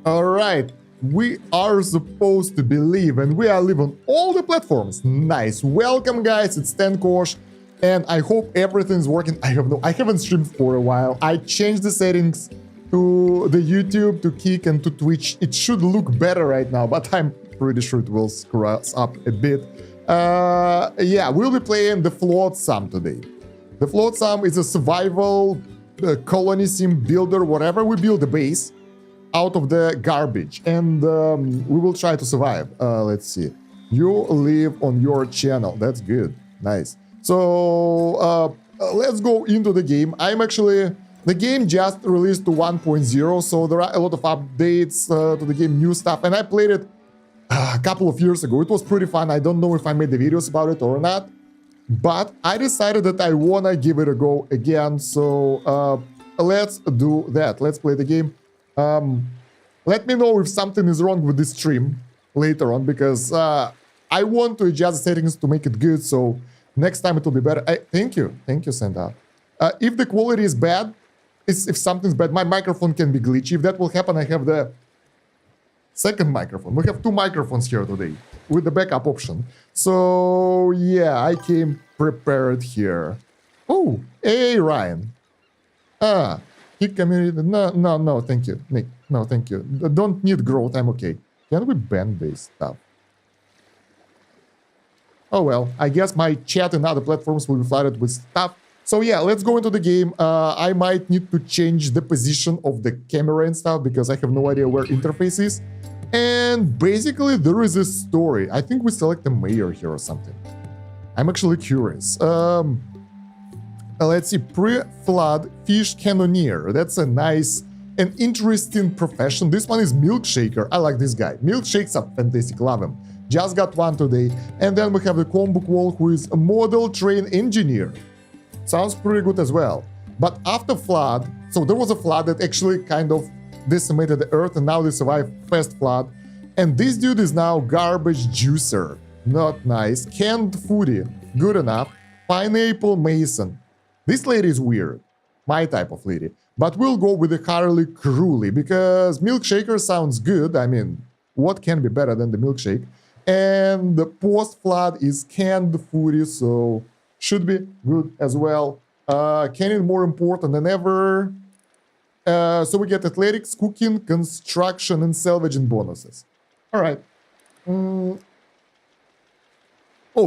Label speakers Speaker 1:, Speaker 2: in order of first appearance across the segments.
Speaker 1: All right, we are supposed to believe, and we are live on all the platforms. Nice. Welcome, guys. It's Kosh, and I hope everything's working. I haven't streamed for a while. I changed the settings to the YouTube, to Kick, and to Twitch. It should look better right now, but I'm pretty sure it will screw us up a bit. Yeah, we'll be playing the FLOTSAM today. The FLOTSAM is a survival colony sim builder, whatever. We build a base out of the garbage, and we will try to survive. Let's see. You live on your channel. That's good. Nice. So let's go into the game. The game just released to 1.0, so there are a lot of updates to the game, new stuff, and I played it a couple of years ago. It was pretty fun. I don't know if I made the videos about it or not, but I decided that I wanna give it a go again. So let's do that. Let's play the game. Let me know if something is wrong with this stream later on, because I want to adjust the settings to make it good, so next time it will be better. Thank you, Santa. If the quality is bad, if something's bad, my microphone can be glitchy. If that will happen, I have the second microphone. We have two microphones here today with the backup option. So yeah, I came prepared here. Oh, hey, Ryan. Kick community. No, thank you, Nick. No, thank you. Don't need growth. I'm okay. Can we ban this stuff? Oh well, I guess my chat and other platforms will be flooded with stuff. So yeah, let's go into the game. I might need to change the position of the camera and stuff because I have no idea where interface is. And basically, there is a story. I think we select a mayor here or something. I'm actually curious. Let's see, pre-flood fish cannoneer. That's a nice and interesting profession. This one is milkshaker. I like this guy. Milkshakes are fantastic, love him. Just got one today. And then we have the Combook Wall, who is a model train engineer. Sounds pretty good as well. But after flood, so there was a flood that actually kind of decimated the earth, and now they survived first flood. And this dude is now garbage juicer. Not nice. Canned foodie. Good enough. Pineapple mason. This lady is weird, my type of lady, but we'll go with the Harley Crewley because milkshaker sounds good. I mean, what can be better than the milkshake? And the post-flood is canned foodie, so should be good as well. Canning more important than ever. So we get athletics, cooking, construction, and salvaging bonuses. All right. Oh,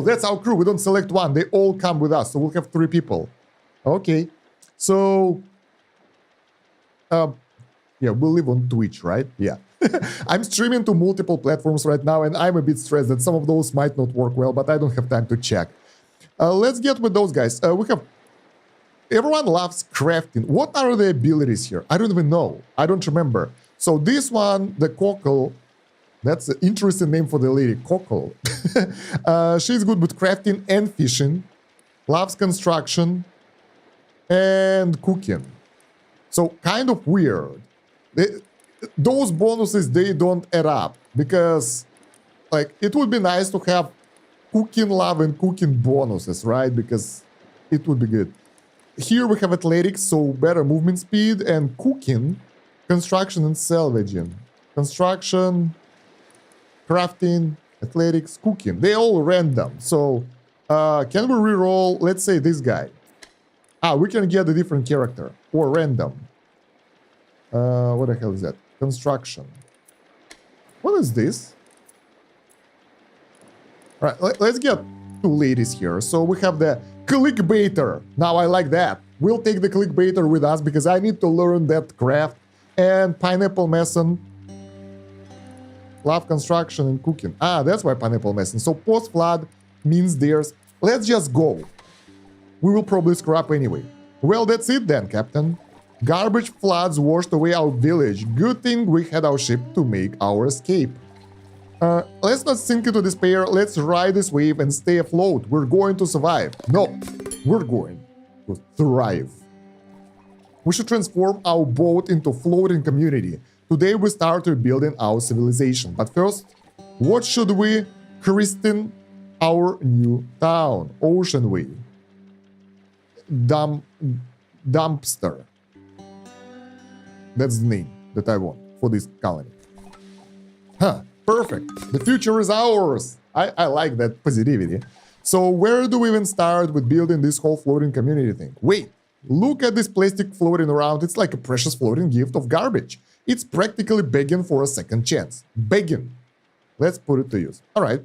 Speaker 1: that's our crew. We don't select one. They all come with us, so we'll have 3 people. Okay, so yeah, we'll live on Twitch, right? Yeah. I'm streaming to multiple platforms right now, and I'm a bit stressed that some of those might not work well, but I don't have time to check. Let's get with those guys. Everyone loves crafting. What are the abilities here? I don't even know. I don't remember. So this one, the Cockle, that's an interesting name for the lady, Cockle. She's good with crafting and fishing, loves construction, and cooking. So kind of weird. Those bonuses, they don't add up because like it would be nice to have cooking love and cooking bonuses, right? Because it would be good. Here we have athletics, so better movement speed, and cooking, construction, and salvaging. Construction, crafting, athletics, cooking. They all random. So can we reroll, let's say this guy? We can get a different character or random. What the hell is that? Construction. What is this? All right, let's get 2 ladies here. So we have the clickbaiter. Now I like that. We'll take the clickbaiter with us because I need to learn that craft. And pineapple mason. Love construction and cooking. That's why pineapple mason. So post-flood means there's... Let's just go. We will probably screw up anyway. Well, that's it then, Captain. Garbage floods washed away our village. Good thing we had our ship to make our escape. Let's not sink into despair. Let's ride this wave and stay afloat. We're going to survive. No, we're going to thrive. We should transform our boat into a floating community. Today we start rebuilding our civilization. But first, what should we christen our new town? Ocean Way. Dumpster. That's the name that I want for this colony. Huh, perfect. The future is ours. I like that positivity. So where do we even start with building this whole floating community thing? Wait, look at this plastic floating around. It's like a precious floating gift of garbage. It's practically begging for a second chance. Begging. Let's put it to use. All right.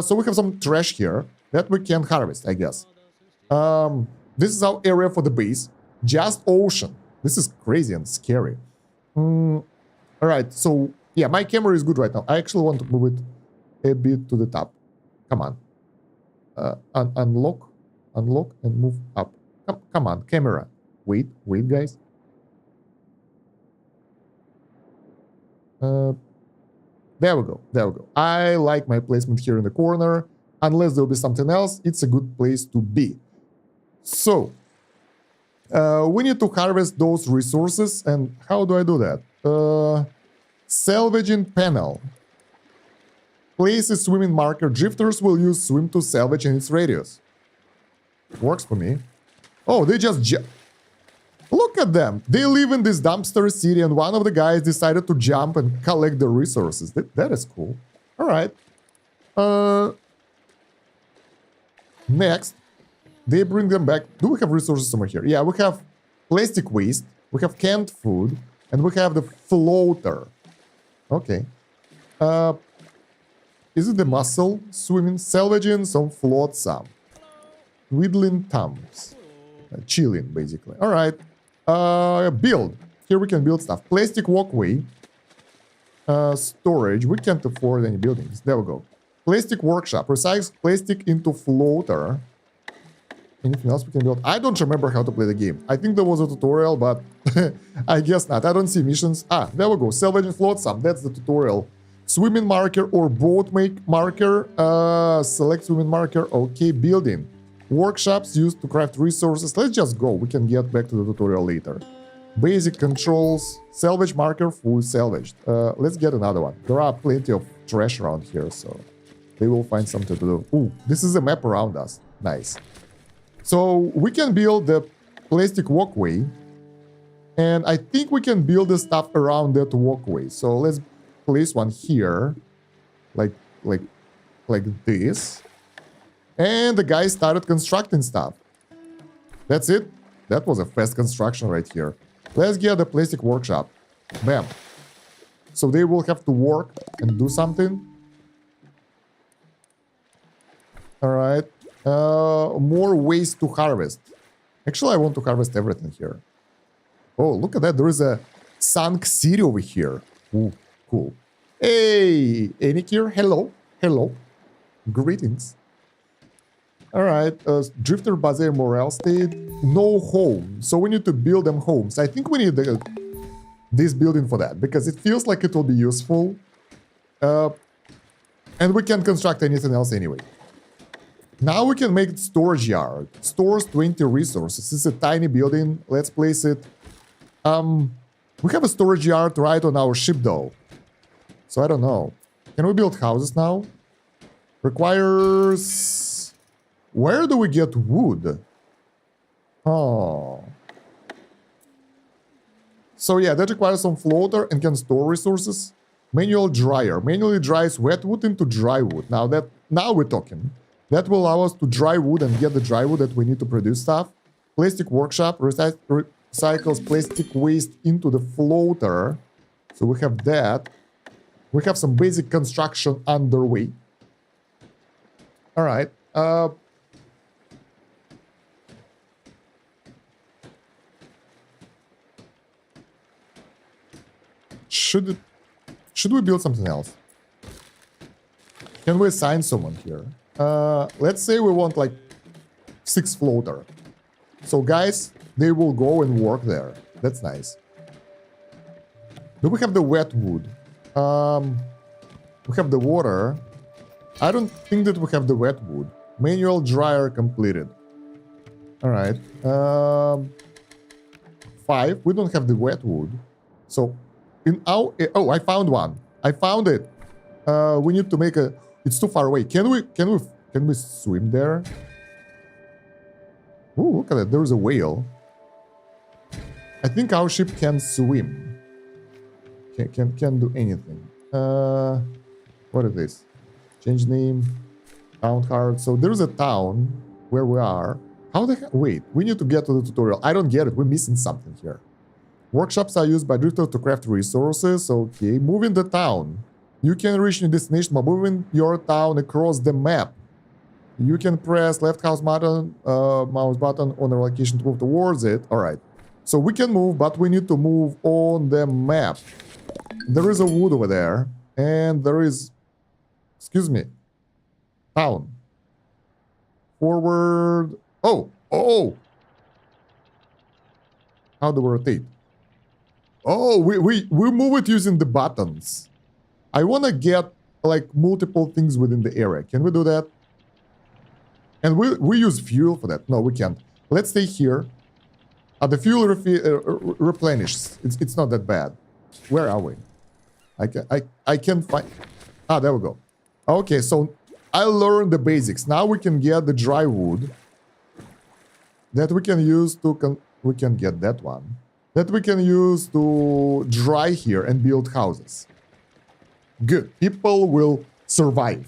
Speaker 1: So we have some trash here that we can harvest, I guess. This is our area for the base. Just ocean. This is crazy and scary. All right. So, yeah, my camera is good right now. I actually want to move it a bit to the top. Come on. Unlock, and move up. Come on, camera. Wait, guys. There we go. I like my placement here in the corner. Unless there'll be something else, it's a good place to be. So, we need to harvest those resources. And how do I do that? Salvaging panel. Place a swimming marker. Drifters will use swim to salvage in its radius. Works for me. Oh, they just look at them. They live in this dumpster city, and one of the guys decided to jump and collect the resources. That is cool. All right. Next, they bring them back. Do we have resources somewhere here? Yeah, we have plastic waste. We have canned food, and we have the floater. Okay. Is it the mussel? Swimming, salvaging, some FLOTSAM. Twiddling thumbs. Chilling, basically. All right. Build. Here we can build stuff. Plastic walkway. Storage. We can't afford any buildings. There we go. Plastic workshop. Recycle plastic into floater. Anything else we can build? I don't remember how to play the game. I think there was a tutorial, but I guess not. I don't see missions. Ah, there we go. Salvaging FLOTSAM. That's the tutorial. Swimming marker or boat make marker. Select swimming marker. Okay, building. Workshops used to craft resources. Let's just go. We can get back to the tutorial later. Basic controls. Salvage marker. Full salvaged. Let's get another one. There are plenty of trash around here, so they will find something to do. Ooh, this is a map around us. Nice. So we can build the plastic walkway. And I think we can build the stuff around that walkway. So let's place one here, like this, and the guy started constructing stuff. That's it. That was a fast construction right here. Let's get the plastic workshop. Bam. So they will have to work and do something. All right. More ways to harvest. Actually, I want to harvest everything here. Oh, look at that. There is a sunk city over here. Ooh. Cool. Hey, Anik here. Hello. Greetings. All right. Drifter Bazaar Morale State. No home. So we need to build them homes. I think we need this building for that because it feels like it will be useful. And we can't construct anything else anyway. Now we can make storage yard. Stores 20 resources. It's a tiny building. Let's place it. We have a storage yard right on our ship though. So I don't know. Can we build houses now? Requires... Where do we get wood? Oh. So yeah, that requires some floater and can store resources. Manual dryer. Manually dries wet wood into dry wood. Now we're talking. That will allow us to dry wood and get the dry wood that we need to produce stuff. Plastic workshop recycles plastic waste into the floater. So we have that. We have some basic construction underway. All right. Should we build something else? Can we assign someone here? Let's say we want like 6 floater. So guys, they will go and work there. That's nice. Do we have the wet wood? We have the water. I don't think that we have the wet wood. Manual dryer completed. All right. 5. We don't have the wet wood. So in our... Oh, I found one. I found it. We need to make a... It's too far away. Can we swim there? Ooh, look at that. There's a whale. I think our ship can swim. Can do anything. Uh, what is this? Change name, town card. So there's a town where we are. How the hell? Wait, we need to get to the tutorial. I don't get it. We're missing something here. Workshops are used by drifters to craft resources. Okay, moving the town. You can reach your destination by moving your town across the map. You can press left mouse button on the location to move towards it. All right. So we can move, but we need to move on the map. There is a wood over there, and there is, excuse me, town. Forward. Oh, oh. How do we rotate? Oh, we move it using the buttons. I want to get like multiple things within the area. Can we do that? And we use fuel for that. No, we can't. Let's stay here. The fuel replenishes. It's not that bad. Where are we? I can find. Ah, there we go. Okay, so I learned the basics. Now we can get the dry wood that we can use to. We can get that one that we can use to dry here and build houses. Good. People will survive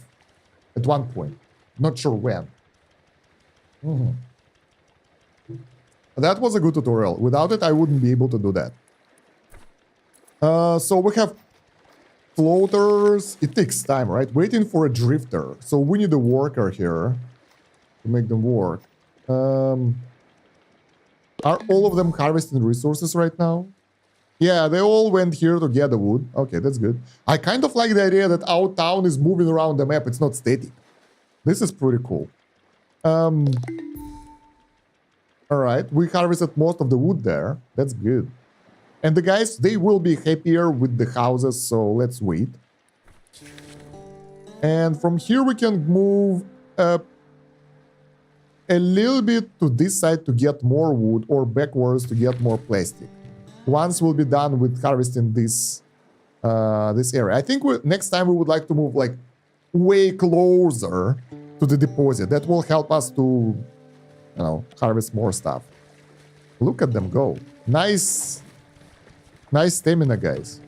Speaker 1: at one point. Not sure when. That was a good tutorial. Without it, I wouldn't be able to do that. So we have floaters. It takes time, right? Waiting for a drifter. So we need a worker here to make them work. Are all of them harvesting resources right now? Yeah, they all went here to get the wood. Okay, that's good. I kind of like the idea that our town is moving around the map. It's not static. This is pretty cool. All right, we harvested most of the wood there. That's good. And the guys, they will be happier with the houses, so let's wait. And from here we can move up a little bit to this side to get more wood, or backwards to get more plastic. Once we'll be done with harvesting this this area. I think next time we would like to move like way closer to the deposit. That will help us to, you know, harvest more stuff. Look at them go. Nice stamina, guys.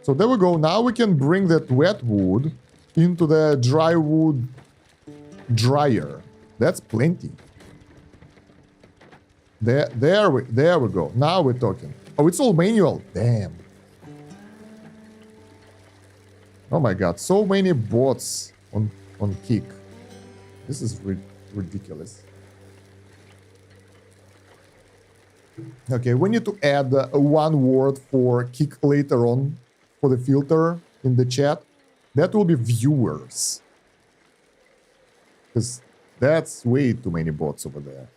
Speaker 1: So there we go. Now we can bring that wet wood into the dry wood dryer. That's plenty. There we go. Now we're talking. Oh, it's all manual. Damn. Oh my god, so many bots on Kick. This is ridiculous. Okay, we need to add one word for Kick later on for the filter in the chat. That will be viewers. Because that's way too many bots over there.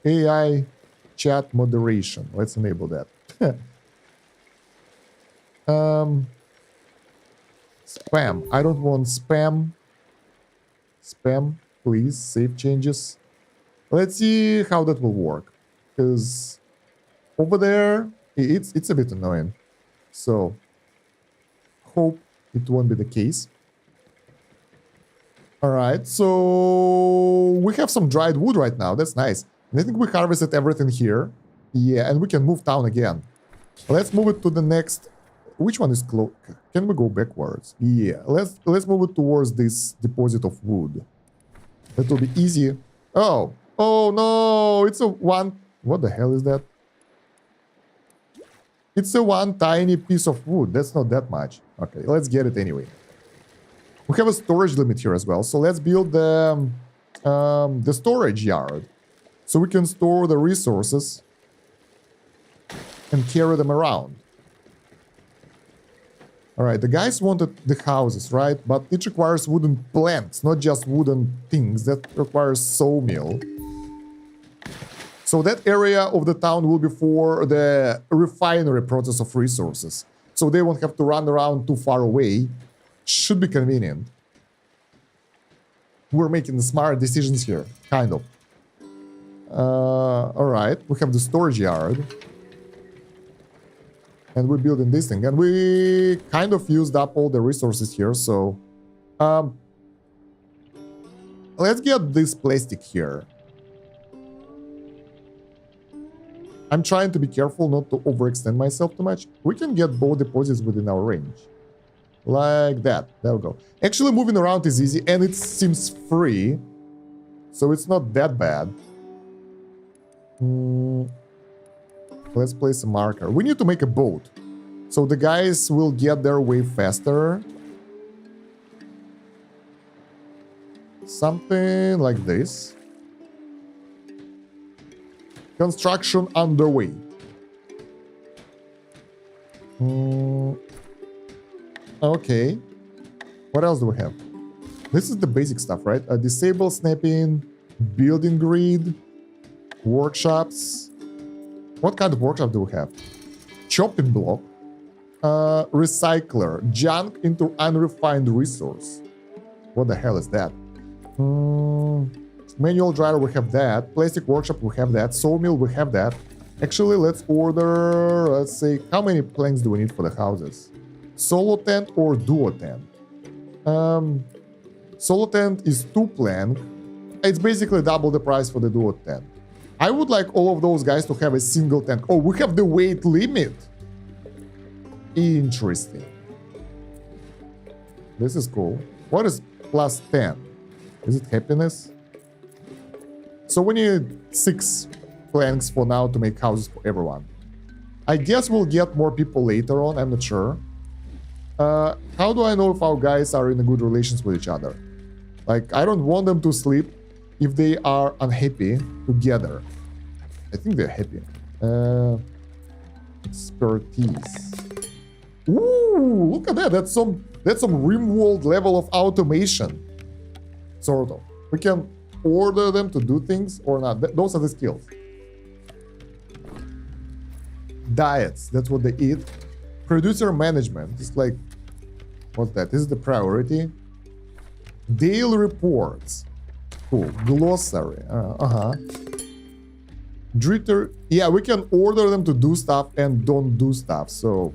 Speaker 1: AI chat moderation. Let's enable that. Spam. I don't want spam. Spam, please. Save changes. Let's see how that will work. Because over there, it's a bit annoying. So, hope it won't be the case. Alright, so we have some dried wood right now. That's nice. And I think we harvested everything here. Yeah, and we can move down again. Let's move it to the next. Which one is close? Can we go backwards? Yeah, let's move it towards this deposit of wood. That will be easy. Oh no, it's a one. What the hell is that? It's a one tiny piece of wood. That's not that much. Okay, let's get it anyway. We have a storage limit here as well, so let's build the storage yard, so we can store the resources and carry them around. All right, the guys wanted the houses, right? But it requires wooden planks, not just wooden things. That requires sawmill. So that area of the town will be for the refinery process of resources. So they won't have to run around too far away. Should be convenient. We're making smart decisions here, kind of. All right, we have the storage yard. And we're building this thing. And we kind of used up all the resources here, so... let's get this plastic here. I'm trying to be careful not to overextend myself too much. We can get both deposits within our range. Like that. There we go. Actually, moving around is easy and it seems free. So it's not that bad. Let's place a marker. We need to make a boat. So the guys will get there way faster. Something like this. Construction underway. Okay. What else do we have? This is the basic stuff, right? Disable snapping, building grid, workshops. What kind of workshop do we have? Chopping block, recycler, junk into unrefined resource. What the hell is that? Manual dryer, we have that. Plastic workshop, we have that. Sawmill, we have that. Actually, let's order, let's say, how many planks do we need for the houses? Solo tent or duo tent? Solo tent is 2 plank. It's basically double the price for the duo tent. I would like all of those guys to have a single tent. Oh, we have the weight limit. Interesting. This is cool. What is plus 10? Is it happiness? So we need 6 planks for now to make houses for everyone. I guess we'll get more people later on, I'm not sure. How do I know if our guys are in a good relations with each other? Like, I don't want them to sleep if they are unhappy together. I think they're happy. Expertise. Ooh, look at that. That's some RimWorld level of automation. Sort of. We can order them to do things or not. Those are the skills. Diets. That's what they eat. Producer management. It's like, what's that? This is the priority. Daily reports. Cool. Glossary. Drifter. Yeah, we can order them to do stuff and don't do stuff. So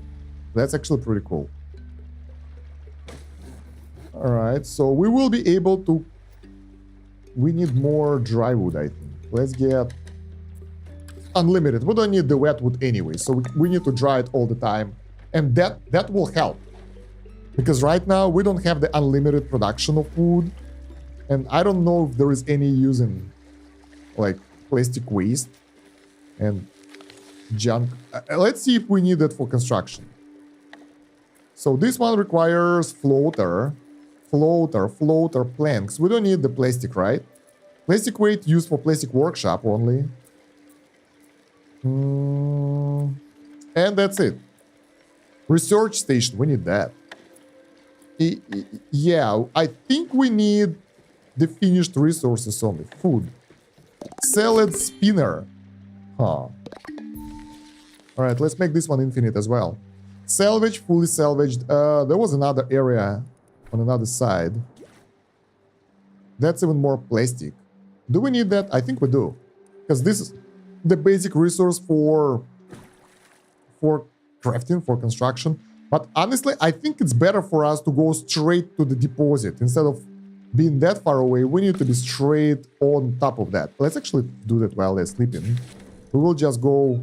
Speaker 1: that's actually pretty cool. All right. So we will be able to. We need more dry wood, I think. Let's get unlimited. We don't need the wet wood anyway. So we need to dry it all the time. And that will help. Because right now we don't have the unlimited production of wood. And I don't know if there is any use in like plastic waste and junk. Let's see if we need it for construction. So this one requires floater planks. We don't need the plastic, right? Plastic weight used for plastic workshop only. And that's it. Research station, we need that. Yeah, I think we need the finished resources only. Food. Salad spinner. Huh. Alright, let's make this one infinite as well. Salvage, fully salvaged. There was another area on another side. That's even more plastic. Do we need that? I think we do. Because this is the basic resource for crafting, for construction. But honestly, I think it's better for us to go straight to the deposit. Instead of being that far away, we need to be straight on top of that. Let's actually do that while they're sleeping. We will just go...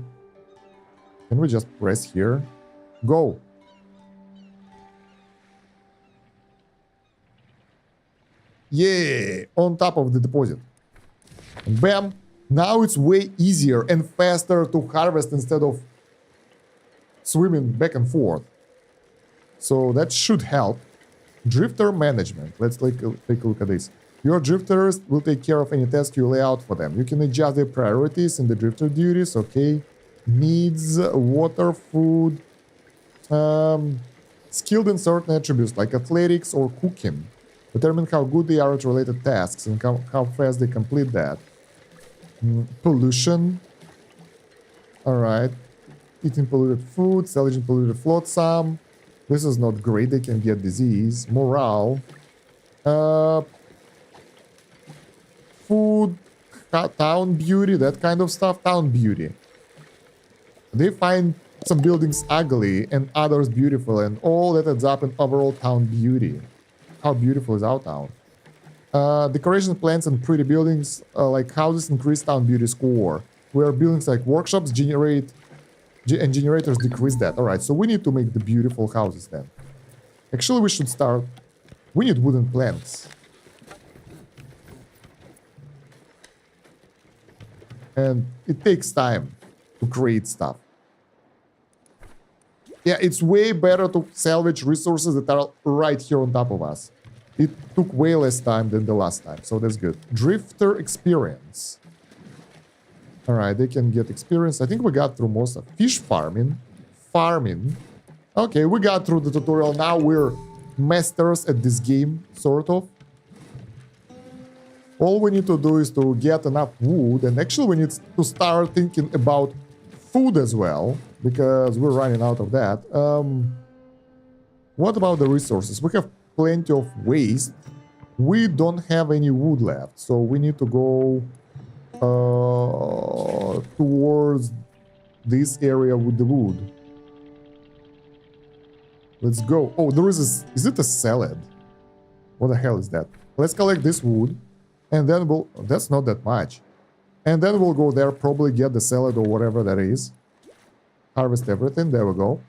Speaker 1: Can we just press here? Go. Yeah, on top of the deposit. And bam, now it's way easier and faster to harvest instead of swimming back and forth. So that should help. Drifter management. Let's take a look at this. Your drifters will take care of any task you lay out for them. You can adjust their priorities in the drifter duties. Okay. Needs, water, food. Skilled in certain attributes like athletics or cooking. Determine how good they are at related tasks and how fast they complete that. Pollution. Alright. Eating polluted food, salvaging polluted FLOTSAM. This is not great, they can get disease. Morale. Food, town beauty, that kind of stuff. Town beauty. They find some buildings ugly and others beautiful, and all that adds up in overall town beauty. How beautiful is our town? Decoration plants and pretty buildings like houses increase town beauty score. where buildings like workshops generate and generators decrease that. All right, so we need to make the beautiful houses then. Actually, we should start. We need wooden planks. And it takes time to create stuff. Yeah, it's way better to salvage resources that are right here on top of us. It took way less time than the last time, so that's good. Drifter experience. Alright, they can get experience. I think we got through most of fish farming. Farming. Okay, we got through the tutorial. Now we're masters at this game, sort of. All we need to do is to get enough wood, and actually we need to start thinking about food as well, because we're running out of that. What about the resources? We have plenty of waste. We don't have any wood left, so we need to go towards this area with the wood. Let's go. Oh, there is a... Is it a salad? What the hell is that? Let's collect this wood, and then we'll... That's not that much. And then we'll go there, probably get the salad or whatever that is. Harvest everything. There we go.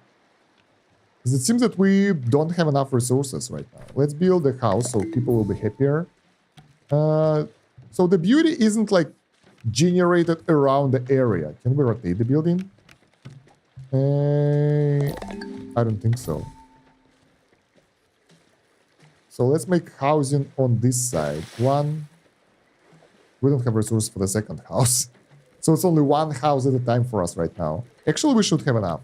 Speaker 1: Because it seems that we don't have enough resources right now. Let's build a house so people will be happier. So the beauty isn't like generated around the area. Can we rotate the building? I don't think so. So let's make housing on this side. One. We don't have resources for the second house. So it's only one house at a time for us right now. Actually, we should have enough.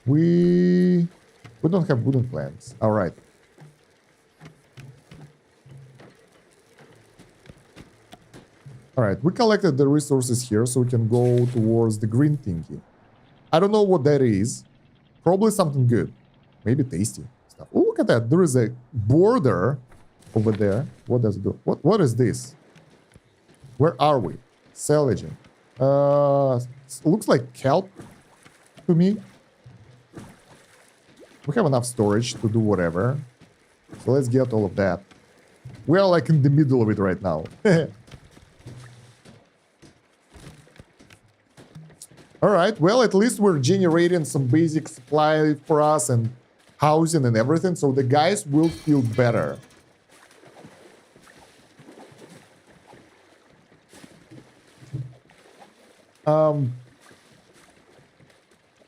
Speaker 1: We don't have wooden planks. All right. All right, we collected the resources here, so we can go towards the green thingy. I don't know what that is. Probably something good. Maybe tasty stuff. Oh, look at that. There is a border over there. What does it do? What is this? Where are we? Salvaging. Looks like kelp to me. We have enough storage to do whatever. So let's get all of that. We are like in the middle of it right now. Alright, well, at least we're generating some basic supply for us and housing and everything, so the guys will feel better.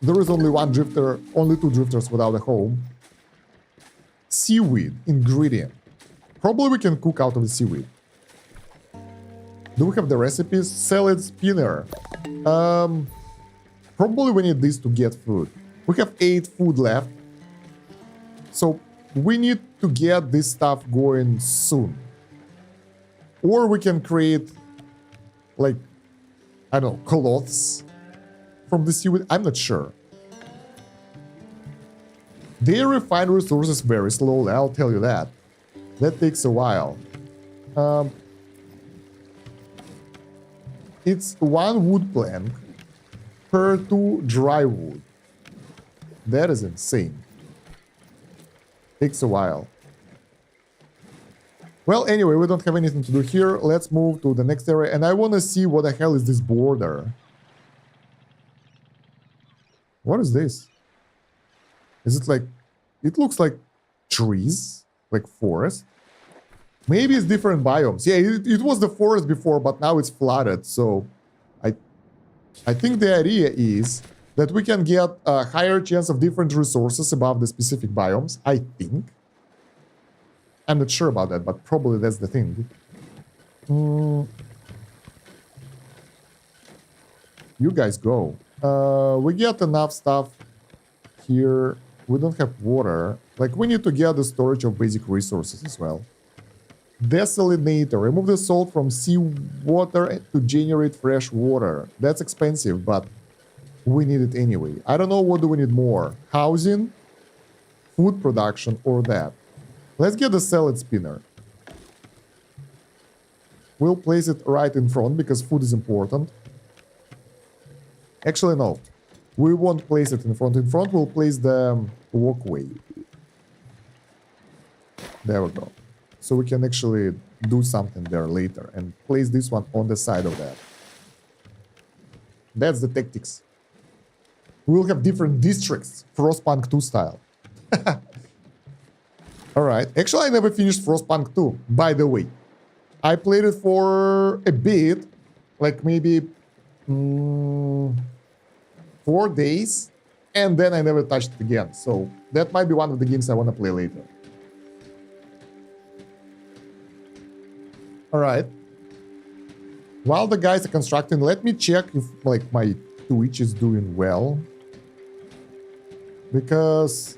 Speaker 1: There is only one drifter, only two drifters without a home. Seaweed ingredient. Probably we can cook out of the seaweed. Do we have the recipes? Salad spinner. Probably we need this to get food. We have 8 food left. So we need to get this stuff going soon. Or we can create, like, I don't know, clothes from the seaweed. I'm not sure. They refine resources very slowly, I'll tell you that. That takes a while. It's 1 wood plank per 2 dry wood. That is insane. Takes a while. Well, anyway, we don't have anything to do here. Let's move to the next area. And I want to see what the hell is this border. What is this? Is it like... It looks like trees, like forest. Maybe it's different biomes. Yeah, it was the forest before, but now it's flooded. So I think the idea is that we can get a higher chance of different resources above the specific biomes, I think. I'm not sure about that, but probably that's the thing. You guys go. We get enough stuff here. We don't have water. Like, we need to get the storage of basic resources as well. Desalinator. Remove the salt from seawater to generate fresh water. That's expensive, but we need it anyway. I don't know what do we need more. Housing, food production, or that. Let's get the salad spinner. We'll place it right in front because food is important. Actually, no. We won't place it in front. In front, we'll place the walkway. There we go. So we can actually do something there later and place this one on the side of that. That's the tactics. We'll have different districts, Frostpunk 2 style. Alright, actually I never finished Frostpunk 2, by the way. I played it for a bit, like maybe 4 days, and then I never touched it again. So that might be one of the games I want to play later. Alright. While the guys are constructing, let me check if like my Twitch is doing well. Because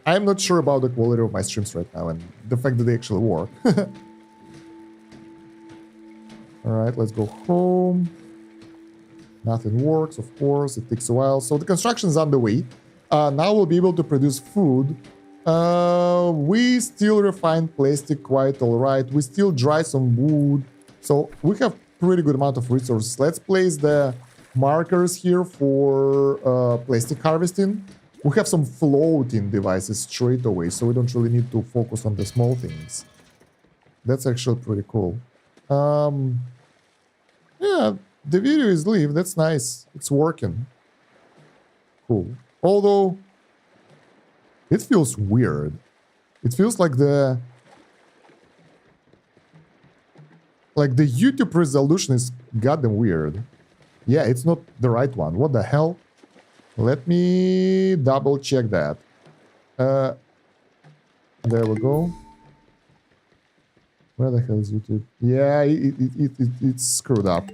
Speaker 1: I'm not sure about the quality of my streams right now and the fact that they actually work. Alright, let's go home. Nothing works, of course, it takes a while. So the construction is underway. Now we'll be able to produce food. We still refine plastic quite alright. We still dry some wood. So we have pretty good amount of resources. Let's place the markers here for plastic harvesting. We have some floating devices straight away, so we don't really need to focus on the small things. That's actually pretty cool. Yeah, the video is live. That's nice. It's working. Cool. Although, it feels weird. It feels like the YouTube resolution is goddamn weird. Yeah, it's not the right one. What the hell? Let me double check that. There we go. Where the hell is YouTube? Yeah, it's screwed up.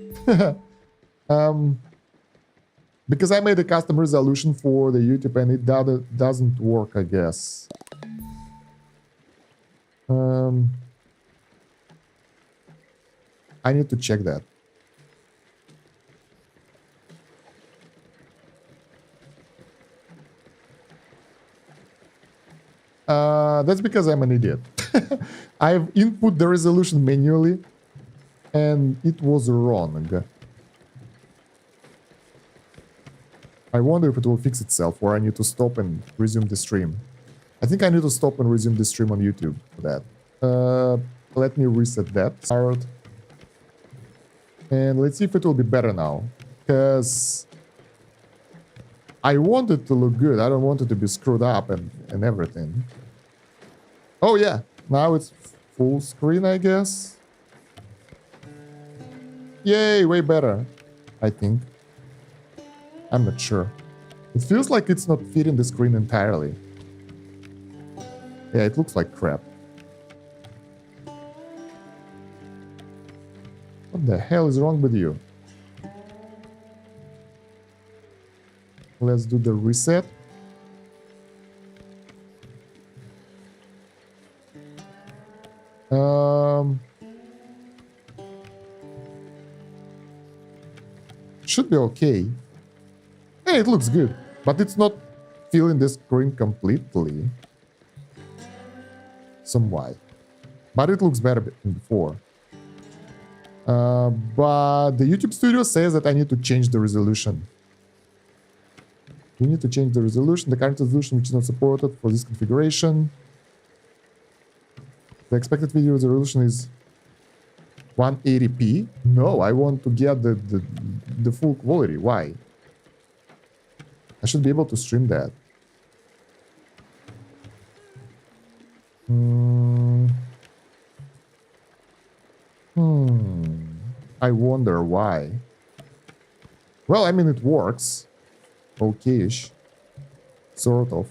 Speaker 1: Because I made a custom resolution for the YouTube and it doesn't work, I guess. I need to check that. That's because I'm an idiot. I've input the resolution manually and it was wrong. I wonder if it will fix itself or I need to stop and resume the stream. I think I need to stop and resume the stream on YouTube for that. Let me reset that. Start. And let's see if it will be better now. Because I want it to look good. I don't want it to be screwed up and everything. Oh yeah, now it's full screen, I guess. Yay, way better, I think. I'm not sure. It feels like it's not fitting the screen entirely. Yeah, it looks like crap. What the hell is wrong with you? Let's do the reset. Should be okay. Hey, it looks good, but it's not filling the screen completely. Somewhat. But it looks better than before. But the YouTube Studio says that I need to change the resolution. We need to change the resolution. The current resolution which is not supported for this configuration. The expected video resolution is 180p. No, I want to get the full quality. Why? I should be able to stream that. I wonder why. Well, I mean, it works. Okay-ish. Sort of.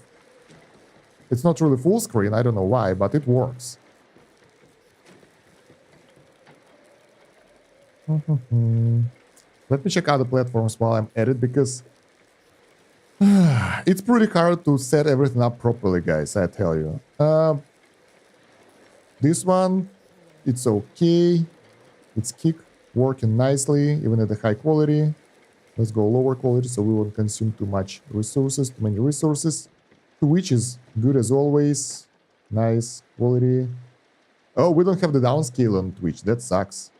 Speaker 1: It's not really full screen, I don't know why, but it works. Let me check other platforms while I'm at it, because it's pretty hard to set everything up properly, guys, I tell you. This one, it's okay. It's working nicely, even at the high quality. Let's go lower quality so we won't consume too many resources. Twitch is good as always. Nice quality. Oh, we don't have the downscale on Twitch. That sucks.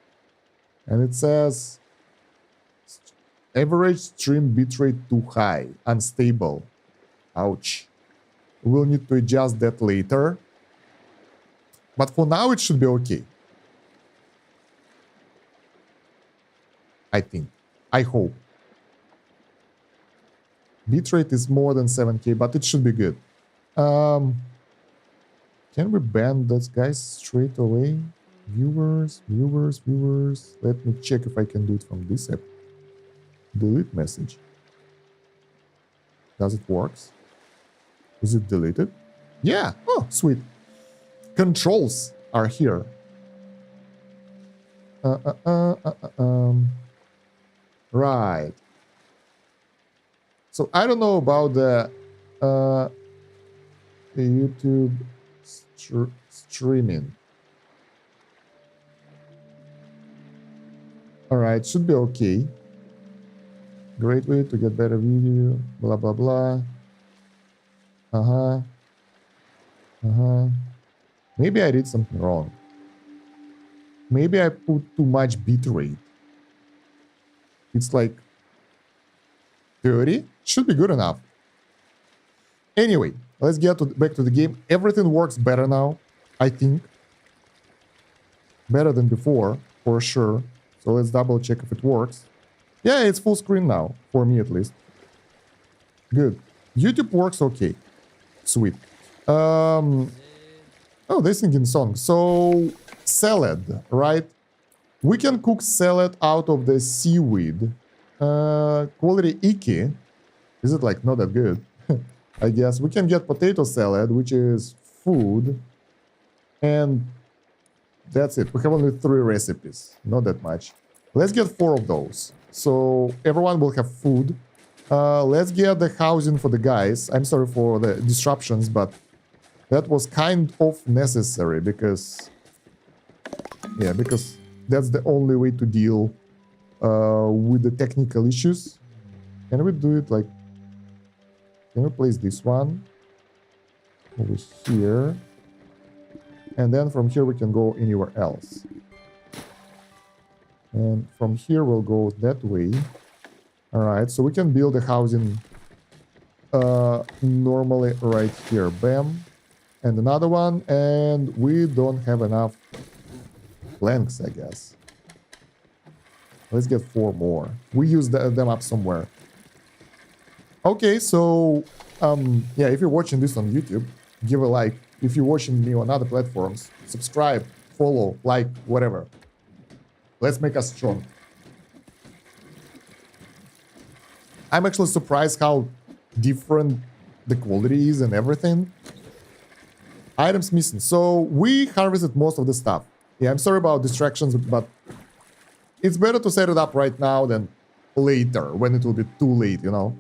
Speaker 1: And it says average stream bitrate too high, unstable. Ouch. We'll need to adjust that later. But for now, it should be okay. I think. I hope. Bitrate is more than 7K, but it should be good. Can we ban those guys straight away? Viewers. Let me check if I can do it from this app. Delete message. Does it work? Is it deleted? Yeah. Oh, sweet. Controls are here. Right. So I don't know about the YouTube streaming. All right, should be okay. Great way to get better video. Blah blah blah. Maybe I did something wrong. Maybe I put too much bitrate. It's like 30. Should be good enough. Anyway, let's get back to the game. Everything works better now, I think. Better than before, for sure. So let's double check if it works. Yeah, it's full screen now, for me at least. Good. YouTube works okay. Sweet. Oh, they're singing song. So, salad, right? We can cook salad out of the seaweed. Quality icky. Is it like not that good? I guess. We can get potato salad, which is food. And that's it. We have only 3 recipes. Not that much. Let's get 4 of those. So everyone will have food. Let's get the housing for the guys. I'm sorry for the disruptions, but that was kind of necessary because... yeah, because that's the only way to deal with the technical issues. Can we do it like... can we place this one over here? And then from here we can go anywhere else. And from here we'll go that way. Alright, so we can build a housing normally right here. Bam. And another one. And we don't have enough planks, I guess. Let's get 4 more. We use them up somewhere. Okay, so yeah, if you're watching this on YouTube, give a like. If you're watching me on other platforms, subscribe, follow, like, whatever. Let's make us strong. I'm actually surprised how different the quality is and everything. Items missing. So we harvested most of the stuff. Yeah, I'm sorry about distractions, but it's better to set it up right now than later, when it will be too late, you know.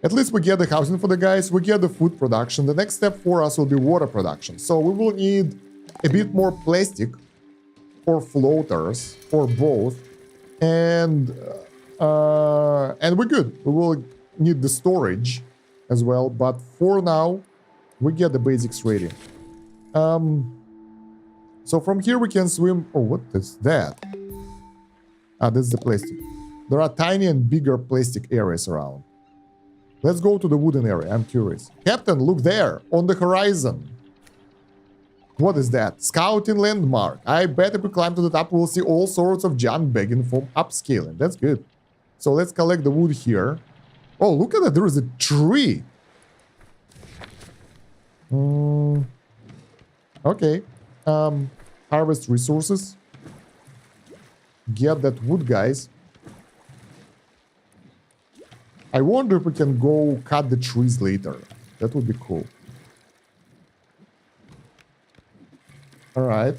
Speaker 1: At least we get the housing for the guys, we get the food production. The next step for us will be water production. So we will need a bit more plastic or floaters or both. And we're good. We will need the storage as well. But for now, we get the basics ready. So from here we can swim. Oh, what is that? Ah, that's the plastic. There are tiny and bigger plastic areas around. Let's go to the wooden area. I'm curious. Captain, look there, on the horizon. What is that? Scouting landmark. I bet if we climb to the top, we'll see all sorts of junk begging for upscaling. That's good. So let's collect the wood here. Oh, look at that. There is a tree. Okay. Harvest resources. Get that wood, guys. I wonder if we can go cut the trees later. That would be cool. All right.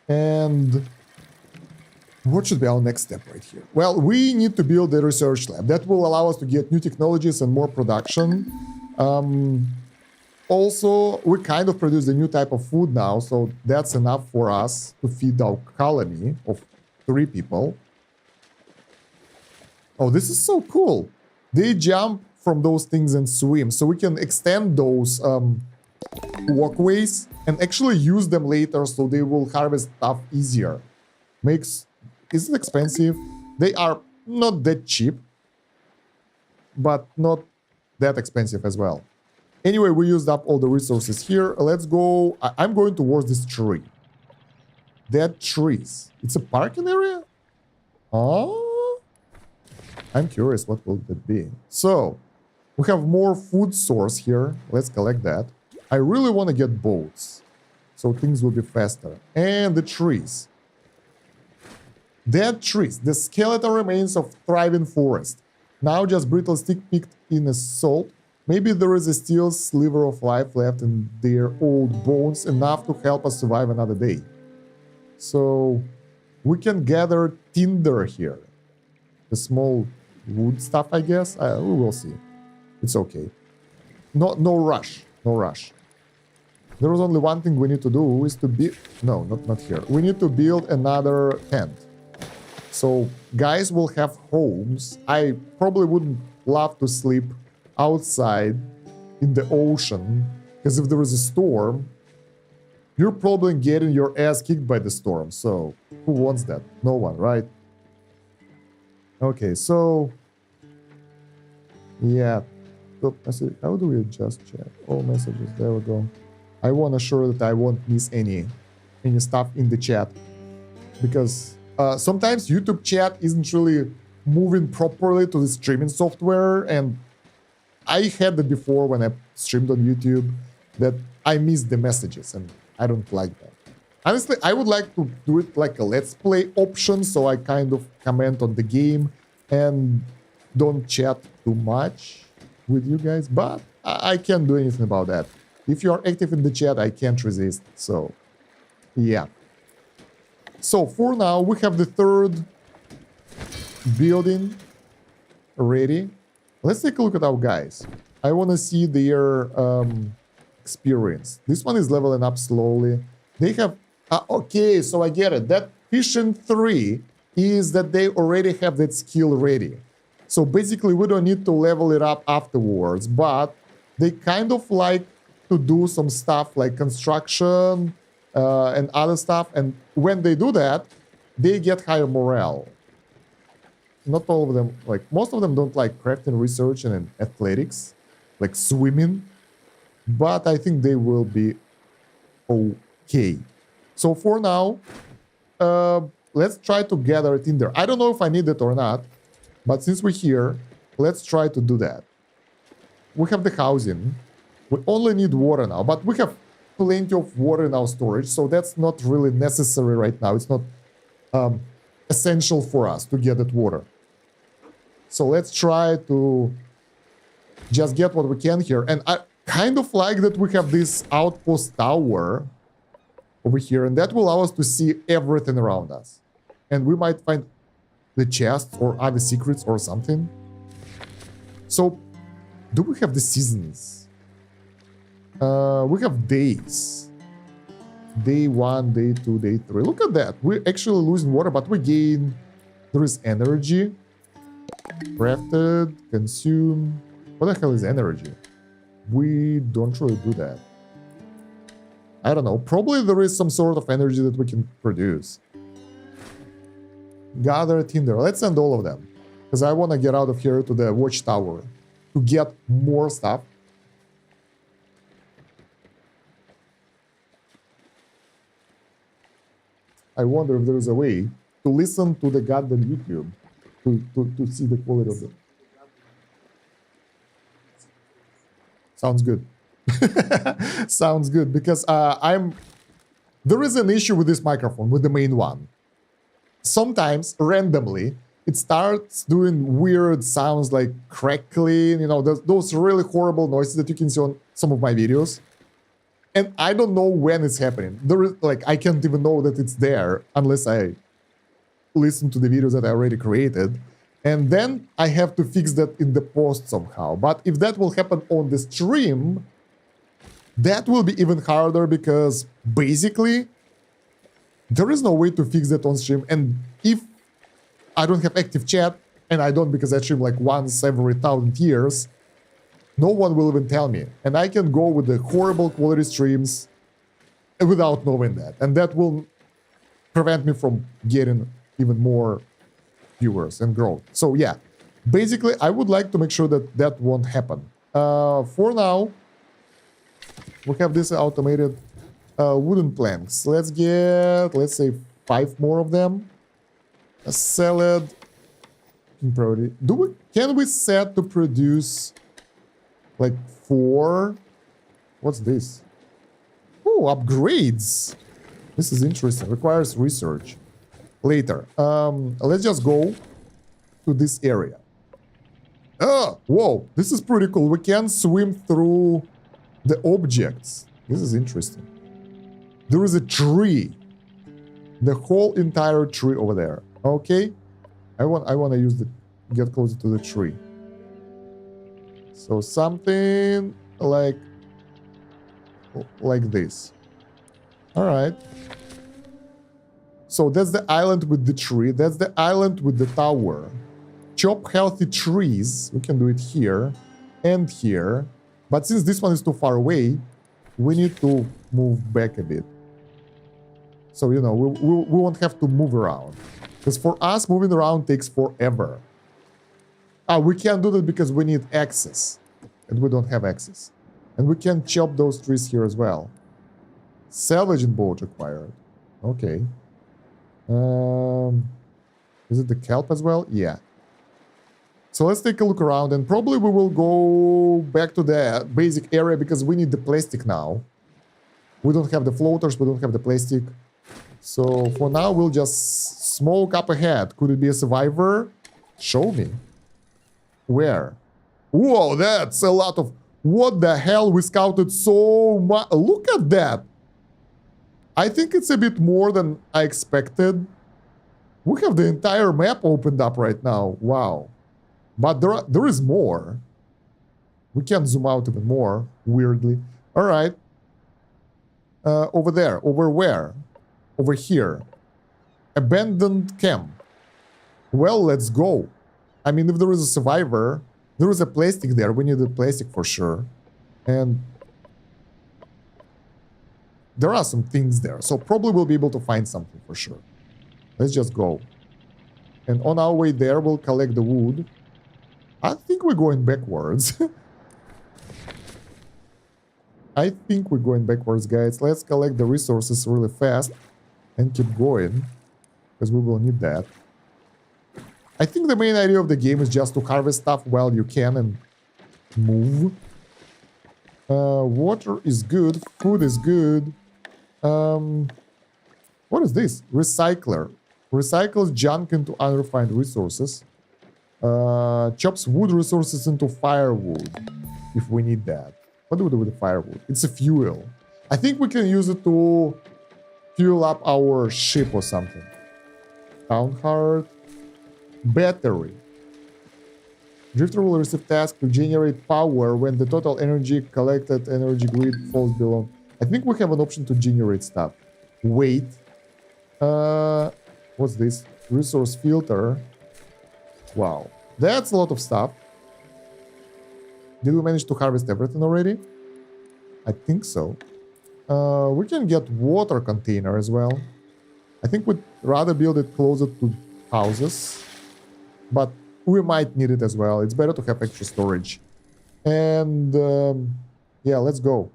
Speaker 1: And what should be our next step right here? Well, we need to build a research lab. That will allow us to get new technologies and more production. Also, we kind of produce a new type of food now, so that's enough for us to feed our colony of 3 people. Oh, this is so cool. They jump from those things and swim, so we can extend those walkways and actually use them later so they will harvest stuff easier. Is it expensive? They are not that cheap, but not that expensive as well. Anyway, we used up all the resources here. Let's go. I'm going towards this tree. Dead trees. It's a parking area? Oh, I'm curious what will that be. So, we have more food source here. Let's collect that. I really want to get boats, so things will be faster. And the trees. Dead trees. The skeletal remains of thriving forest. Now just brittle stick picked in a salt. Maybe there is a still sliver of life left in their old bones, enough to help us survive another day. So we can gather tinder here. The small wood stuff, I guess. We will see. It's okay. No rush. No rush. There is only one thing we need to do is to build... No, not here. We need to build another tent. So guys will have homes. I probably wouldn't love to sleep outside in the ocean, because if there is a storm, you're probably getting your ass kicked by the storm. So who wants that? No one, right? Okay, so yeah. How do we adjust chat? All messages. There we go. I want to assure that I won't miss any stuff in the chat, because sometimes YouTube chat isn't really moving properly to the streaming software, and I had that before when I streamed on YouTube, that I missed the messages, and I don't like that. Honestly, I would like to do it like a let's play option, so I kind of comment on the game and don't chat too much with you guys, but I can't do anything about that. If you are active in the chat, I can't resist, so yeah. So for now, we have the third building ready. Let's take a look at our guys. I want to see their experience. This one is leveling up slowly. They have... okay, so I get it. That Fission 3 is that they already have that skill ready. So basically, we don't need to level it up afterwards, but they kind of like to do some stuff like construction and other stuff. And when they do that, they get higher morale. Not all of them, like most of them don't like crafting, research, and athletics, like swimming, but I think they will be okay. So for now, let's try to gather it in there. I don't know if I need it or not, but since we're here, let's try to do that. We have the housing. We only need water now, but we have plenty of water in our storage, so that's not really necessary right now. It's not essential for us to get that water. So let's try to just get what we can here. And I kind of like that we have this outpost tower over here, and that will allow us to see everything around us. And we might find the chests or other secrets or something. So, do we have the seasons? We have days. Day 1, day 2, day 3. Look at that. We're actually losing water, but we gain... There is energy. Crafted, consume. What the hell is energy? We don't really do that. I don't know. Probably there is some sort of energy that we can produce. Gather tinder. Let's send all of them, because I want to get out of here to the watchtower to get more stuff. I wonder if there is a way to listen to the goddamn YouTube to see the quality of it. Sounds good. Sounds good, because there is an issue with this microphone, with the main one. Sometimes, randomly, it starts doing weird sounds like crackling, you know, those really horrible noises that you can see on some of my videos. And I don't know when it's happening. There is, like, I can't even know that it's there unless I listen to the videos that I already created. And then I have to fix that in the post somehow. But if that will happen on the stream, that will be even harder, because basically there is no way to fix that on stream. And if I don't have active chat, and I don't because I stream like once every 1,000 years, no one will even tell me. And I can go with the horrible quality streams without knowing that. And that will prevent me from getting even more viewers and growth. So yeah, basically I would like to make sure that that won't happen. For now, we have this automated Wooden planks. Let's get, let's say, 5 more of them. A salad. Priority. Can we set to produce like 4? What's this? Oh, upgrades. This is interesting. Requires research. Later. Let's just go to this area. Oh, whoa. This is pretty cool. We can swim through the objects. This is interesting. There is a tree. The whole entire tree over there. Okay. I want to use the get closer to the tree. So something like this. All right. So that's the island with the tree. That's the island with the tower. Chop healthy trees. We can do it here and here. But since this one is too far away, we need to move back a bit. So, you know, we won't have to move around. Because for us, moving around takes forever. We can't do that because we need access. And we don't have access. And we can chop those trees here as well. Salvaging boat required. Okay. Is it the kelp as well? Yeah. So let's take a look around. And probably we will go back to the basic area because we need the plastic now. We don't have the floaters. We don't have the plastic. So for now, we'll just smoke up ahead. Could it be a survivor? Show me. Where? Whoa, that's a lot of... What the hell? We scouted so much. Look at that. I think it's a bit more than I expected. We have the entire map opened up right now. Wow. But there is more. We can zoom out even more, weirdly. All right. Over there. Over where? Over here. Abandoned camp. Well, let's go. I mean, if there is a survivor, there is a plastic there. We need a plastic for sure. And there are some things there. So probably we'll be able to find something for sure. Let's just go. And on our way there, we'll collect the wood. I think we're going backwards. I think we're going backwards, guys. Let's collect the resources really fast and keep going, because we will need that. I think the main idea of the game is just to harvest stuff while you can and move. Water is good. Food is good. What is this? Recycler. Recycles junk into unrefined resources. Chops wood resources into firewood if we need that. What do we do with the firewood? It's a fuel. I think we can use it to fuel up our ship or something. Town heart. Battery. Drifter will receive task to generate power when the total energy collected energy grid falls below. I think we have an option to generate stuff. Wait. What's this? Resource filter. Wow. That's a lot of stuff. Did we manage to harvest everything already? I think so. We can get water container as well. I think we'd rather build it closer to houses. But we might need it as well. It's better to have extra storage. And yeah, let's go.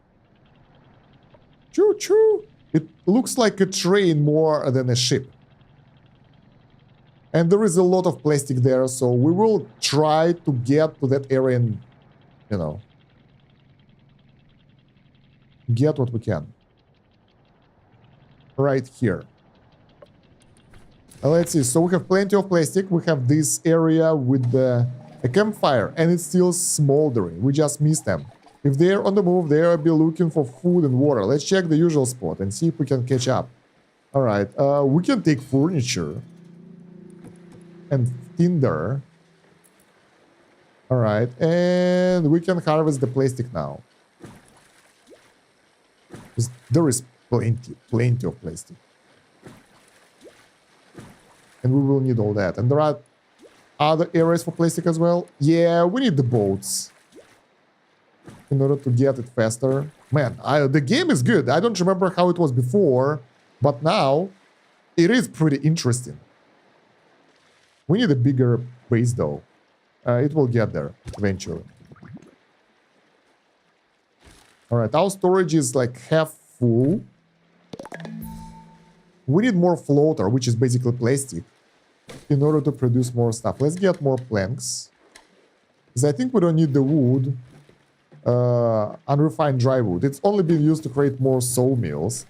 Speaker 1: Choo-choo! It looks like a train more than a ship. And there is a lot of plastic there, so we will try to get to that area and, you know, get what we can. Right here. Let's see, so we have plenty of plastic. We have this area with a campfire, and it's still smoldering. We just missed them. If they're on the move, they'll be looking for food and water. Let's check the usual spot and see if we can catch up. All right, we can take furniture and tinder. All right, and we can harvest the plastic now. There is plenty of plastic. And we will need all that. And there are other areas for plastic as well. Yeah, we need the boats in order to get it faster. Man, the game is good. I don't remember how it was before, but now it is pretty interesting. We need a bigger base though. It will get there eventually. All right, our storage is like half full. We need more floater, which is basically plastic, in order to produce more stuff. Let's get more planks. Because I think we don't need the wood, unrefined dry wood. It's only been used to create more sawmills.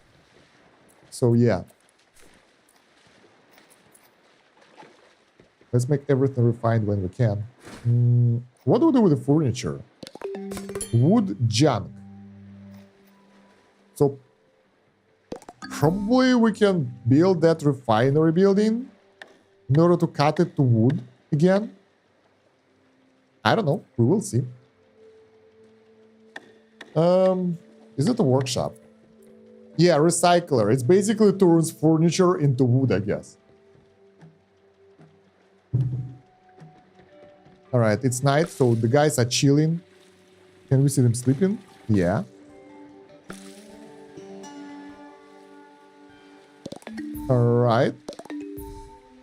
Speaker 1: So yeah. Let's make everything refined when we can. What do we do with the furniture? Wood junk. So probably we can build that refinery building in order to cut it to wood again. I don't know. We will see. Is it a workshop? Yeah, recycler. It's basically turns furniture into wood, I guess. Alright, it's night, so the guys are chilling. Can we see them sleeping? Yeah. Alright.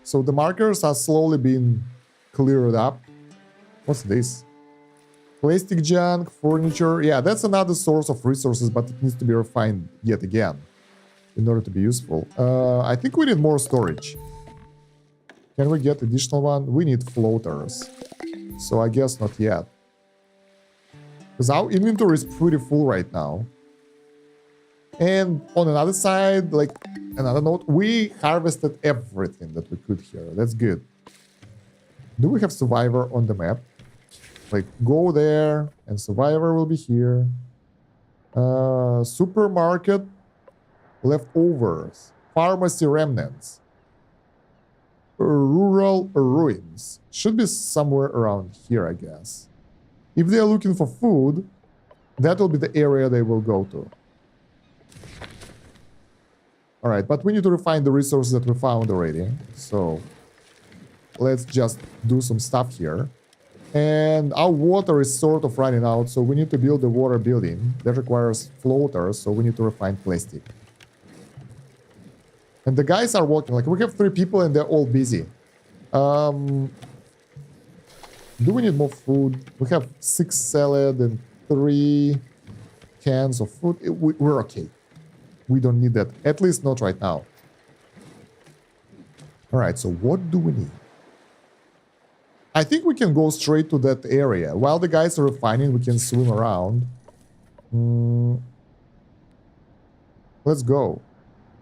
Speaker 1: So the markers are slowly being cleared up. What's this? Plastic junk, furniture. Yeah, that's another source of resources, but it needs to be refined yet again in order to be useful. I think we need more storage. Can we get additional one? We need floaters. So I guess not yet. Because our inventory is pretty full right now. And on another side, like another note, we harvested everything that we could here. That's good. Do we have Survivor on the map? Like, go there, and Survivor will be here. Supermarket, leftovers, pharmacy remnants, rural ruins. Should be somewhere around here, I guess. If they are looking for food, that will be the area they will go to. Alright, but we need to refine the resources that we found already. So, let's just do some stuff here. And our water is sort of running out, so we need to build a water building. That requires floaters, so we need to refine plastic. And the guys are working. Like, we have 3 people and they're all busy. Do we need more food? We have 6 salad and 3 cans of food. We're okay. We don't need that. At least not right now. Alright, so what do we need? I think we can go straight to that area. While the guys are refining, we can swim around. Let's go.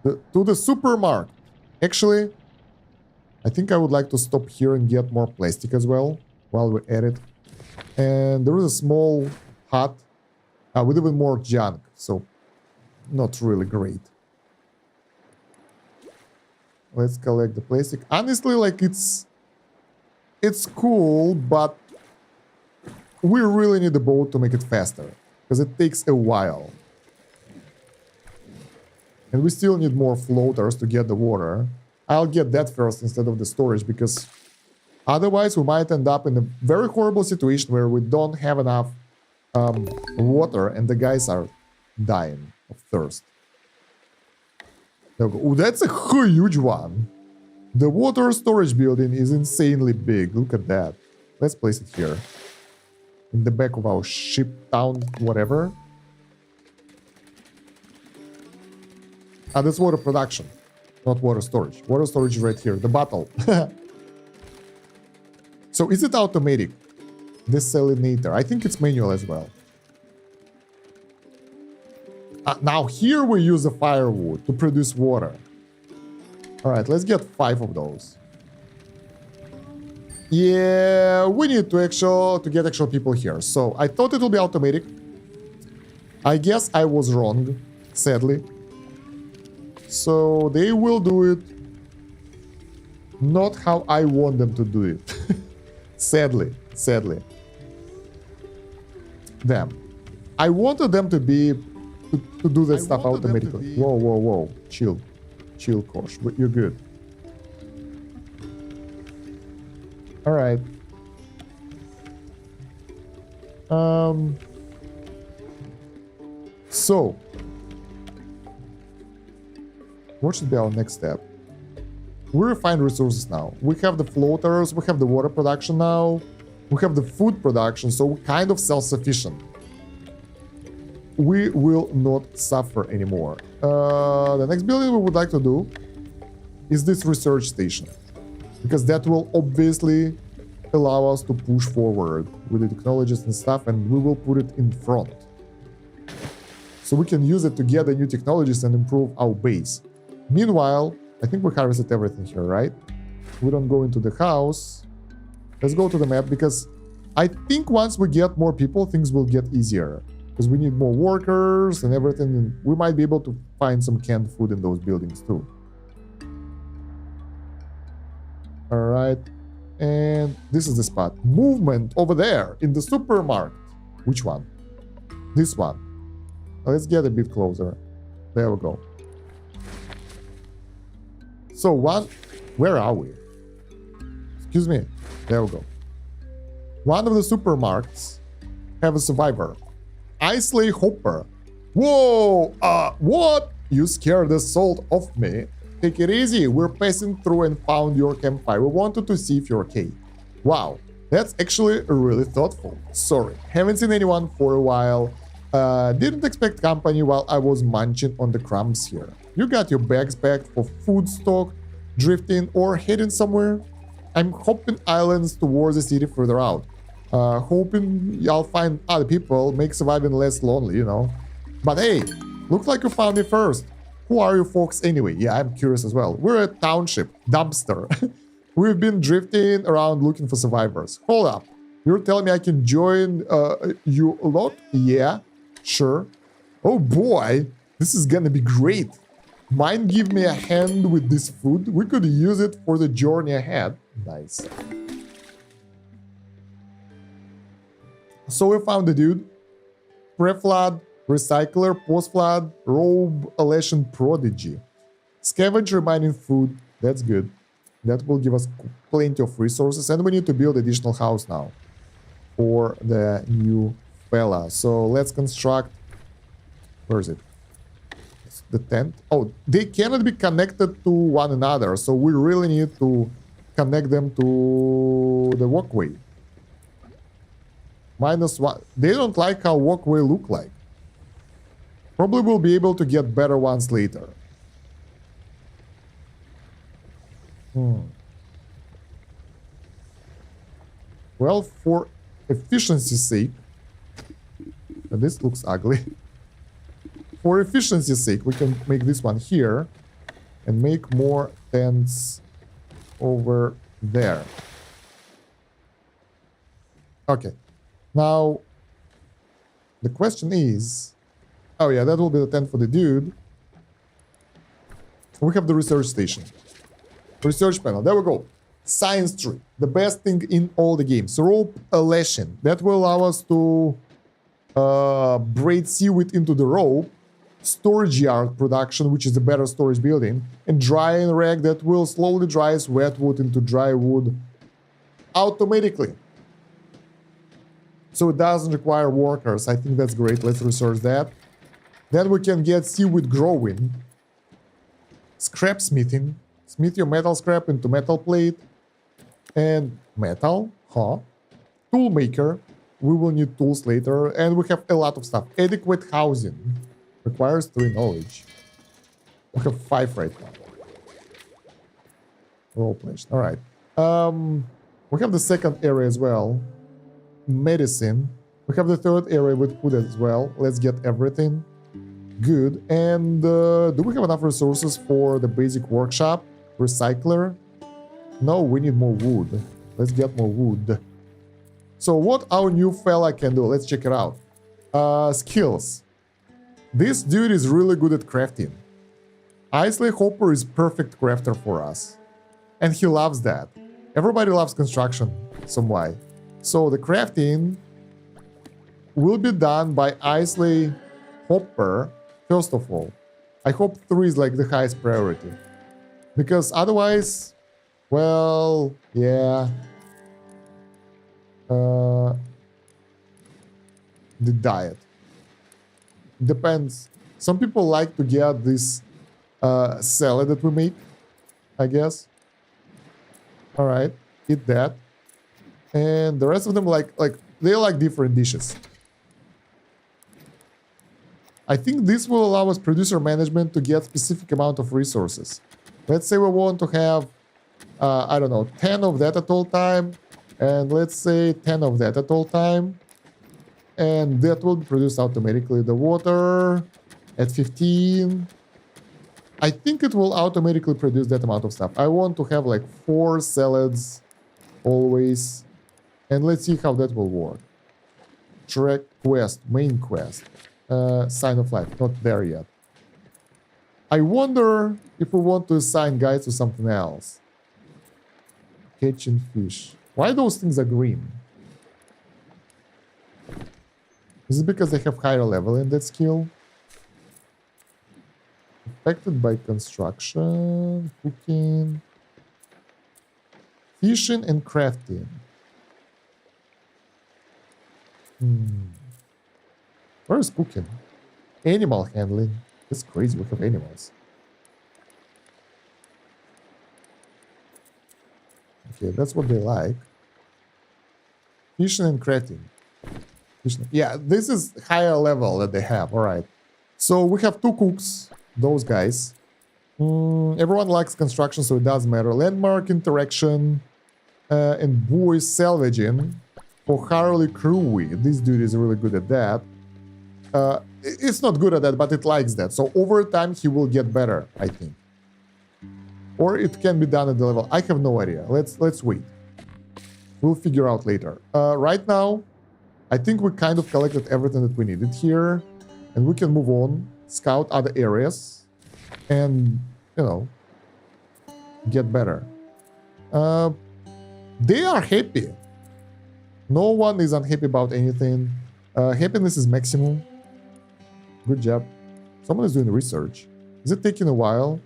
Speaker 1: To the supermarket. Actually, I think I would like to stop here and get more plastic as well while we're at it. And there is a small hut with even more junk, so not really great. Let's collect the plastic. Honestly, like, it's cool, but we really need the boat to make it faster, because it takes a while. And we still need more floaters to get the water. I'll get that first instead of the storage, because otherwise we might end up in a very horrible situation where we don't have enough water and the guys are dying of thirst. There we go. Oh, that's a huge one. The water storage building is insanely big. Look at that. Let's place it here. In the back of our ship, town, whatever. Ah, that's water production, not water storage. Water storage is right here, the bottle. So is it automatic? Desalinator. I think it's manual as well. Now here we use the firewood to produce water. Alright, let's get 5 of those. Yeah, we need to get actual people here. So I thought it will be automatic. I guess I was wrong, sadly. So they will do it not how I want them to do it. Sadly. Damn. I wanted them to be to do that stuff automatically. Whoa. Chill, Kosh. But you're good. Alright. So what should be our next step? We refine resources now. We have the floaters, we have the water production now, we have the food production, so we're kind of self-sufficient. we will not suffer anymore. The next building we would like to do is this research station, because that will obviously allow us to push forward with the technologies and stuff, and we will put it in front. So we can use it to gather new technologies and improve our base. Meanwhile, I think we harvested everything here, right? We don't go into the house. Let's go to the map, because I think once we get more people, things will get easier. Because we need more workers and everything. And we might be able to find some canned food in those buildings too. All right. And this is the spot. Movement over there in the supermarket. Which one? This one. Let's get a bit closer. There we go. So where are we? Excuse me. There we go. One of the supermarkets have a survivor. Isley Hopper. Whoa! What? You scared the salt off me. Take it easy. We're passing through and found your campfire. We wanted to see if you're okay. Wow. That's actually really thoughtful. Sorry. Haven't seen anyone for a while. Didn't expect company while I was munching on the crumbs here. You got your bags packed for food stock, drifting, or heading somewhere? I'm hopping islands towards the city further out. Hoping I'll find other people, make surviving less lonely, you know. But hey, looks like you found me first. Who are you folks anyway? Yeah, I'm curious as well. We're a township, dumpster. We've been drifting around looking for survivors. Hold up. You're telling me I can join you a lot? Yeah, sure. Oh boy, this is gonna be great. Mind give me a hand with this food? We could use it for the journey ahead. Nice. So we found the dude. Pre-flood, recycler, post-flood, robe, elation, prodigy. Scavenge remaining food. That's good. That will give us plenty of resources. And we need to build additional house now for the new fella. So let's construct... Where is it? The tent. Oh, they cannot be connected to one another. So we really need to connect them to the walkway. -1. They don't like how walkway look like. Probably we'll be able to get better ones later. Well, for efficiency's sake, this looks ugly. For efficiency's sake, we can make this one here and make more tents over there. Okay. Now, the question is... Oh yeah, that will be the tent for the dude. We have the research station. Research panel. There we go. Science tree. The best thing in all the games. Rope elation. That will allow us to braid seaweed into the rope. Storage yard production, which is a better storage building. And drying rack that will slowly dry wet wood into dry wood automatically. So it doesn't require workers. I think that's great. Let's research that. Then we can get seaweed growing. Scrap smithing. Smith your metal scrap into metal plate. And metal. Huh. Tool maker. We will need tools later. And we have a lot of stuff. Adequate housing. Requires 3 knowledge. We have 5 right now. Role pledged. Alright. We have the second area as well. Medicine. We have the third area with food as well. Let's get everything. Good. And do we have enough resources for the basic workshop? Recycler? No, we need more wood. Let's get more wood. So what our new fella can do? Let's check it out. Skills. This dude is really good at crafting. Isley Hopper is perfect crafter for us. And he loves that. Everybody loves construction, some why. So the crafting will be done by Isley Hopper, first of all. I hope 3 is like the highest priority. Because otherwise, well, yeah. The diet. Depends. Some people like to get this salad that we make, I guess. Alright, eat that. And the rest of them they like different dishes. I think this will allow us producer management to get specific amount of resources. Let's say we want to have, I don't know, 10 of that at all time. And let's say 10 of that at all time. And that will produce automatically the water at 15. I think it will automatically produce that amount of stuff. I want to have like 4 salads always. And let's see how that will work. Track quest, main quest. Sign of life, not there yet. I wonder if we want to assign guys to something else. Catching fish. Why those things are green? Is it because they have higher level in that skill? Affected by construction, cooking, fishing, and crafting. Where is cooking? Animal handling. That's crazy, we have animals. Okay, that's what they like. Fishing and crafting. Fishing. Yeah, this is higher level that they have. All right. So we have 2 cooks, those guys. Everyone likes construction, so it doesn't matter. Landmark interaction and buoy salvaging for Harley Crewy. This dude is really good at that. It's not good at that, but it likes that. So over time, he will get better, I think. Or it can be done at the level. I have no idea. Let's wait. We'll figure out later. Right now, I think we kind of collected everything that we needed here. And we can move on, scout other areas, and, you know, get better. They are happy. No one is unhappy about anything. Happiness is maximum. Good job. Someone is doing research. Is it taking a while?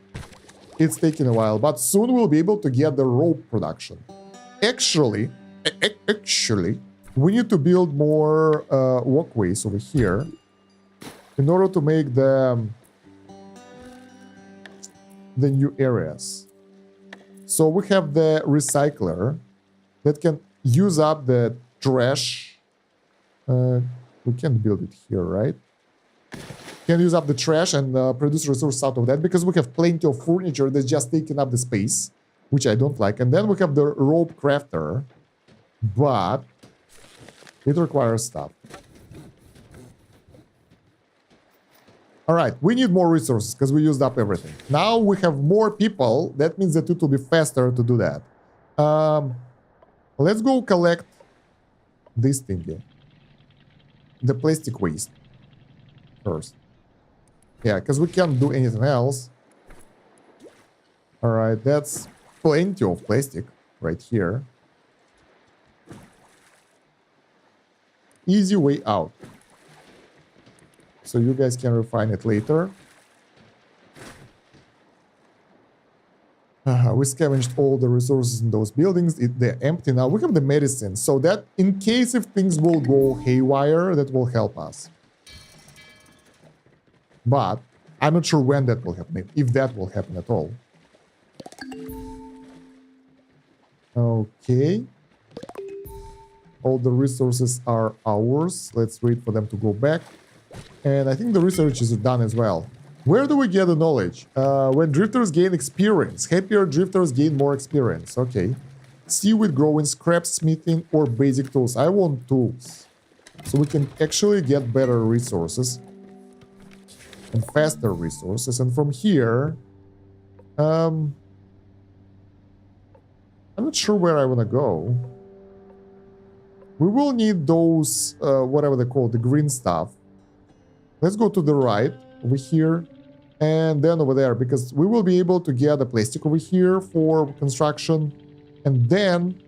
Speaker 1: It's taking a while, but soon we'll be able to get the rope production. Actually, we need to build more walkways over here in order to make the new areas. So we have the recycler that can use up the trash. We can build it here, right? Can use up the trash and produce resources out of that because we have plenty of furniture that's just taking up the space, which I don't like. And then we have the rope crafter, but it requires stuff. All right, we need more resources because we used up everything. Now we have more people. That means that it will be faster to do that. Let's go collect this thingy. The plastic waste first. Yeah, because we can't do anything else. All right, that's plenty of plastic right here. Easy way out. So you guys can refine it later. We scavenged all the resources in those buildings. They're empty now. We have the medicine. So that in case if things will go haywire, that will help us. But I'm not sure when that will happen, if that will happen at all. Okay. All the resources are ours. Let's wait for them to go back. And I think the research is done as well. Where do we get the knowledge? When drifters gain experience. Happier drifters gain more experience. Okay. Seaweed growing, scrap smithing, or basic tools. I want tools. So we can actually get better resources. And faster resources. And from here... I'm not sure where I want to go. We will need those, whatever they call the green stuff. Let's go to the right, over here, and then over there, because we will be able to get the plastic over here for construction. And then,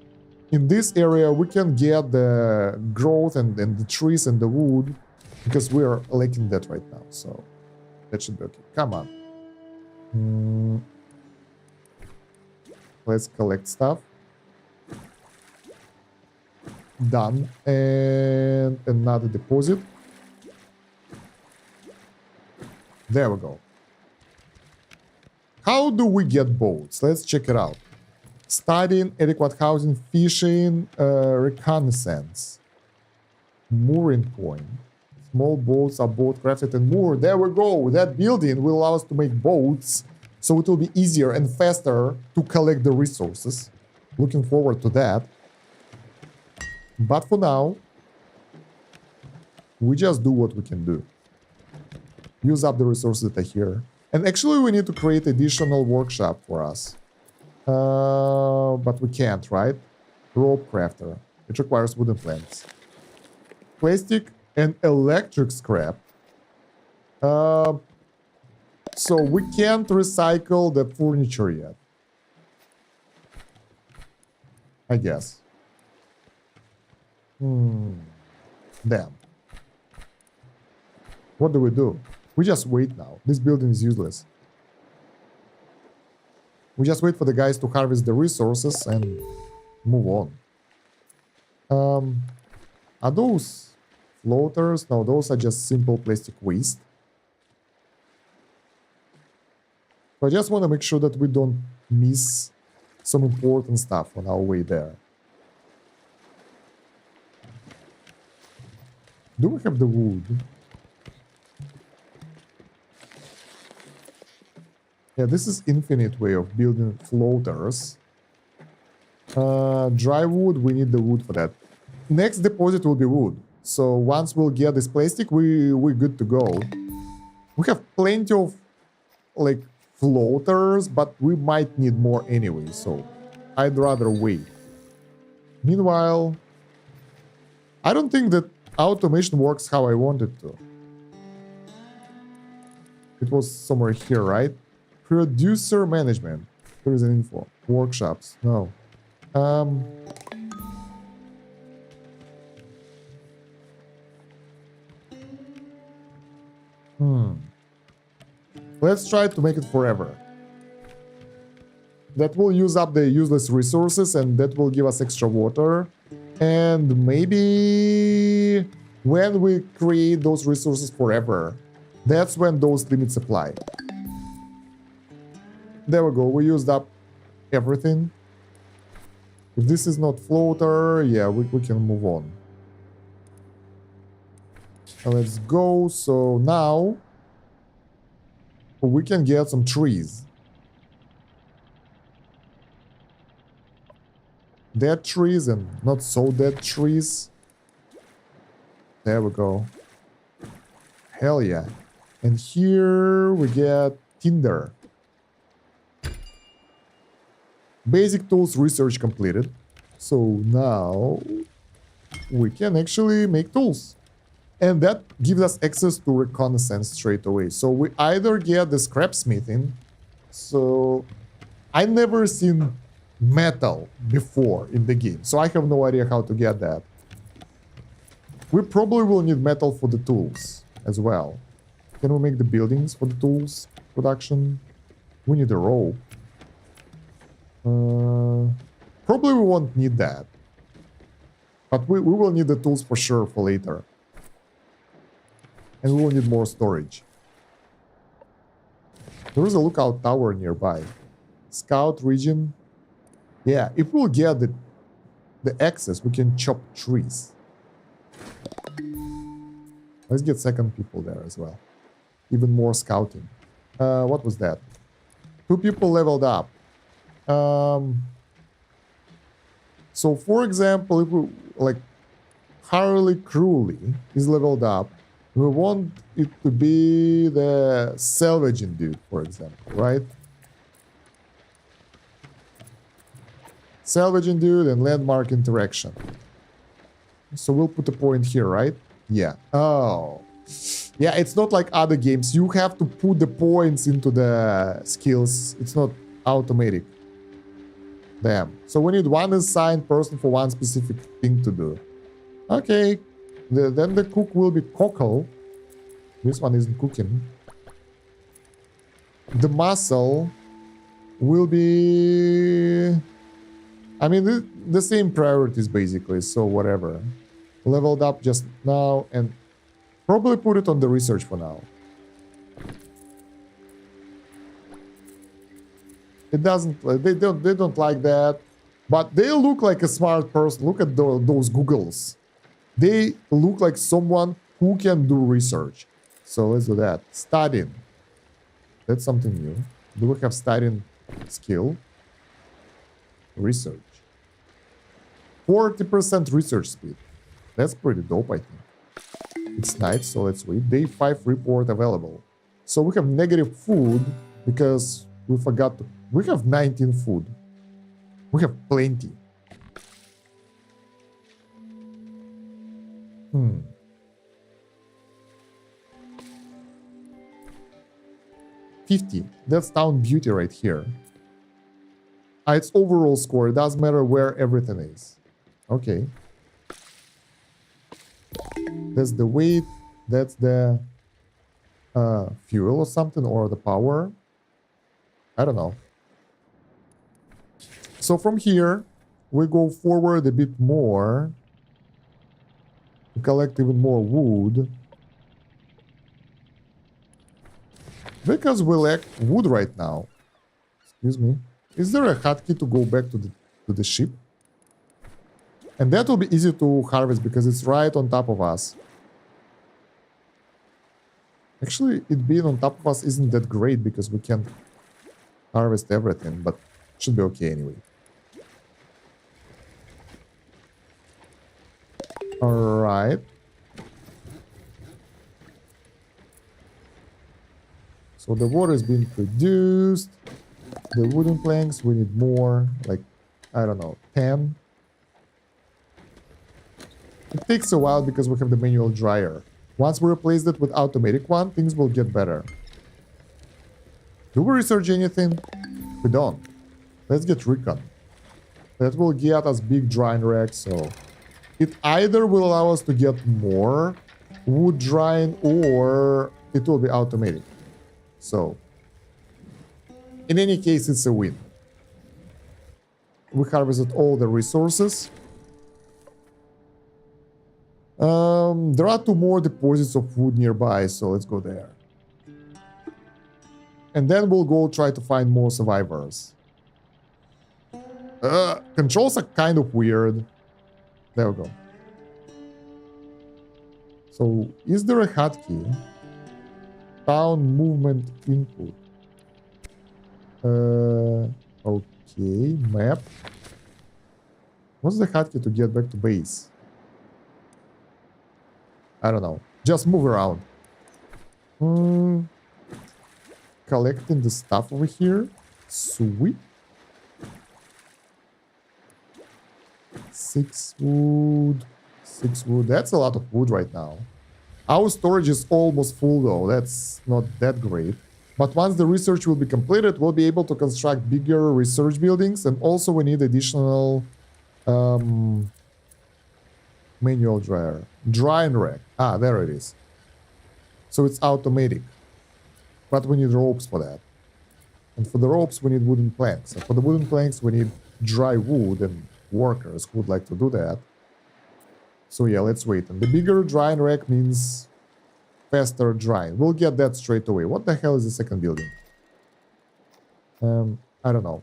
Speaker 1: in this area, we can get the growth and the trees and the wood, because we are lacking that right now, so that should be okay. Come on. Let's collect stuff. Done. And another deposit. There we go. How do we get boats? Let's check it out. Studying, adequate housing, fishing, reconnaissance. Mooring point. Small boats are both crafted and moored. There we go. That building will allow us to make boats, so it will be easier and faster to collect the resources. Looking forward to that. But for now, we just do what we can do. Use up the resources that are here. And actually we need to create additional workshop for us. But we can't, right? Rope crafter. It requires wooden planks. Plastic and electric scrap. So we can't recycle the furniture yet. I guess. Damn. What do we do? We just wait now. This building is useless. We just wait for the guys to harvest the resources and move on. Are those floaters? No, those are just simple plastic waste. So I just want to make sure that we don't miss some important stuff on our way there. Do we have the wood? Yeah, this is infinite way of building floaters. Dry wood, we need the wood for that. Next deposit will be wood. So once we'll get this plastic, we're good to go. We have plenty of like floaters, but we might need more anyway, so I'd rather wait. Meanwhile, I don't think that automation works how I want it to. It was somewhere here, right? Producer management. There is an info. Workshops. No. Let's try to make it forever. That will use up the useless resources and that will give us extra water. And maybe when we create those resources forever, that's when those limits apply. There we go. We used up everything. If this is not floater, yeah, we can move on. Let's go. So now we can get some trees. Dead trees and not so dead trees. There we go. Hell yeah. And here we get tinder. Basic tools research completed. So now we can actually make tools. And that gives us access to reconnaissance straight away. So we either get the scrapsmithing. So I never seen metal before in the game. So I have no idea how to get that. We probably will need metal for the tools as well. Can we make the buildings for the tools production? We need a rope. Probably we won't need that. But we will need the tools for sure for later. And we will need more storage. There is a lookout tower nearby. Scout region. Yeah, if we'll get the access, we can chop trees. Let's get second people there as well. Even more scouting. What was that? 2 people leveled up. So for example, if we like Harley Cruelly is leveled up, we want it to be the salvaging dude, for example, right? Salvaging dude and landmark interaction. So we'll put a point here, right? Yeah. Oh. Yeah, it's not like other games. You have to put the points into the skills. It's not automatic. Damn. So we need one assigned person for one specific thing to do. Okay. Then the cook will be Cockle. This one isn't cooking. The muscle will be... I mean, the same priorities basically, so whatever. Leveled up just now and probably put it on the research for now. It doesn't, they don't like that, but they look like a smart person. Look at those Googles. They look like someone Who can do research? So let's do that. Studying. That's something new. Do we have studying skill? Research. 40% research speed. That's pretty dope, I think. It's night, so let's wait. Day 5 report available. So we have negative food because we forgot to... We have 19 food. We have plenty. 50. That's town beauty right here. It's overall score. It doesn't matter where everything is. Okay. That's the weight. That's the fuel or something, or the power. I don't know. So from here, we go forward a bit more. We collect even more wood. Because we lack wood right now. Excuse me. Is there a hotkey to go back to the ship? And that will be easy to harvest because it's right on top of us. Actually, it being on top of us isn't that great because we can't harvest everything, but it should be okay anyway. Alright. So the water is being produced. The wooden planks, we need more, like, I don't know, 10. It takes a while because we have the manual dryer. Once we replace it with automatic one, things will get better. Do we research anything? We don't. Let's get recon. That will get us big drying rack, so... It either will allow us to get more wood drying or it will be automatic. So... In any case, it's a win. We harvested all the resources. There are 2 more deposits of wood nearby, so let's go there. And then we'll go try to find more survivors. Controls are kind of weird. There we go. So, is there a hotkey? Town movement input. Okay, map. What's the hotkey to get back to base? I don't know. Just move around. Collecting the stuff over here. Sweet. 6 wood. 6 wood. That's a lot of wood right now. Our storage is almost full though. That's not that great. But once the research will be completed, we'll be able to construct bigger research buildings. And also we need additional manual dryer. Drying rack. Ah, there it is. So it's automatic. But we need ropes for that. And for the ropes, we need wooden planks. And for the wooden planks, we need dry wood and workers who would like to do that. So yeah, let's wait. And the bigger drying rack means... faster drying. We'll get that straight away. What the hell is the second building? I don't know.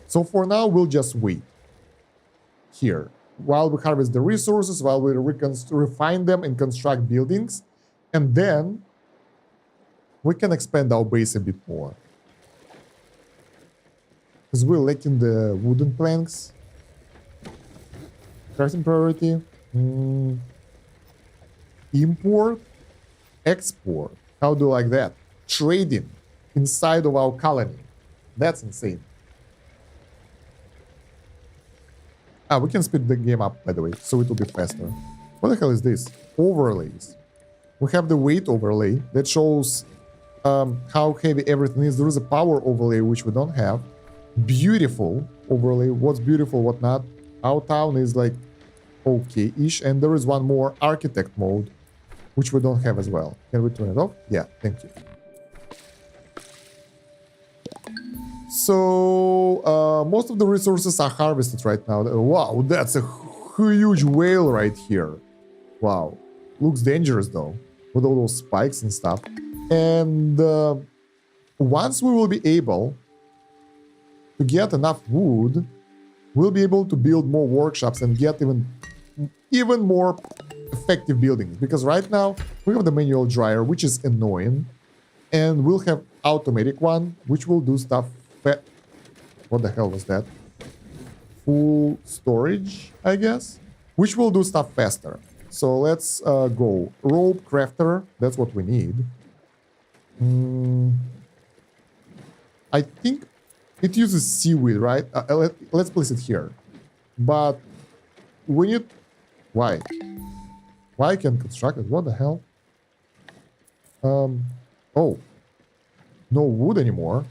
Speaker 1: So for now, we'll just wait. Here. While we harvest the resources, while we refine them and construct buildings. And then we can expand our base a bit more. Because we're lacking the wooden planks. Crafting priority. Import. Export. How do you like that? Trading inside of our colony. That's insane. Ah, we can speed the game up, by the way, so it will be faster. What the hell is this? Overlays. We have the weight overlay that shows how heavy everything is. There is a power overlay, which we don't have. Beautiful overlay. What's beautiful, what not. Our town is like okay-ish. And there is one more architect mode, which we don't have as well. Can we turn it off? Yeah, thank you. So, most of the resources are harvested right now. Wow, that's a huge whale right here. Wow. Looks dangerous though, with all those spikes and stuff. And once we will be able to get enough wood, we'll be able to build more workshops and get even more effective buildings, because right now we have the manual dryer, which is annoying, and we'll have automatic one, which will do stuff. What the hell was that? Full storage, I guess, which will do stuff faster. So let's go rope crafter. That's what we need. I think it uses seaweed, right? Let's place it here. But we need... Why? Why I can construct it? What the hell? Oh. No wood anymore.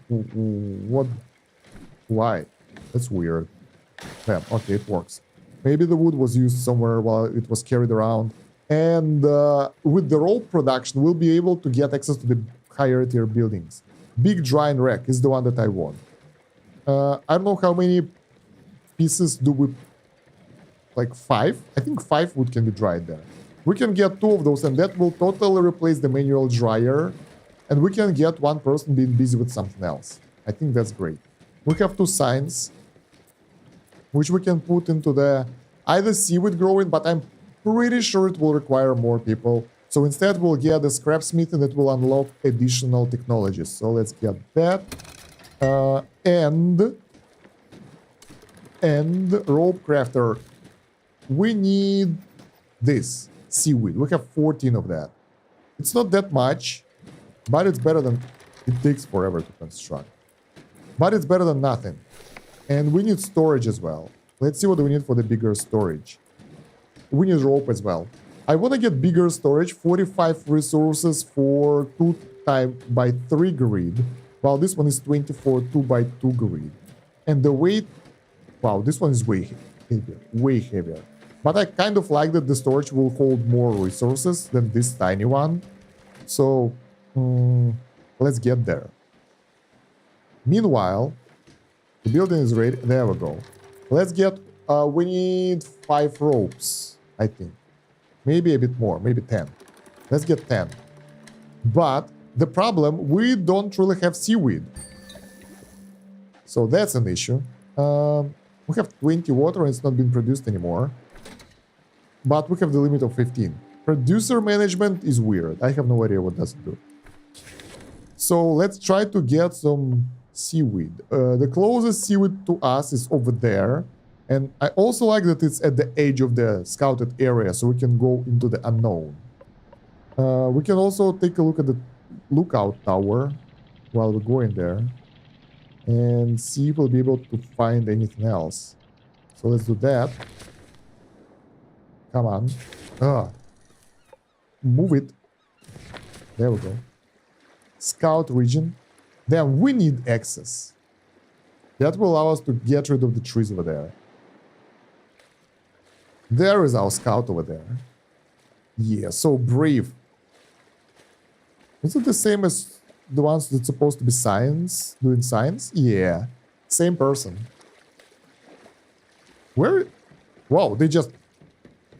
Speaker 1: What? Why? That's weird. Yeah, okay, it works. Maybe the wood was used somewhere while it was carried around. And with the rope production, we'll be able to get access to the higher tier buildings. Big drying rack is the one that I want. I don't know how many pieces do we... Like 5? I think 5 wood can be dried there. We can get 2 of those, and that will totally replace the manual dryer. And we can get one person being busy with something else. I think that's great. We have 2 signs, which we can put into the either seaweed growing, but I'm pretty sure it will require more people. So instead we'll get the scrapsmith, and it will unlock additional technologies. So let's get that. And rope crafter. We need this seaweed. We have 14 of that. It's not that much, but it's better than... It takes forever to construct. But it's better than nothing. And we need storage as well. Let's see what we need for the bigger storage. We need rope as well. I want to get bigger storage, 45 resources for 2 by 3 grid, while this one is 24 2 by 2 grid. And the weight... Wow, this one is way heavier. Way heavier. But I kind of like that the storage will hold more resources than this tiny one. So, let's get there. Meanwhile, the building is ready. There we go. Let's get... we need 5 ropes, I think. Maybe a bit more, maybe 10. Let's get 10. But the problem, we don't really have seaweed. So that's an issue. We have 20 water and it's not being produced anymore. But we have the limit of 15. Producer management is weird. I have no idea what does it do. So let's try to get some seaweed. The closest seaweed to us is over there. And I also like that it's at the edge of the scouted area, so we can go into the unknown. We can also take a look at the lookout tower while we're going there. And see if we'll be able to find anything else. So let's do that. Come on. Move it. There we go. Scout region. Then we need access. That will allow us to get rid of the trees over there. There is our scout over there. Yeah, so brave. Is it the same as the ones that's supposed to be science? Doing science? Yeah. Same person. Where? Wow, they just...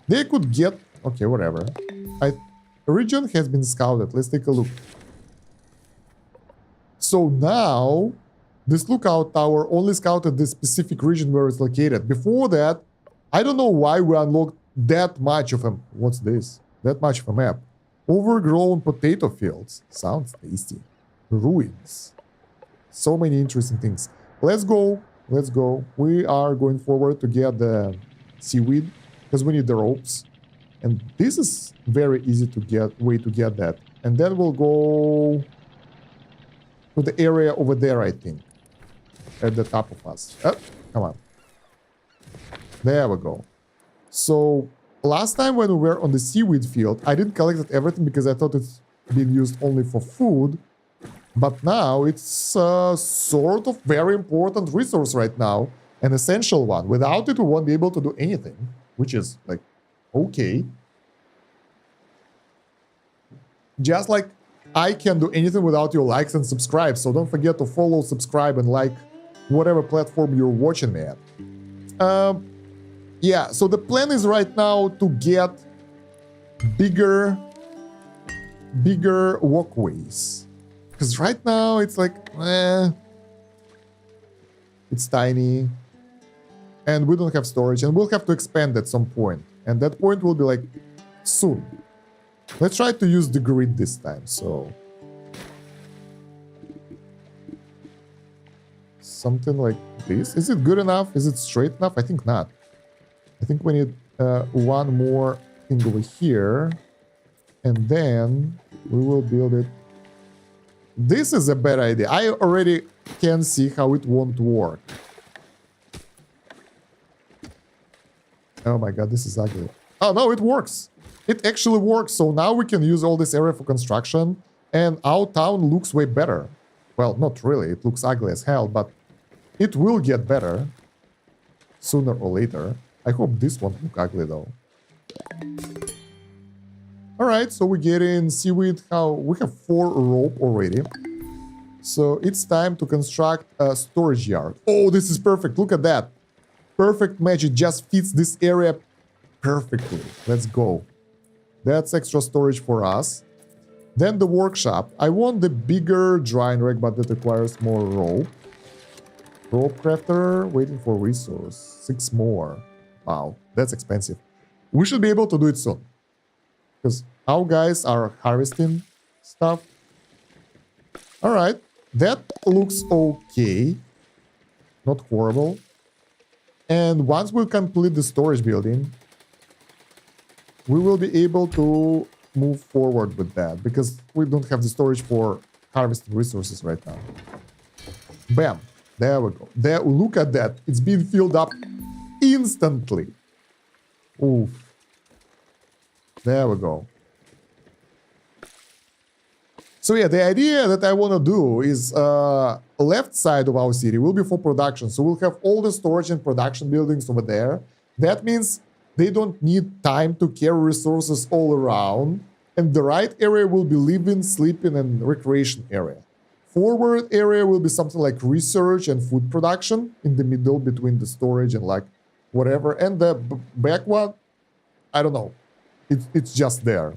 Speaker 1: They could get... Okay, whatever. Region has been scouted. Let's take a look. So now, this lookout tower only scouted the specific region where it's located. Before that, I don't know why we unlocked that much of a... What's this? That much of a map. Overgrown potato fields. Sounds tasty. Ruins. So many interesting things. Let's go. Let's go. We are going forward to get the seaweed, because we need the ropes. And this is very easy to get, way to get that. And then we'll go to the area over there, I think. At the top of us. Come on. There we go. So, last time when we were on the seaweed field, I didn't collect everything because I thought it's being used only for food. But now it's sort of very important resource right now. An essential one. Without it, we won't be able to do anything. Which is, like, okay. Just like I can't do anything without your likes and subscribe. So don't forget to follow, subscribe, and like whatever platform you're watching me at. Yeah, so the plan is right now to get bigger walkways. Because right now it's like, it's tiny. And we don't have storage. And we'll have to expand at some point. And that point will be like soon. Let's try to use the grid this time. So something like this. Is it good enough? Is it straight enough? I think not. I think we need one more thing over here. And then we will build it. This is a bad idea. I already can see how it won't work. Oh my god, this is ugly. Oh no, it works. It actually works. So now we can use all this area for construction. And our town looks way better. Well, not really. It looks ugly as hell, but it will get better sooner or later. I hope this won't look ugly though. Alright, so we get in seaweed. We have 4 rope already. So it's time to construct a storage yard. Oh, this is perfect. Look at that. Perfect match. It just fits this area perfectly. Let's go. That's extra storage for us. Then the workshop. I want the bigger drying rack, but that requires more rope. Rope crafter, waiting for resource. 6 more. Wow, that's expensive. We should be able to do it soon. Because our guys are harvesting stuff. Alright, that looks okay. Not horrible. And once we complete the storage building, we will be able to move forward with that. Because we don't have the storage for harvesting resources right now. Bam. There we go. There, look at that. It's being filled up instantly. Oof. There we go. So yeah, the idea that I want to do is left side of our city will be for production. So we'll have all the storage and production buildings over there. That means they don't need time to carry resources all around. And the right area will be living, sleeping, and recreation area. Forward area will be something like research and food production in the middle between the storage and like whatever. And the back one, I don't know. It's just there.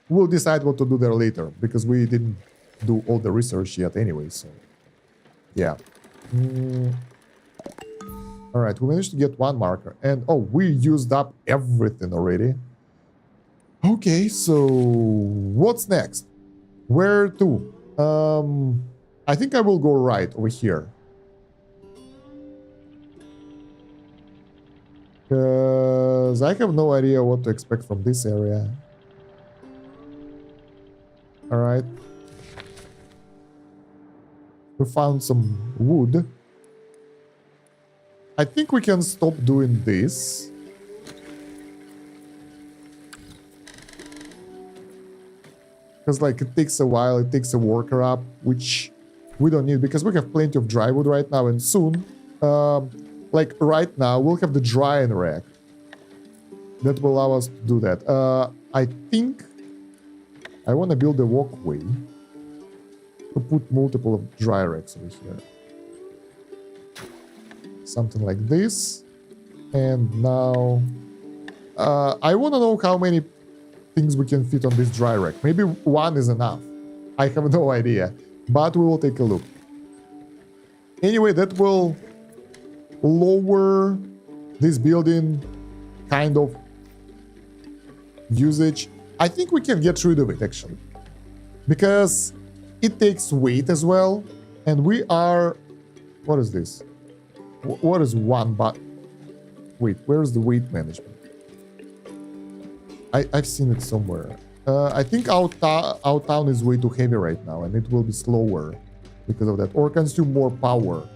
Speaker 1: We'll decide what to do there later because we didn't do all the research yet anyway. So, yeah. All right, we managed to get 1 marker. And, oh, we used up everything already. Okay, so what's next? Where to? I think I will go right over here. Because I have no idea what to expect from this area. Alright. We found some wood. I think we can stop doing this. Because like it takes a while, it takes a worker up, which we don't need because we have plenty of dry wood right now, and soon, like right now, we'll have the drying rack. That will allow us to do that. I think I want to build a walkway to put multiple of dry racks over here. Something like this. And now, I want to know how many things we can fit on this dry rack. Maybe 1 is enough. I have no idea. But we will take a look. Anyway, that will lower this building kind of usage. I think we can get rid of it actually. Because it takes weight as well. And we are... What is this? What is 1 but... Wait, where is the weight management? I've seen it somewhere. I think our town is way too heavy right now, and it will be slower because of that, or consume more power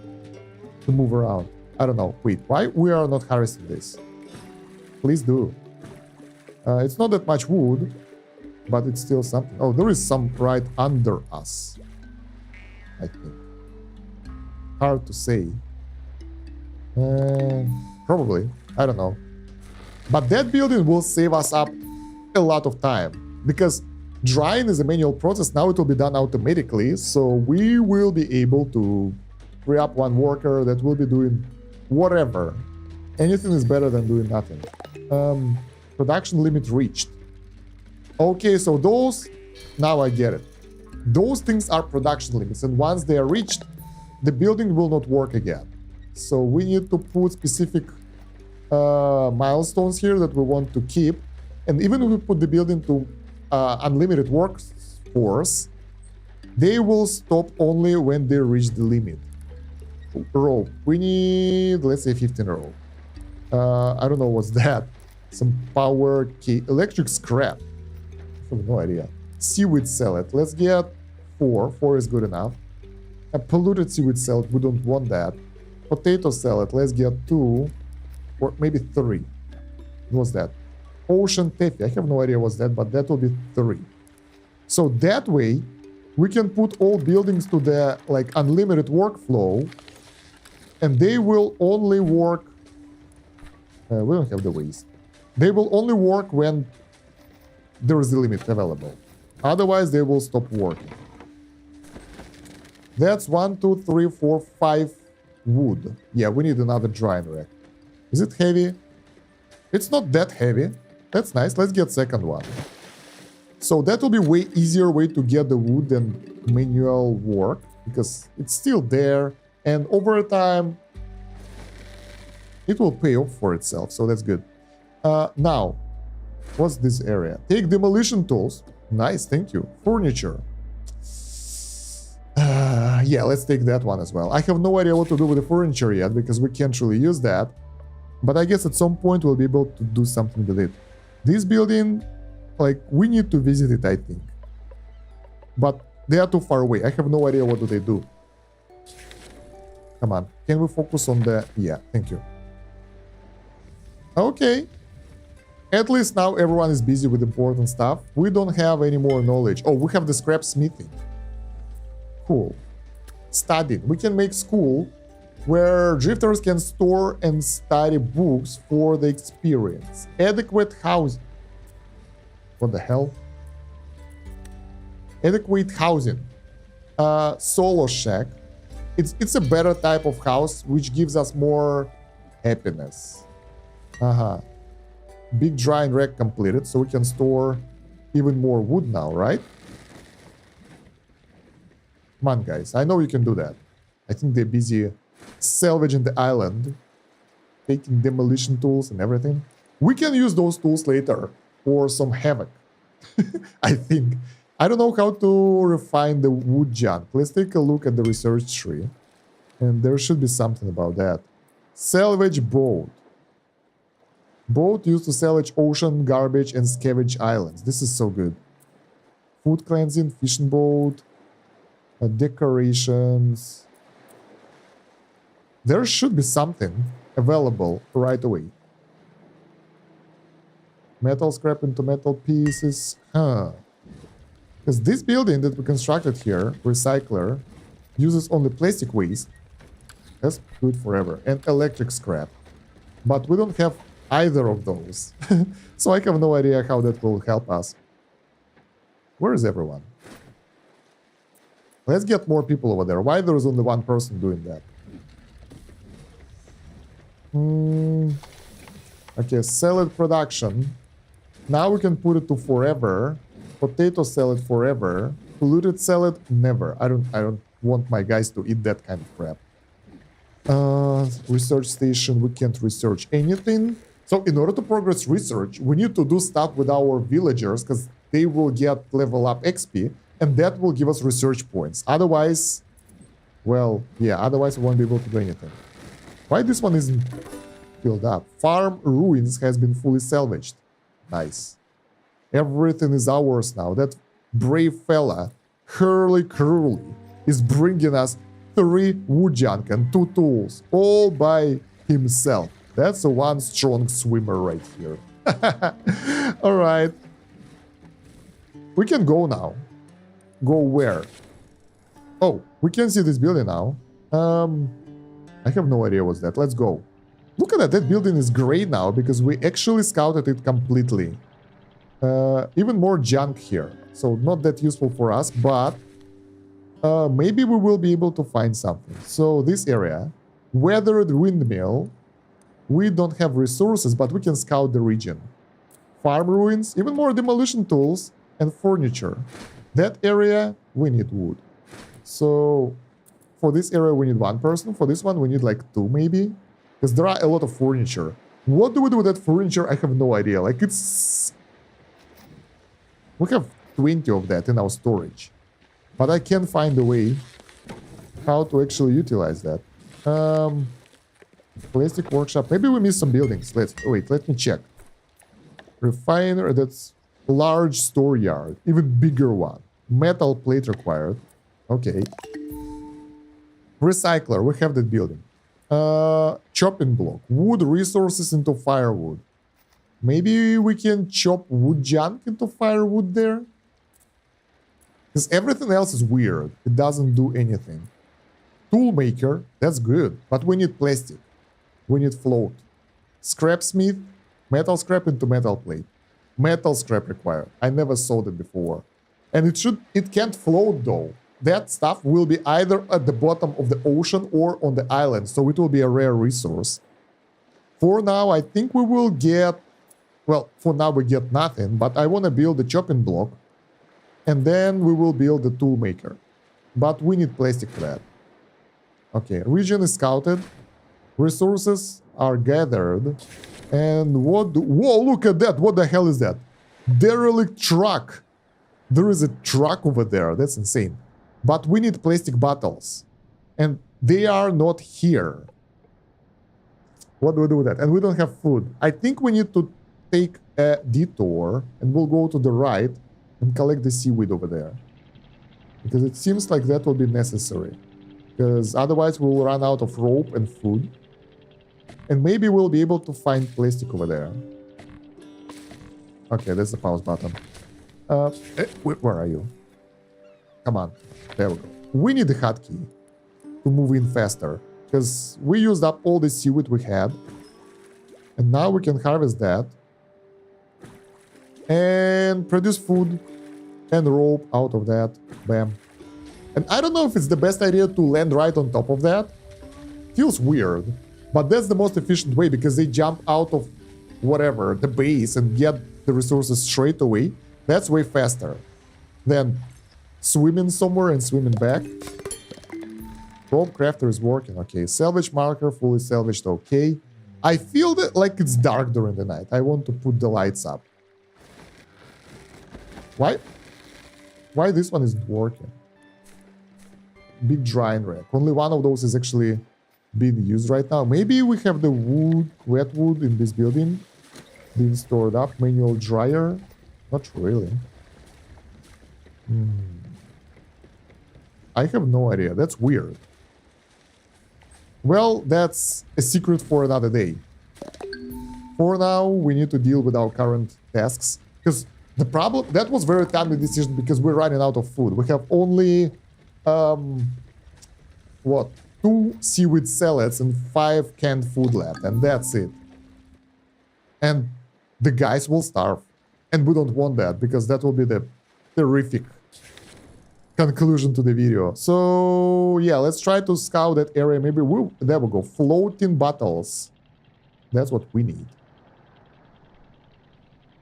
Speaker 1: to move around. I don't know. Wait, why we are not harvesting this? Please do. It's not that much wood, but it's still something. Oh, there is some right under us, I think. Hard to say. Probably. I don't know. But that building will save us up a lot of time because drying is a manual process. Now it will be done automatically, so we will be able to free up 1 worker that will be doing whatever. Anything is better than doing nothing. Production limit reached. Okay, so those, now I get it. Those things are production limits, and once they are reached, the building will not work again. So we need to put specific milestones here that we want to keep. And even if we put the building to unlimited workforce, they will stop only when they reach the limit. Rope. We need, let's say, 15 rope. I don't know what's that. Some power key. Electric scrap. I have no idea. Seaweed salad. Let's get 4. 4 is good enough. A polluted seaweed salad. We don't want that. Potato salad. Let's get 2. Or maybe 3. What's that? Ocean taffy. I have no idea what's that, but that will be 3. So that way, we can put all buildings to the like unlimited workflow, and they will only work. We don't have the waste. They will only work when there is the limit available. Otherwise, they will stop working. That's 1, 2, 3, 4, 5 wood. Yeah, we need another drying rack. Is it heavy? It's not that heavy. That's nice. Let's get second one. So that will be way easier way to get the wood than manual work, because it's still there, and over time it will pay off for itself. So that's good. Now, what's this area? Take demolition tools. Nice, thank you. Furniture. Yeah, let's take that one as well. I have no idea what to do with the furniture yet, because we can't really use that. But I guess at some point we'll be able to do something with it. This building, like, we need to visit it, I think. But they are too far away. I have no idea what do they do. Come on. Can we focus on the... Yeah, thank you. Okay. At least now everyone is busy with important stuff. We don't have any more knowledge. Oh, we have the scrap smithing. Cool. Studying. We can make school where drifters can store and study books for the experience. Adequate housing. What the hell? Adequate housing. Solo shack. It's a better type of house which gives us more happiness. Big drying rack completed, so we can store even more wood now, right? Come on, guys. I know you can do that. I think they're busy salvaging the island, taking demolition tools and everything. We can use those tools later for some havoc. I think. I don't know how to refine the wood junk. Let's take a look at the research tree. And there should be something about that. Salvage boat. Boat used to salvage ocean garbage and scavenge islands. This is so good. Food cleansing, fishing boat, decorations. There should be something available right away. Metal scrap into metal pieces. Because this building that we constructed here, recycler, uses only plastic waste. That's good forever. And electric scrap. But we don't have either of those. So I have no idea how that will help us. Where is everyone? Let's get more people over there. Why there is only one person doing that? Okay, salad production. Now we can put it to forever. Potato salad forever. Polluted salad never. I don't want my guys to eat that kind of crap. Research station. We can't research anything. So in order to progress research, we need to do stuff with our villagers, because they will get level up XP, and that will give us research points. Otherwise, well, yeah, otherwise we won't be able to do anything. Why this one isn't filled up? Farm ruins has been fully salvaged. Nice. Everything is ours now. That brave fella, Hurley Curly, is bringing us 3 wood junk and 2 tools, all by himself. That's a one strong swimmer right here. Alright. We can go now. Go where? Oh, we can see this building now. I have no idea what's that. Let's go. Look at that. That building is great now because we actually scouted it completely. Even more junk here. So not that useful for us, but maybe we will be able to find something. So this area, weathered windmill. We don't have resources, but we can scout the region. Farm ruins, even more demolition tools, and furniture. That area, we need wood. So for this area, we need 1 person. For this one, we need like 2 maybe. Because there are a lot of furniture. What do we do with that furniture? I have no idea. Like, it's... We have 20 of that in our storage. But I can't find a way how to actually utilize that. Plastic workshop. Maybe we missed some buildings. Wait, let me check. Refiner, that's large store yard. Even bigger one. Metal plate required. Okay. Recycler, we have that building. Chopping block. Wood resources into firewood. Maybe we can chop wood junk into firewood there? Because everything else is weird. It doesn't do anything. Tool maker, that's good. But we need plastic. We need float. Scrap smith, metal scrap into metal plate. Metal scrap required. I never saw that before. And it can't float though. That stuff will be either at the bottom of the ocean or on the island, so it will be a rare resource. For now, I think we will get... Well, for now we get nothing, but I want to build the chopping block. And then we will build the tool maker. But we need plastic for that. Okay, region is scouted. Resources are gathered. And what... Whoa, look at that! What the hell is that? Derelict truck! There is a truck over there. That's insane. But we need plastic bottles. And they are not here. What do we do with that? And we don't have food. I think we need to take a detour. And we'll go to the right and collect the seaweed over there. Because it seems like that will be necessary. Because otherwise we'll run out of rope and food. And maybe we'll be able to find plastic over there. Okay, that's the pause button. Where are you? Come on. There we go. We need the hotkey to move in faster. Because we used up all the seaweed we had. And now we can harvest that. And produce food and rope out of that. Bam. And I don't know if it's the best idea to land right on top of that. Feels weird. But that's the most efficient way because they jump out of whatever, the base, and get the resources straight away. That's way faster than swimming somewhere and swimming back. Rope crafter is working. Okay, salvage marker, fully salvaged. Okay. I feel that like it's dark during the night. I want to put the lights up. Why? Why this one isn't working? Big drying rack. Only one of those is actually being used right now. Maybe we have the wood, wet wood in this building being stored up. Manual dryer. Not really. I have no idea. That's weird. Well, that's a secret for another day. For now, we need to deal with our current tasks. Because the problem... That was a very timely decision because we're running out of food. We have only... what? 2 seaweed salads and 5 canned food left. And that's it. And the guys will starve. And we don't want that because that will be the terrific conclusion to the video. So yeah, let's try to scout that area. Maybe we'll... There we go. Floating bottles. That's what we need.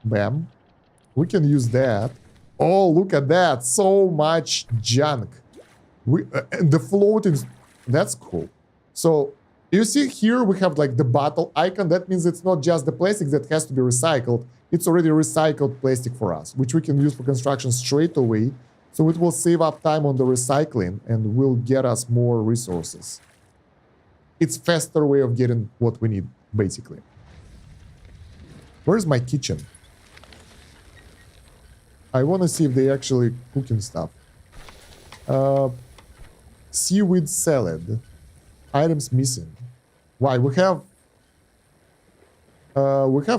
Speaker 1: Bam. We can use that. Oh, look at that. So much junk. And the floating... That's cool. So you see here we have like the bottle icon. That means it's not just the plastic that has to be recycled. It's already recycled plastic for us, which we can use for construction straight away. So it will save up time on the recycling and will get us more resources. It's a faster way of getting what we need, basically. Where's my kitchen? I want to see if they actually cooking stuff. Seaweed salad. Items missing. Why? We have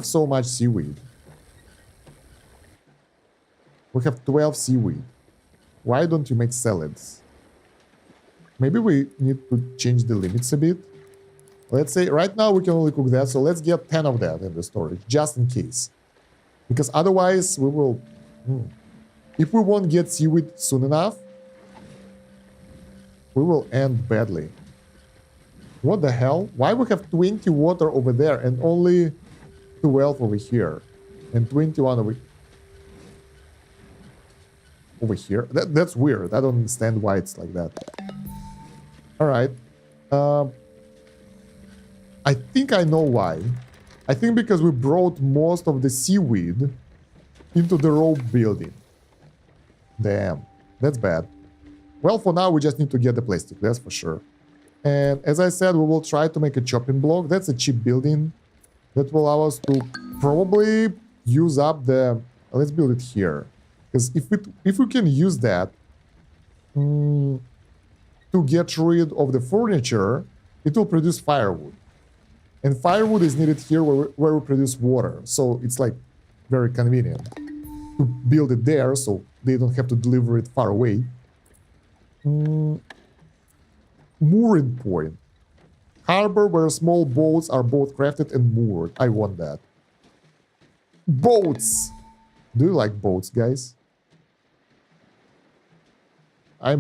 Speaker 1: so much seaweed. We have 12 seaweed. Why don't you make salads? Maybe we need to change the limits a bit. Let's say right now we can only cook that, so let's get 10 of that in the storage, just in case. Because otherwise we will... If we won't get seaweed soon enough, we will end badly. What the hell? Why we have 20 water over there and only 12 over here? And 21 over here? That's weird. I don't understand why it's like that. Alright. I think I know why. I think because we brought most of the seaweed into the rope building. Damn, that's bad. Well, for now, we just need to get the plastic, that's for sure. And as I said, we will try to make a chopping block. That's a cheap building that will allow us to probably use up the... Let's build it here. Because if we can use that to get rid of the furniture, it will produce firewood. And firewood is needed here where we produce water. So it's like very convenient to build it there so they don't have to deliver it far away. Mooring point. Harbor where small boats are both crafted and moored. I want that. Boats! Do you like boats, guys? I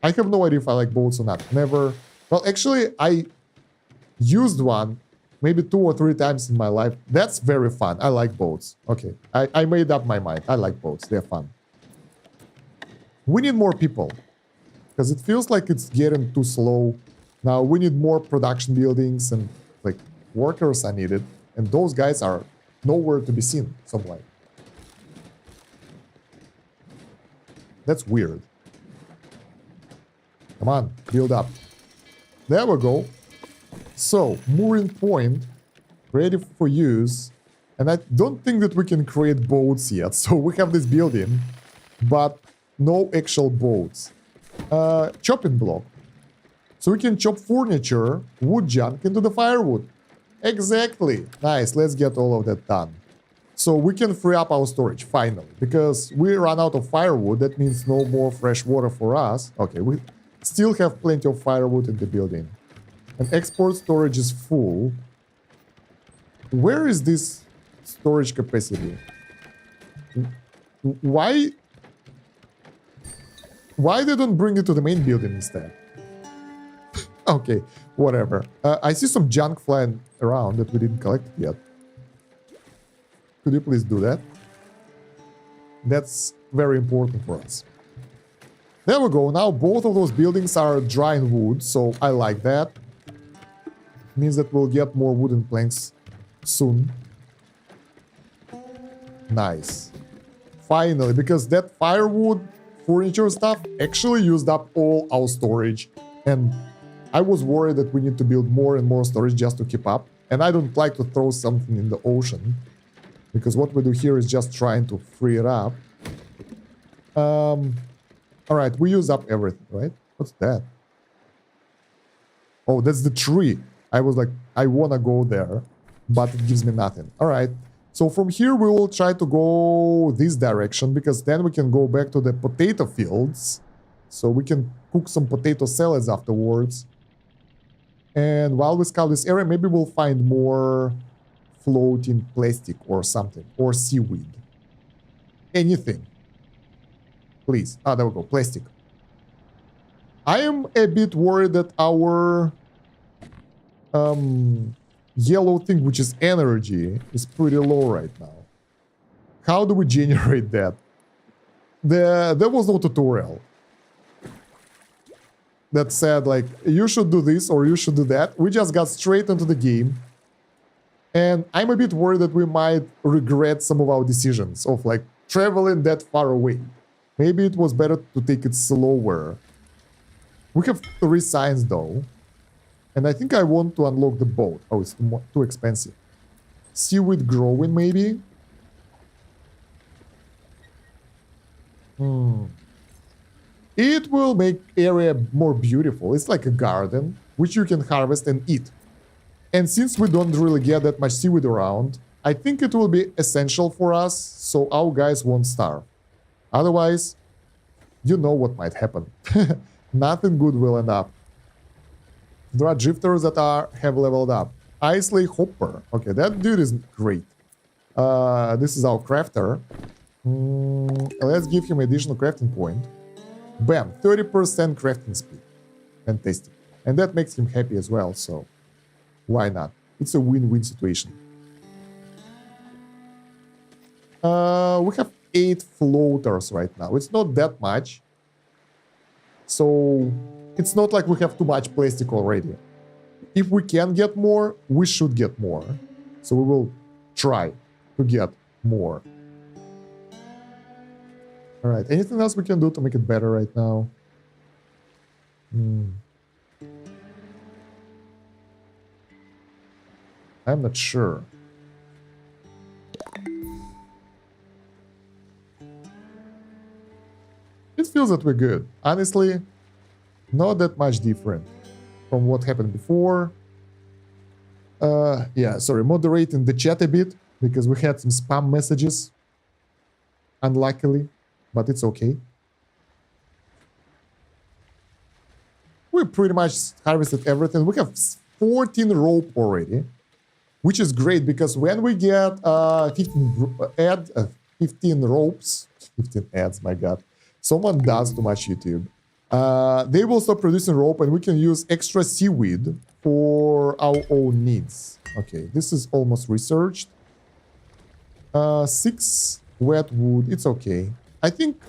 Speaker 1: have no idea if I like boats or not. Never. Well, actually, I used one maybe 2 or 3 times in my life. That's very fun. I like boats. Okay, I made up my mind. I like boats. They're fun. We need more people. Because it feels like it's getting too slow. Now we need more production buildings and like workers are needed. And those guys are nowhere to be seen somewhere. That's weird. Come on, build up. There we go. So, mooring point, ready for use. And I don't think that we can create boats yet. So we have this building, but no actual boats. Chopping block. So we can chop furniture, wood junk into the firewood. Exactly. Nice. Let's get all of that done. So we can free up our storage, finally. Because we run out of firewood. That means no more fresh water for us. Okay, we still have plenty of firewood in the building. And export storage is full. Where is this storage capacity? Why they don't bring it to the main building instead? Okay, whatever. I see some junk flying around that we didn't collect yet. Could you please do that? That's very important for us. There we go. Now both of those buildings are drying wood, so I like that. Means that we'll get more wooden planks soon. Nice. Finally, because that firewood furniture stuff actually used up all our storage. And I was worried that we need to build more and more storage just to keep up. And I don't like to throw something in the ocean. Because what we do here is just trying to free it up. Alright, we use up everything, right? What's that? Oh, that's the tree. I was like, I wanna go there, but it gives me nothing. Alright, so from here we will try to go this direction, because then we can go back to the potato fields. So we can cook some potato salads afterwards. And while we scout this area, maybe we'll find more floating plastic or something, or seaweed. Anything. Please. Ah, there we go, plastic. I am a bit worried that our yellow thing, which is energy, is pretty low right now. How do we generate that? There was no tutorial that said, like, you should do this or you should do that. We just got straight into the game. And I'm a bit worried that we might regret some of our decisions of, like, traveling that far away. Maybe it was better to take it slower. We have 3 signs, though. And I think I want to unlock the boat. Oh, it's too expensive. Seaweed growing, maybe? It will make area more beautiful. It's like a garden, which you can harvest and eat. And since we don't really get that much seaweed around, I think it will be essential for us so our guys won't starve. Otherwise, you know what might happen. Nothing good will end up. There are drifters that have leveled up. Isley Hopper. Okay, that dude is great. This is our crafter. Let's give him additional crafting point. Bam, 30% crafting speed. Fantastic. And that makes him happy as well, so why not? It's a win-win situation. We have 8 floaters right now. It's not that much. So it's not like we have too much plastic already. If we can get more, we should get more. So we will try to get more. All right, anything else we can do to make it better right now? I'm not sure. It feels that we're good. Honestly, not that much different from what happened before. Yeah, sorry, moderating the chat a bit because we had some spam messages. Unluckily, but it's okay. We pretty much harvested everything. We have 14 rope already, which is great because when we get 15 ropes, 15 ads, my god, someone does too much YouTube. They will stop producing rope and we can use extra seaweed for our own needs. Okay, this is almost researched. 6 wet wood, it's okay. I think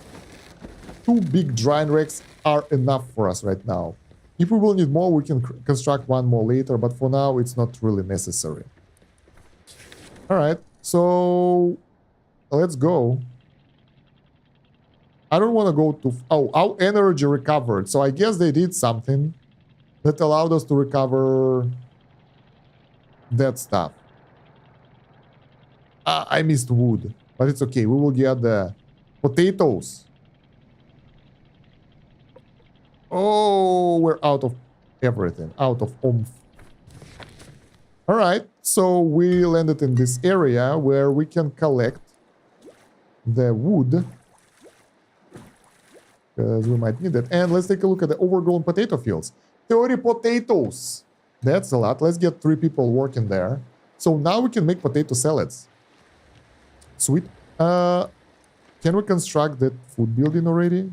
Speaker 1: 2 big drying racks are enough for us right now. If we will need more, we can construct one more later, but for now, it's not really necessary. All right, so let's go. I don't want to go to... Oh, our energy recovered. So I guess they did something that allowed us to recover that stuff. I missed wood, but it's okay. We will get the potatoes. Oh, we're out of everything. Out of oomph. All right, so we landed in this area where we can collect the wood. Because we might need it. And let's take a look at the overgrown potato fields. 30 potatoes. That's a lot. Let's get 3 people working there. So now we can make potato salads. Sweet. Can we construct that food building already?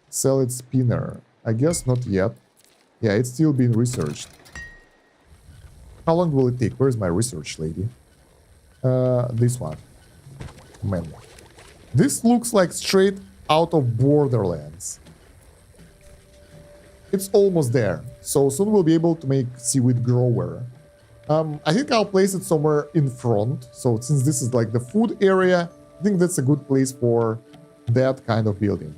Speaker 1: Salad spinner. I guess not yet. Yeah, it's still being researched. How long will it take? Where's my research lady? This one. Man. This looks like straight out of Borderlands. It's almost there. So soon we'll be able to make seaweed grower. I think I'll place it somewhere in front. So since this is like the food area, I think that's a good place for that kind of building.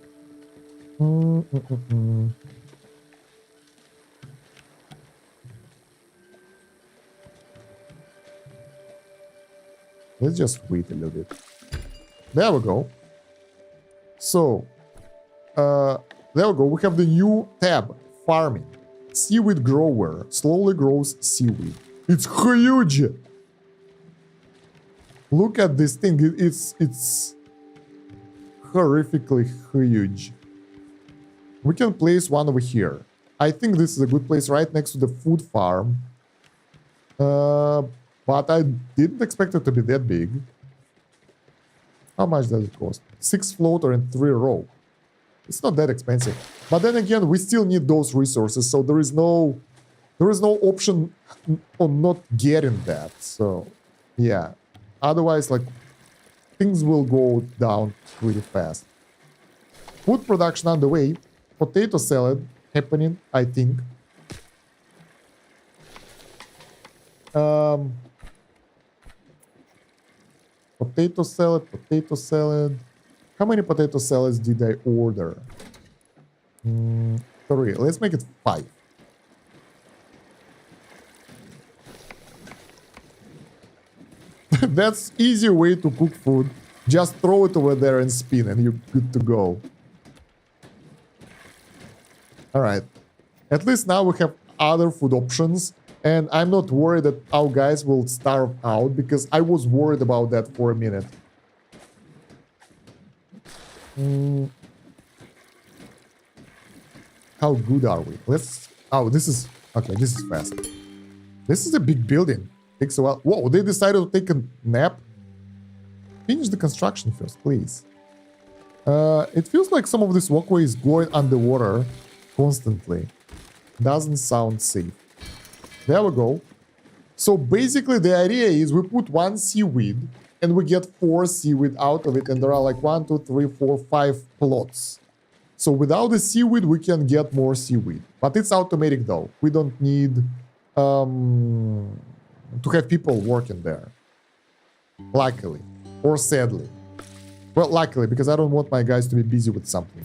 Speaker 1: Let's just wait a little bit. There we go. So, there we go. We have the new tab, farming. Seaweed grower slowly grows seaweed. It's huge. Look at this thing. It's horrifically huge. We can place one over here. I think this is a good place right next to the food farm. But I didn't expect it to be that big. How much does it cost? 6 floater and 3 rope. It's not that expensive. But then again, we still need those resources, so there is no option on not getting that. So, yeah. Otherwise, like, things will go down pretty fast. Food production on the way. Potato salad happening, I think. Potato salad, potato salad. How many potato salads did I order? 3. Let's make it 5. That's easy way to cook food. Just throw it over there and spin and you're good to go. Alright. At least now we have other food options. And I'm not worried that our guys will starve out, because I was worried about that for a minute. How good are we? Let's... Oh, this is... Okay, this is fast. This is a big building. Takes a while. Whoa, they decided to take a nap? Finish the construction first, please. It feels like some of this walkway is going underwater constantly. Doesn't sound safe. There we go. So basically the idea is we put 1 seaweed and we get 4 seaweed out of it, and there are like 1, 2, 3, 4, 5 plots. So without the seaweed we can get more seaweed. But it's automatic though. We don't need to have people working there. Luckily. Or sadly. Well, luckily, because I don't want my guys to be busy with something.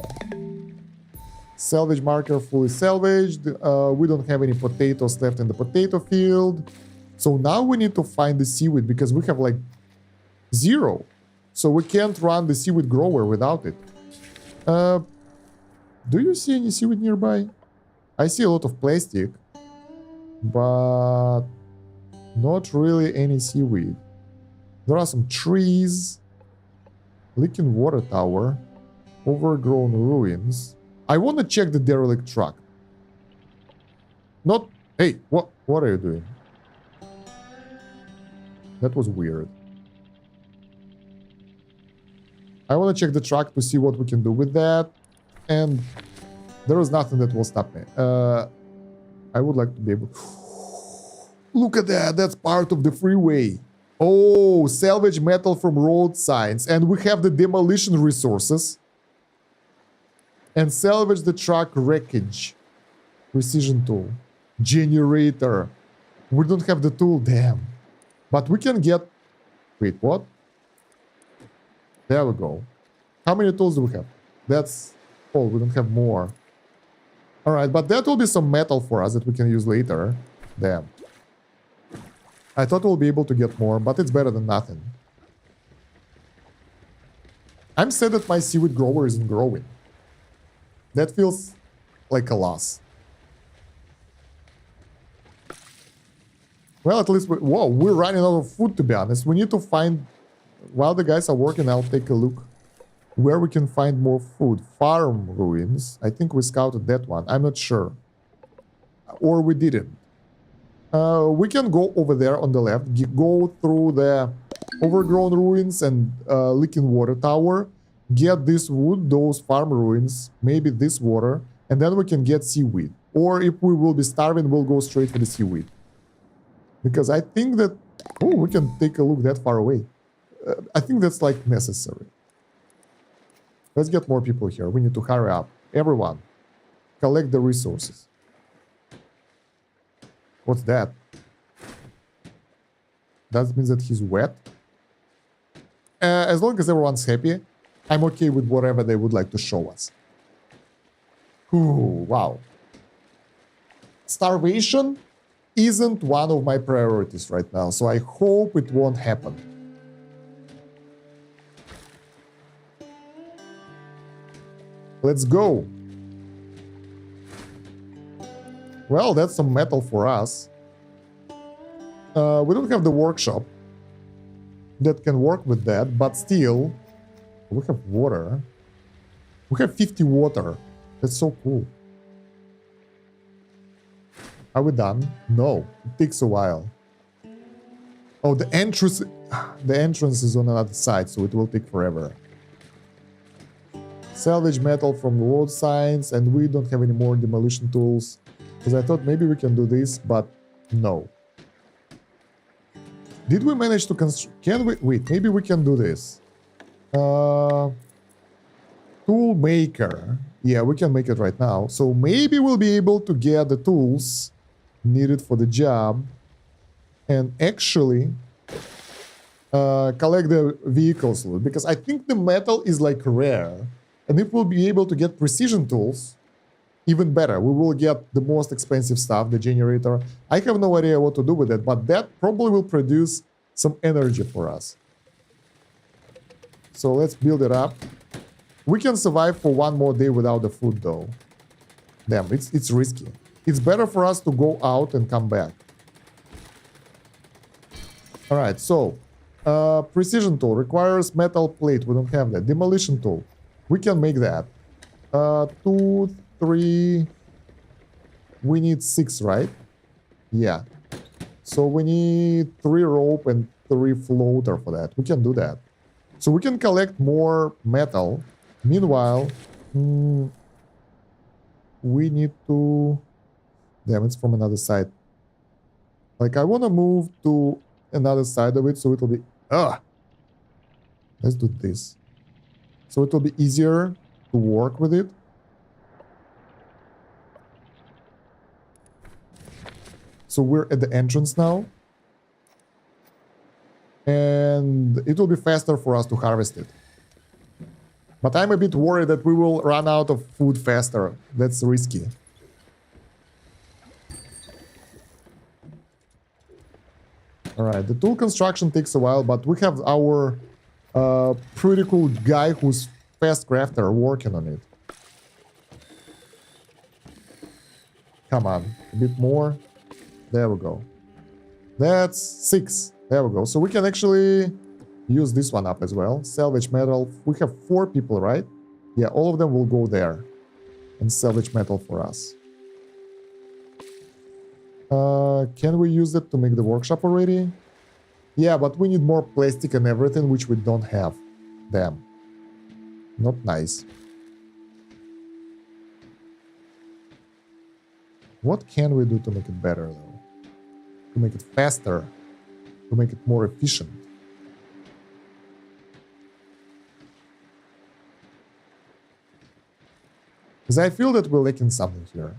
Speaker 1: Salvage marker fully salvaged. We don't have any potatoes left in the potato field. So now we need to find the seaweed because we have like 0. So we can't run the seaweed grower without it. Do you see any seaweed nearby? I see a lot of plastic, but not really any seaweed. There are some trees, leaking water tower, overgrown ruins. I want to check the derelict truck. Not... Hey, what are you doing? That was weird. I want to check the truck to see what we can do with that. And there is nothing that will stop me. I would like to be able... Look at that! That's part of the freeway. Oh, salvage metal from road signs. And we have the demolition resources. And salvage the truck wreckage. Precision tool. Generator. We don't have the tool, damn. But we can get... Wait, what? There we go. How many tools do we have? That's... Oh, we don't have more. Alright, but that will be some metal for us that we can use later. Damn. I thought we'll be able to get more, but it's better than nothing. I'm sad that my seaweed grower isn't growing. That feels like a loss. Well, at least whoa, we're running out of food, to be honest. We need to find... While the guys are working, I'll take a look where we can find more food. Farm ruins. I think we scouted that one. I'm not sure. Or we didn't. We can go over there on the left. Go through the overgrown ruins and leaking water tower. Get this wood, those farm ruins, maybe this water, and then we can get seaweed. Or if we will be starving, we'll go straight for the seaweed. Because I think that... Oh, we can take a look that far away. I think that's like necessary. Let's get more people here. We need to hurry up. Everyone, collect the resources. What's that? That means that he's wet. As long as everyone's happy, I'm okay with whatever they would like to show us. Ooh, wow. Starvation isn't one of my priorities right now, so I hope it won't happen. Let's go. Well, that's some metal for us. We don't have the workshop that can work with that, but still, we have water. We have 50 water. That's so cool. Are we done? No, it takes a while. Oh, the entrance is on another side, so it will take forever. Salvage metal from road signs, and we don't have any more demolition tools. Because I thought maybe we can do this, but no. Did we manage to construct... Can we... Wait, maybe we can do this. Tool maker. Yeah, we can make it right now. So maybe we'll be able to get the tools needed for the job. And actually... collect the vehicles loot. Because I think the metal is like rare. And if we'll be able to get precision tools, even better. We will get the most expensive stuff, the generator. I have no idea what to do with it, but that probably will produce some energy for us. So let's build it up. We can survive for one more day without the food, though. Damn, it's risky. It's better for us to go out and come back. Alright, so... precision tool requires metal plate. We don't have that. Demolition tool. We can make that. 2, 3... We need 6, right? Yeah. So we need 3 rope and 3 floater for that. We can do that. So we can collect more metal. Meanwhile, we need to... Damn, it's from another side. Like, I want to move to another side of it, so it'll be... Let's do this. So it will be easier to work with it. So we're at the entrance now. and it will be faster for us to harvest it. But I'm a bit worried that we will run out of food faster. That's risky. Alright, the tool construction takes a while, but we have our pretty cool guy who's fast crafter working on it. Come on, a bit more. There we go. That's 6. There we go. So we can actually use this one up as well. Salvage metal. We have 4 people, right? Yeah, all of them will go there and salvage metal for us. Can we use it to make the workshop already? Yeah, but we need more plastic and everything, which we don't have. Damn. Not nice. What can we do to make it better, though? To make it faster? To make it more efficient? Because I feel that we're lacking something here.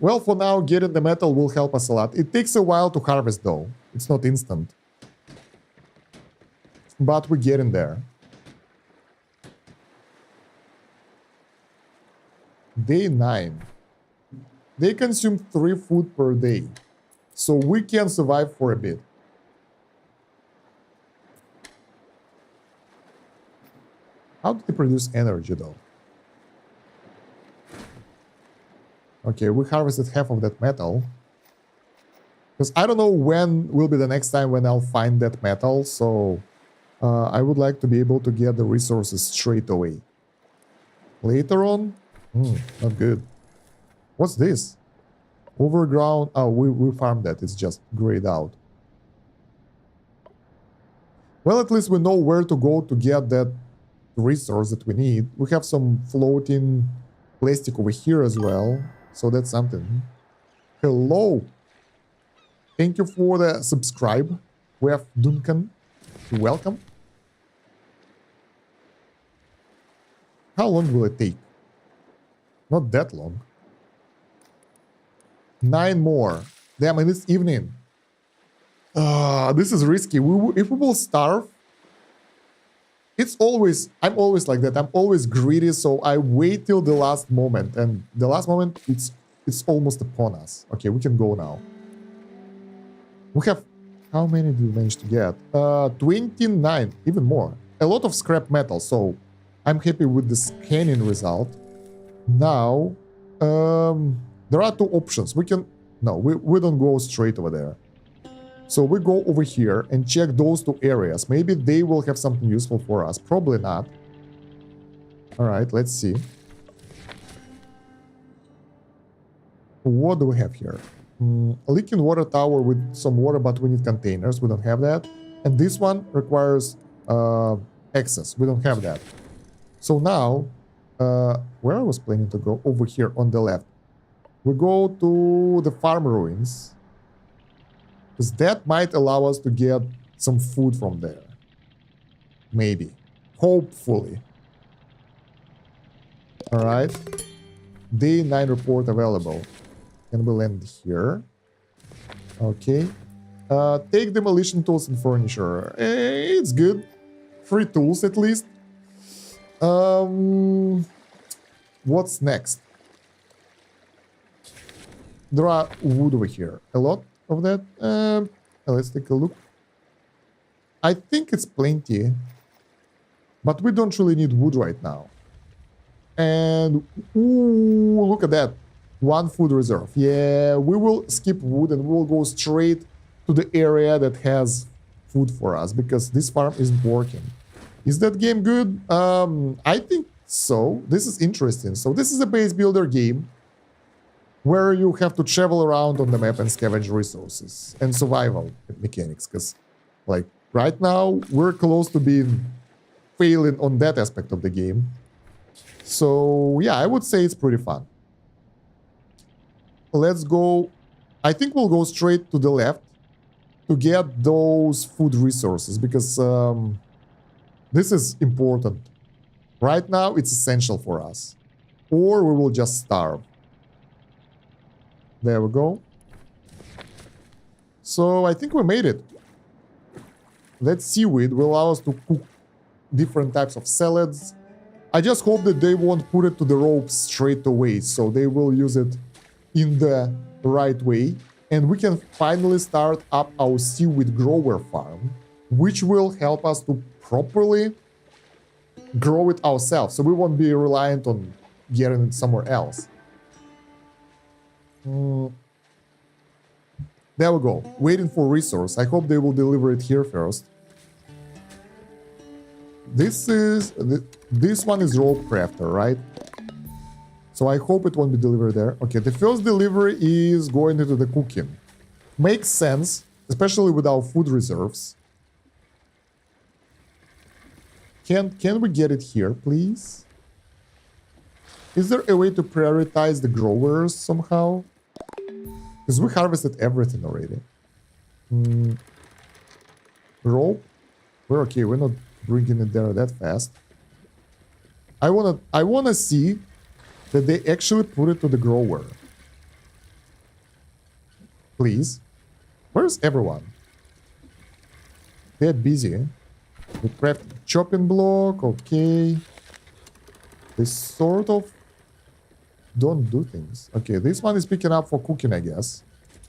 Speaker 1: Well, for now, getting the metal will help us a lot. It takes a while to harvest, though. It's not instant. But we're getting there. Day 9. They consume 3 food per day. So we can survive for a bit. How do they produce energy, though? Okay, we harvested half of that metal. Because I don't know when will be the next time when I'll find that metal, so I would like to be able to get the resources straight away. Later on? Not good. What's this? Overground. Oh, we farmed that. It's just grayed out. Well, at least we know where to go to get that resource that we need. We have some floating plastic over here as well. So that's something. Hello. Thank you for the subscribe. We have Duncan. Welcome. How long will it take? Not that long. 9 more. Damn, and it's evening. This is risky. If we will starve, I'm always like that. I'm always greedy, so I wait till the last moment. And the last moment, it's almost upon us. Okay, we can go now. We have... How many did we manage to get? 29, even more. A lot of scrap metal, so I'm happy with the scanning result. Now, there are 2 options. We can... No, we don't go straight over there. So we go over here and check those 2 areas. Maybe they will have something useful for us. Probably not. Alright, let's see. What do we have here? A leaking water tower with some water, but we need containers. We don't have that. And this one requires access. We don't have that. So now, where I was planning to go? Over here on the left. We go to the farm ruins. Because that might allow us to get some food from there. Maybe. Hopefully. Alright. Day 9 report available. Can we land here? Okay. Take demolition tools and furniture. It's good. 3 tools at least. What's next? There are wood over here. A lot of that. Let's take a look. I think it's plenty. But we don't really need wood right now. And ooh, look at that. 1 food reserve. Yeah, we will skip wood and we'll go straight to the area that has food for us because this farm isn't working. Is that game good? I think so. This is interesting. So this is a base builder game where you have to travel around on the map and scavenge resources and survival mechanics. Because like right now we're close to being failing on that aspect of the game. So yeah, I would say it's pretty fun. Let's go. I think we'll go straight to the left to get those food resources because this is important. Right now, it's essential for us. Or we will just starve. There we go. So I think we made it. That seaweed will allow us to cook different types of salads. I just hope that they won't put it to the ropes straight away, so they will use it in the right way. And we can finally start up our seaweed grower farm, which will help us to properly grow it ourselves, so we won't be reliant on getting it somewhere else. There we go. Waiting for resource. I hope they will deliver it here first. This one is rope crafter, right? So I hope it won't be delivered there. Okay, the first delivery is going into the cooking. Makes sense, especially with our food reserves. Can we get it here, please? Is there a way to prioritize the growers somehow? Because we harvested everything already. Rope? We're okay, we're not bringing it there that fast. I wanna see that they actually put it to the grower. Please. Where's everyone? They're busy. We craft chopping block, okay. They sort of don't do things. Okay, this one is picking up for cooking, I guess.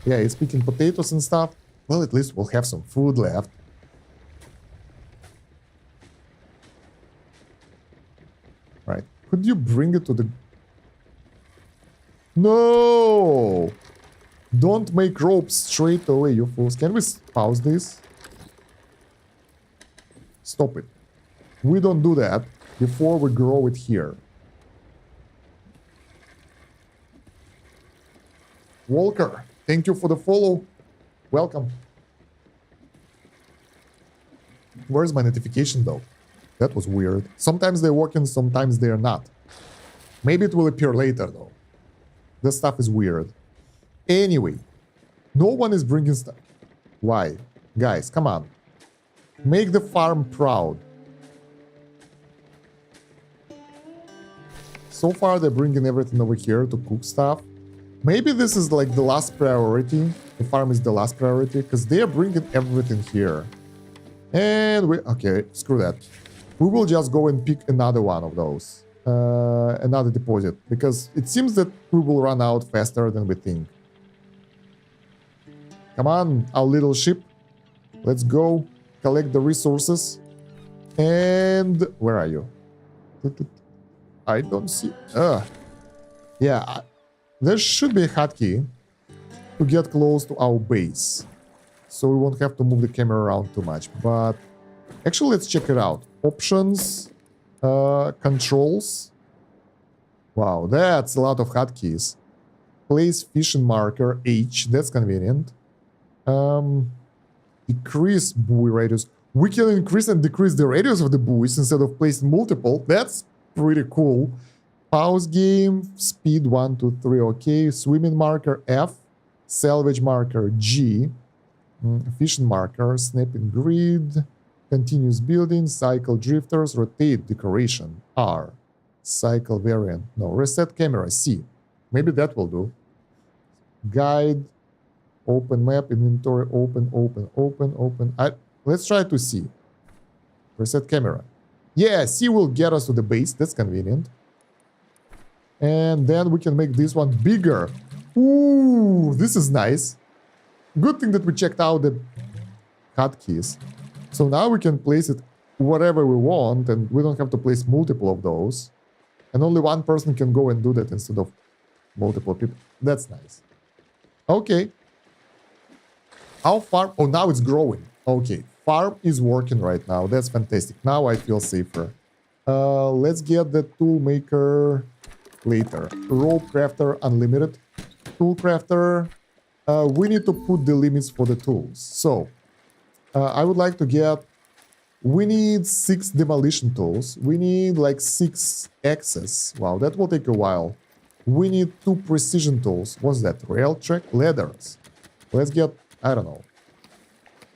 Speaker 1: Yeah, it's picking potatoes and stuff. Well, at least we'll have some food left. Right. Could you bring it to the... No! Don't make ropes straight away, you fools. Can we pause this? Stop it. We don't do that before we grow it here. Walker, thank you for the follow. Welcome. Where's my notification though? That was weird. Sometimes they're working, sometimes they're not. Maybe it will appear later though. This stuff is weird. Anyway, no one is bringing stuff. Why? Guys, come on. Make the farm proud. So far, they're bringing everything over here to cook stuff. Maybe this is like the last priority. The farm is the last priority because they are bringing everything here. And we... Okay, screw that. We will just go and pick another one of those. Another deposit. Because it seems that we will run out faster than we think. Come on, our little ship. Let's go. Collect the resources. And... Where are you? I don't see... Yeah, there should be a hotkey to get close to our base. So we won't have to move the camera around too much. But actually, let's check it out. Options. Controls. Wow, that's a lot of hotkeys. Place fishing marker H. That's convenient. Decrease buoy radius. We can increase and decrease the radius of the buoys instead of placing multiple. That's pretty cool. Pause game. Speed 1, 2, 3. Okay. Swimming marker F. Salvage marker G. Fishing marker. Snapping grid. Continuous building. Cycle drifters. Rotate decoration R. Cycle variant. No. Reset camera C. Maybe that will do. Guide. Open map. Inventory. Open. Let's try to see. Reset camera. Yeah, C will get us to the base. That's convenient. And then we can make this one bigger. Ooh, this is nice. Good thing that we checked out the hotkeys. So now we can place it wherever we want, and we don't have to place multiple of those. And only one person can go and do that instead of multiple people. That's nice. Okay. How far? Oh, now it's growing. Okay. Farm is working right now. That's fantastic. Now I feel safer. Let's get the tool maker later. Rope crafter unlimited. Tool crafter. We need to put the limits for the tools. So I would like to get... We need 6 demolition tools. We need like 6 axes. Wow, that will take a while. We need 2 precision tools. What's that? Rail track? Ladders. Let's get... I don't know.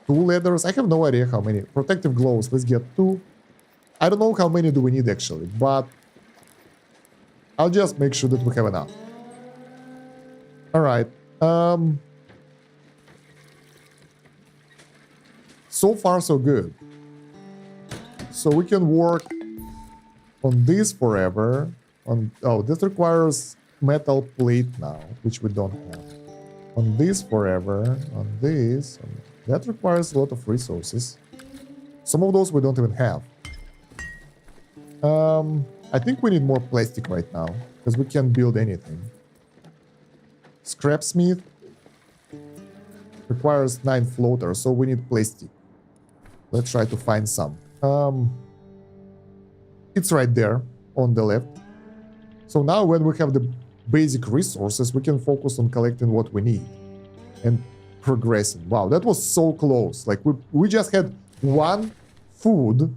Speaker 1: 2 ladders. I have no idea how many. Protective gloves. Let's get 2. I don't know how many do we need actually, but I'll just make sure that we have enough. All right. So far, so good. So we can work on this forever. Oh, this requires metal plate now, which we don't have. On this forever. On this. That requires a lot of resources. Some of those we don't even have. I think we need more plastic right now, because we can't build anything. Scrapsmith requires 9 floaters, so we need plastic. Let's try to find some. It's right there on the left. So now when we have the basic resources, we can focus on collecting what we need and progressing. Wow, that was so close. Like we just had 1 food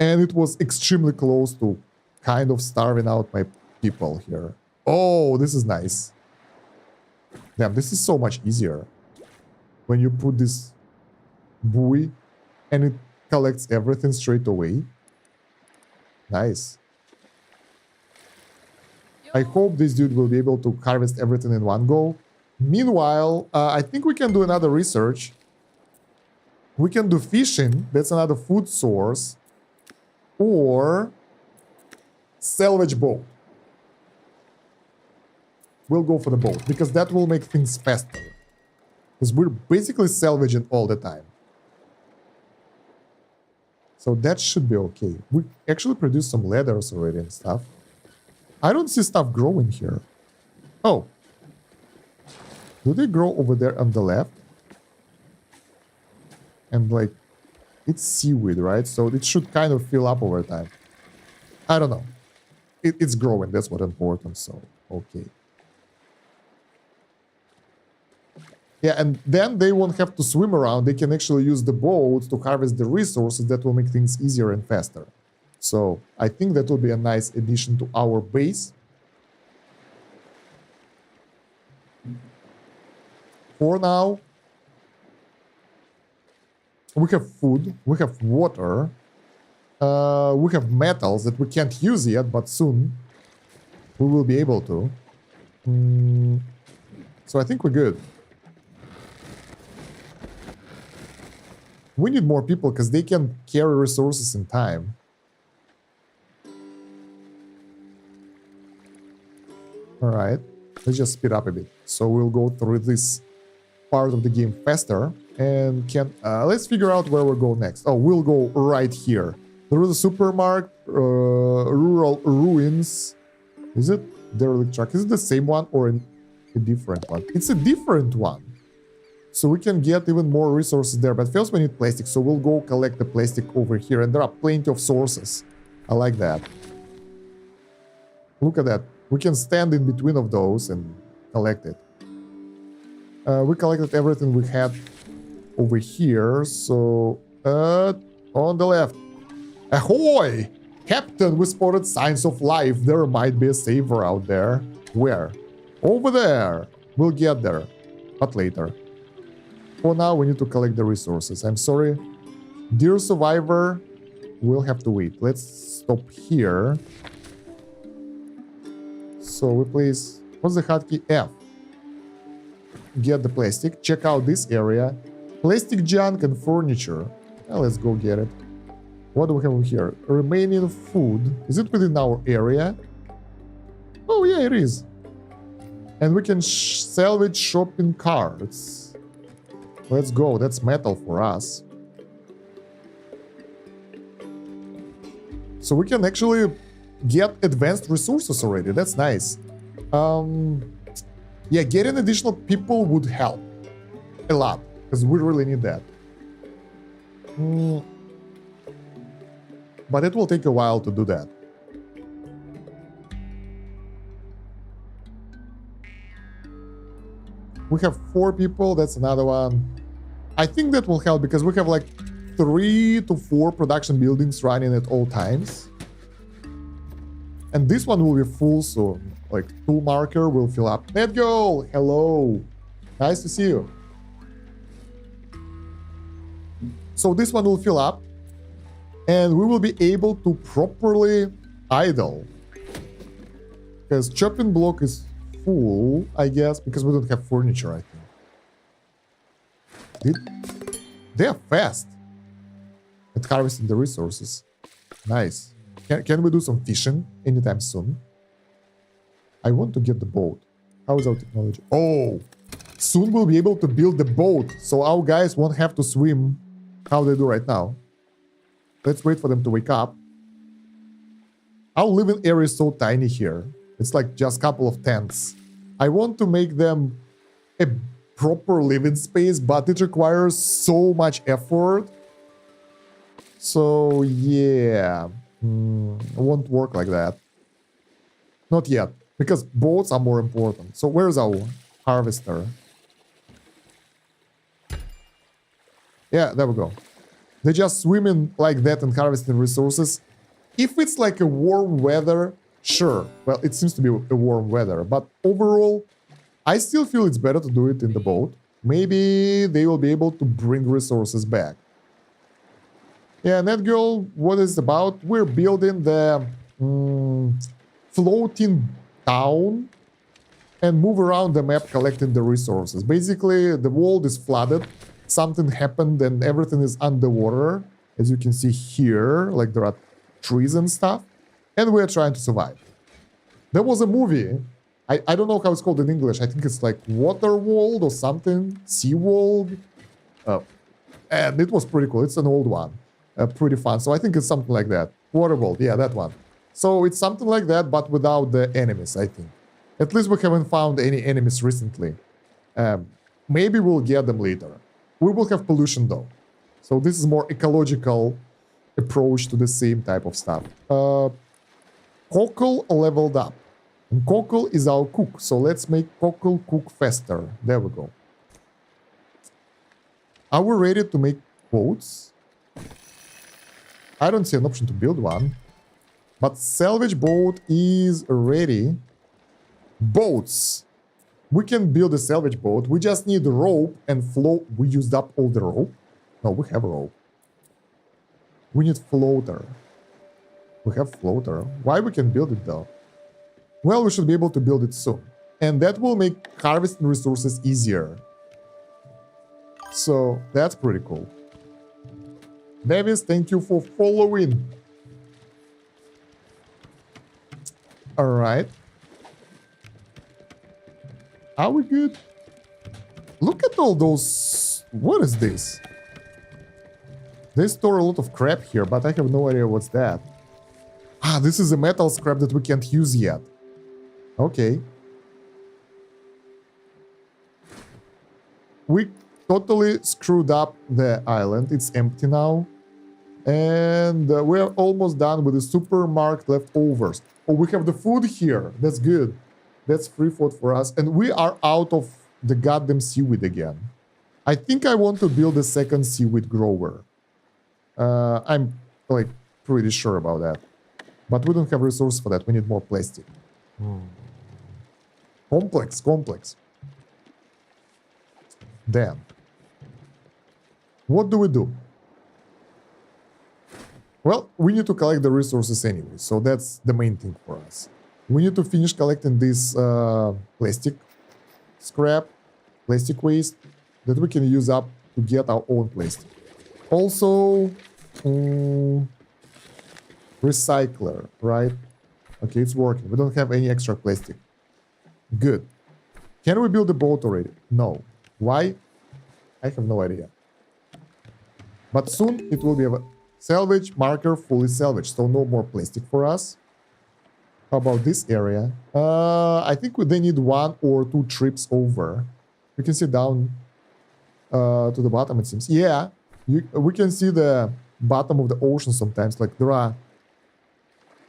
Speaker 1: and it was extremely close to kind of starving out my people here. Oh, this is nice. Damn, this is so much easier when you put this buoy and it collects everything straight away. Nice. I hope this dude will be able to harvest everything in one go. Meanwhile, I think we can do another research. We can do fishing. That's another food source. Or salvage boat. We'll go for the boat because that will make things faster. Because we're basically salvaging all the time. So that should be okay. We actually produced some leathers already and stuff. I don't see stuff growing here. Oh. Do they grow over there on the left? And like, it's seaweed, right? So it should kind of fill up over time. I don't know. It's growing, that's what's important, so okay. Yeah, and then they won't have to swim around. They can actually use the boat to harvest the resources. That will make things easier and faster. So I think that will be a nice addition to our base. For now, we have food, we have water, we have metals that we can't use yet, but soon we will be able to. So I think we're good. We need more people because they can carry resources in time. Alright, let's just speed up a bit. So we'll go through this part of the game faster. And let's figure out where we'll go next. Oh, we'll go right here. There is a supermarket, rural ruins. Is it derelict truck? Is it the same one or a different one? It's a different one. So we can get even more resources there. But first we need plastic. So we'll go collect the plastic over here. And there are plenty of sources. I like that. Look at that. We can stand in between of those and collect it. We collected everything we had over here, so on the left. Ahoy! Captain, we spotted signs of life. There might be a saver out there. Where? Over there. We'll get there, but later. For now, we need to collect the resources. I'm sorry. Dear survivor, we'll have to wait. Let's stop here. So we place... What's the hotkey? F. Get the plastic. Check out this area. Plastic junk and furniture. Well, let's go get it. What do we have here? Remaining food. Is it within our area? Oh, yeah, it is. And we can salvage shopping carts. Let's go. That's metal for us. So we can actually get advanced resources already. That's nice. Yeah, getting additional people would help a lot. Because we really need that. But it will take a while to do that. We have 4 people. That's another one. I think that will help because we have like 3 to 4 production buildings running at all times. And this one will be full soon. Like, tool marker will fill up. NetGirl, hello. Nice to see you. So this one will fill up. And we will be able to properly idle. Because chopping block is full, I guess, because we don't have furniture, I think. They're fast at harvesting the resources. Nice. Can we do some fishing anytime soon? I want to get the boat. How is our technology? Oh, soon we'll be able to build the boat, so our guys won't have to swim how they do right now. Let's wait for them to wake up. Our living area is so tiny here. It's like just a couple of tents. I want to make them a proper living space, but it requires so much effort. So yeah, it won't work like that. Not yet, because boats are more important. So where's our harvester? Yeah, there we go. They're just swimming like that and harvesting resources. If it's like a warm weather, sure. Well, it seems to be a warm weather, but overall, I still feel it's better to do it in the boat. Maybe they will be able to bring resources back. Yeah, NetGirl, what is it about? We're building the floating town and move around the map collecting the resources. Basically, the world is flooded. Something happened and everything is underwater. As you can see here, like there are trees and stuff. And we're trying to survive. There was a movie. I don't know how it's called in English. I think it's like Waterworld or something. SeaWorld. And it was pretty cool. It's an old one. Pretty fun. So I think it's something like that. Waterworld. Yeah, that one. So it's something like that, but without the enemies, I think. At least we haven't found any enemies recently. Maybe we'll get them later. We will have pollution though. So this is more ecological approach to the same type of stuff. Cockle leveled up. And Cockle is our cook. So let's make Cockle cook faster. There we go. Are we ready to make boats? I don't see an option to build one. But salvage boat is ready. Boats. We can build a salvage boat. We just need rope and float. We used up all the rope. No, we have a rope. We need floater. We have floater. Why we can build it though? Well, we should be able to build it soon. And that will make harvesting resources easier. So that's pretty cool. Davis, thank you for following. Alright. Are we good? Look at all those... What is this? They store a lot of crap here, but I have no idea what's that. Ah, this is a metal scrap that we can't use yet. Okay. We totally screwed up the island. It's empty now. And we're almost done with the supermarket leftovers. Oh, we have the food here. That's good. That's free food for us. And we are out of the goddamn seaweed again. I think I want to build a second seaweed grower. I'm like pretty sure about that. But we don't have resources for that. We need more plastic. Complex. Then. What do we do? Well, we need to collect the resources anyway. So that's the main thing for us. We need to finish collecting this plastic scrap, plastic waste that we can use up to get our own plastic. Also, recycler, right? Okay, it's working. We don't have any extra plastic. Good. Can we build a boat already? No. Why? I have no idea. But soon it will be a salvage marker fully salvaged. So no more plastic for us. How about this area? I think they need 1 or 2 trips over. We can see down to the bottom, it seems. Yeah, we can see the bottom of the ocean sometimes. Like there are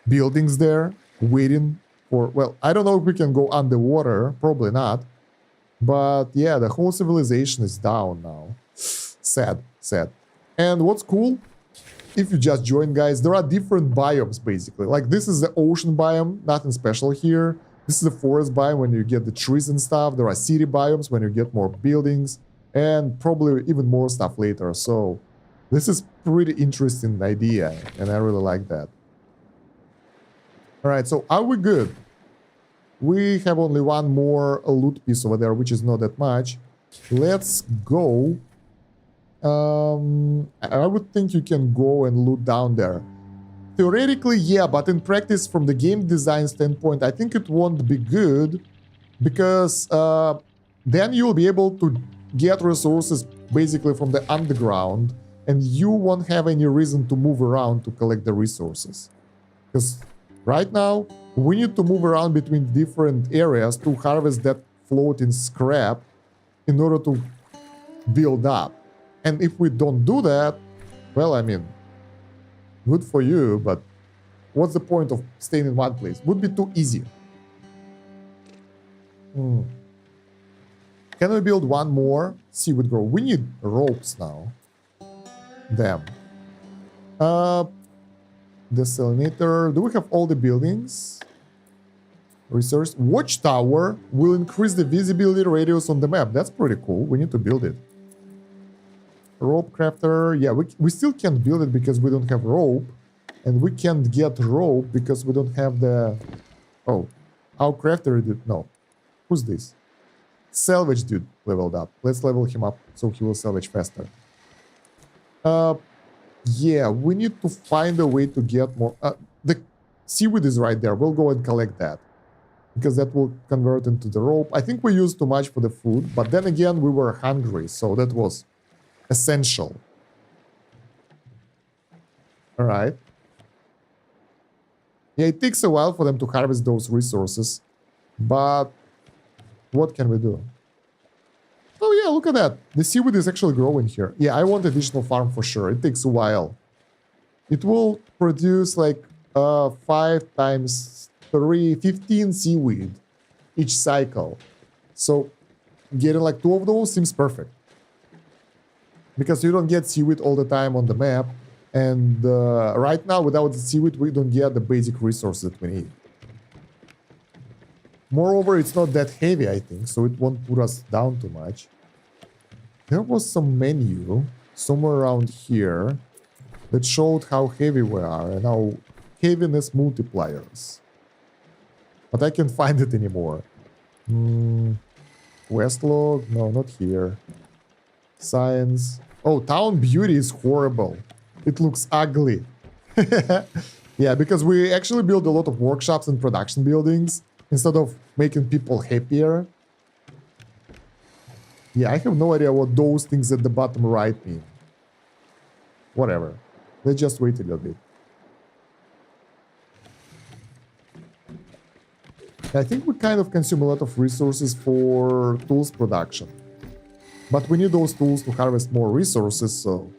Speaker 1: buildings there waiting for... Well, I don't know if we can go underwater. Probably not. But yeah, the whole civilization is down now. Sad. And what's cool, if you just join, guys, there are different biomes, basically. Like, this is the ocean biome, nothing special here. This is the forest biome when you get the trees and stuff. There are city biomes when you get more buildings. And probably even more stuff later. So, This is pretty interesting idea, and I really like that. All right, so are we good? We have only one more loot piece over there, which is not that much. Let's go. I would think you can go and loot down there. Theoretically, yeah, but in practice, from the game design standpoint, I think it won't be good, because then you'll be able to get resources basically from the underground, and you won't have any reason to move around to collect the resources. Because right now, we need to move around between different areas to harvest that floating scrap in order to build up. And if we don't do that, well, I mean, good for you, but what's the point of staying in one place? Would be too easy. Can we build one more? Seaweed grow. We need ropes now. Damn. Desalinator. Do we have all the buildings? Resource. Watchtower will increase the visibility radius on the map. That's pretty cool. We need to build it. Rope crafter. Yeah, we still can't build it because we don't have rope. And we can't get rope because we don't have the... Oh. Our crafter dude. No. Who's this? Salvage dude leveled up. Let's level him up so he will salvage faster. Yeah, we need to find a way to get more... the seaweed is right there. We'll go and collect that, because that will convert into the rope. I think we used too much for the food, but then again, we were hungry, so that was essential. All right. Yeah, it takes a while for them to harvest those resources, but what can we do? Oh yeah, look at that. The seaweed is actually growing here. Yeah, I want additional farm for sure. It takes a while. It will produce like 5 times 3, 15 seaweed each cycle. So getting like 2 of those seems perfect. Because you don't get seaweed all the time on the map. And right now, without the seaweed, we don't get the basic resources that we need. Moreover, it's not that heavy, I think, so it won't put us down too much. There was some menu somewhere around here that showed how heavy we are and how heaviness multipliers. But I can't find it anymore. Westlog? No, not here. Science. Oh, town beauty is horrible. It looks ugly. Yeah, because we actually build a lot of workshops and production buildings instead of making people happier. Yeah, I have no idea what those things at the bottom right mean. Whatever. Let's just wait a little bit. I think we kind of consume a lot of resources for tools production. But we need those tools to harvest more resources, so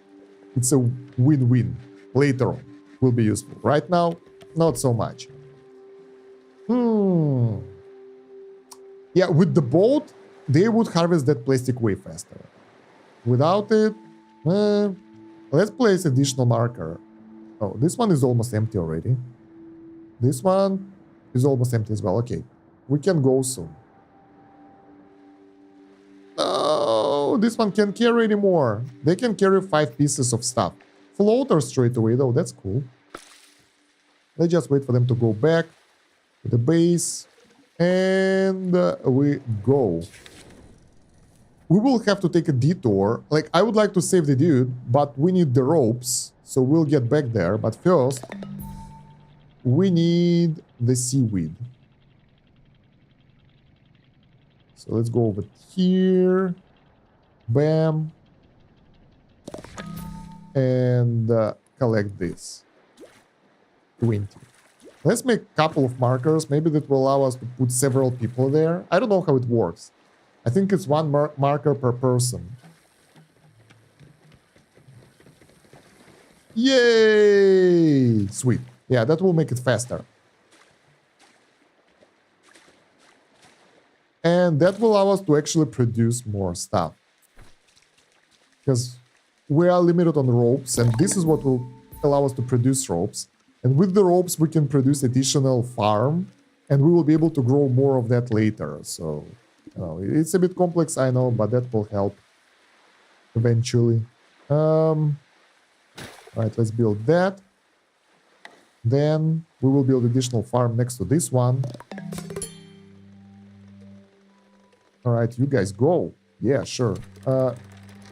Speaker 1: it's a win-win. Later on, will be useful. Right now, not so much. Yeah, with the boat, they would harvest that plastic way faster. Without it, let's place additional marker. Oh, this one is almost empty already. This one is almost empty as well. Okay, we can go soon. Oh, this one can't carry anymore. They can carry 5 pieces of stuff. Floater straight away, though. That's cool. Let's just wait for them to go back to the base. And we go. We will have to take a detour. Like, I would like to save the dude, but we need the ropes. So we'll get back there. But first, we need the seaweed. So let's go over here. Bam. And collect this. 20. Let's make a couple of markers. Maybe that will allow us to put several people there. I don't know how it works. I think it's 1 marker per person. Yay! Sweet. Yeah, that will make it faster. And that will allow us to actually produce more stuff. Because we are limited on ropes, and this is what will allow us to produce ropes. And with the ropes, we can produce additional farm, and we will be able to grow more of that later. So, it's a bit complex, I know, but that will help eventually. All right, let's build that. Then we will build additional farm next to this one. All right, you guys go. Yeah, sure. Yeah,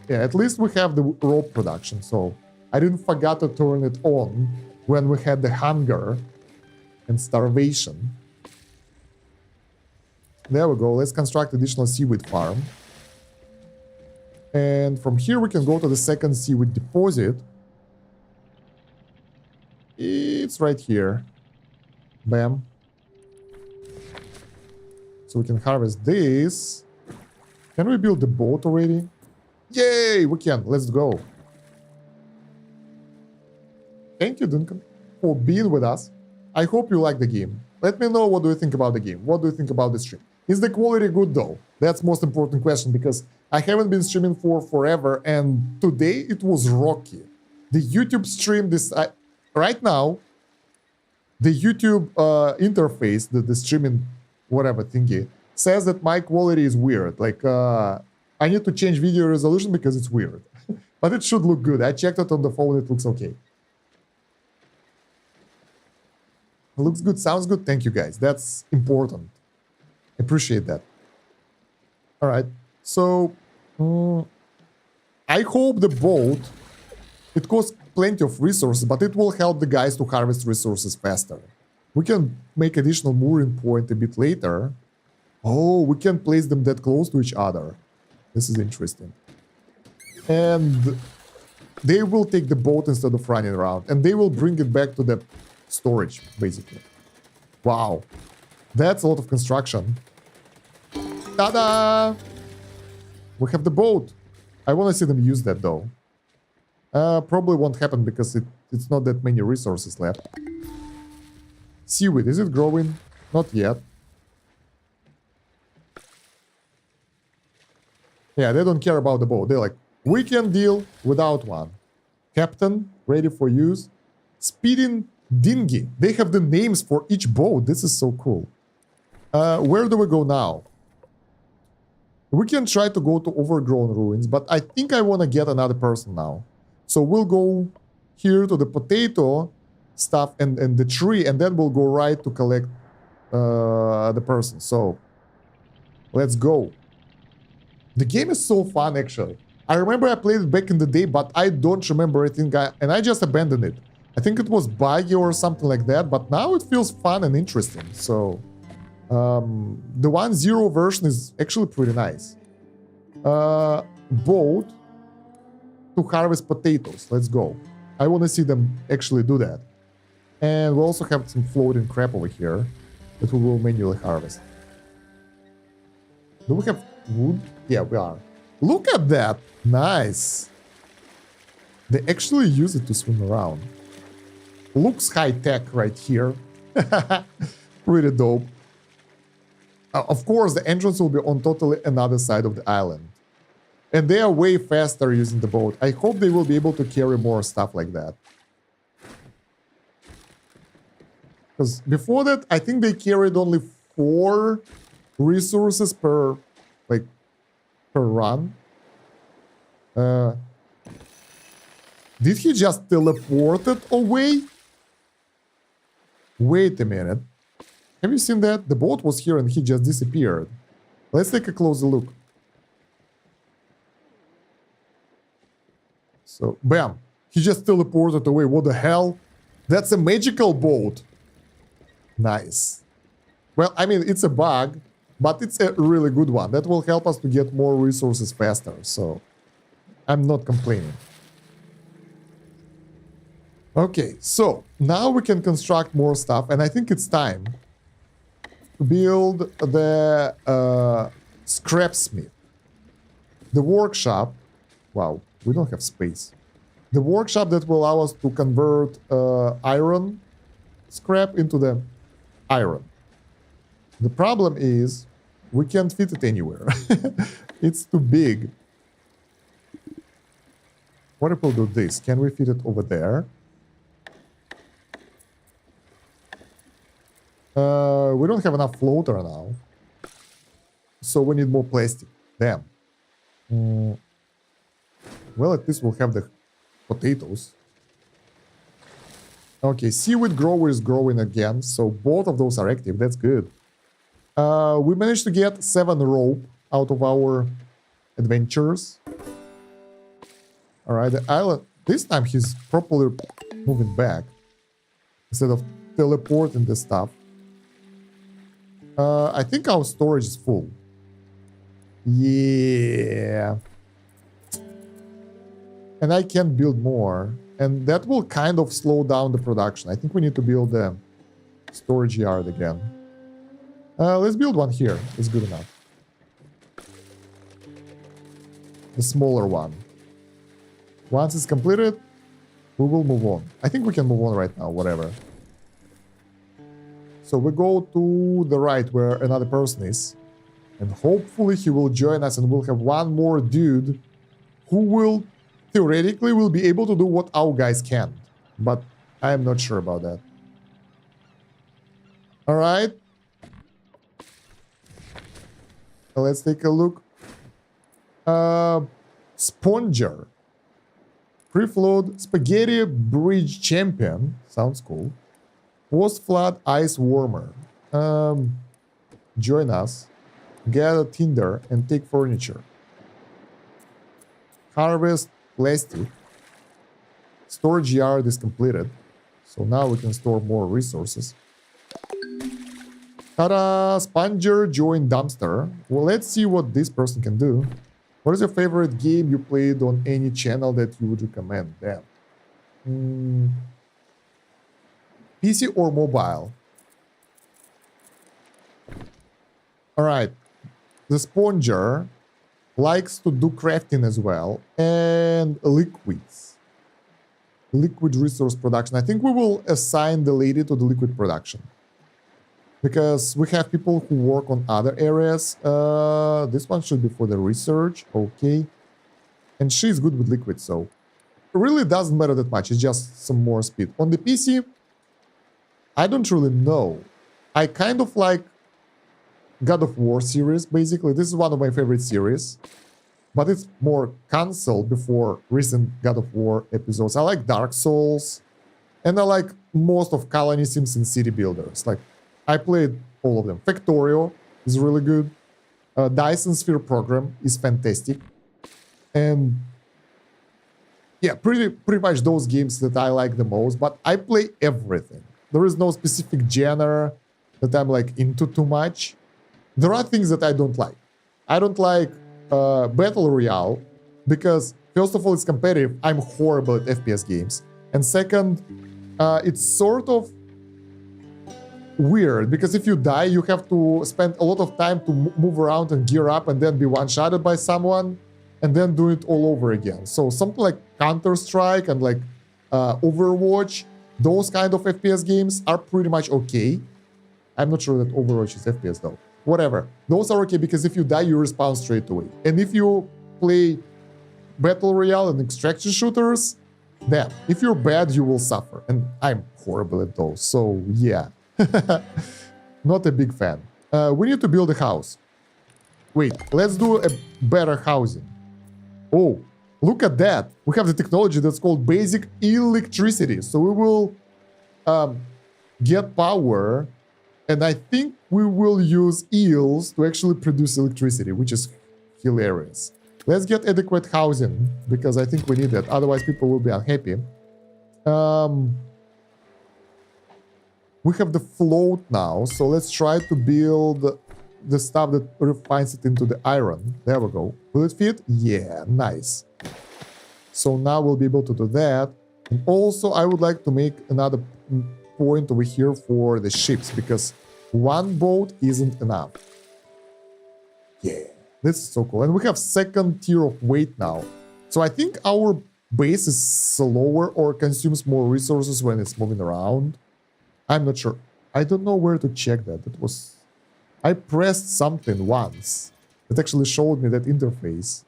Speaker 1: at least we have the rope production, so I didn't forget to turn it on when we had the hunger and starvation. There we go. Let's construct additional seaweed farm. And from here we can go to the second seaweed deposit. It's right here. Bam. So we can harvest this. Can we build the boat already? Yay, we can. Let's go. Thank you, Duncan, for being with us. I hope you like the game. Let me know what do you think about the game. What do you think about the stream? Is the quality good though? That's most important question because I haven't been streaming for forever and today it was rocky. The YouTube stream this right now, the YouTube interface, the streaming whatever thingy, says that my quality is weird. Like I need to change video resolution because it's weird. But it should look good. I checked it on the phone, it looks okay. Looks good, sounds good. Thank you guys. That's important. Appreciate that. All right. So I hope the boat, it costs plenty of resources, but it will help the guys to harvest resources faster. We can make additional mooring point a bit later. Oh, we can place them that close to each other. This is interesting. And they will take the boat instead of running around. And they will bring it back to the storage, basically. Wow. That's a lot of construction. Ta-da! We have the boat. I want to see them use that, though. Probably won't happen because it's not that many resources left. Seaweed, is it growing? Not yet. Yeah, they don't care about the boat. They're like, we can deal without one. Captain, ready for use. Speeding dinghy. They have the names for each boat. This is so cool. Where do we go now? We can try to go to overgrown ruins, but I think I want to get another person now. So we'll go here to the potato stuff and the tree, and then we'll go right to collect the person. So let's go. The game is so fun, actually. I remember I played it back in the day, but I don't remember anything, and I just abandoned it. I think it was buggy or something like that, but now it feels fun and interesting. So the 1.0 version is actually pretty nice. Boat to harvest potatoes. Let's go. I want to see them actually do that. And we also have some floating crap over here that we will manually harvest. Do we have wood? Yeah, we are. Look at that. Nice. They actually use it to swim around. Looks high-tech right here. Pretty dope. Of course, the entrance will be on totally another side of the island. And they are way faster using the boat. I hope they will be able to carry more stuff like that. Because before that, I think they carried only 4 resources per run. Did he just teleport it away? Wait a minute. Have you seen that? The boat was here and he just disappeared. Let's take a closer look. So, bam. He just teleported away. What the hell? That's a magical boat. Nice. Well, I mean, it's a bug, but it's a really good one. That will help us to get more resources faster. So, I'm not complaining. Okay, so now we can construct more stuff, and I think it's time to build the scrapsmith. The workshop. Wow, we don't have space. The workshop that will allow us to convert iron scrap into the iron. The problem is we can't fit it anywhere. It's too big. What if we'll do this? Can we fit it over there? We don't have enough floater now. So we need more plastic. Damn. Well, at least we'll have the potatoes. Okay, seaweed grower is growing again, so both of those are active. That's good. We managed to get 7 rope out of our adventures. All right, the island. This time he's properly moving back instead of teleporting the stuff. I think our storage is full. Yeah. And I can build more. And that will kind of slow down the production. I think we need to build a storage yard again. Let's build one here. It's good enough. The smaller one. Once it's completed, we will move on. I think we can move on right now, whatever. So we go to the right where another person is. And hopefully he will join us and we'll have one more dude who will theoretically will be able to do what our guys can't. But I am not sure about that. Alright. Let's take a look. Sponger. Pre-flood spaghetti bridge champion. Sounds cool. Post-flood ice warmer. Join us. Gather tinder and take furniture. Harvest plastic. Storage yard is completed. So now we can store more resources. Ta-da! Sponger join dumpster. Well, let's see what this person can do. What is your favorite game you played on any channel that you would recommend? Damn. PC or mobile? Alright. The Sponger likes to do crafting as well. And liquids. Liquid resource production. I think we will assign the lady to the liquid production. Because we have people who work on other areas. This one should be for the research. Okay. And she's good with liquid, so it really doesn't matter that much. It's just some more speed. On the PC, I don't really know. I kind of like God of War series, basically. This is one of my favorite series. But it's more cancelled before recent God of War episodes. I like Dark Souls. And I like most of Colony Sims and City Builders. Like, I played all of them. Factorio is really good. Dyson Sphere Program is fantastic. And yeah, pretty much those games that I like the most. But I play everything. There is no specific genre that I'm like into too much. There are things that I don't like. I don't like Battle Royale because first of all, it's competitive. I'm horrible at FPS games. And second, it's sort of weird because if you die, you have to spend a lot of time to move around and gear up and then be one-shotted by someone and then do it all over again. So something like Counter-Strike and like Overwatch, those kind of FPS games are pretty much okay. I'm not sure that Overwatch is FPS though. Whatever. Those are okay because if you die, you respawn straight away. And if you play Battle Royale and extraction shooters, then if you're bad, you will suffer. And I'm horrible at those. So yeah. Not a big fan. We need to build a house. Wait, let's do a better housing. Oh, look at that. We have the technology that's called basic electricity. So we will get power. And I think we will use eels to actually produce electricity, which is hilarious. Let's get adequate housing, because I think we need that. Otherwise, people will be unhappy. We have the float now, so let's try to build the stuff that refines it into the iron. There we go. Will it fit? Yeah, nice. So now we'll be able to do that. And also, I would like to make another point over here for the ships, because one boat isn't enough. Yeah, this is so cool. And we have second tier of weight now. So I think our base is slower or consumes more resources when it's moving around. I'm not sure. I don't know where to check that. It was... I pressed something once that actually showed me that interface.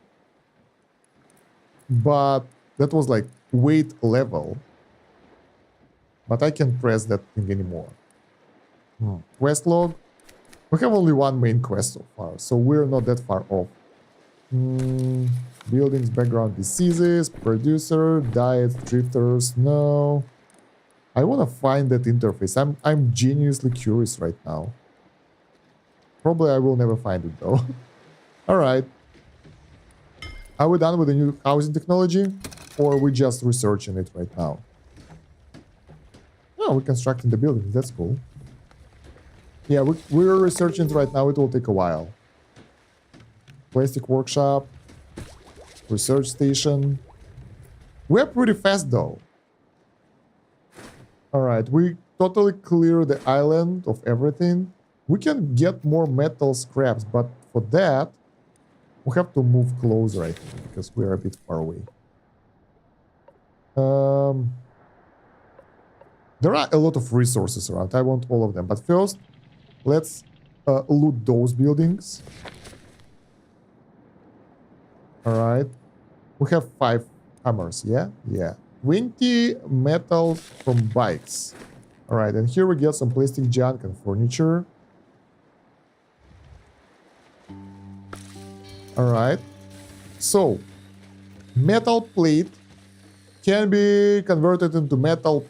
Speaker 1: But that was like weight level. But I can't press that thing anymore. Quest log. We have only one main quest so far, so we're not that far off. Buildings, background diseases, producer, diet, drifters, no. I want to find that interface. I'm genuinely curious right now. Probably I will never find it though. All right. Are we done with the new housing technology, or are we just researching it right now? Oh, we're constructing the building. That's cool. Yeah, we're researching it right now. It will take a while. Plastic workshop, research station. We're pretty fast though. All right, we totally clear the island of everything. We can get more metal scraps, but for that, we have to move closer, I think, because we're a bit far away. There are a lot of resources around. I want all of them, but first, let's loot those buildings. All right. We have 5 hammers, yeah? Yeah. 20 metal from bikes. All right, and here we get some plastic junk and furniture. All right. So, metal plate can be converted into metal.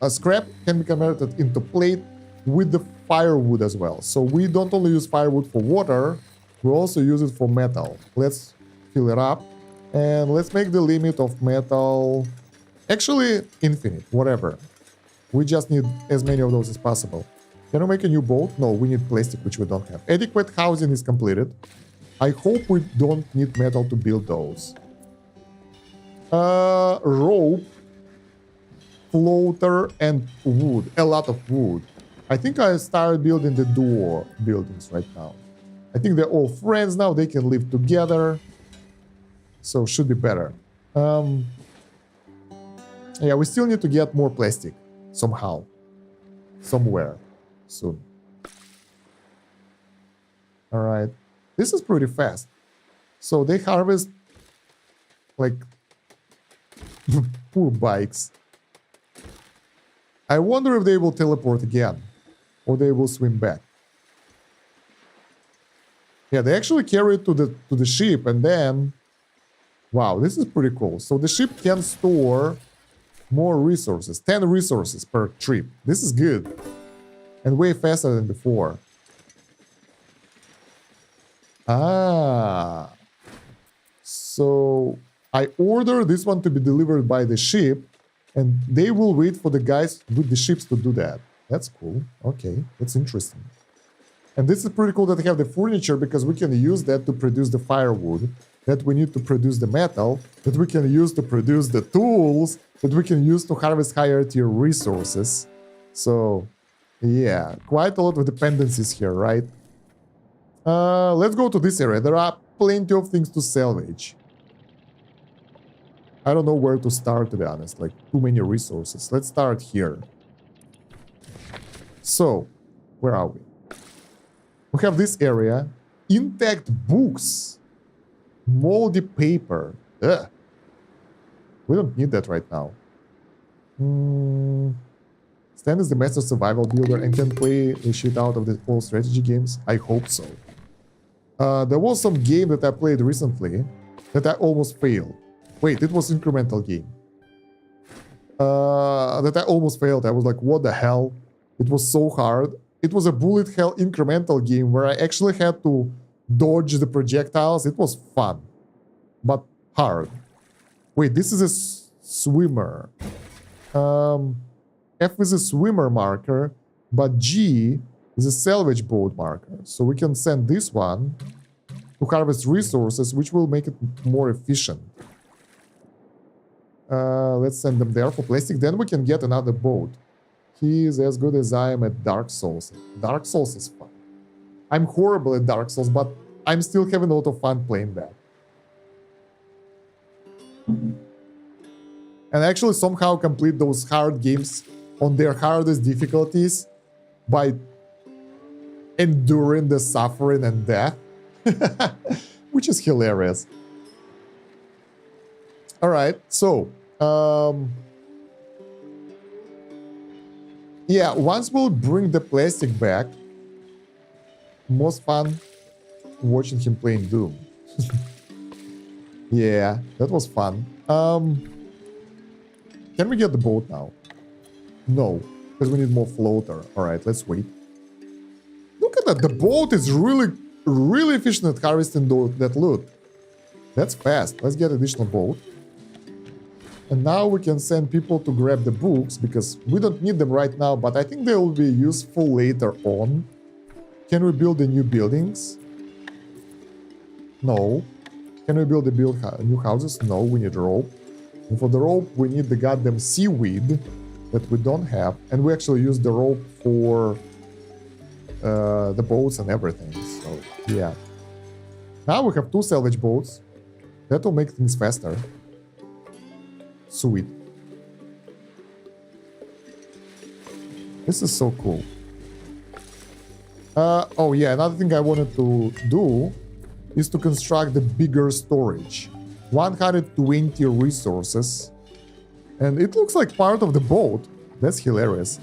Speaker 1: Scrap can be converted into plate with the firewood as well. So we don't only use firewood for water, we also use it for metal. Let's fill it up. And let's make the limit of metal actually infinite, whatever. We just need as many of those as possible. Can we make a new boat? No, we need plastic, which we don't have. Adequate housing is completed. I hope we don't need metal to build those. Rope, floater, and wood. A lot of wood. I think I started building the duo buildings right now. I think they're all friends now. They can live together. So should be better. Yeah, we still need to get more plastic somehow, somewhere soon. All right, this is pretty fast. So they harvest like poor bikes. I wonder if they will teleport again or they will swim back. Yeah, they actually carry it to the ship, and then wow, this is pretty cool. So the ship can store more resources, 10 resources per trip. This is good and way faster than before. Ah, so I order this one to be delivered by the ship, and they will wait for the guys with the ships to do that. That's cool. Okay, that's interesting. And this is pretty cool that they have the furniture, because we can use that to produce the firewood that we need to produce the metal, that we can use to produce the tools, that we can use to harvest higher tier resources. So yeah, quite a lot of dependencies here, right? Let's go to this area. There are plenty of things to salvage. I don't know where to start, to be honest. Like, too many resources. Let's start here. So, where are we? We have this area. Intact books. Moldy paper. Ugh. We don't need that right now. Stan is the master survival builder and can play the shit out of the old strategy games. I hope so. There was some game that I played recently that I almost failed. Wait, it was incremental game. That I almost failed. I was like, what the hell? It was so hard. It was a bullet hell incremental game where I actually had to dodge the projectiles. It was fun, but hard. Wait, this is a swimmer. F is a swimmer marker, but G is a salvage boat marker. So we can send this one to harvest resources, which will make it more efficient. Let's send them there for plastic. Then we can get another boat. He is as good as I am at Dark Souls. Dark Souls is fun. I'm horrible at Dark Souls, but I'm still having a lot of fun playing that. And actually somehow complete those hard games on their hardest difficulties by enduring the suffering and death. Which is hilarious. Alright, so yeah, once we'll bring the plastic back, most fun watching him playing Doom. Yeah, that was fun. Can we get the boat now? No, because we need more floater. All right, let's wait. Look at that. The boat is really efficient at harvesting that loot. That's fast. Let's get additional boat. And now we can send people to grab the books because we don't need them right now, but I think they will be useful later on. Can we build the new buildings? No. Can we build new houses? No, we need rope. And for the rope, we need the goddamn seaweed that we don't have. And we actually use the rope for the boats and everything. So, yeah. Now we have 2 salvage boats. That will make things faster. Sweet. This is so cool. Oh yeah, another thing I wanted to do is to construct the bigger storage. 120 resources. And it looks like part of the boat. That's hilarious.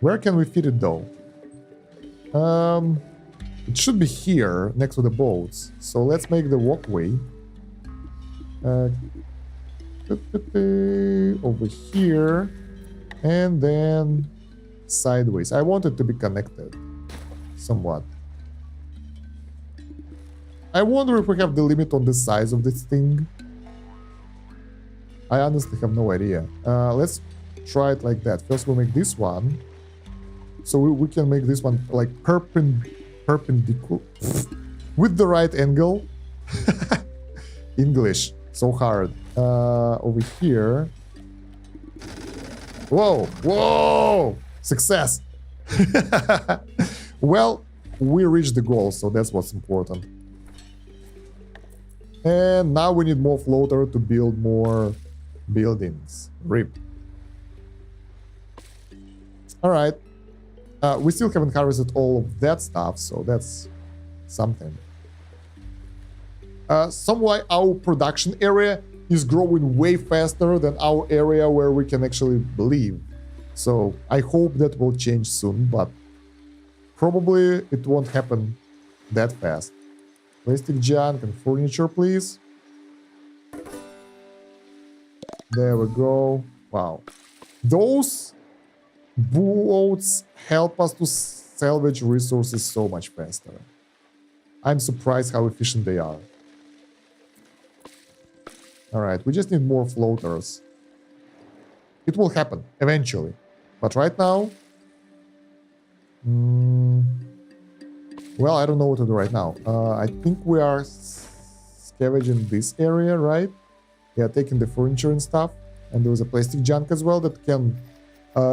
Speaker 1: Where can we fit it though? It should be here, next to the boats. So let's make the walkway. Over here. And then sideways. I want it to be connected. Somewhat. I wonder if we have the limit on the size of this thing. I honestly have no idea. Let's try it like that. First we'll make this one. So we can make this one like perpendicular. With the right angle. English. So hard. Over here. Whoa! Whoa! Success! Well, we reached the goal, so that's what's important. And now we need more floater to build more buildings. RIP. Alright. We still haven't harvested all of that stuff, so that's something. Somewhat our production area is growing way faster than our area where we can actually live. So I hope that will change soon, but probably it won't happen that fast. Plastic junk and furniture, please. There we go. Wow. Those boats help us to salvage resources so much faster. I'm surprised how efficient they are. Alright, we just need more floaters. It will happen, eventually. But right now... well, I don't know what to do right now. I think we are scavenging this area, right? Yeah, taking the furniture and stuff. And there was a plastic junk as well that can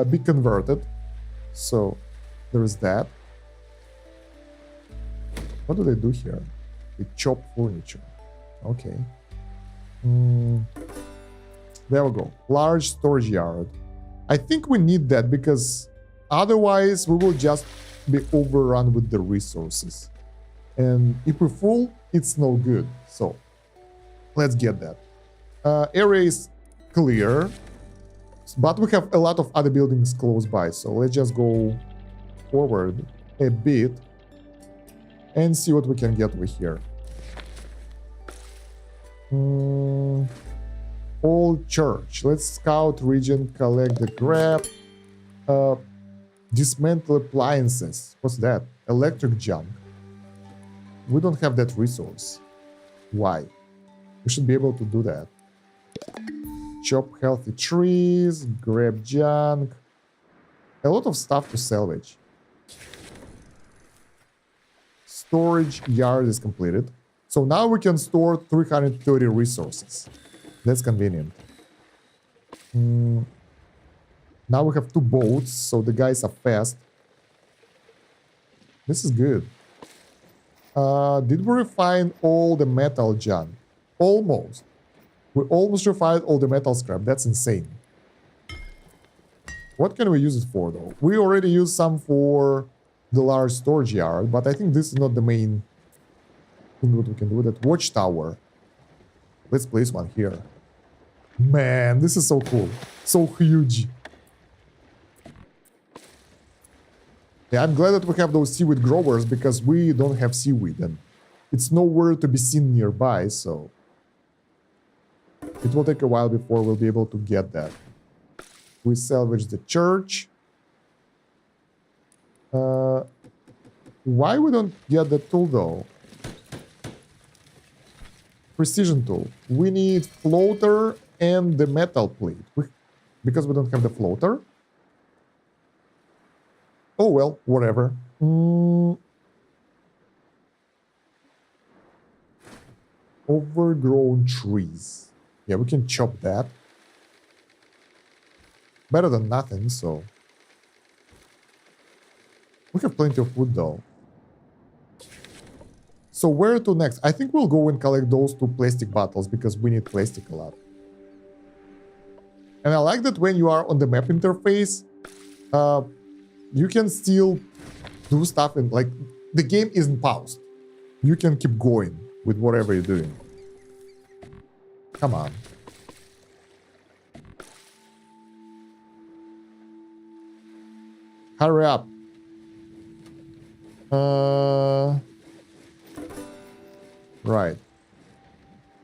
Speaker 1: be converted. So, there is that. What do they do here? They chop furniture. Okay. There we go. Large storage yard. I think we need that because otherwise we will just be overrun with the resources. And if we're full, it's no good. So, let's get that. Area is clear. But we have a lot of other buildings close by. So, let's just go forward a bit and see what we can get over here. Old church. Let's scout region, collect the scrap. Dismantle appliances. What's that? Electric junk. We don't have that resource. Why? We should be able to do that. Chop healthy trees. Grab junk. A lot of stuff to salvage. Storage yard is completed. So now we can store 330 resources. That's convenient. Now we have 2 boats, so the guys are fast. This is good. Did we refine all the metal junk? Almost. We almost refined all the metal scrap. That's insane. What can we use it for, though? We already used some for the large storage yard, but I think this is not the main thing what we can do with it. Watchtower. Let's place one here. Man, this is so cool. So huge. Yeah, I'm glad that we have those seaweed growers because we don't have seaweed and it's nowhere to be seen nearby, so it will take a while before we'll be able to get that. We salvage the church. Why we don't get the tool though? Precision tool. We need floater and the metal plate. Because we don't have the floater. Oh well, whatever. Overgrown trees. Yeah, we can chop that. Better than nothing, so. We have plenty of wood though. So where to next? I think we'll go and collect those 2 plastic bottles because we need plastic a lot. And I like that when you are on the map interface, you can still do stuff and like the game isn't paused. You can keep going with whatever you're doing. Come on. Hurry up. Right.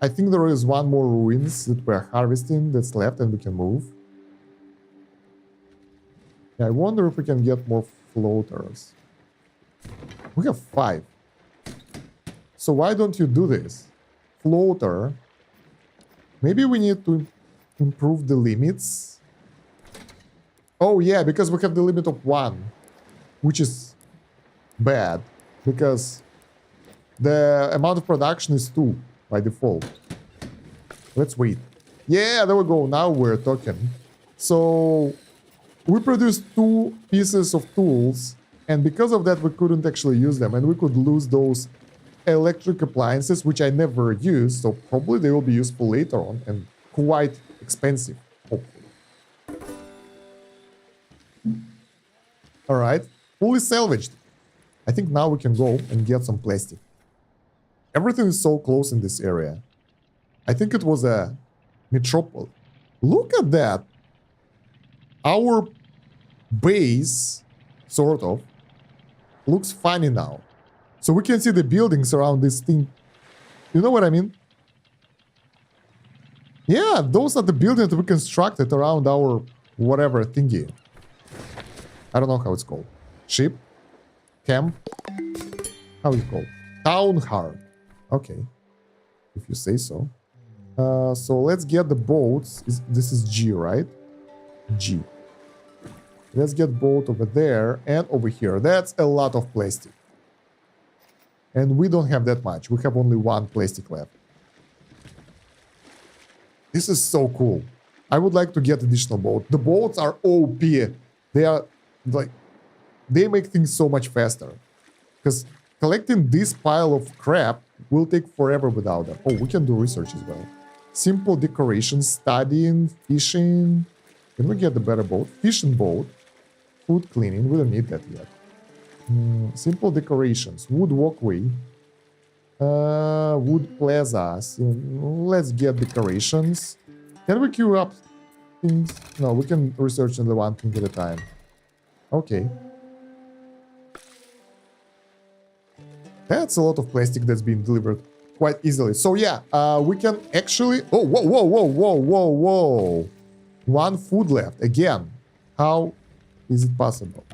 Speaker 1: I think there is one more ruins that we're harvesting that's left and we can move. Yeah, I wonder if we can get more floaters. We have 5. So why don't you do this? Floater. Maybe we need to improve the limits. Oh yeah, because we have the limit of 1, which is bad because the amount of production is 2 by default. Let's wait. Yeah, there we go. Now we're talking. So we produced 2 pieces of tools, and because of that we couldn't actually use them, and we could lose those electric appliances, which I never used, so probably they will be useful later on and quite expensive, hopefully. All right, fully salvaged. I think now we can go and get some plastic. Everything is so close in this area. I think it was a metropolis. Look at that. Our base, sort of, looks funny now. So we can see the buildings around this thing. You know what I mean? Yeah, those are the buildings that we constructed around our whatever thingy. I don't know how it's called. Ship? Camp? How is it called? Town Hall. Okay. If you say so. So let's get the boats. This is G, right? G. Let's get boat over there and over here. That's a lot of plastic. And we don't have that much. We have only 1 plastic left. This is so cool. I would like to get additional boat. The boats are OP. They are like, they make things so much faster. Because collecting this pile of crap will take forever without them. Oh, we can do research as well. Simple decorations, studying, fishing. Can we get the better boat? Fishing boat. Food cleaning. We don't need that yet. Simple decorations. Wood walkway. Wood plazas. Let's get decorations. Can we queue up things? No, we can research on the one thing at a time. Okay. That's a lot of plastic that's being delivered quite easily. So yeah, we can actually... Oh, whoa, whoa, whoa, whoa, whoa, whoa. 1 food left. Again, how is it possible?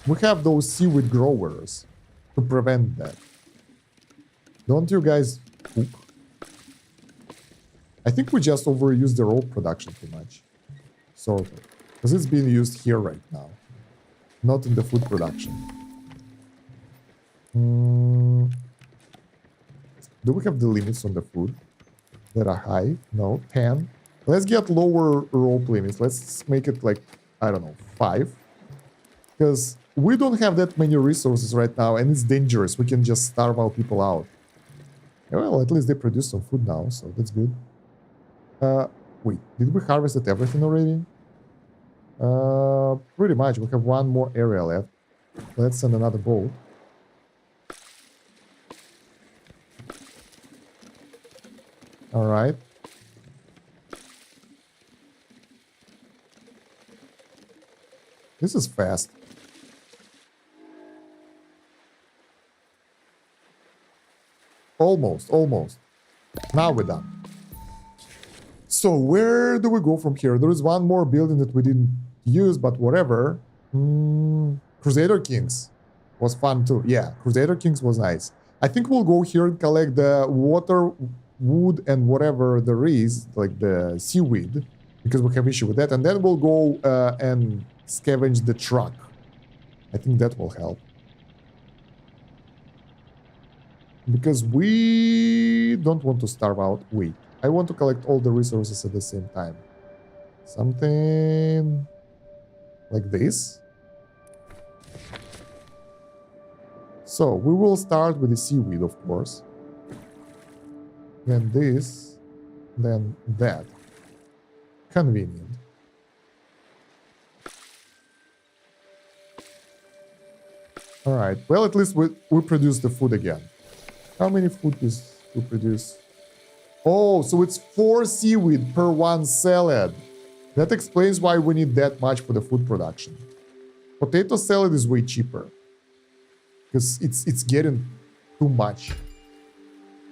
Speaker 1: We have those seaweed growers to prevent that. Don't you guys cook? I think we just overuse the rope production too much. Sort of. Because it's being used here right now. Not in the food production. Do we have the limits on the food that are high? No, 10. Let's get lower rope limits. Let's make it like, I don't know, 5. Because we don't have that many resources right now and it's dangerous. We can just starve our people out. Well, at least they produce some food now, so that's good. Wait, did we harvested everything already? Pretty much. We have 1 more area left. Let's send another boat. All right. This is fast. Almost, almost. Now we're done. So where do we go from here? There is one more building that we didn't use, but whatever. Crusader Kings was fun too. Yeah, Crusader Kings was nice. I think we'll go here and collect the water, wood, and whatever there is, like the seaweed, because we have issue with that. And then we'll go and scavenge the truck. I think that will help. Because we don't want to starve out. Wait, I want to collect all the resources at the same time. Something like this. So we will start with the seaweed, of course. Then this, then that. Convenient. All right. Well, at least we produce the food again. How many food is to produce? Oh, so it's 4 seaweed per 1 salad. That explains why we need that much for the food production. Potato salad is way cheaper. Because it's getting too much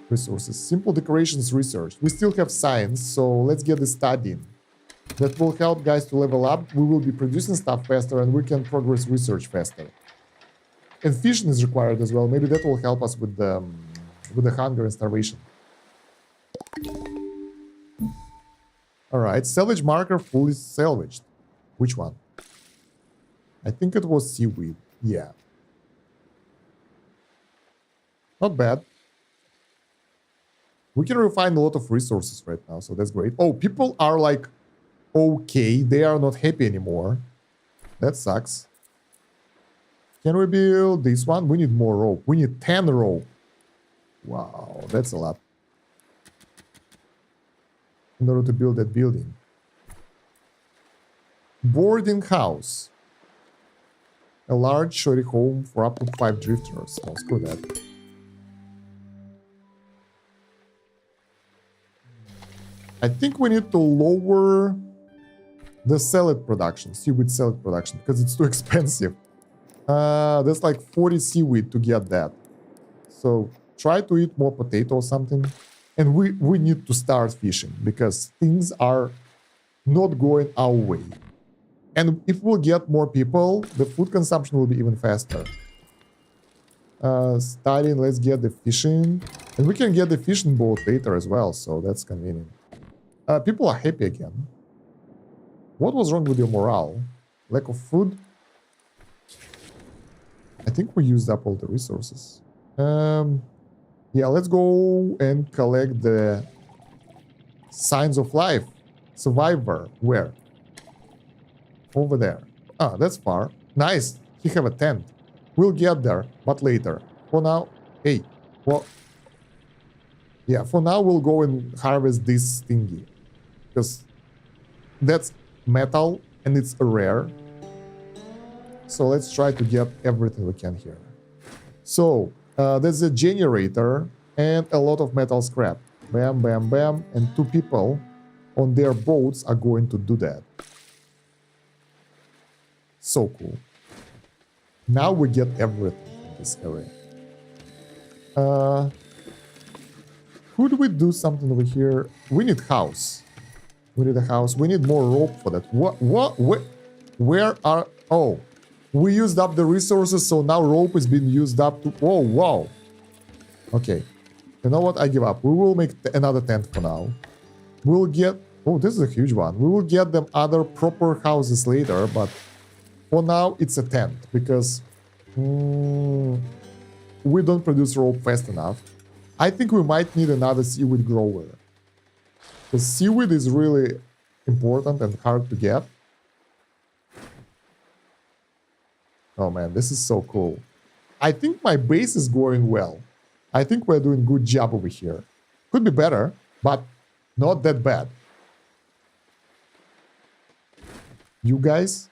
Speaker 1: resources. Simple decorations research. We still have science, so let's get the studying. That will help guys to level up. We will be producing stuff faster and we can progress research faster. And fishing is required as well. Maybe that will help us with the hunger and starvation. Alright, salvage marker fully salvaged. Which one? I think it was seaweed. Yeah. Not bad. We can refine a lot of resources right now, so that's great. Oh, people are like, okay, they are not happy anymore. That sucks. Can we build this one? We need more rope. We need 10 rope. Wow, that's a lot. In order to build that building. Boarding house. A large shoddy home for up to 5 drifters. Oh, screw that. I think we need to lower the salad production, seaweed salad production, because it's too expensive. That's like 40 seaweed to get that. So try to eat more potato or something. And we need to start fishing because things are not going our way. And if we'll get more people, the food consumption will be even faster. Studying, let's get the fishing. And we can get the fishing boat later as well, so that's convenient. People are happy again. What was wrong with your morale? Lack of food? I think we used up all the resources. Yeah, let's go and collect the signs of life. Survivor. Where? Over there. Ah, that's far. Nice. He have a tent. We'll get there, but later. For now... Hey. Well... Yeah, for now we'll go and harvest this thingy. Because that's metal and it's rare. So let's try to get everything we can here. So, there's a generator and a lot of metal scrap. Bam, bam, bam. And 2 people on their boats are going to do that. So cool. Now we get everything in this area. Could we do something over here? We need house. We need a house. We need more rope for that. Where are... Oh. We used up the resources, so now rope is being used up to... Oh, wow. Okay. You know what? I give up. We will make another tent for now. We'll get... Oh, this is a huge one. We will get them other proper houses later, but for now, it's a tent, because we don't produce rope fast enough. I think we might need another seaweed grower. The seaweed is really important and hard to get. Oh man, this is so cool. I think my base is going well. I think we're doing a good job over here. Could be better, but not that bad. You guys,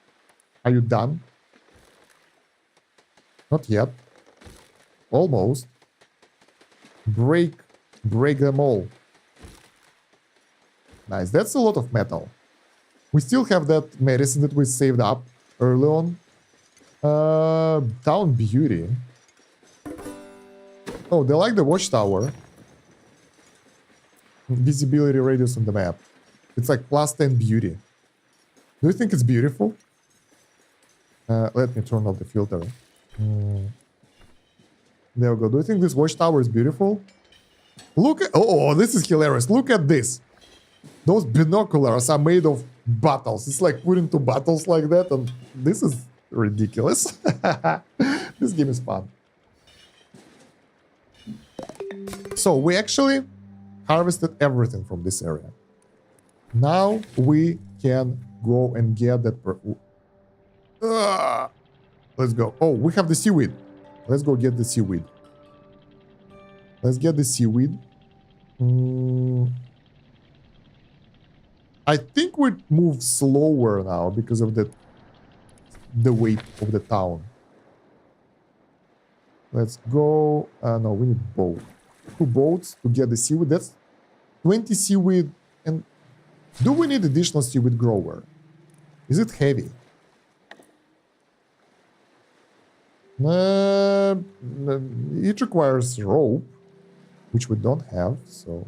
Speaker 1: are you done? Not yet. Almost. Break them all. Nice, that's a lot of metal. We still have that medicine that we saved up early on. Town beauty. Oh, they like the watchtower. Visibility radius on the map. It's like plus 10 beauty. Do you think it's beautiful? Let me turn off the filter. There we go. Do you think this watchtower is beautiful? Look at... Oh, this is hilarious. Look at this. Those binoculars are made of bottles. It's like putting two bottles like that, and this is ridiculous. This game is fun. So we actually harvested everything from this area. Now we can go and get that... Let's go. Oh, we have the seaweed. Let's go get the seaweed. Let's get the seaweed. I think we move slower now because of the weight of the town. Let's go. No, we need boat. 2 boats to get the seaweed. That's 20 seaweed. And do we need additional seaweed grower? Is it heavy? It requires rope, which we don't have, so...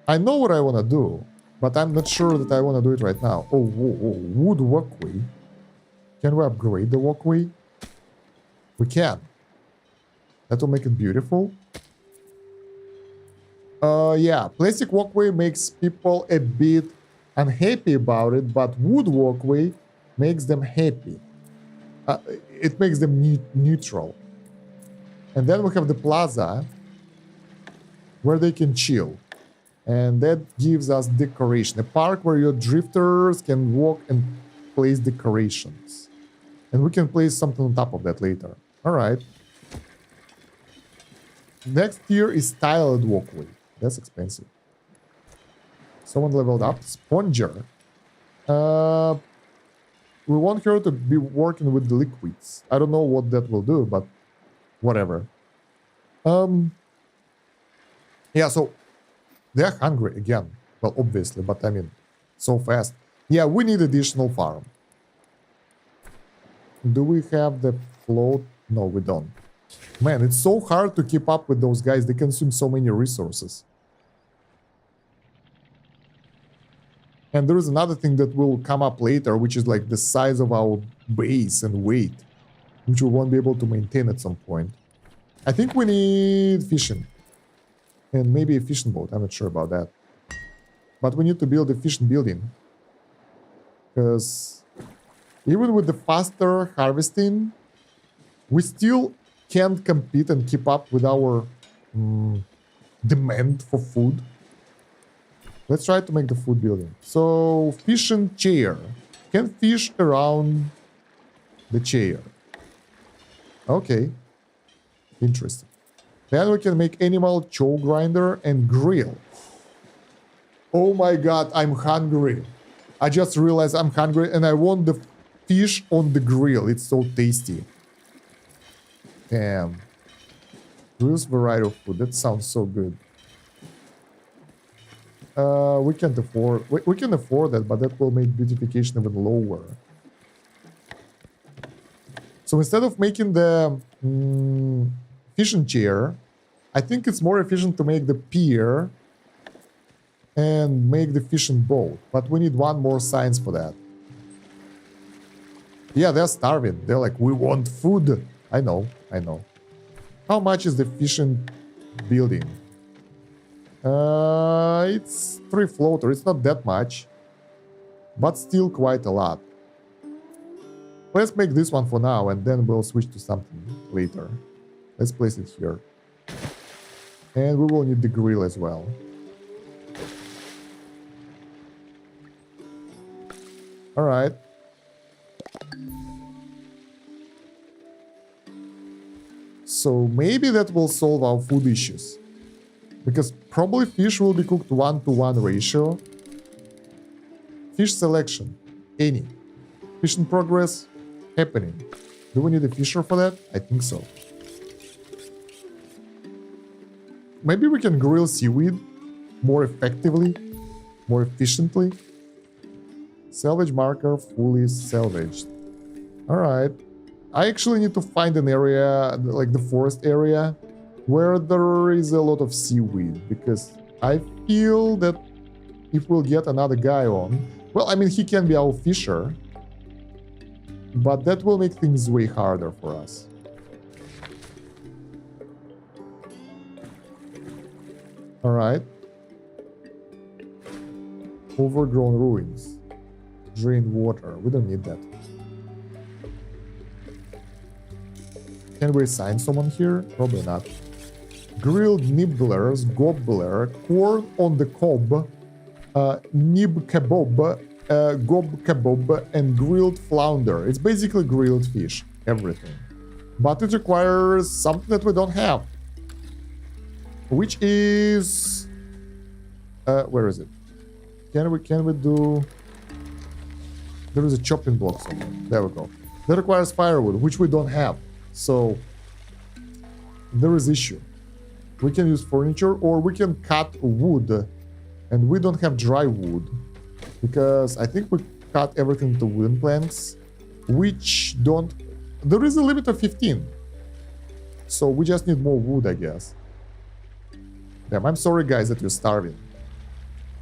Speaker 1: I know what I want to do, but I'm not sure that I want to do it right now. Oh, wood walkway. Can we upgrade the walkway? We can. That will make it beautiful. Yeah, plastic walkway makes people a bit unhappy about it, but wood walkway makes them happy. It makes them neutral. And then we have the plaza, where they can chill. And that gives us decoration. A park where your drifters can walk and place decorations. And we can place something on top of that later. Alright. Next tier is tiled walkway. That's expensive. Someone leveled up. Sponger. We want her to be working with the liquids. I don't know what that will do, but whatever. Yeah, so they're hungry again. Well, obviously, but I mean, so fast. Yeah, we need additional farm. Do we have the float? No, we don't. Man, it's so hard to keep up with those guys. They consume so many resources. And there is another thing that will come up later, which is like the size of our base and weight, which we won't be able to maintain at some point. I think we need fishing. And maybe a fishing boat. I'm not sure about that. But we need to build a fishing building. Because even with the faster harvesting, we still can't compete and keep up with our demand for food. Let's try to make the food building. So, fishing chair. Can fish around the chair. Okay. Interesting. Then we can make animal chow grinder and grill. Oh my god, I'm hungry. I just realized I'm hungry and I want the fish on the grill. It's so tasty. Damn. Grill's variety of food. That sounds so good. We can't afford... We can afford that, but that will make beautification even lower. So instead of making the fishing chair, I think it's more efficient to make the pier and make the fishing boat. But we need one more science for that. Yeah, they're starving. They're like, we want food. I know, I know. How much is the fishing building? It's 3 floater. It's not that much, but still quite a lot. Let's make this one for now, and then we'll switch to something later. Let's place it here. And we will need the grill as well. Alright. So maybe that will solve our food issues. Because probably fish will be cooked 1-to-1 ratio. Fish selection. Any. Fish in progress. Happening. Do we need a fisher for that? I think so. Maybe we can grill seaweed more effectively, more efficiently. Salvage marker fully salvaged. Alright. I actually need to find an area, like the forest area, where there is a lot of seaweed, because I feel that if we'll get another guy on, well, I mean, he can be our fisher, but that will make things way harder for us. All right. Overgrown ruins. Drain water. We don't need that. Can we assign someone here? Probably not. Grilled nibblers, gobbler, corn on the cob, nib kebab, gob kebab, and grilled flounder. It's basically grilled fish, everything. But it requires something that we don't have. Which is... where is it? Can we do... There is a chopping block somewhere. There we go. That requires firewood, which we don't have. So there is issue. We can use furniture or we can cut wood, and we don't have dry wood because I think we cut everything to wooden planks, which don't... There is a limit of 15. So we just need more wood, I guess. Damn, I'm sorry guys that you're starving.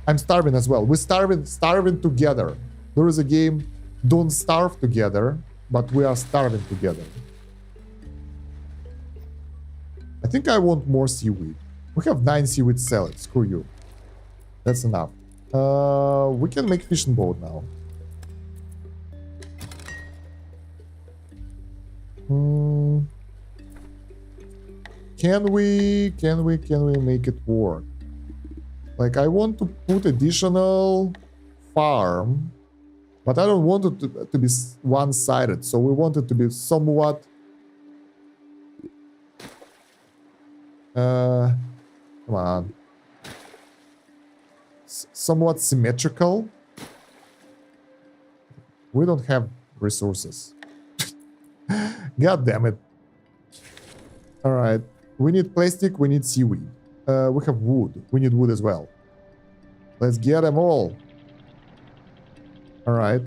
Speaker 1: I'm starving as well. We're starving together. There is a game, don't starve together, but we are starving together. I think I want more seaweed. We have 9 seaweed salads. Screw you. That's enough. We can make fishing boat now. Can we make it work? Like, I want to put additional farm, but I don't want it to be one-sided. So we want it to be somewhat... come on. Somewhat symmetrical. We don't have resources. God damn it. Alright. We need plastic, we need seaweed. We have wood. We need wood as well. Let's get them all. Alright.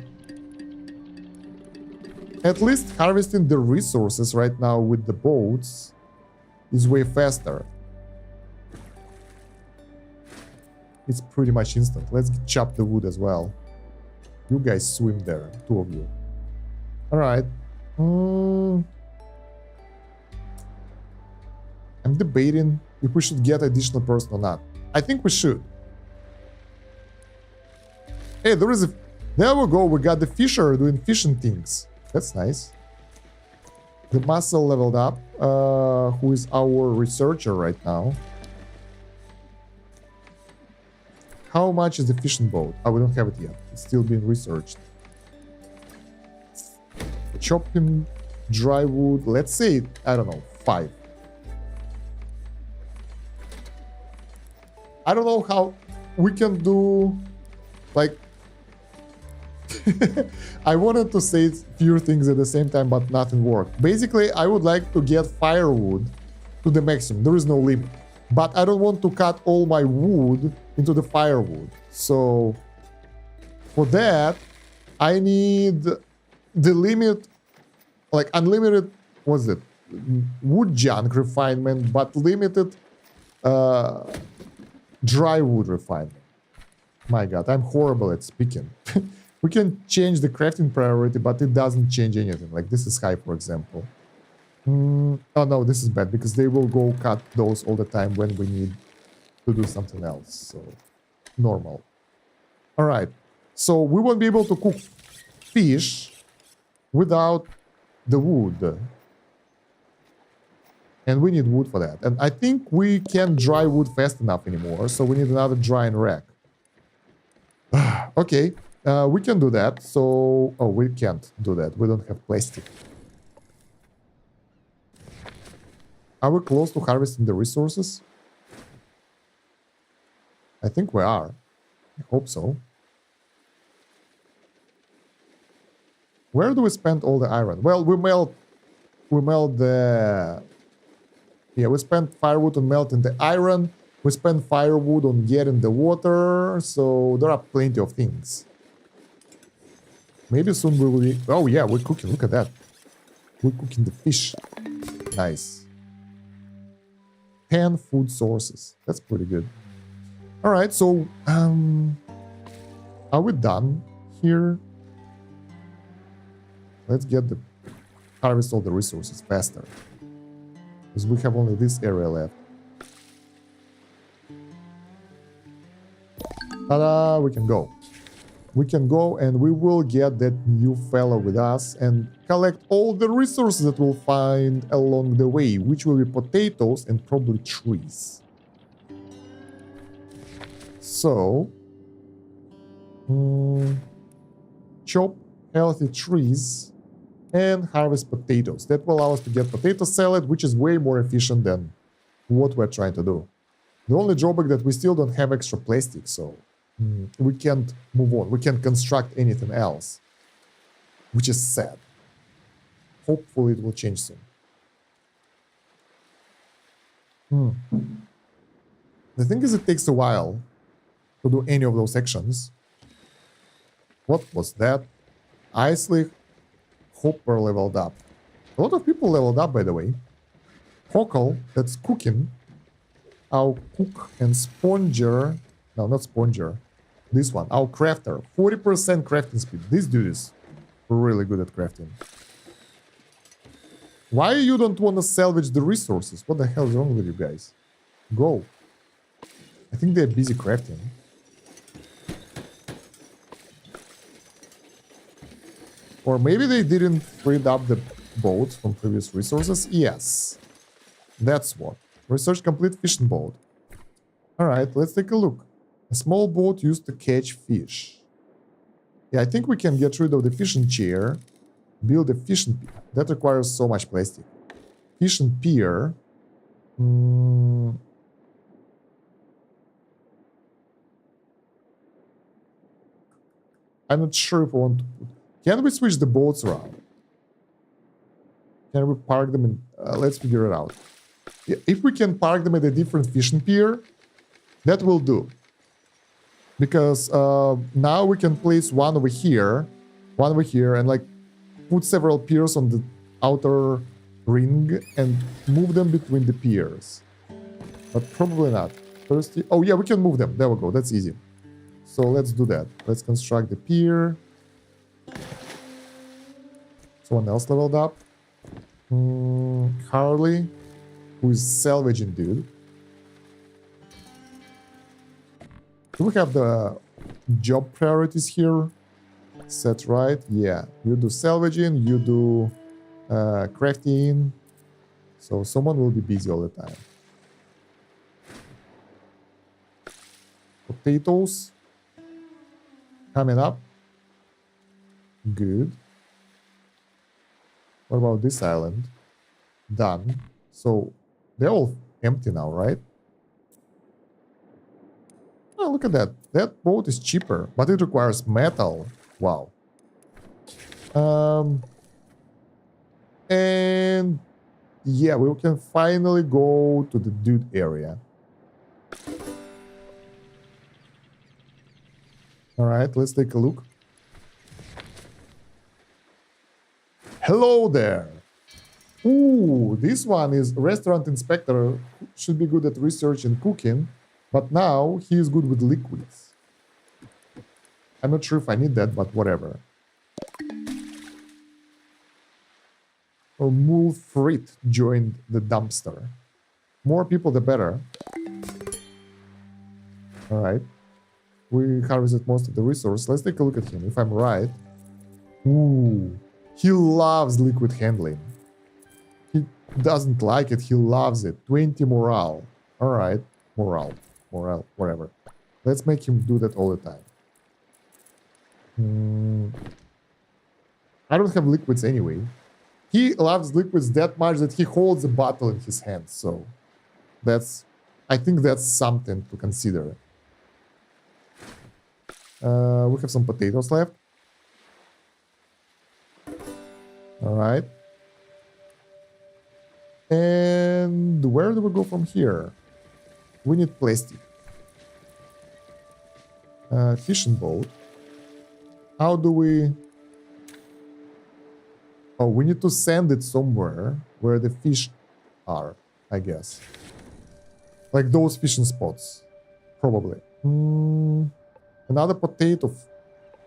Speaker 1: At least harvesting the resources right now with the boats is way faster. It's pretty much instant. Let's chop the wood as well. You guys swim there, 2 of you. Alright. I'm debating if we should get additional person or not. I think we should. Hey, there is a... There we go, we got the fisher doing fishing things. That's nice. The muscle leveled up, who is our researcher right now. How much is the fishing boat? Oh, we don't have it yet. It's still being researched. Chopping dry wood. Let's say, I don't know, 5. I don't know how we can do, like... I wanted to say few things at the same time, but nothing worked. Basically, I would like to get firewood to the maximum. There is no limit. But I don't want to cut all my wood into the firewood. So, for that, I need the limit, like unlimited, what's it? Wood junk refinement, but limited dry wood refinement. My god, I'm horrible at speaking. We can change the crafting priority, but it doesn't change anything. Like this is high, for example. Oh no, this is bad because they will go cut those all the time when we need to do something else. So, normal. All right. So we won't be able to cook fish without the wood. And we need wood for that. And I think we can't dry wood fast enough anymore. So we need another drying rack. Okay. We can do that. So, oh, we can't do that. We don't have plastic. Are we close to harvesting the resources? I think we are. I hope so. Where do we spend all the iron? Well, we melt the... Yeah, we spent firewood on melting the iron. We spent firewood on getting the water. So there are plenty of things. Maybe soon we will be... Oh yeah, we're cooking. Look at that. We're cooking the fish. Nice. 10 food sources. That's pretty good. All right, so are we done here? Let's get the harvest all the resources faster, because we have only this area left. Ta-da! We can go. We can go and we will get that new fellow with us and collect all the resources that we'll find along the way, which will be potatoes and probably trees. So, chop healthy trees and harvest potatoes. That will allow us to get potato salad, which is way more efficient than what we're trying to do. The only drawback that we still don't have extra plastic, so we can't move on. We can't construct anything else, which is sad. Hopefully it will change soon. The thing is, it takes a while to do any of those actions. What was that? Isley Hopper leveled up. A lot of people leveled up, by the way. Hockle, that's cooking. Our cook and sponger. No, not sponger. This one, our crafter. 40% crafting speed. This dude is really good at crafting. Why you don't want to salvage the resources? What the hell is wrong with you guys? Go. I think they're busy crafting. Or maybe they didn't free up the boats from previous resources. Yes. That's what. Research complete fishing boat. Alright, let's take a look. A small boat used to catch fish. Yeah, I think we can get rid of the fishing chair. Build a fishing pier. That requires so much plastic. Fishing pier. I'm not sure if I want to put... Can we switch the boats around? Can we park them in... let's figure it out. If we can park them at a different fishing pier, that will do. Because now we can place one over here, and like put several piers on the outer ring and move them between the piers. But probably not. First, oh yeah, we can move them. There we go. That's easy. So let's do that. Let's construct the pier. Someone else leveled up. Harley, who is salvaging dude. Do we have the job priorities here set right? Yeah, you do salvaging, you do crafting. So someone will be busy all the time. Potatoes coming up. Good. What about this island? Done. So they're all empty now, right? Oh, look at that. That boat is cheaper, but it requires metal. Wow. And yeah, we can finally go to the dude area. All right, let's take a look. Hello there. Ooh, this one is restaurant inspector. Should be good at research and cooking, but now he is good with liquids. I'm not sure if I need that, but whatever. Oh, Move Frit joined the dumpster. More people, the better. All right. We harvested most of the resource. Let's take a look at him, if I'm right. Ooh, he loves liquid handling. He doesn't like it, he loves it. 20 morale. All right, morale, whatever. Let's make him do that all the time. I don't have liquids anyway. He loves liquids that much that he holds a bottle in his hand. So that's, I think that's something to consider. We have some potatoes left. All right. And where do we go from here? We need plastic. Fishing boat. How do we... Oh, we need to send it somewhere where the fish are, I guess. Like those fishing spots. Probably. Another potato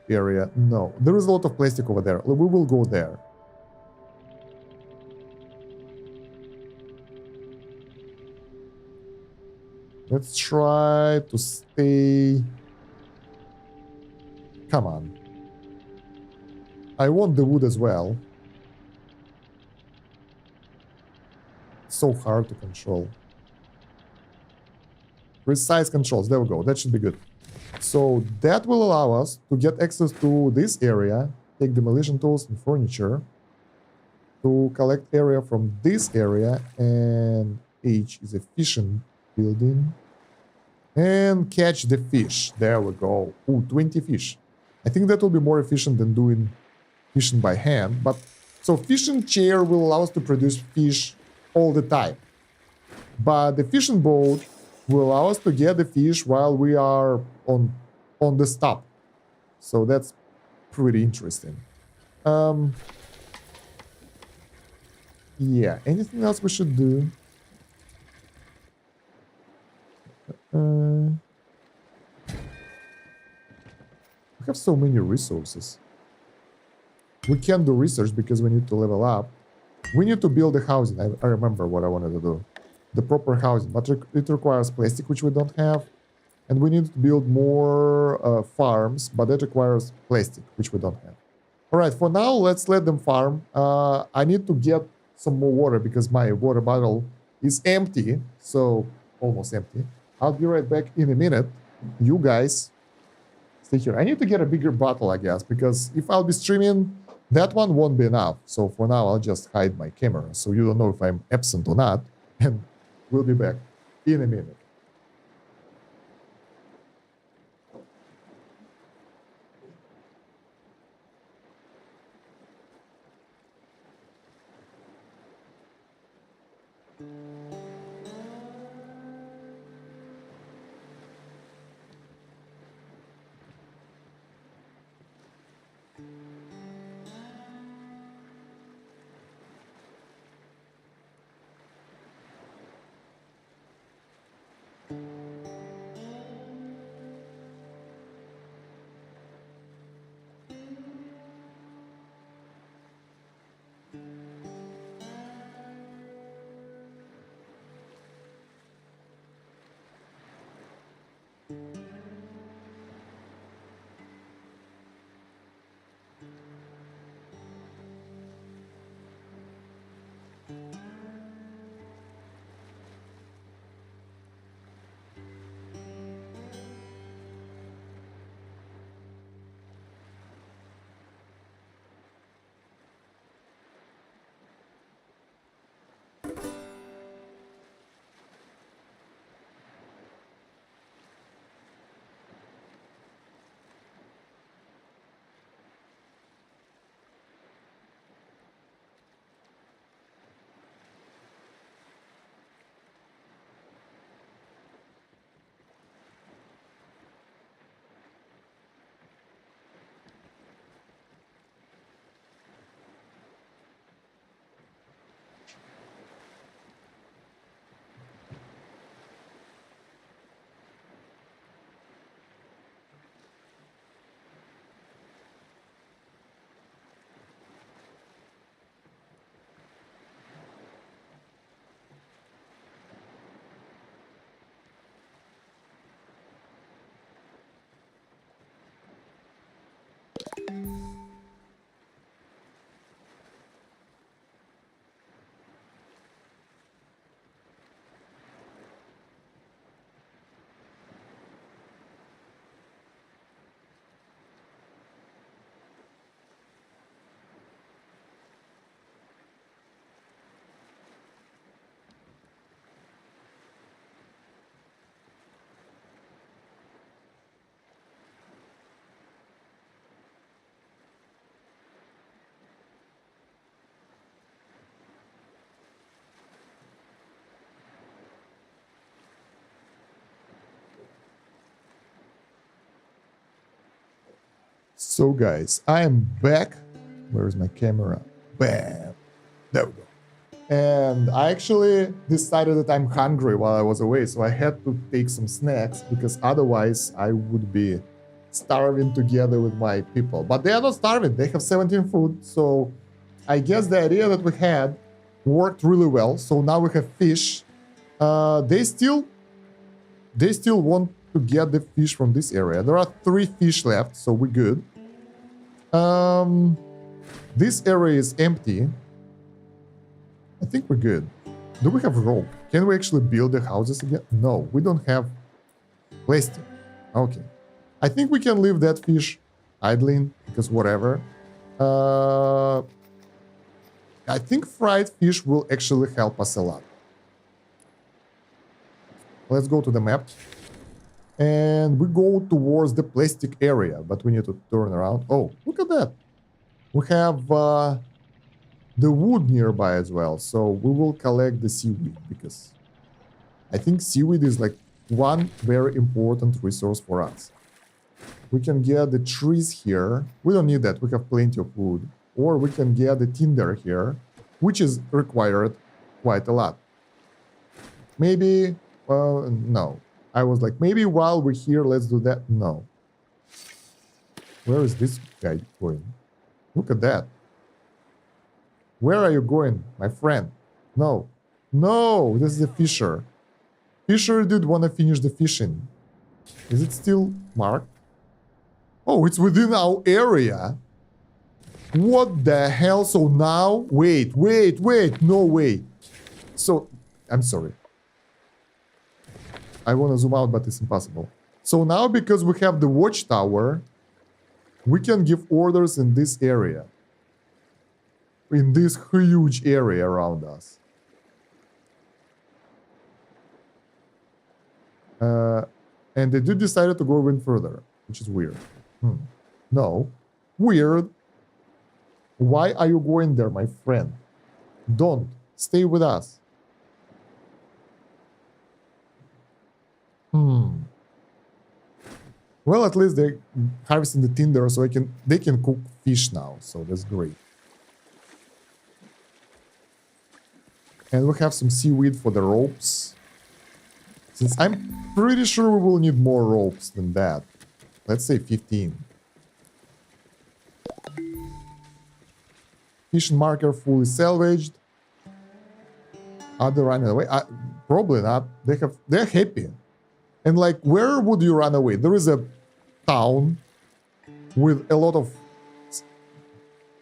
Speaker 1: area. No, there is a lot of plastic over there. We will go there. Let's try to stay. Come on. I want the wood as well. So hard to control. Precise controls. There we go. That should be good. So that will allow us to get access to this area, take demolition tools and furniture, to collect area from this area, and H is a fishing building, and catch the fish. There we go. Ooh, 20 fish. I think that will be more efficient than doing fishing by hand. But so fishing chair will allow us to produce fish all the time. But the fishing boat will allow us to get the fish while we are on the stop. So that's pretty interesting. Yeah, anything else we should do? We have so many resources. We can't do research because we need to level up. We need to build a housing. I remember what I wanted to do. The proper housing, but it requires plastic, which we don't have. And we need to build more farms, but that requires plastic, which we don't have. All right, for now, let's let them farm. I need to get some more water because my water bottle is empty. So, almost empty. I'll be right back in a minute. You guys stay here. I need to get a bigger bottle, I guess, because if I'll be streaming, that one won't be enough. So for now, I'll just hide my camera so you don't know if I'm absent or not. And we'll be back in a minute. So guys, I am back. Where is my camera? Bam. There we go. And I actually decided that I'm hungry while I was away, so I had to take some snacks because otherwise I would be starving together with my people. But they are not starving, they have 17 food, so I guess the idea that we had worked really well. So now we have fish. They still want to get the fish from this area. There are 3 fish left, so we're good. This area is empty. I think we're good. Do we have rope? Can we actually build the houses again? No, we don't have plastic. Okay. I think we can leave that fish idling, because whatever. I think fried fish will actually help us a lot. Let's go to the map. And we go towards the plastic area, but we need to turn around. Oh, look at that. We have the wood nearby as well, so we will collect the seaweed, because I think seaweed is like one very important resource for us. We can get the trees here. We don't need that, we have plenty of wood. Or we can get the tinder here, which is required quite a lot. Maybe, no. I was like, maybe while we're here, let's do that. No. Where is this guy going? Look at that. Where are you going, my friend? No. No, this is a fisher. Fisher did want to finish the fishing. Is it still marked? Oh, it's within our area. What the hell? So now, wait, no way. So, I'm sorry. I want to zoom out, but it's impossible. So now, because we have the watchtower, we can give orders in this area. In this huge area around us. And they did decide to go even further, which is weird. No. Weird. Why are you going there, my friend? Don't. Stay with us. Well, at least they're harvesting the tinder, so they can cook fish now, so that's great. And we have some seaweed for the ropes. Since I'm pretty sure we will need more ropes than that. Let's say 15. Fishing marker fully salvaged. Are they running away? Probably not. They're happy. And like, where would you run away? There is a town with a lot of,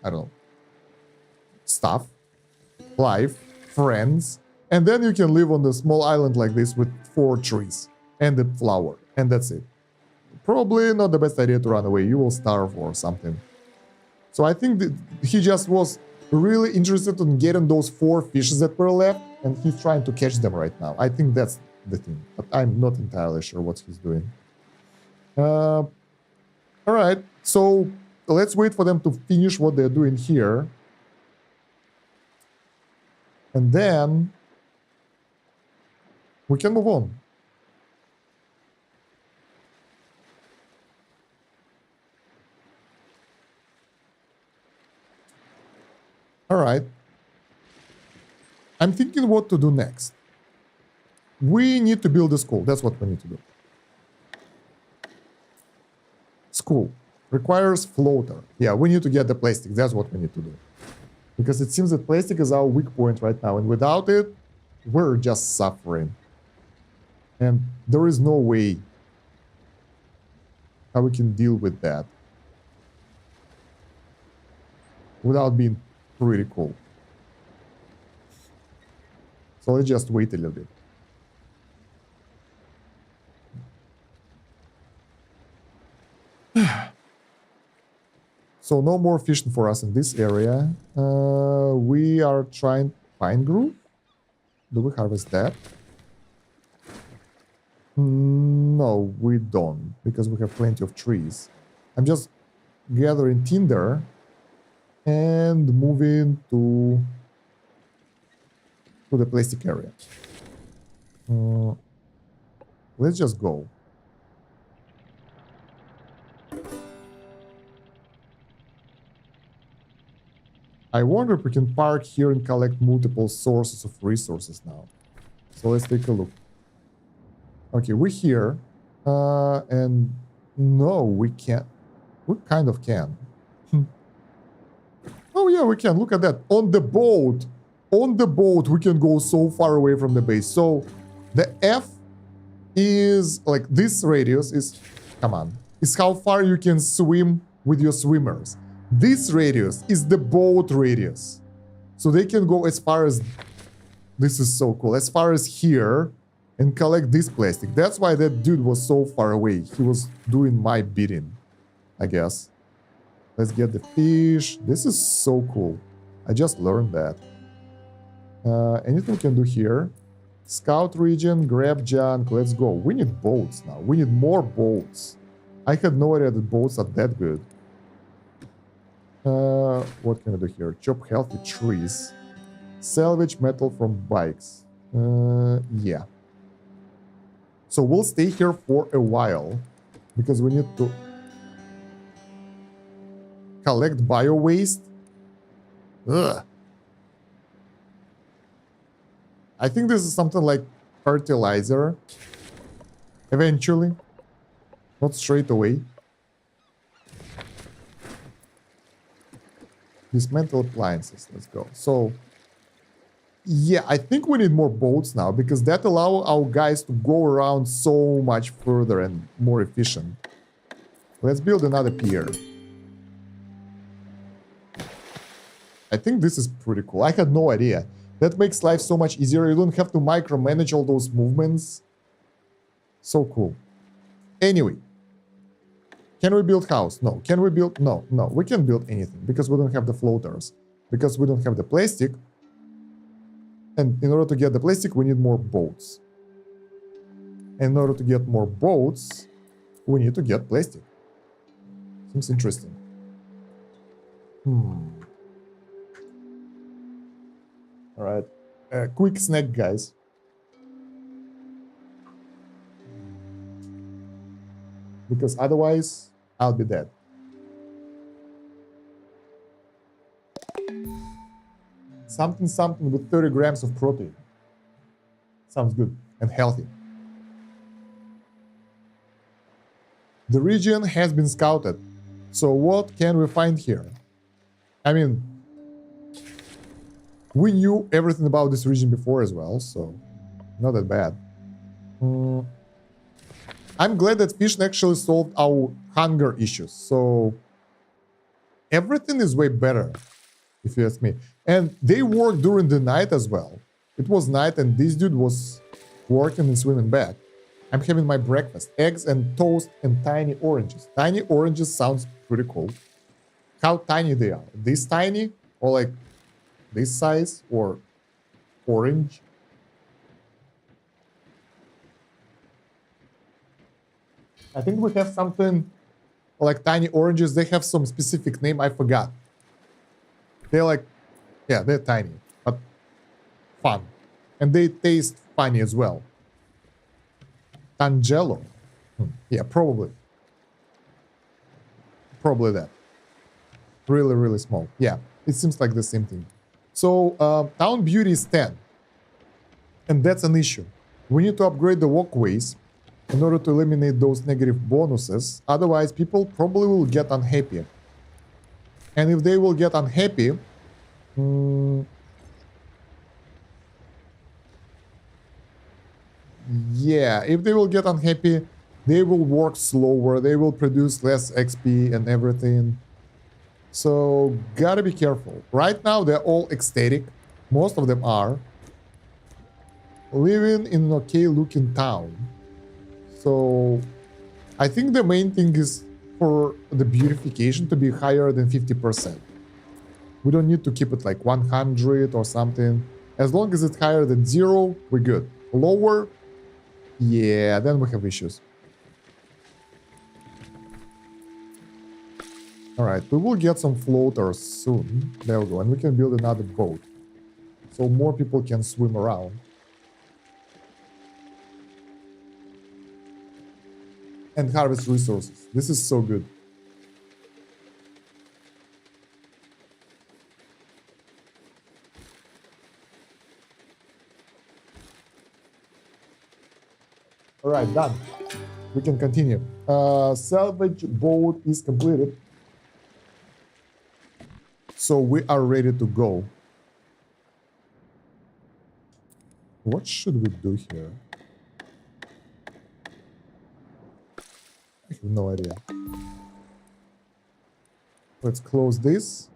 Speaker 1: I don't know, stuff, life, friends, and then you can live on the small island like this with 4 trees and a flower, and that's it. Probably not the best idea to run away. You will starve or something. So I think that he just was really interested in getting those 4 fishes that were left, and he's trying to catch them right now. I think that's the thing, but I'm not entirely sure what he's doing. All right, so let's wait for them to finish what they're doing here. And then we can move on. All right. I'm thinking what to do next. We need to build a school. That's what we need to do. School requires floater. Yeah, we need to get the plastic. That's what we need to do. Because it seems that plastic is our weak point right now. And without it, we're just suffering. And there is no way how we can deal with that without being pretty cool. So let's just wait a little bit. So no more fishing for us in this area. We are trying pine grove. Do we harvest that? No, we don't, because we have plenty of trees. I'm just gathering tinder and moving to the plastic area. Let's just go. I wonder if we can park here and collect multiple sources of resources now. So let's take a look. Okay, we're here. And no, we can't. We kind of can. Oh yeah, we can. Look at that. On the boat. On the boat, we can go so far away from the base. So the F is like this radius is, come on, is how far you can swim with your swimmers. This radius is the boat radius. So they can go as far as, this is so cool, as far as here and collect this plastic. That's why that dude was so far away. He was doing my bidding, I guess. Let's get the fish. This is so cool. I just learned that. Anything we can do here? Scout region, grab junk, let's go. We need boats now. We need more boats. I had no idea that boats are that good. What can I do here? Chop healthy trees. Salvage metal from bikes. Yeah. So we'll stay here for a while because we need to collect bio waste. Ugh. I think this is something like fertilizer. Eventually. Not straight away. Dismantle appliances. Let's go. So, yeah, I think we need more boats now because that allows our guys to go around so much further and more efficient. Let's build another pier. I think this is pretty cool. I had no idea. That makes life so much easier. You don't have to micromanage all those movements. So cool. Anyway. Can we build house? No. Can we build? No, no. We can build anything because we don't have the floaters. Because we don't have the plastic. And in order to get the plastic, we need more boats. And in order to get more boats, we need to get plastic. Seems interesting. Alright. Quick snack, guys. Because otherwise, I'll be dead. Something with 30 grams of protein. Sounds good and healthy. The region has been scouted. So what can we find here? I mean, we knew everything about this region before as well, so not that bad. I'm glad that fish actually solved our hunger issues, so everything is way better, if you ask me. And they work during the night as well. It was night and this dude was working and swimming back. I'm having my breakfast, eggs and toast and tiny oranges. Tiny oranges sounds pretty cool. How tiny they are? This tiny or like this size or orange? I think we have something like tiny oranges. They have some specific name. I forgot. They're like, yeah, they're tiny, but fun. And they taste funny as well. Tangelo. Yeah, probably. Probably that. Really, really small. Yeah, it seems like the same thing. So, town beauty is 10. And that's an issue. We need to upgrade the walkways in order to eliminate those negative bonuses. Otherwise, people probably will get unhappy. And if they will get unhappy, yeah, if they will get unhappy, they will work slower, they will produce less XP and everything. So, gotta be careful. Right now, they're all ecstatic. Most of them are. Living in an okay-looking town. So, I think the main thing is for the beautification to be higher than 50%. We don't need to keep it like 100 or something. As long as it's higher than 0, we're good. Lower, yeah, then we have issues. Alright, we will get some floaters soon. There we go, and we can build another boat. So more people can swim around. And harvest resources. This is so good. All right, done. We can continue. Salvage boat is completed. So we are ready to go. What should we do here? I have no idea. Let's close this.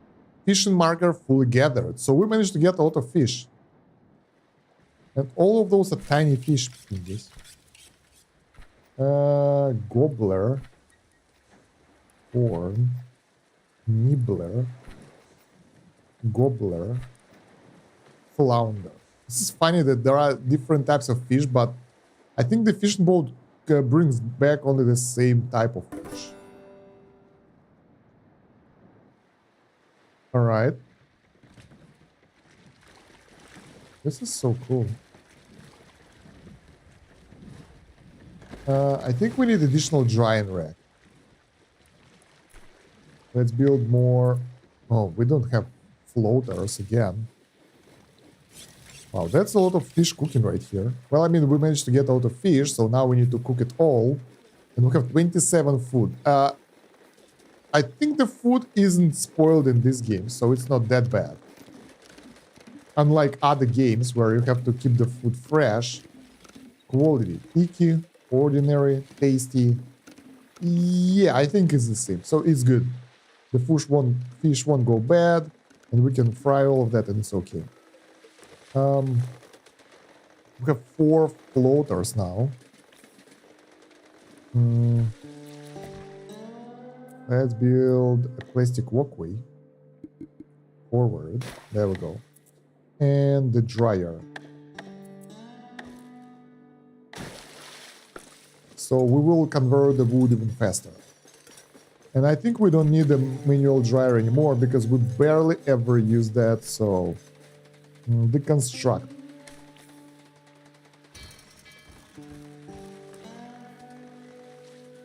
Speaker 1: Fishing marker fully gathered. So we managed to get a lot of fish. And all of those are tiny fish thingies. Gobbler. Horn. Nibbler. Gobbler. Flounder. This is funny that there are different types of fish, but I think the fishing boat brings back only the same type of fish. All right. This is so cool. I think we need additional drying rack. Let's build more. Oh, we don't have floaters again. Wow, that's a lot of fish cooking right here. Well, I mean, we managed to get a lot of fish, so now we need to cook it all. And we have 27 food. I think the food isn't spoiled in this game, so it's not that bad. Unlike other games where you have to keep the food fresh. Quality, picky, ordinary, tasty. Yeah, I think it's the same, so it's good. The fish won't go bad, and we can fry all of that and it's okay. We have 4 floaters now. Let's build a plastic walkway forward. There we go. And the dryer. So we will convert the wood even faster. And I think we don't need a manual dryer anymore because we barely ever use that, so deconstruct.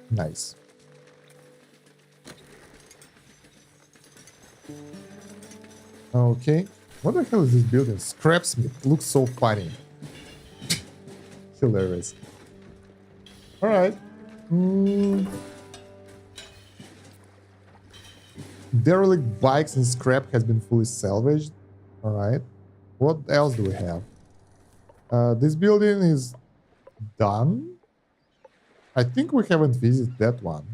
Speaker 1: Nice. Okay. What the hell is this building? Scrapsmith. Looks so funny. Hilarious. Alright. Derelict bikes and scrap has been fully salvaged. Alright. What else do we have? This building is done. I think we haven't visited that one.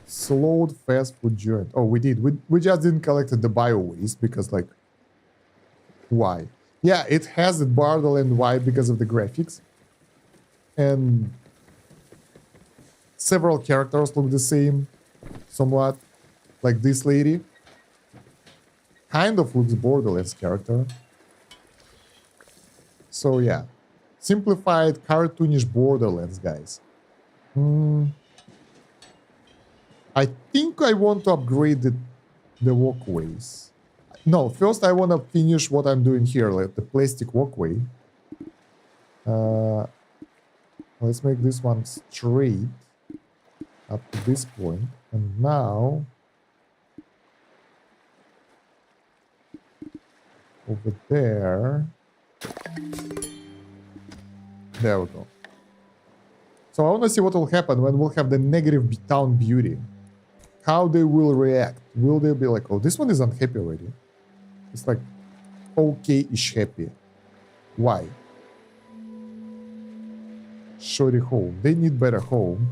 Speaker 1: Slowed fast food joint. Oh, we did. We just didn't collect the bio waste because, like, why? Yeah, it has the bardal and white because of the graphics. And several characters look the same, somewhat. Like this lady. Kind of looks Borderlands character. So yeah. Simplified, cartoonish Borderlands, guys. I think I want to upgrade the walkways. No, first I want to finish what I'm doing here, like the plastic walkway. Let's make this one straight up to this point. And now over there. There we go. So I want to see what will happen when we'll have the negative town beauty. How they will react. Will they be like, oh, this one is unhappy already? It's like, okay-ish happy. Why? Shoddy home. They need better home.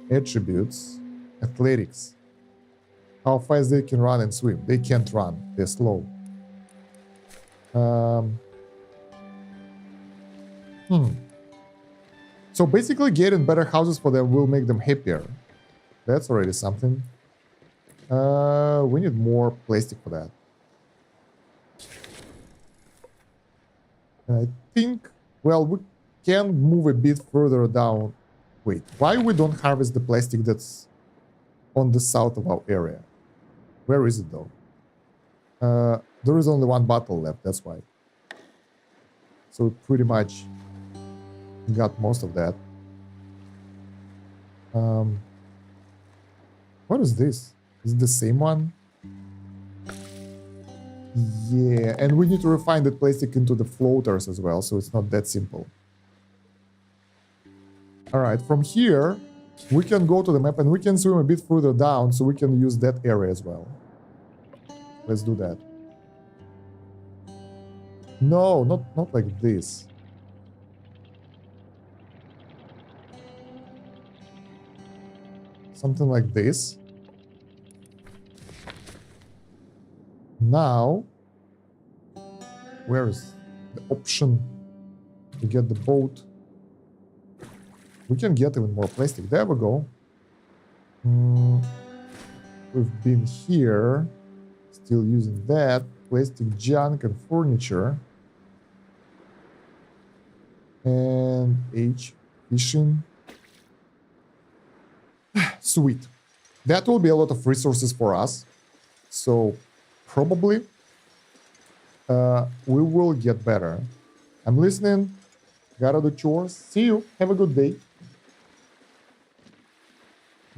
Speaker 1: Attributes. Athletics. How fast they can run and swim. They can't run. They're slow. So basically getting better houses for them will make them happier. That's already something. We need more plastic for that. And I think, well, we can move a bit further down. Wait, why we don't harvest the plastic that's on the south of our area? Where is it though? There is only one bottle left, that's why. So we pretty much got most of that. What is this? Is it the same one? Yeah, and we need to refine the plastic into the floaters as well, so it's not that simple. All right, from here, we can go to the map and we can swim a bit further down so we can use that area as well. Let's do that. No, not like this. Something like this. Now, where is the option to get the boat? We can get even more plastic. There we go. We've been here, still using that. Plastic junk and furniture. And H, fishing. Sweet. That will be a lot of resources for us. So probably we will get better. I'm listening. Gotta do chores. See you. Have a good day.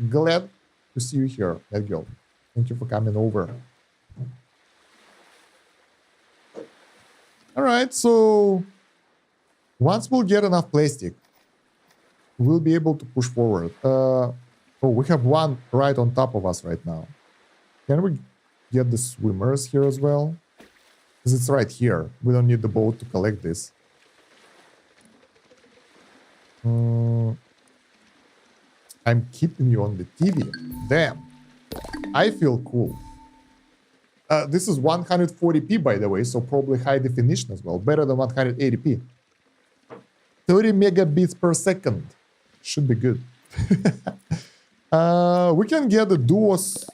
Speaker 1: Glad to see you here, that girl. Thank you for coming over. All right, so once we'll get enough plastic, we'll be able to push forward. Oh, we have one right on top of us right now. Can we get the swimmers here as well? Because it's right here. We don't need the boat to collect this. I'm keeping you on the TV. Damn. I feel cool. This is 140p, by the way, so probably high definition as well. Better than 180p. 30 megabits per second. Should be good. We can get the duo's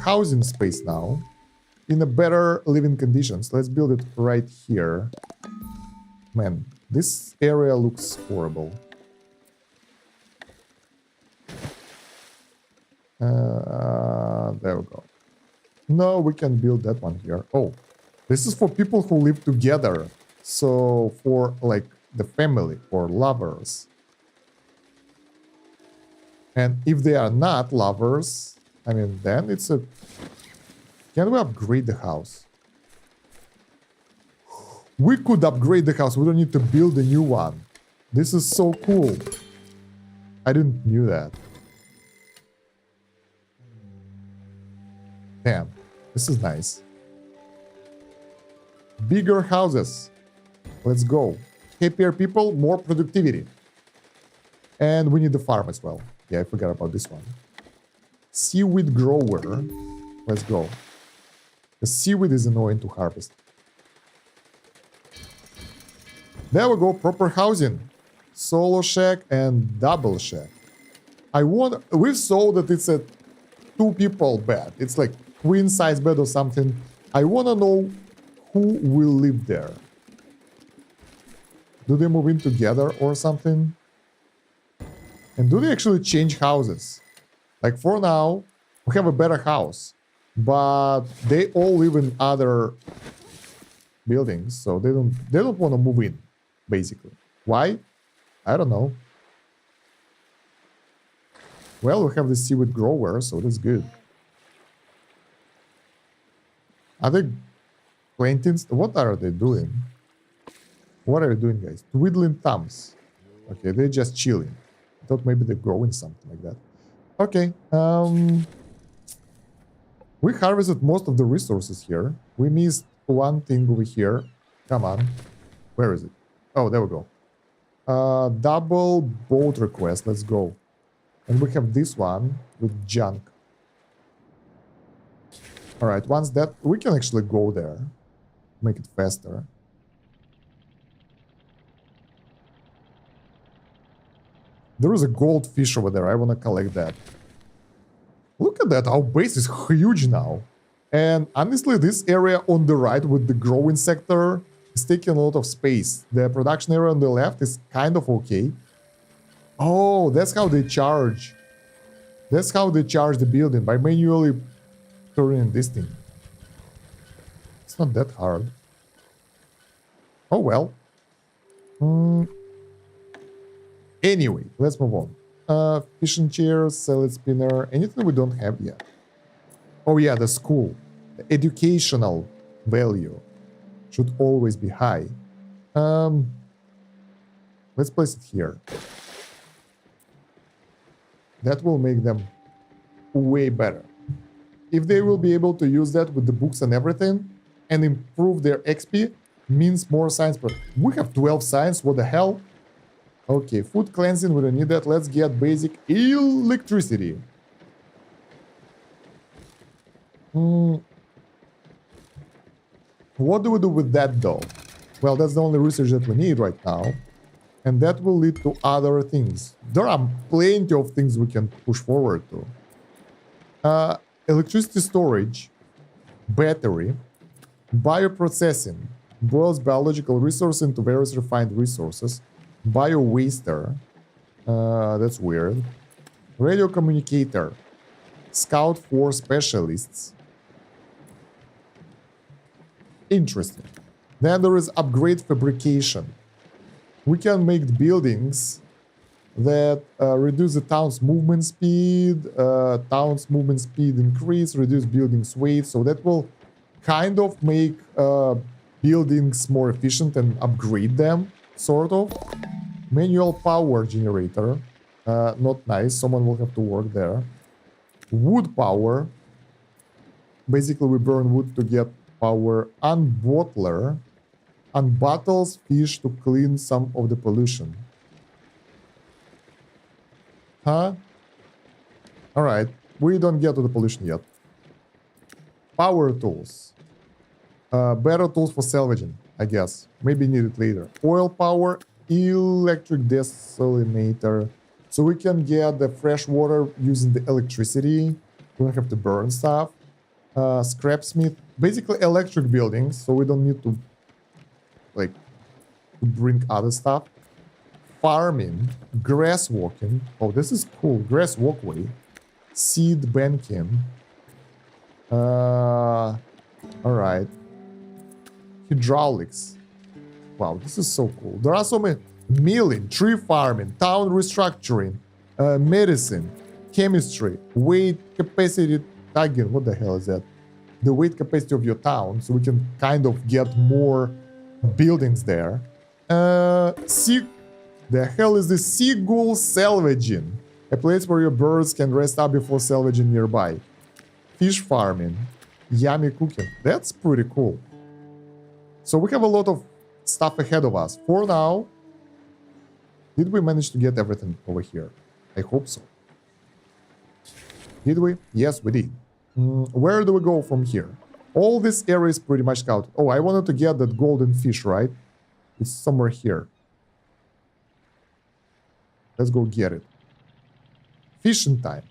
Speaker 1: housing space now in a better living conditions. Let's build it right here. Man, this area looks horrible. There we go. No, we can build that one here. Oh, this is for people who live together. So for like the family or lovers. And if they are not lovers, I mean, then it's a... Can we upgrade the house? We could upgrade the house. We don't need to build a new one. This is so cool. I didn't knew that. Damn, this is nice. Bigger houses. Let's go. Happier people, more productivity. And we need the farm as well. Yeah, I forgot about this one. Seaweed grower. Let's go. The seaweed is annoying to harvest. There we go, proper housing. Solo shack and double shack. We saw that it's a 2 people bed. It's like queen size bed or something. I want to know who will live there. Do they move in together or something? And do they actually change houses? Like for now, we have a better house, but they all live in other buildings, so they don't want to move in, basically. Why? I don't know. Well, we have the seaweed grower, so that's good. Are they planting? What are they doing? What are you doing, guys? Twiddling thumbs. Okay, they're just chilling. I thought maybe they're growing something like that. Okay. We harvested most of the resources here. We missed one thing over here. Come on. Where is it? Oh, there we go. Double boat request. Let's go. And we have this one with junk. All right, once that, we can actually go there. Make it faster. There is a goldfish over there. I want to collect that. Look at that. Our base is huge now. And honestly, this area on the right with the growing sector is taking a lot of space. The production area on the left is kind of okay. Oh, that's how they charge. That's how they charge the building, by manually turning this thing. It's not that hard. Oh well. Anyway, let's move on. Fishing chairs, salad spinner, anything we don't have yet. Oh yeah, the school. The educational value should always be high. Let's place it here. That will make them way better. If they will be able to use that with the books and everything and improve their XP, means more science. But we have 12 science, what the hell? Okay, food cleansing, we don't need that. Let's get basic electricity. What do we do with that though? Well, that's the only research that we need right now. And that will lead to other things. There are plenty of things we can push forward to. Electricity storage, battery, bioprocessing, boils biological resources into various refined resources, bio-waster, that's weird, radio communicator, scout for specialists. Interesting. Then there is upgrade fabrication. We can make buildings that reduce the town's movement speed, increase, reduce buildings weight. So that will kind of make buildings more efficient and upgrade them, sort of. Manual power generator, not nice. Someone will have to work there. Wood power. Basically, we burn wood to get power. Unbottler. Unbottles fish to clean some of the pollution. Huh? Alright, we don't get to the pollution yet. Power tools. Better tools for salvaging, I guess. Maybe need it later. Oil power, electric desalinator. So we can get the fresh water using the electricity. We don't have to burn stuff. Scrapsmith. Basically electric buildings, so we don't need to to bring other stuff. Farming, grass walking. Oh, this is cool. Grass walkway. Seed banking. All right. Hydraulics. Wow, this is so cool. There are so many. Milling, tree farming, town restructuring, medicine, chemistry, weight capacity tagging. What the hell is that? The weight capacity of your town, so we can kind of get more buildings there. The hell is this? Seagull salvaging. A place where your birds can rest up before salvaging nearby. Fish farming. Yummy cooking. That's pretty cool. So we have a lot of stuff ahead of us. For now, did we manage to get everything over here? I hope so. Did we? Yes, we did. Where do we go from here? All this area is pretty much scouted. Oh, I wanted to get that golden fish, right? It's somewhere here. Let's go get it. Fishing time.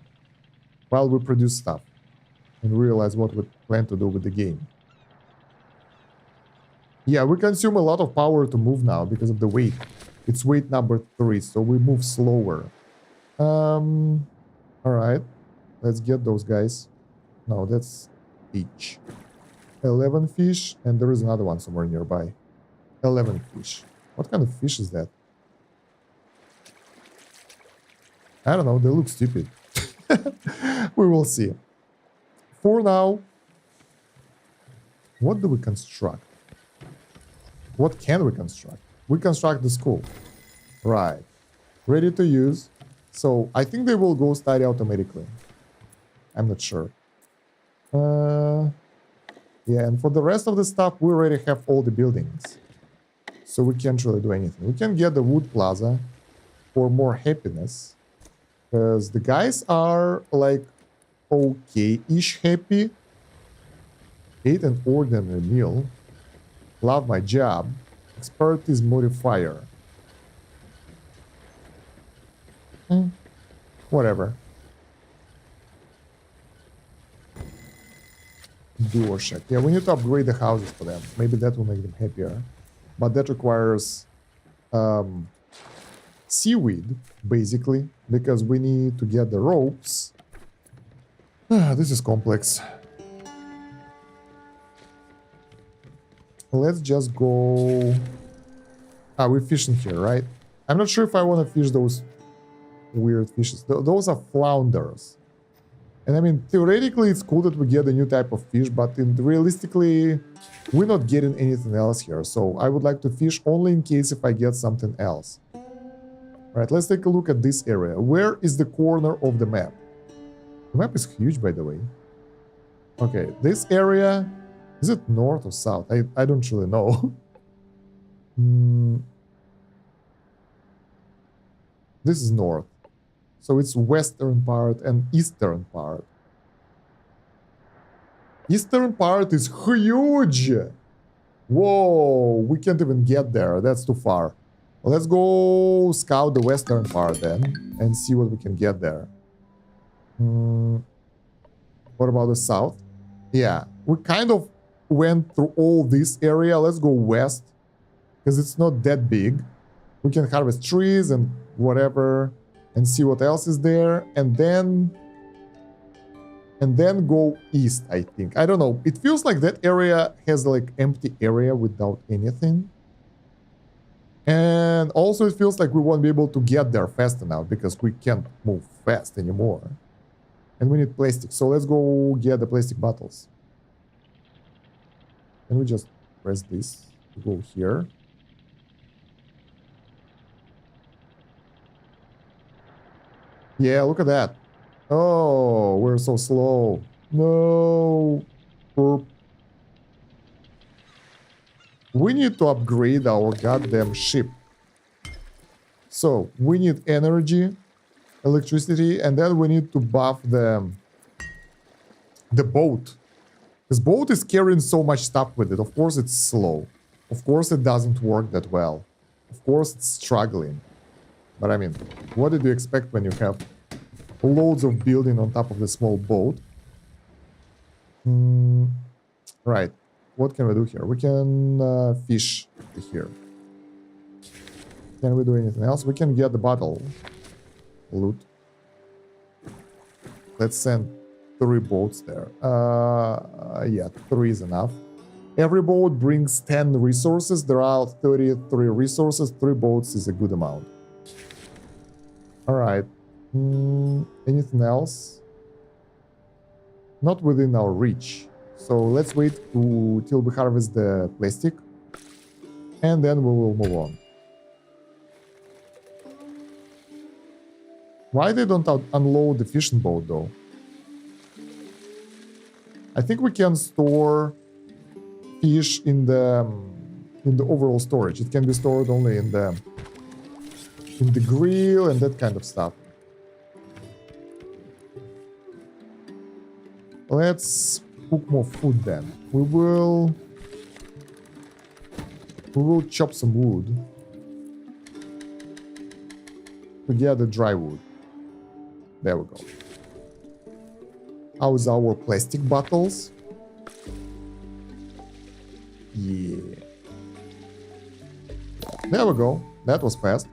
Speaker 1: While we produce stuff. And realize what we plan to do with the game. Yeah, we consume a lot of power to move now because of the weight. It's weight number 3, so we move slower. Alright. Let's get those guys. No, that's each. 11 fish, and there is another one somewhere nearby. 11 fish. What kind of fish is that? I don't know, they look stupid. We will see. For now, what do we construct? What can we construct? We construct the school. Right. Ready to use. So I think they will go study automatically. I'm not sure. Yeah, and for the rest of the stuff, we already have all the buildings. So we can't really do anything. We can get the wood plaza for more happiness. Because the guys are like okay-ish happy. Ate an ordinary meal. Love my job. Expertise modifier. Whatever. Duo check. Yeah, we need to upgrade the houses for them. Maybe that will make them happier. But that requires seaweed, basically, because we need to get the ropes. This is complex. Let's just go... we're fishing here, right? I'm not sure if I want to fish those weird fishes. Those are flounders. And I mean, theoretically, it's cool that we get a new type of fish, but realistically, we're not getting anything else here. So I would like to fish only in case if I get something else. All right, let's take a look at this area. Where is the corner of the map? The map is huge, by the way. Okay, this area, is it north or south? I don't really know. This is north. So it's western part and eastern part. Eastern part is huge. Whoa, we can't even get there. That's too far. Well, let's go scout the western part then and see what we can get there. What about the south? Yeah, we kind of went through all this area. Let's go west because it's not that big. We can harvest trees and whatever and see what else is there, and then go east, I think. I don't know. It feels like that area has like empty area without anything. And also it feels like we won't be able to get there fast enough because we can't move fast anymore. And we need plastic. So let's go get the plastic bottles. Can we just press this to go here? Yeah, look at that. Oh, we're so slow. No. We need to upgrade our goddamn ship. So, we need energy, electricity, and then we need to buff the boat. This boat is carrying so much stuff with it. Of course, it's slow. Of course, it doesn't work that well. Of course, it's struggling. But I mean, what did you expect when you have loads of building on top of the small boat? Right. What can we do here? We can fish here. Can we do anything else? We can get the bottle. Loot. Let's send 3 boats there. Yeah, 3 is enough. Every boat brings 10 resources. There are 33 resources. 3 boats is a good amount. Alright. Anything else? Not within our reach. So let's wait till we harvest the plastic. And then we will move on. Why they don't unload the fishing boat though? I think we can store fish in the overall storage. It can be stored only in the grill and that kind of stuff. Let's cook more food then. We will chop some wood to get the dry wood. There we go. How is our plastic bottles? Yeah. There we go. That was fast.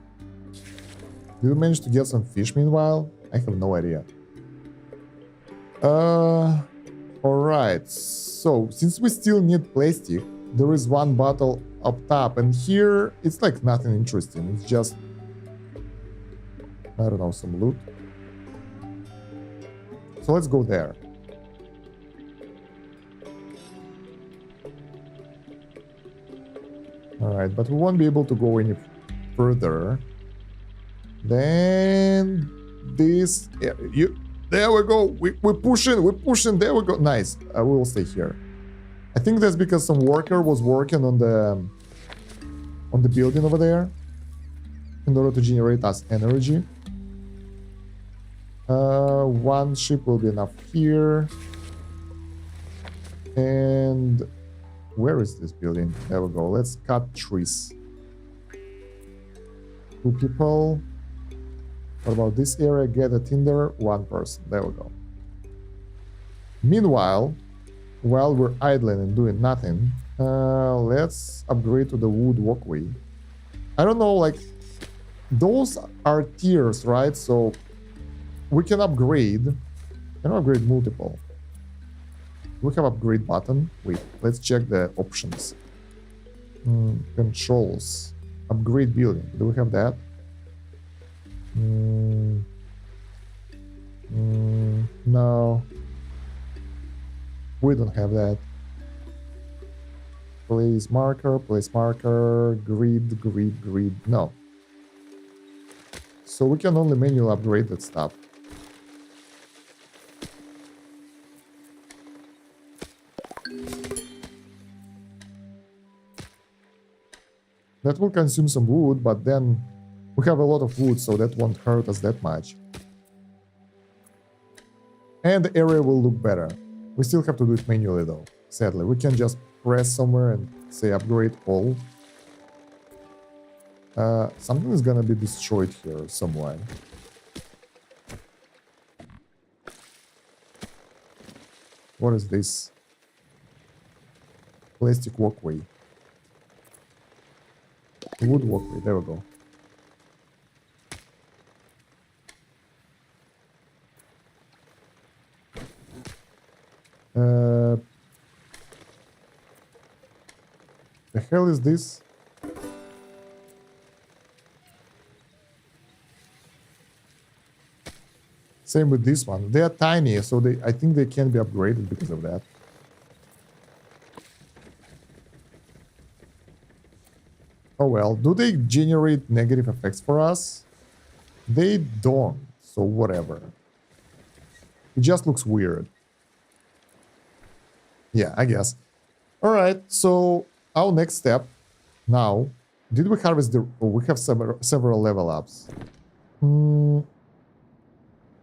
Speaker 1: Did you manage to get some fish meanwhile? I have no idea. Alright. So, since we still need plastic, there is 1 bottle up top, and here it's like nothing interesting. It's just, I don't know, some loot. So let's go there. Alright, but we won't be able to go any further. Then this, there we go. We're pushing. There we go. Nice. We will stay here. I think that's because some worker was working on the building over there in order to generate us energy. 1 ship will be enough here. And where is this building? There we go. Let's cut trees. 2 people. What about this area? Get a tinder. 1 person. There we go. Meanwhile, while we're idling and doing nothing, let's upgrade to the wood walkway. I don't know, like, those are tiers, right? So we can upgrade. Can we upgrade multiple? We have upgrade button. Wait, let's check the options. Controls. Upgrade building. Do we have that? No. We don't have that. Place marker, grid. No. So we can only manually upgrade that stuff. That will consume some wood, but then we have a lot of wood, so that won't hurt us that much. And the area will look better. We still have to do it manually though, sadly. We can just press somewhere and say upgrade all. Something is gonna be destroyed here somewhere. What is this? Plastic walkway. Wood walkway, there we go. The hell is this? Same with this one. They are tiny, so I think they can be upgraded because of that. Oh well, do they generate negative effects for us? They don't, so whatever. It just looks weird. Yeah, I guess. Alright, so our next step now. Did we harvest the... Oh, we have several level ups.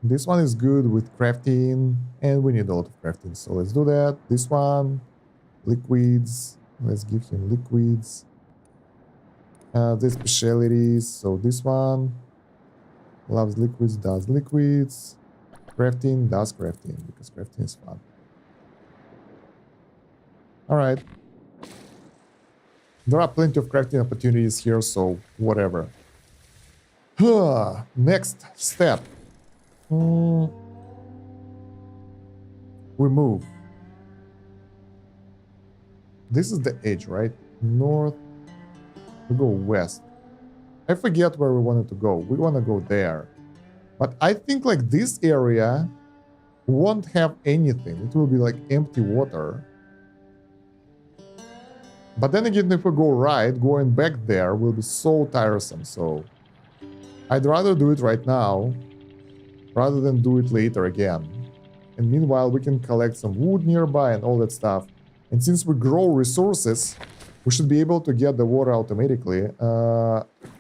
Speaker 1: This one is good with crafting, and we need a lot of crafting, so let's do that. This one, liquids. Let's give him liquids. The specialities, so this one loves liquids, does liquids. Crafting does crafting, because crafting is fun. Alright. There are plenty of crafting opportunities here, so whatever. Next step. We move. This is the edge, right? North. We go west. I forget where we wanted to go. We want to go there. But I think like this area won't have anything. It will be like empty water. But then again, if we go right, going back there will be so tiresome. So I'd rather do it right now rather than do it later again. And meanwhile, we can collect some wood nearby and all that stuff. And since we grow resources, we should be able to get the water automatically.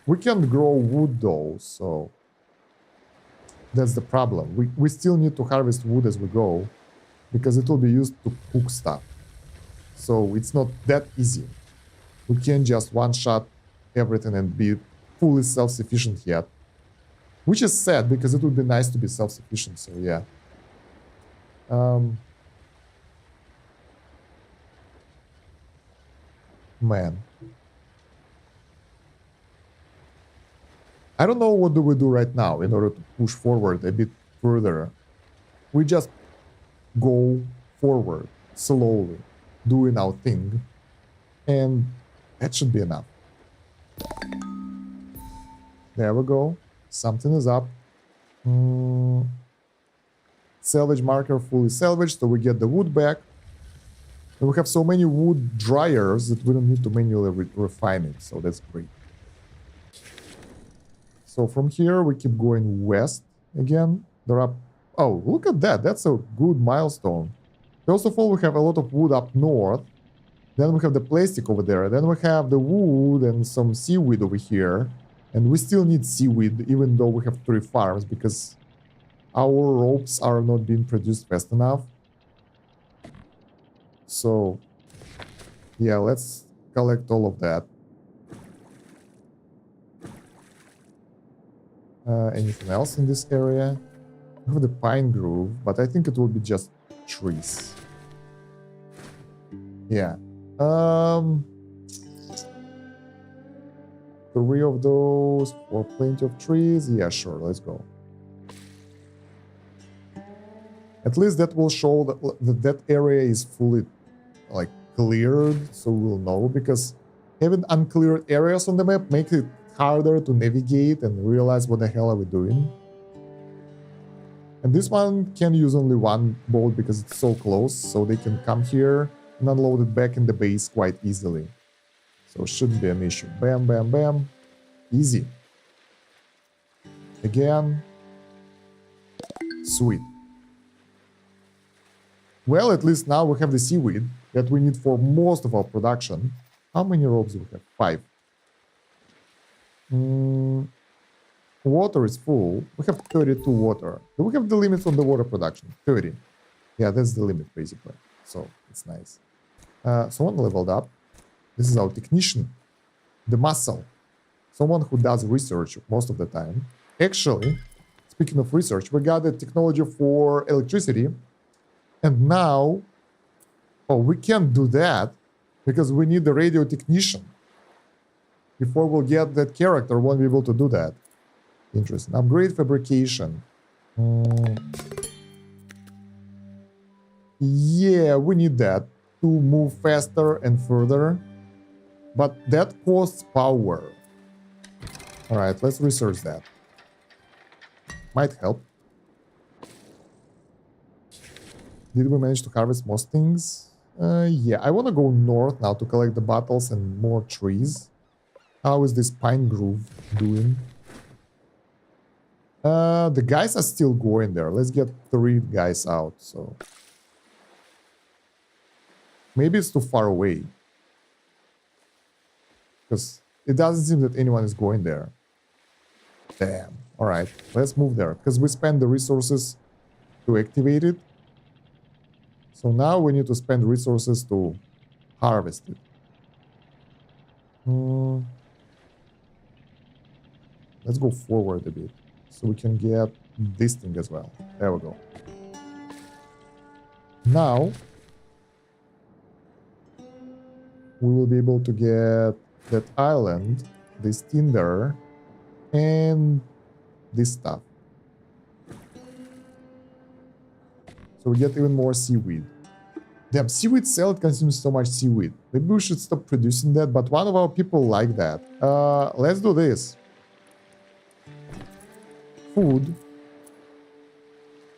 Speaker 1: We can grow wood though, so that's the problem. We still need to harvest wood as we go, because it will be used to cook stuff. So it's not that easy. We can't just one-shot everything and be fully self-sufficient yet. Which is sad, because it would be nice to be self-sufficient, so yeah. Man. I don't know what do we do right now in order to push forward a bit further. We just go forward slowly, doing our thing, and that should be enough. There we go. Something is up. Salvage marker fully salvaged, so we get the wood back. And we have so many wood dryers that we don't need to manually refine it, so that's great. So from here we keep going west again. There are... Oh, look at that. That's a good milestone. First of all, we have a lot of wood up north. Then we have the plastic over there. Then we have the wood and some seaweed over here. And we still need seaweed, even though we have 3 farms, because our ropes are not being produced fast enough. So, yeah, let's collect all of that. Anything else in this area? We have the pine grove, but I think it will be just trees. Yeah. 3 of those for plenty of trees. Yeah, sure, let's go. At least that will show that that area is fully like cleared, so we'll know, because having uncleared areas on the map makes it harder to navigate and realize what the hell are we doing. And this one can use only one boat because it's so close, so they can come here and unload it back in the base quite easily. So it shouldn't be an issue. Bam, bam, bam. Easy. Again. Sweet. Well, at least now we have the seaweed that we need for most of our production. How many ropes do we have? 5. Water is full. We have 32 water. Do we have the limits on the water production? 30. Yeah, that's the limit, basically. So, it's nice. Someone leveled up. This is our technician. The muscle. Someone who does research most of the time. Actually, speaking of research, we got the technology for electricity. And now, oh, we can't do that because we need the radio technician. Before we'll get that character, we won't be able to do that. Interesting. Upgrade fabrication. Yeah, we need that to move faster and further. But that costs power. Alright, let's research that. Might help. Did we manage to harvest most things? Yeah, I want to go north now to collect the bottles and more trees. How is this pine grove doing? The guys are still going there. Let's get 3 guys out, so... Maybe it's too far away. Because it doesn't seem that anyone is going there. Damn. Alright, let's move there. Because we spend the resources to activate it. So now we need to spend resources to harvest it. Let's go forward a bit. So we can get this thing as well. There we go. Now, we will be able to get that island, this tinder, and this stuff. So we get even more seaweed. Damn, seaweed salad consumes so much seaweed. Maybe we should stop producing that, but one of our people like that. Let's do this. Food.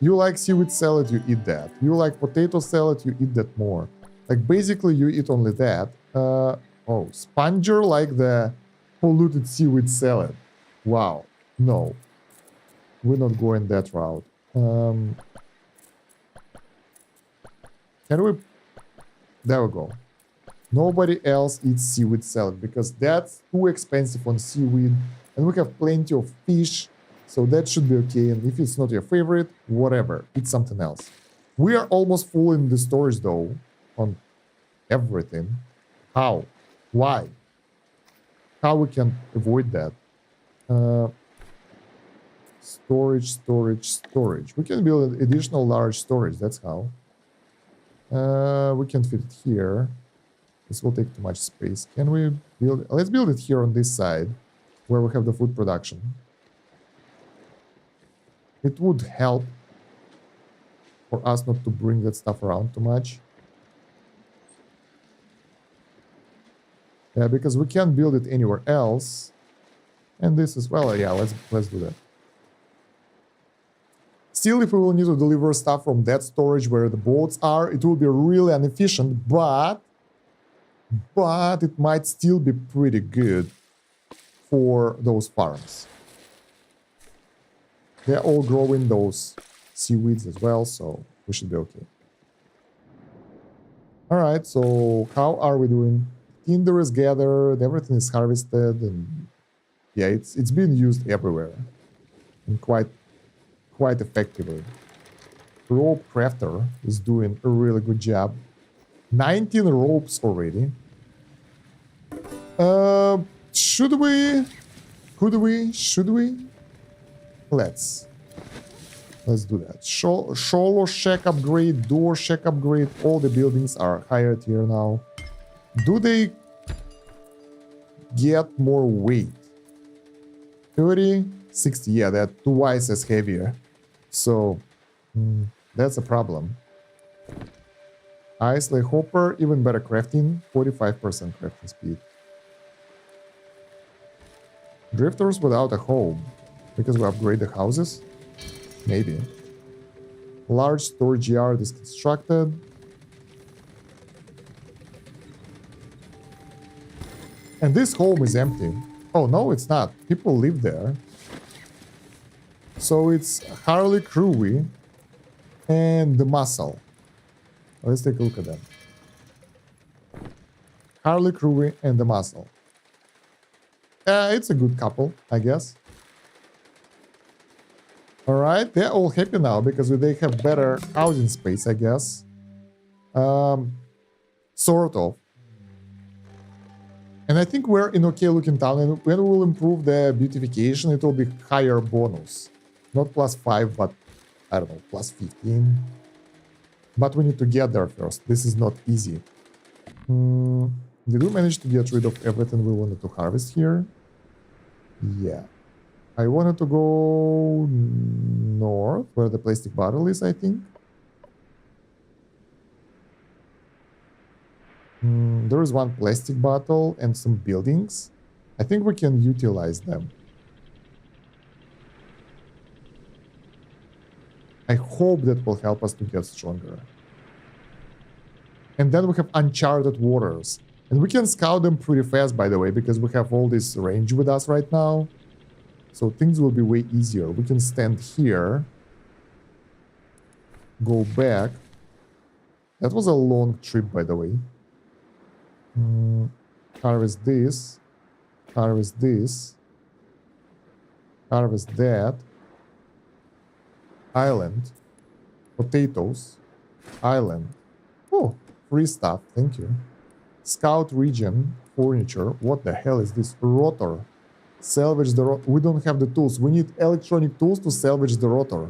Speaker 1: You like seaweed salad, you eat that. You like potato salad, you eat that more. Like, basically, you eat only that. Oh, Sponger like the polluted seaweed salad. Wow. No. We're not going that route. Can we... There we go. Nobody else eats seaweed salad because that's too expensive on seaweed. And we have plenty of fish, so that should be okay. And if it's not your favorite, whatever. Eat something else. We are almost full in the storage, though, on everything. How? Why? How we can avoid that? Storage. We can build an additional large storage. That's how. We can fit it here. This will take too much space. Can we build... Let's build it here on this side, where we have the food production. It would help for us not to bring that stuff around too much. Yeah, because we can't build it anywhere else. And this as well. Yeah, let's do that. Still, if we will need to deliver stuff from that storage where the boats are, it will be really inefficient, but it might still be pretty good for those farms. They're all growing those seaweeds as well, so we should be okay. Alright, so how are we doing? Tinder is gathered, everything is harvested, and yeah, it's being used everywhere. And quite effectively. Rope crafter is doing a really good job. 19 ropes already. Should we? Could we? Should we? Let's do that. Solo shack upgrade, door shack upgrade. All the buildings are higher tier now. Do they get more weight? 30, 60. Yeah, they're twice as heavier. So that's a problem. Ice lay hopper, even better crafting. 45% crafting speed. Drifters without a home. Because we upgrade the houses? Maybe. Large storage yard is constructed. And this home is empty. Oh, no, it's not. People live there. So it's Harley Crewy and the Muscle. Let's take a look at them. Harley Crewy and the Muscle. It's a good couple, I guess. All right, they're all happy now because they have better housing space, I guess. Sort of. And I think we're in okay looking town, and when we will improve the beautification, it will be higher bonus. Not +5, but I don't know, +15. But we need to get there first. This is not easy. Did we manage to get rid of everything we wanted to harvest here? Yeah. I wanted to go north, where the plastic bottle is, I think. There is one plastic bottle and some buildings. I think we can utilize them. I hope that will help us to get stronger. And then we have uncharted waters. And we can scout them pretty fast, by the way, because we have all this range with us right now. So things will be way easier. We can stand here. Go back. That was a long trip, by the way. Harvest this. Harvest this. Harvest that. Island. Potatoes. Island. Oh, free stuff. Thank you. Scout region. Furniture. What the hell is this? Rotor. Salvage the rotor. We don't have the tools. We need electronic tools to salvage the rotor.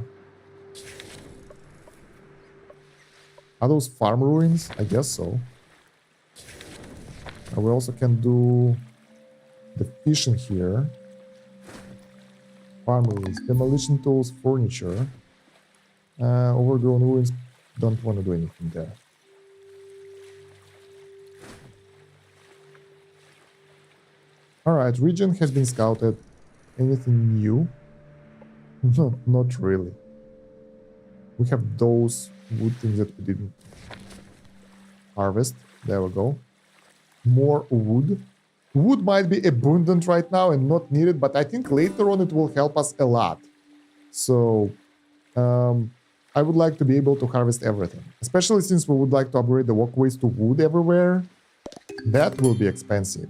Speaker 1: Are those farm ruins? I guess so. We also can do the fishing here. Farm ruins. Demolition tools. Furniture. Overgrown ruins. Don't want to do anything there. Alright, region has been scouted. Anything new? No, not really. We have those wood things that we didn't harvest. There we go. More wood. Wood might be abundant right now and not needed, but I think later on it will help us a lot. So, I would like to be able to harvest everything. Especially since we would like to upgrade the walkways to wood everywhere. That will be expensive.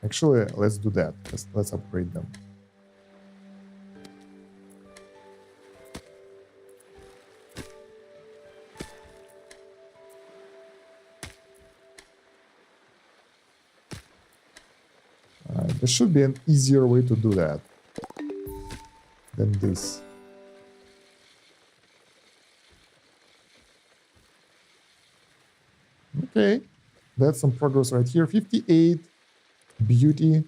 Speaker 1: Actually, let's do that. Let's upgrade them. There should be an easier way to do that than this. Okay, that's some progress right here. 58 beauty.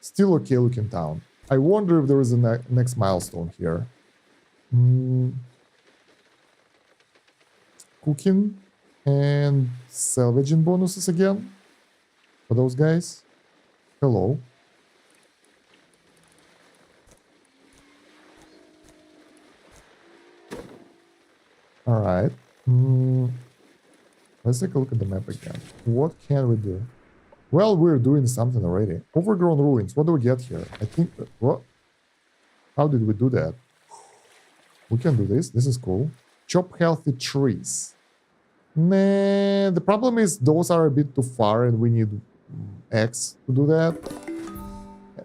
Speaker 1: Still okay looking town. I wonder if there is a next milestone here. Cooking and salvaging bonuses again for those guys. Hello. All right. Let's take a look at the map again. What can we do? Well, we're doing something already. Overgrown ruins. What do we get here? I think... What? How did we do that? We can do this. This is cool. Chop healthy trees. Nah, the problem is those are a bit too far and we need X to do that.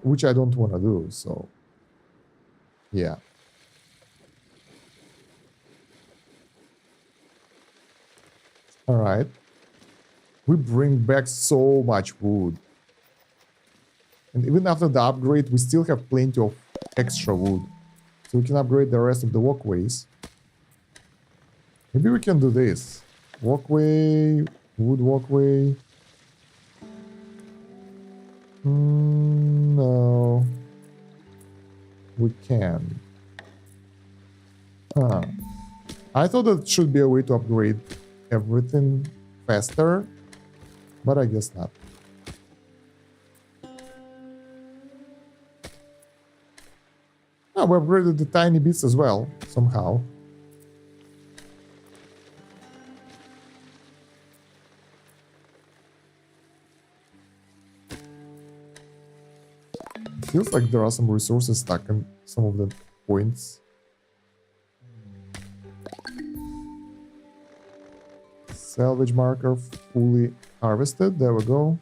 Speaker 1: Which I don't want to do, so... Yeah. Alright. We bring back so much wood. And even after the upgrade, we still have plenty of extra wood. So we can upgrade the rest of the walkways. Maybe we can do this. Walkway, wood walkway. No. We can. Huh. I thought that should be a way to upgrade everything faster. But I guess not. Oh, we upgraded the tiny bits as well, somehow. Feels like there are some resources stuck in some of the points. Salvage marker fully harvested. There we go.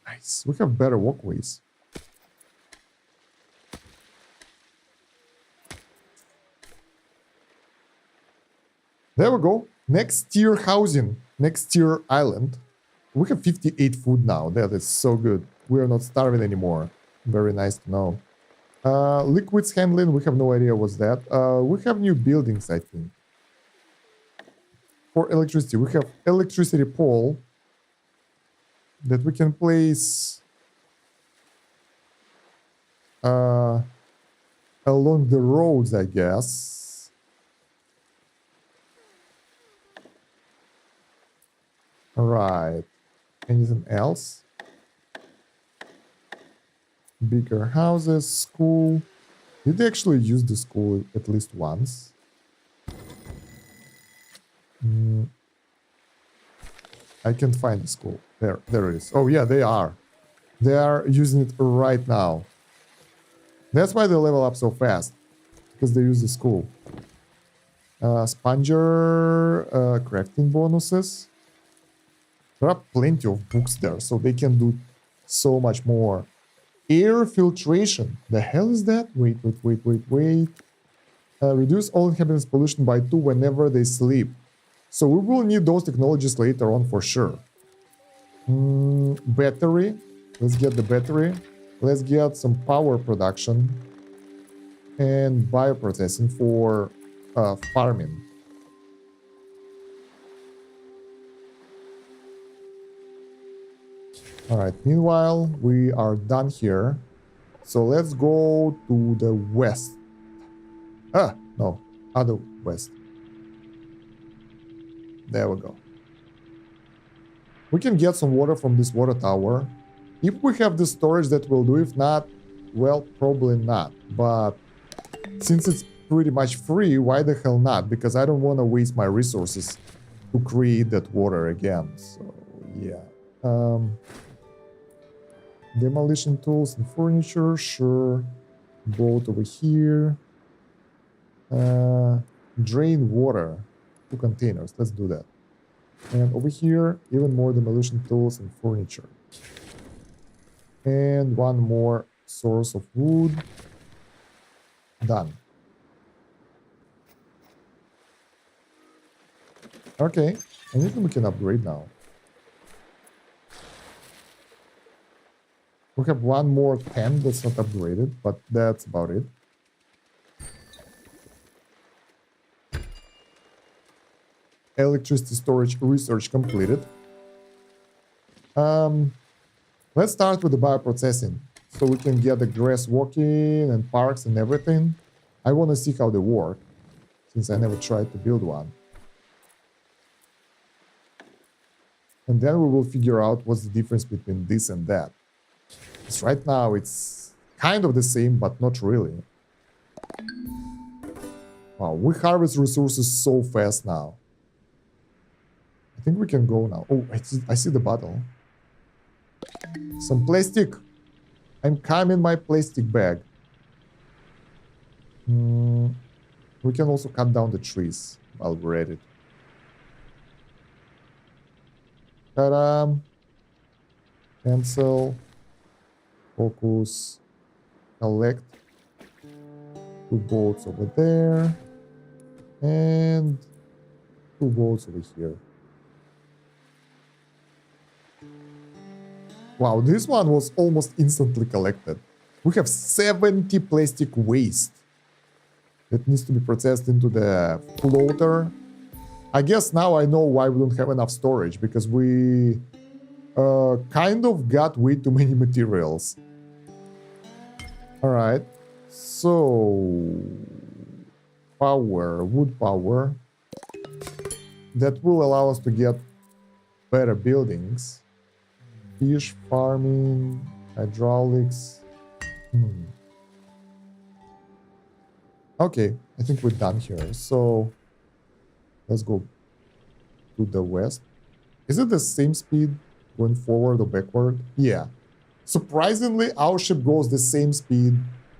Speaker 1: Nice. We have better walkways. There we go. Next tier housing. Next tier island. We have 58 food now. That is so good. We are not starving anymore. Very nice to know. Liquids handling. We have no idea what's that. We have new buildings, I think. For electricity, we have electricity pole that we can place along the roads, I guess. All right. Anything else? Bigger houses, school. Did they actually use the school at least once? I can't find the school. There it is. Oh yeah, they are. They are using it right now. That's why they level up so fast. Because they use the school. Sponger, crafting bonuses. There are plenty of books there, so they can do so much more. Air filtration. The hell is that? Wait. Reduce all inhabitants' pollution by 2 whenever they sleep. So we will need those technologies later on for sure. Battery. Let's get the battery. Let's get some power production. And bioprocessing for farming. Alright, meanwhile, we are done here. So let's go to the west. No, other west. There we go. We can get some water from this water tower. If we have the storage, that will do. If not, well, probably not. But since it's pretty much free, why the hell not? Because I don't want to waste my resources to create that water again. So, yeah. Demolition tools and furniture, sure. Boat over here. Drain water. 2 containers. Let's do that. And over here, even more demolition tools and furniture. And one more source of wood. Done. Okay. Anything we can upgrade now. We have one more tent that's not upgraded, but that's about it. Electricity storage research completed. Let's start with the bioprocessing, so we can get the grass walking and parks and everything. I want to see how they work, since I never tried to build one. And then we will figure out what's the difference between this and that. Because right now it's kind of the same, but not really. Wow, we harvest resources so fast now. I think we can go now. Oh, I see the bottle. Some plastic. I'm coming, my plastic bag. We can also cut down the trees while we're at it. Ta-da! Cancel. Focus. Collect. 2 boats over there. And 2 boats over here. Wow, this one was almost instantly collected. We have 70 plastic waste that needs to be processed into the floater. I guess now I know why we don't have enough storage, because we kind of got way too many materials. Alright, so power, wood power. That will allow us to get better buildings. Fish farming, hydraulics. Okay, I think we're done here. So let's go to the west. Is it the same speed going forward or backward? Yeah. Surprisingly, our ship goes the same speed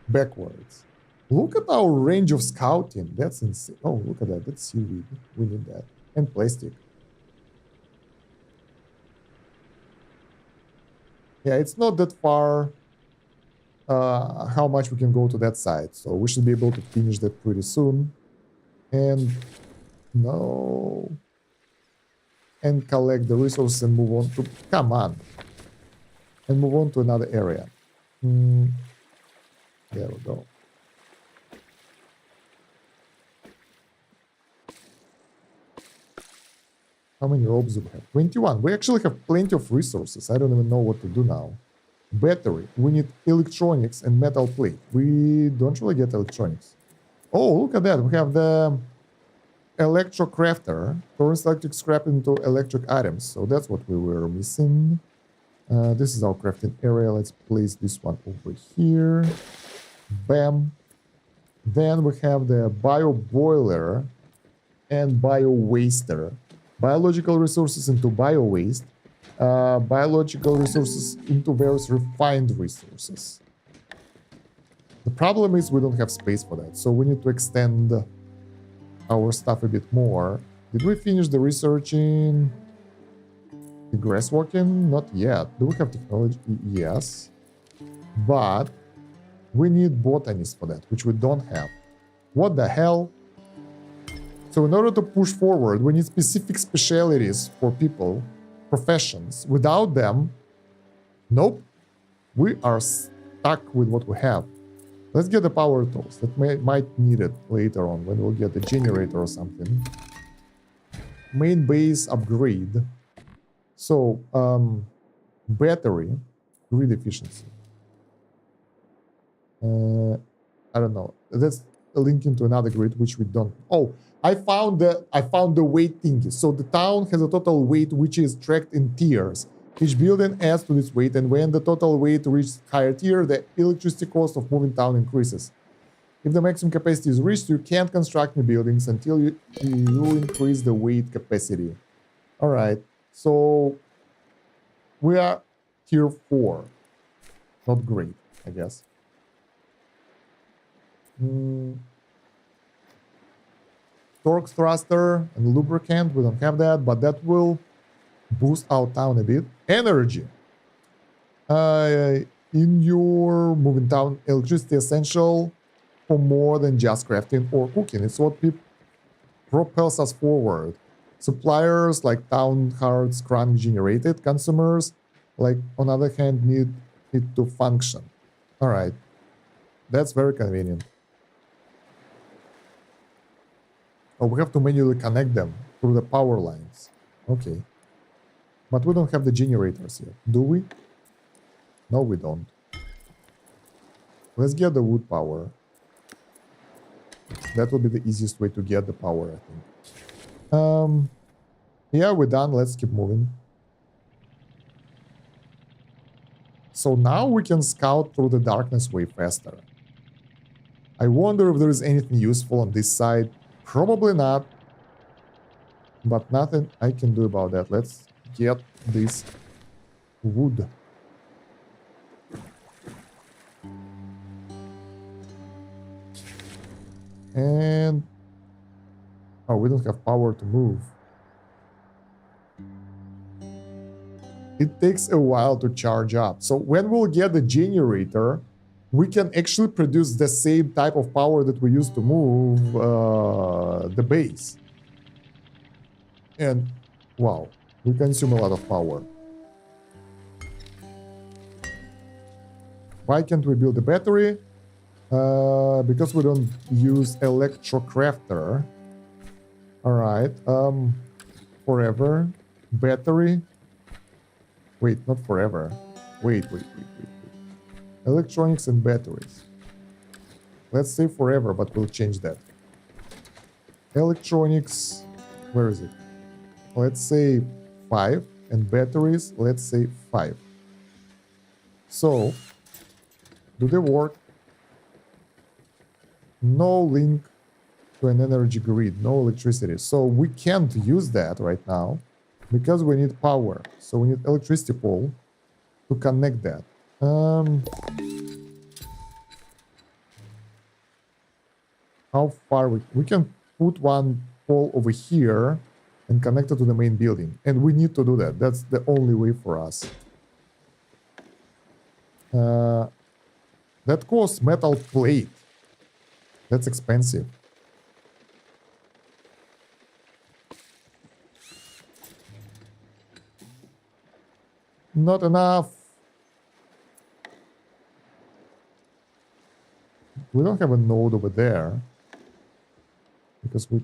Speaker 1: backwards. Look at our range of scouting. That's insane. Oh, look at that. That's seaweed. We need that. And plastic. Yeah, it's not that far how much we can go to that side. So we should be able to finish that pretty soon. And no. And collect the resources and move on to... Come on. And move on to another area. There we go. How many robes do we have? 21. We actually have plenty of resources. I don't even know what to do now. Battery. We need electronics and metal plate. We don't really get electronics. Oh, look at that. We have the electrocrafter. Turns electric scrap into electric items. So that's what we were missing. This is our crafting area. Let's place this one over here. Bam. Then we have the bio boiler and bio waster. Biological resources into bio waste. Biological resources into various refined resources. The problem is we don't have space for that, so we need to extend our stuff a bit more. Did we finish the researching? The grass walking? Not yet. Do we have technology? Yes. But we need botanists for that, which we don't have. What the hell? So in order to push forward, we need specific specialities for people, professions. Without them, nope, we are stuck with what we have. Let's get the power tools. That might need it later on when we'll get the generator or something. Main base upgrade. So, battery, grid efficiency. I don't know. That's a link into another grid, which we don't. Oh, I found the weight thingy. So the town has a total weight which is tracked in tiers. Each building adds to this weight, and when the total weight reaches higher tier, the electricity cost of moving town increases. If the maximum capacity is reached, you can't construct new buildings until you increase the weight capacity. All right. So we are tier 4. Not great, I guess. Torque thruster and lubricant, we don't have that, but that will boost our town a bit. Energy. In your moving town, electricity essential for more than just crafting or cooking. It's what propels us forward. Suppliers like town hearts chronic generated. Consumers, like on the other hand, need it to function. All right. That's very convenient. Oh, we have to manually connect them through the power lines. Okay. But we don't have the generators yet, do we? No, we don't. Let's get the wood power. That will be the easiest way to get the power, I think. Yeah, we're done. Let's keep moving. So now we can scout through the darkness way faster. I wonder if there is anything useful on this side. Probably not. But nothing I can do about that. Let's get this wood. And... oh, we don't have power to move. It takes a while to charge up. So when we'll get the generator, we can actually produce the same type of power that we use to move the base. And wow, we consume a lot of power. Why can't we build a battery? Because we don't use electrocrafter. All right. Forever battery. Wait, not forever. Wait. Electronics and batteries. Let's say forever, but we'll change that. Electronics, where is it? Let's say 5, and batteries, let's say 5. So, do they work? No link to an energy grid, no electricity. So we can't use that right now because we need power. So we need electricity pole to connect that. Um, how far we can put one pole over here and connect it to the main building, and we need to do that. That's the only way for us. That costs metal plate. That's expensive. Not enough. We don't have a node over there because we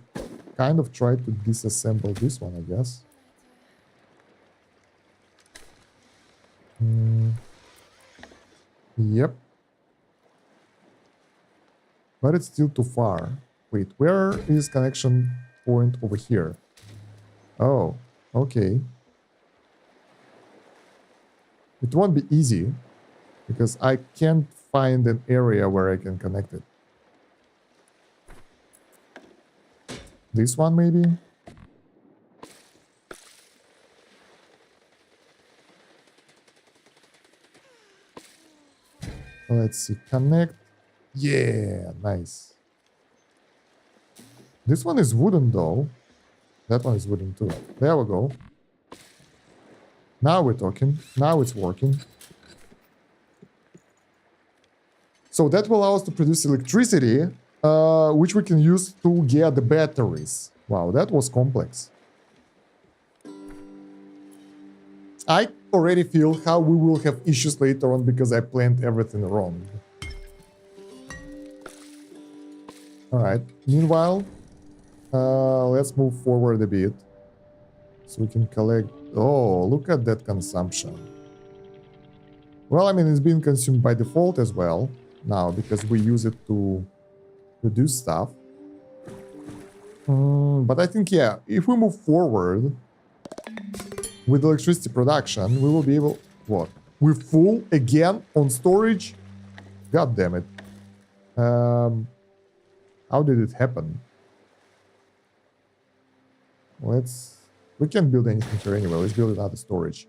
Speaker 1: kind of tried to disassemble this one, I guess. Yep. But it's still too far. Wait, where is connection point over here? Oh, okay. It won't be easy because I can't find an area where I can connect it. This one maybe? Let's see, connect. Yeah, nice. This one is wooden though. That one is wooden too. There we go. Now we're talking. Now it's working. So that will allow us to produce electricity, which we can use to get the batteries. Wow, that was complex. I already feel how we will have issues later on because I planned everything wrong. Alright, meanwhile, let's move forward a bit. So we can collect... Oh, look at that consumption. Well, I mean, it's being consumed by default as well now because we use it to do stuff. But I think, yeah, if we move forward with electricity production, we will be able... What? We're full again on storage? God damn it. How did it happen? We can't build anything here anyway. Let's build another storage.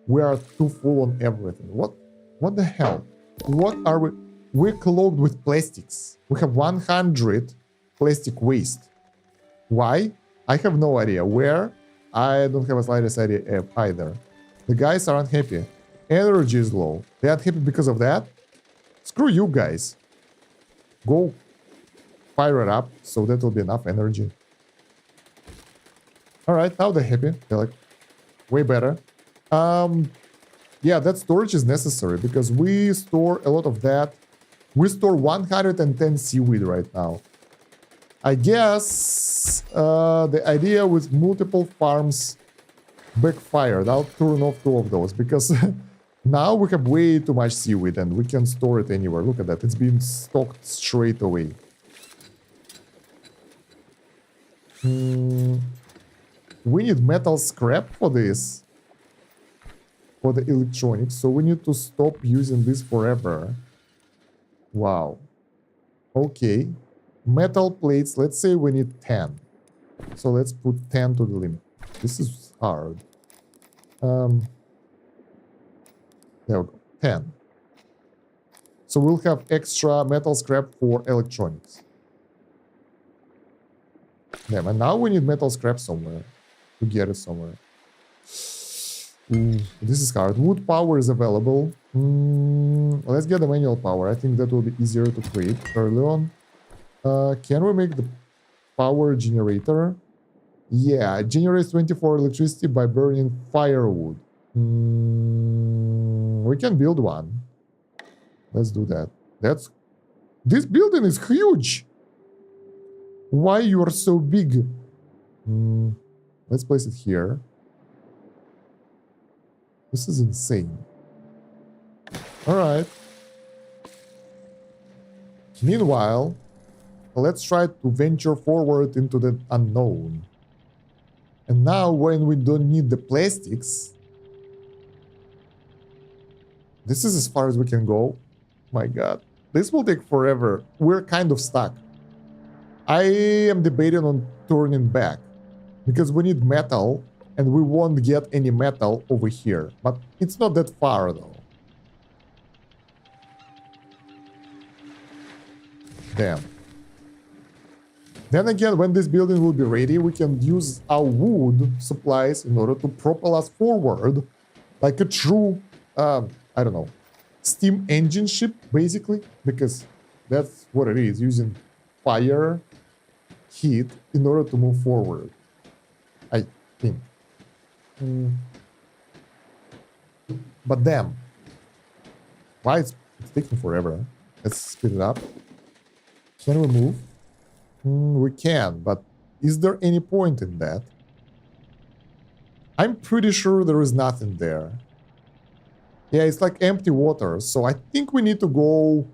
Speaker 1: We are too full on everything. What the hell? What are we? We're clogged with plastics. We have 100 plastic waste. Why? I have no idea. Where? I don't have a slightest idea either. The guys are unhappy. Energy is low. They're unhappy because of that? Screw you guys. Go fire it up so that will be enough energy. Alright, now they're happy. They're like, way better. Yeah, that storage is necessary because we store a lot of that. We store 110 seaweed right now. I guess the idea with multiple farms backfired. I'll turn off 2 of those because now we have way too much seaweed and we can store it anywhere. Look at that. It's being stocked straight away. We need metal scrap for this. For the electronics. So we need to stop using this forever. Wow. Okay. Metal plates. Let's say we need 10. So let's put 10 to the limit. This is hard. There we go. 10. So we'll have extra metal scrap for electronics. Damn, and now we need metal scrap somewhere. To get it somewhere. This is hard. Wood power is available. Let's get the manual power. I think that will be easier to create early on. Can we make the power generator? Yeah, it generates 24 electricity by burning firewood. We can build one. Let's do that. This building is huge. Why you are so big? Let's place it here. This is insane. Alright. Meanwhile, let's try to venture forward into the unknown. And now when we don't need the plastics, this is as far as we can go. My god. This will take forever. We're kind of stuck. I am debating on turning back. Because we need metal. And we won't get any metal over here. But it's not that far though. Damn. Then again, when this building will be ready, we can use our wood supplies in order to propel us forward. Like a true, I don't know, steam engine ship, basically. Because that's what it is, using fire, heat, in order to move forward. I think. But damn. Why it's taking forever? Let's speed it up. Can we move? We can, but is there any point in that? I'm pretty sure there is nothing there. Yeah, it's like empty water, so I think we need to go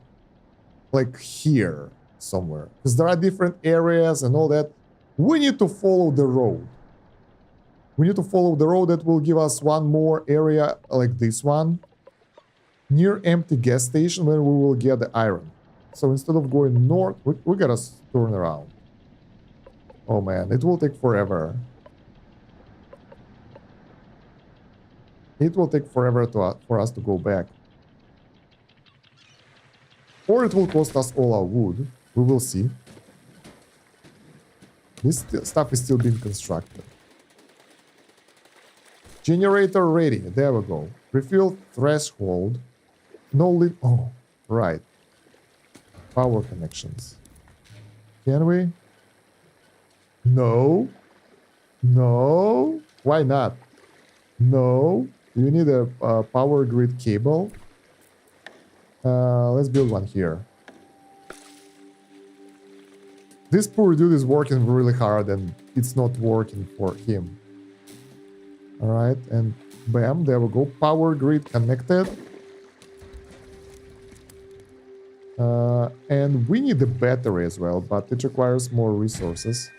Speaker 1: like here somewhere. Because there are different areas and all that. We need to follow the road. We need to follow the road that will give us one more area like this one. Near empty gas station where we will get the iron. So instead of going north, we gotta turn around. Oh man, it will take forever. It will take forever for us to go back. Or it will cost us all our wood. We will see. This stuff is still being constructed. Generator ready. There we go. Refill threshold. No lead. Oh, right. Power connections. Can we? No. No. Why not? No. You need a power grid cable. Let's build one here. This poor dude is working really hard and it's not working for him. Alright, and bam, there we go. Power grid connected. And we need the battery as well, but it requires more resources.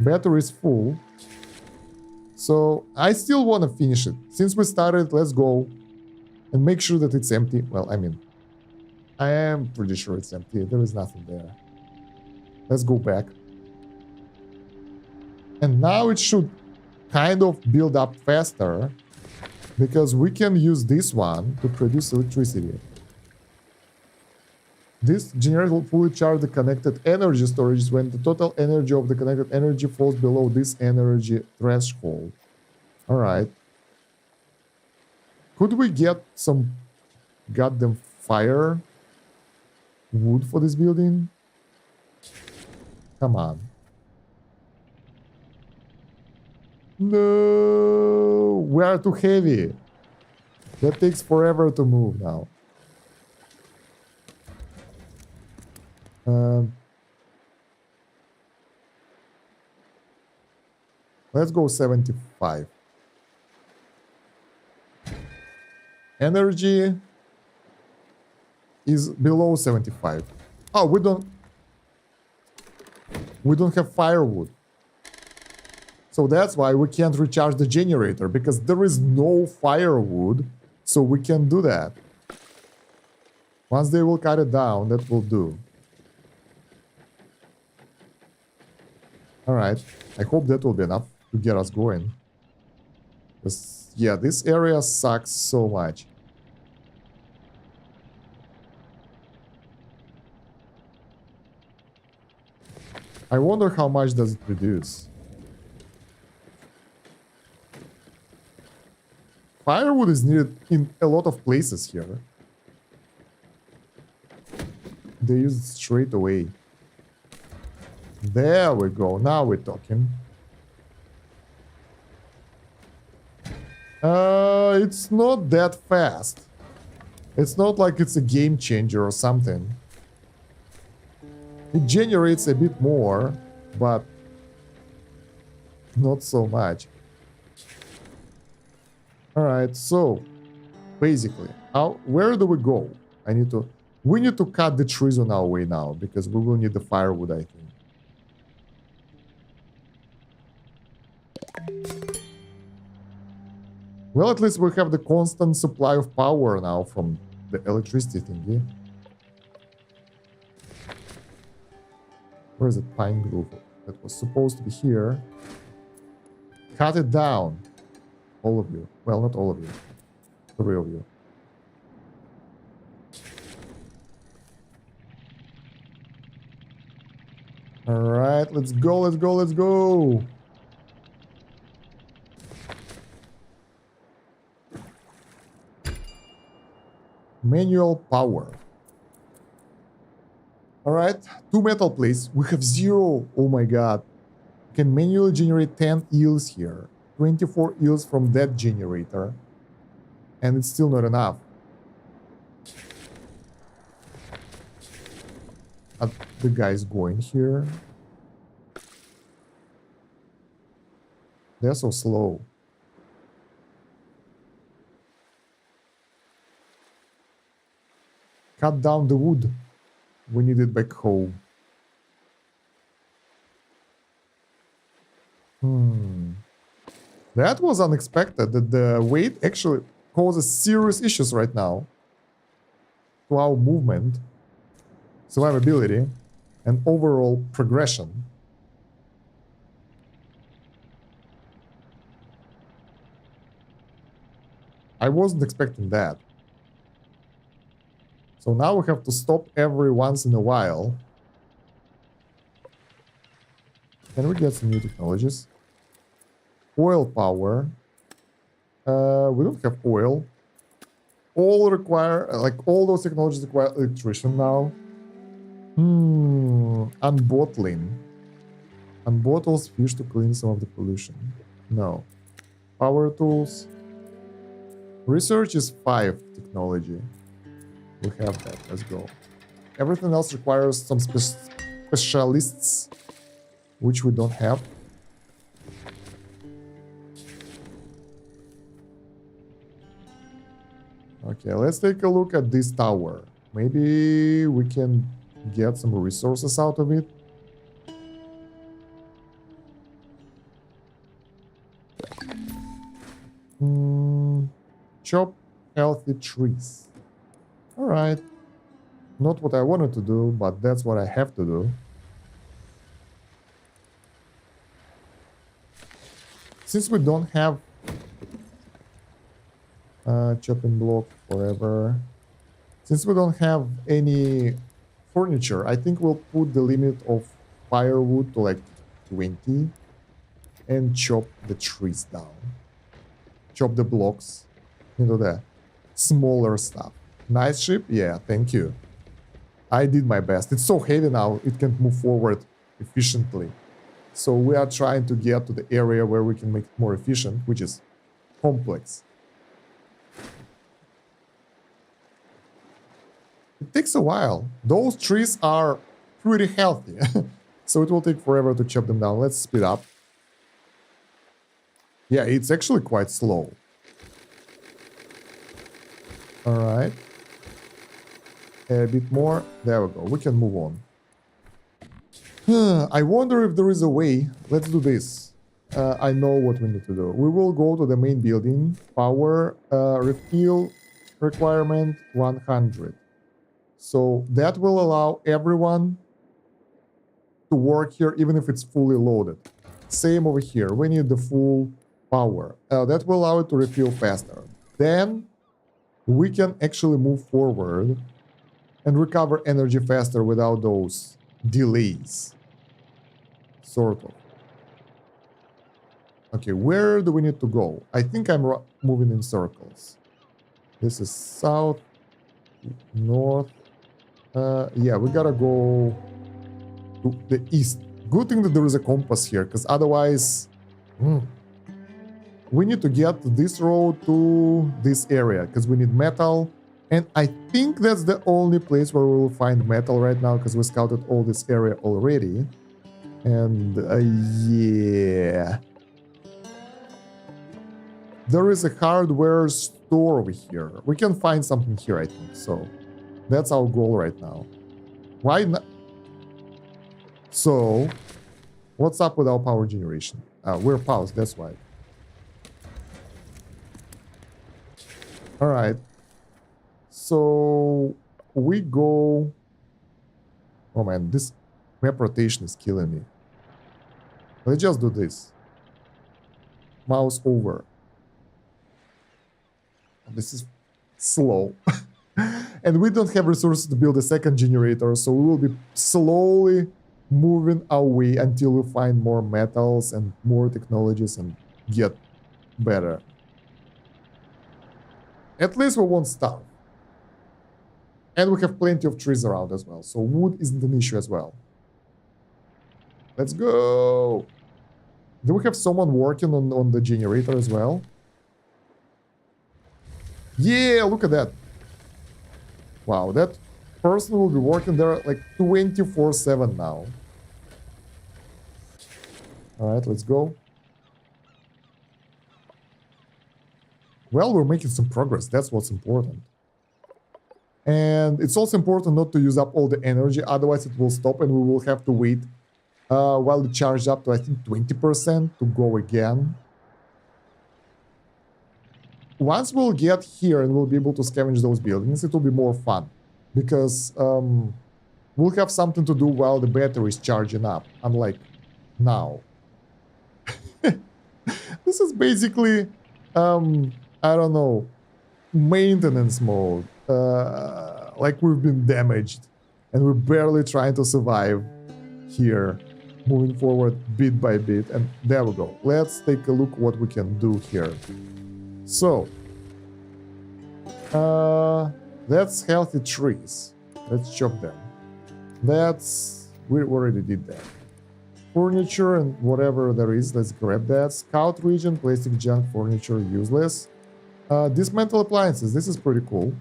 Speaker 1: Battery is full. So I still want to finish it. Since we started, let's go and make sure that it's empty. Well, I mean, I am pretty sure it's empty. There is nothing there. Let's go back. And now it should kind of build up faster because we can use this one to produce electricity. This generator will fully charge the connected energy storage when the total energy of the connected energy falls below this energy threshold. Alright. Could we get some goddamn fire wood for this building? Come on. No, we are too heavy. That takes forever to move now. Let's go 75. Energy is below 75. Oh, we don't have firewood. So that's why we can't recharge the generator, because there is no firewood, so we can do that. Once they will cut it down, that will do. Alright, I hope that will be enough to get us going. Because, yeah, this area sucks so much. I wonder how much does it produce. Firewood is needed in a lot of places here. They use it straight away. There we go. Now we're talking. It's not that fast. It's not like it's a game changer or something. It generates a bit more, but not so much. Alright, so basically, where do we go? We need to cut the trees on our way now, because we will need the firewood, I think. Well, at least we have the constant supply of power now from the electricity thingy. Where is it? Pine Grove. That was supposed to be here. Cut it down. All of you. Well, not all of you. 3 of you. All right, let's go, let's go, let's go. Manual power. All right, 2 metal plates. We have 0. Oh my god. We can manually generate 10 eels here. 24 eels from that generator. And it's still not enough. The guy's going here. They're so slow. Cut down the wood. We need it back home. That was unexpected, that the weight actually causes serious issues right now to our movement, survivability, and overall progression. I wasn't expecting that. So now we have to stop every once in a while. Can we get some new technologies? Oil power. We don't have oil. All require, like all those technologies require electrician now. Unbottling. Unbottles fish to clean some of the pollution. No. Power tools. Research is 5 technology. We have that. Let's go. Everything else requires some specialists, which we don't have. Okay, let's take a look at this tower. Maybe we can get some resources out of it. Chop healthy trees. Alright. Not what I wanted to do, but that's what I have to do. Since we don't have chopping block forever, since we don't have any furniture, I think we'll put the limit of firewood to like 20 and chop the trees down. Chop the blocks into the smaller stuff. Nice ship? Yeah, thank you. I did my best. It's so heavy now, it can't move forward efficiently. So we are trying to get to the area where we can make it more efficient, which is complex. It takes a while. Those trees are pretty healthy. So it will take forever to chop them down. Let's speed up. Yeah, it's actually quite slow. Alright. A bit more. There we go. We can move on. I wonder if there is a way. Let's do this. I know what we need to do. We will go to the main building. Power refill requirement 100. So that will allow everyone to work here even if it's fully loaded. Same over here. We need the full power. That will allow it to refill faster. Then we can actually move forward and recover energy faster without those delays. Sort of. Okay, where do we need to go? I think I'm moving in circles. This is south, north. Yeah, we gotta go to the east. Good thing that there is a compass here, because otherwise we need to get this road to this area, because we need metal. And I think that's the only place where we will find metal right now, because we scouted all this area already. And yeah. There is a hardware store over here. We can find something here, I think. So that's our goal right now. Why not? So what's up with our power generation? We're paused, that's why. All right. So we go. Oh man, this map rotation is killing me. Let's just do this. Mouse over. This is slow. And we don't have resources to build a second generator, so we will be slowly moving away until we find more metals and more technologies and get better. At least we won't starve. And we have plenty of trees around as well, so wood isn't an issue as well. Let's go! Do we have someone working on the generator as well? Yeah, look at that. Wow, that person will be working there like 24/7 now. Alright, let's go. Well, we're making some progress. That's what's important. And it's also important not to use up all the energy, otherwise it will stop and we will have to wait while it charged up to, I think, 20% to go again. Once we'll get here and we'll be able to scavenge those buildings, it will be more fun. Because we'll have something to do while the battery is charging up, unlike now. This is basically, I don't know, maintenance mode. Like we've been damaged and we're barely trying to survive here, moving forward bit by bit. And there we go. Let's take a look what we can do here. So that's healthy trees. Let's chop them. We already did that. Furniture and whatever there is, let's grab that. Scout region, plastic junk, furniture, useless. Dismantle appliances, this is pretty cool.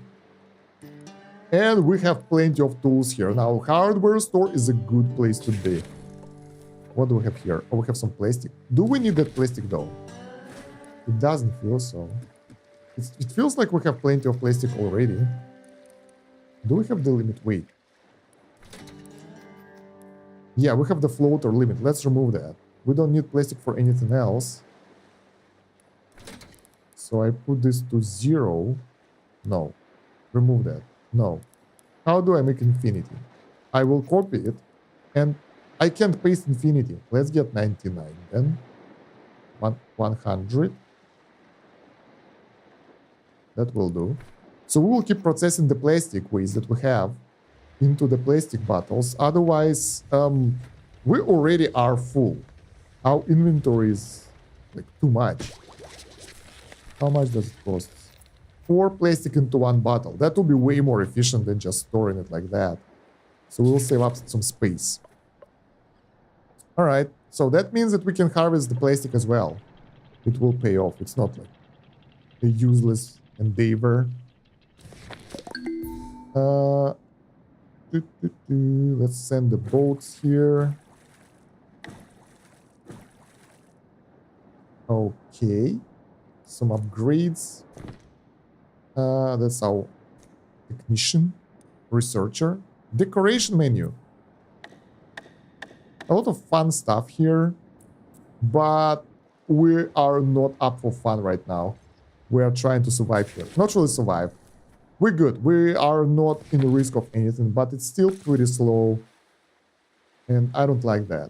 Speaker 1: And we have plenty of tools here. Now, hardware store is a good place to be. What do we have here? Oh, we have some plastic. Do we need that plastic though? It doesn't feel so. It feels like we have plenty of plastic already. Do we have the limit? Wait. Yeah, we have the floater limit. Let's remove that. We don't need plastic for anything else. So I put this to 0. No. Remove that. No. How do I make infinity? I will copy it. And I can't paste infinity. Let's get 99 then. 100. That will do. So we will keep processing the plastic waste that we have into the plastic bottles. Otherwise, we already are full. Our inventory is like too much. How much does it cost? 4 plastic into 1 bottle. That will be way more efficient than just storing it like that. So we'll save up some space. All right. So that means that we can harvest the plastic as well. It will pay off. It's not like a useless endeavor. Let's send the boats here. Okay. Some upgrades. That's our technician, researcher, decoration menu. A lot of fun stuff here, but we are not up for fun right now. We are trying to survive here. Not really survive. We're good. We are not in the risk of anything, but it's still pretty slow. And I don't like that.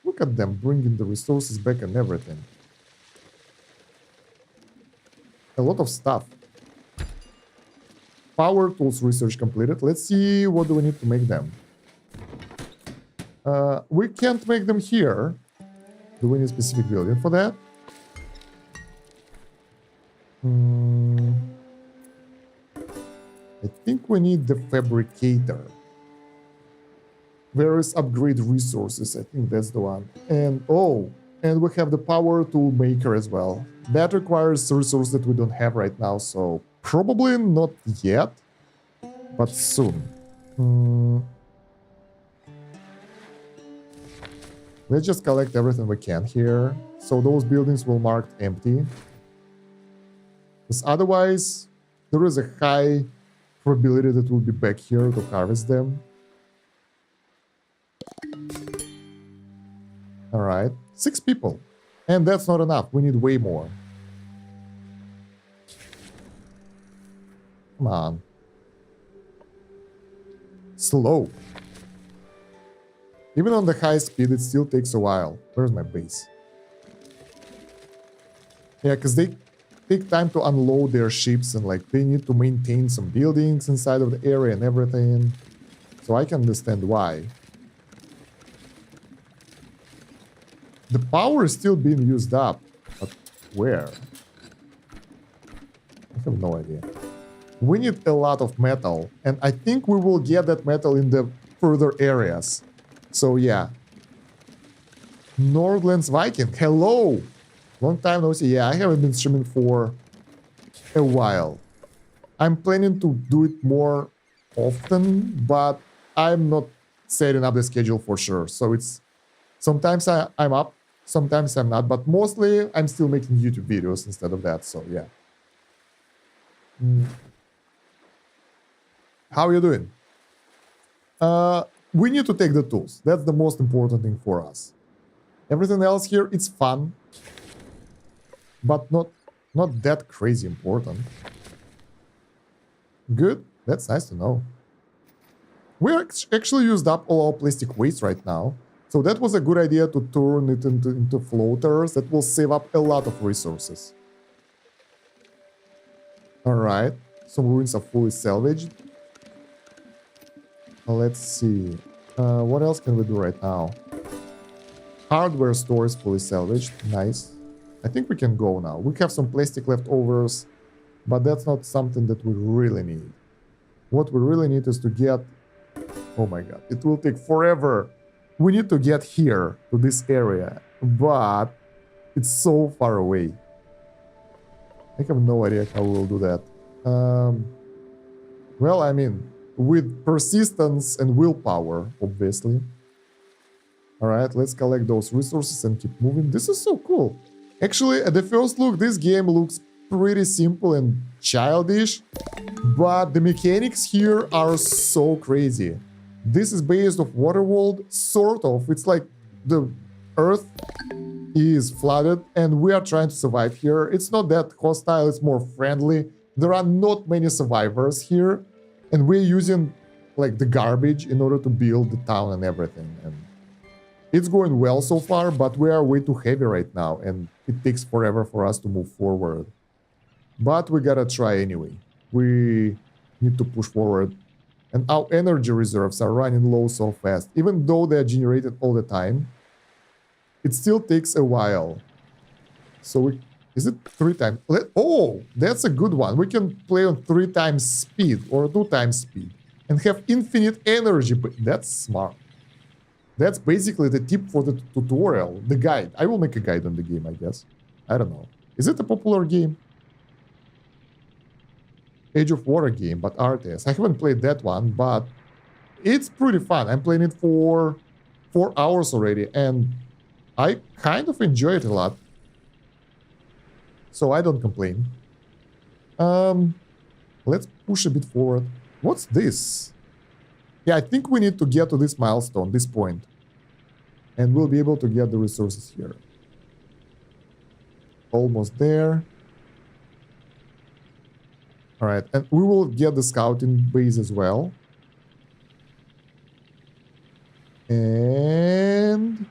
Speaker 1: Look at them bringing the resources back and everything. A lot of stuff. Power tools research completed. Let's see what do we need to make them. We can't make them here. Do we need a specific building for that? I think we need the fabricator. Various upgrade resources. I think that's the one. And and we have the power tool maker as well. That requires a resource that we don't have right now, so probably not yet, but soon. Let's just collect everything we can here. So those buildings will mark empty. Because otherwise, there is a high probability that we'll be back here to harvest them. Alright, 6 people. And that's not enough, we need way more. Come on. Slow. Even on the high speed, it still takes a while. Where's my base? Yeah, because they take time to unload their ships and like they need to maintain some buildings inside of the area and everything. So I can understand why. The power is still being used up. But where? I have no idea. We need a lot of metal. And I think we will get that metal in the further areas. So yeah. Nordlands Viking. Hello! Long time no see. Yeah, I haven't been streaming for a while. I'm planning to do it more often, but I'm not setting up the schedule for sure. So it's sometimes I'm up, sometimes I'm not, but mostly I'm still making YouTube videos instead of that. So yeah. How are you doing? We need to take the tools. That's the most important thing for us. Everything else here, it's fun, but not that crazy important. Good. That's nice to know. We're actually used up all our plastic waste right now. So that was a good idea to turn it into floaters. That will save up a lot of resources. Alright. Some ruins are fully salvaged. Let's see. What else can we do right now? Hardware store is fully salvaged. Nice. I think we can go now. We have some plastic leftovers, but that's not something that we really need. What we really need is to get... Oh my god, it will take forever. We need to get here, to this area, but it's so far away. I have no idea how we'll do that. Well, I mean, with persistence and willpower, obviously. Alright, let's collect those resources and keep moving. This is so cool. Actually, at the first look, this game looks pretty simple and childish, but the mechanics here are so crazy. This is based off Waterworld, sort of. It's like the Earth is flooded and we are trying to survive here. It's not that hostile, it's more friendly. There are not many survivors here, and we're using like the garbage in order to build the town and everything. And it's going well so far, but we are way too heavy right now and it takes forever for us to move forward. But we gotta try anyway. We need to push forward. And our energy reserves are running low so fast. Even though they are generated all the time, it still takes a while. So is it 3 times? Oh, that's a good one. We can play on 3 times speed or 2 times speed and have infinite energy. But that's smart. That's basically the tip for the tutorial, the guide. I will make a guide on the game, I guess. I don't know. Is it a popular game? Age of Water game, but RTS. I haven't played that one, but it's pretty fun. I'm playing it for 4 hours already, and I kind of enjoy it a lot. So I don't complain. Let's push a bit forward. What's this? Yeah, I think we need to get to this milestone, this point. And we'll be able to get the resources here. Almost there. Alright, and we will get the scouting base as well. And...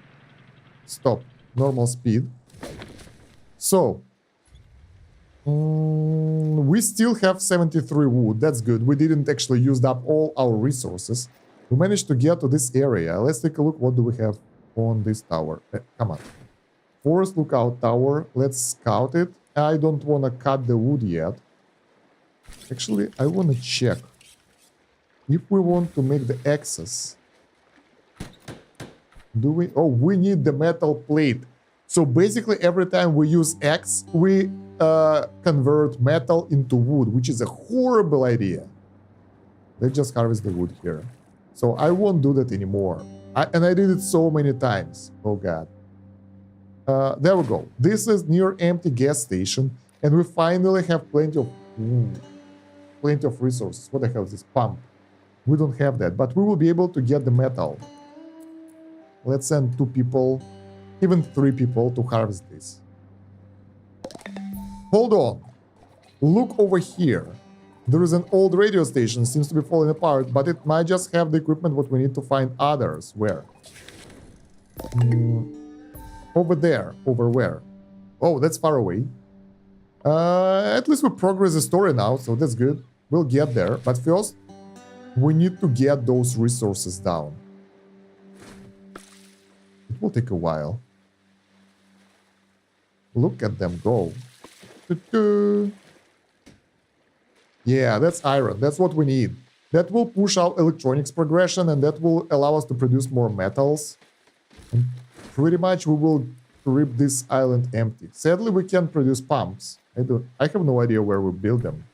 Speaker 1: stop. Normal speed. So... we still have 73 wood. That's good. We didn't actually use up all our resources. We managed to get to this area. Let's take a look. What do we have on this tower? Come on. Forest lookout tower. Let's scout it. I don't want to cut the wood yet. Actually, I want to check if we want to make the axes. Do we? Oh, we need the metal plate. So basically, every time we use axe, we convert metal into wood, which is a horrible idea. Let's just harvest the wood here. So I won't do that anymore. And I did it so many times. Oh god. There we go. This is near empty gas station, and we finally have plenty of resources. What the hell is this pump? We don't have that, but we will be able to get the metal. Let's send 2 people, even 3 people to harvest this. Hold on. Look over here. There is an old radio station, seems to be falling apart, but it might just have the equipment what we need to find others. Where? Over there. Over where? Oh, that's far away. At least we progress the story now, so that's good. We'll get there, but first, we need to get those resources down. It will take a while. Look at them go. Doo-doo. Yeah, that's iron. That's what we need. That will push our electronics progression, and that will allow us to produce more metals. And pretty much we will rip this island empty. Sadly, we can't produce pumps. I have no idea where we build them.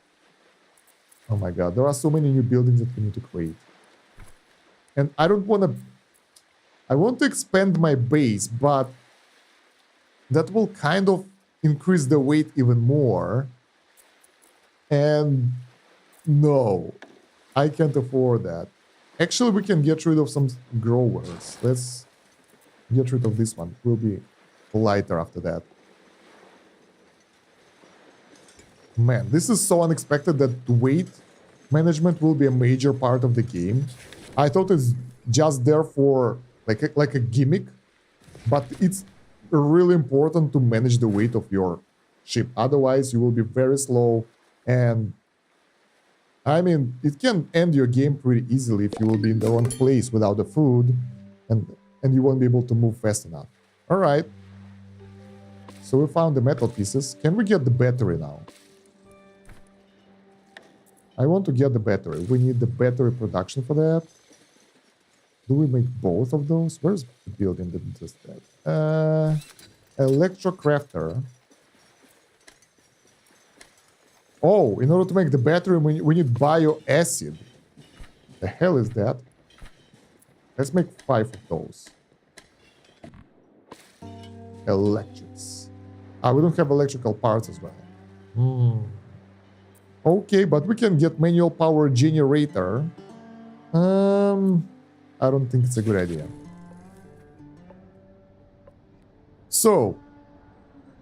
Speaker 1: Oh my god, there are so many new buildings that we need to create. And I don't want to... I want to expand my base, but that will kind of increase the weight even more. And no, I can't afford that. Actually, we can get rid of some growers. Let's get rid of this one. It will be lighter after that. Man, this is so unexpected that weight management will be a major part of the game. I thought it's just there for like a gimmick, but it's really important to manage the weight of your ship. Otherwise, you will be very slow, and I mean, it can end your game pretty easily if you will be in the wrong place without the food, and you won't be able to move fast enough. All right. So we found the metal pieces. Can we get the battery now? I want to get the battery. We need the battery production for that. Do we make both of those? Where's the building that does that? Electrocrafter. Oh, in order to make the battery, we need bioacid. The hell is that? Let's make 5 of those. Electrics. We don't have electrical parts as well. Okay, but we can get manual power generator. I don't think it's a good idea. So,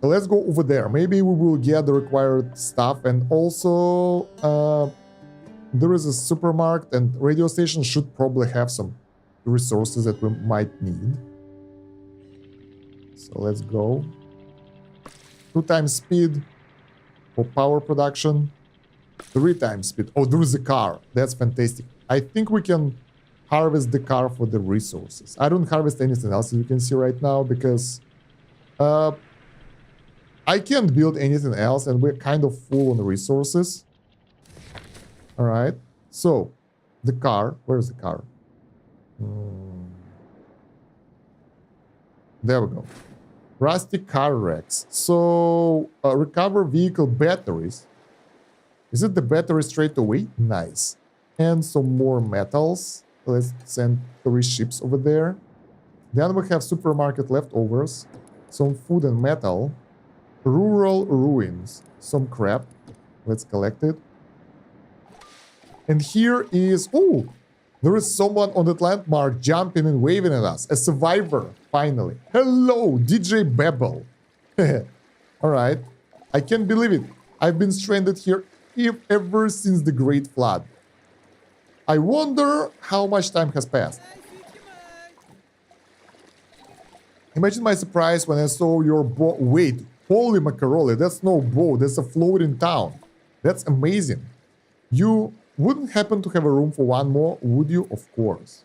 Speaker 1: let's go over there. Maybe we will get the required stuff, and also there is a supermarket, and radio station should probably have some resources that we might need. So let's go. 2 times speed for power production. 3 times speed. Oh, there is a car. That's fantastic. I think we can harvest the car for the resources. I don't harvest anything else, as you can see right now, because I can't build anything else, and we're kind of full on the resources. All right. So, the car. Where's the car? There we go. Rusty car wrecks. So, recover vehicle batteries. Is it the battery straight away? Nice. And some more metals. Let's send 3 ships over there. Then we have supermarket leftovers. Some food and metal. Rural ruins. Some crap. Let's collect it. And here is... Oh! There is someone on that landmark jumping and waving at us. A survivor, finally. Hello, DJ Bebel. Alright. I can't believe it. I've been stranded here ever since the Great Flood. I wonder how much time has passed. Imagine my surprise when I saw your boat. Wait, holy macaroni, that's no boat, that's a floating town. That's amazing. You wouldn't happen to have a room for one more, would you? Of course.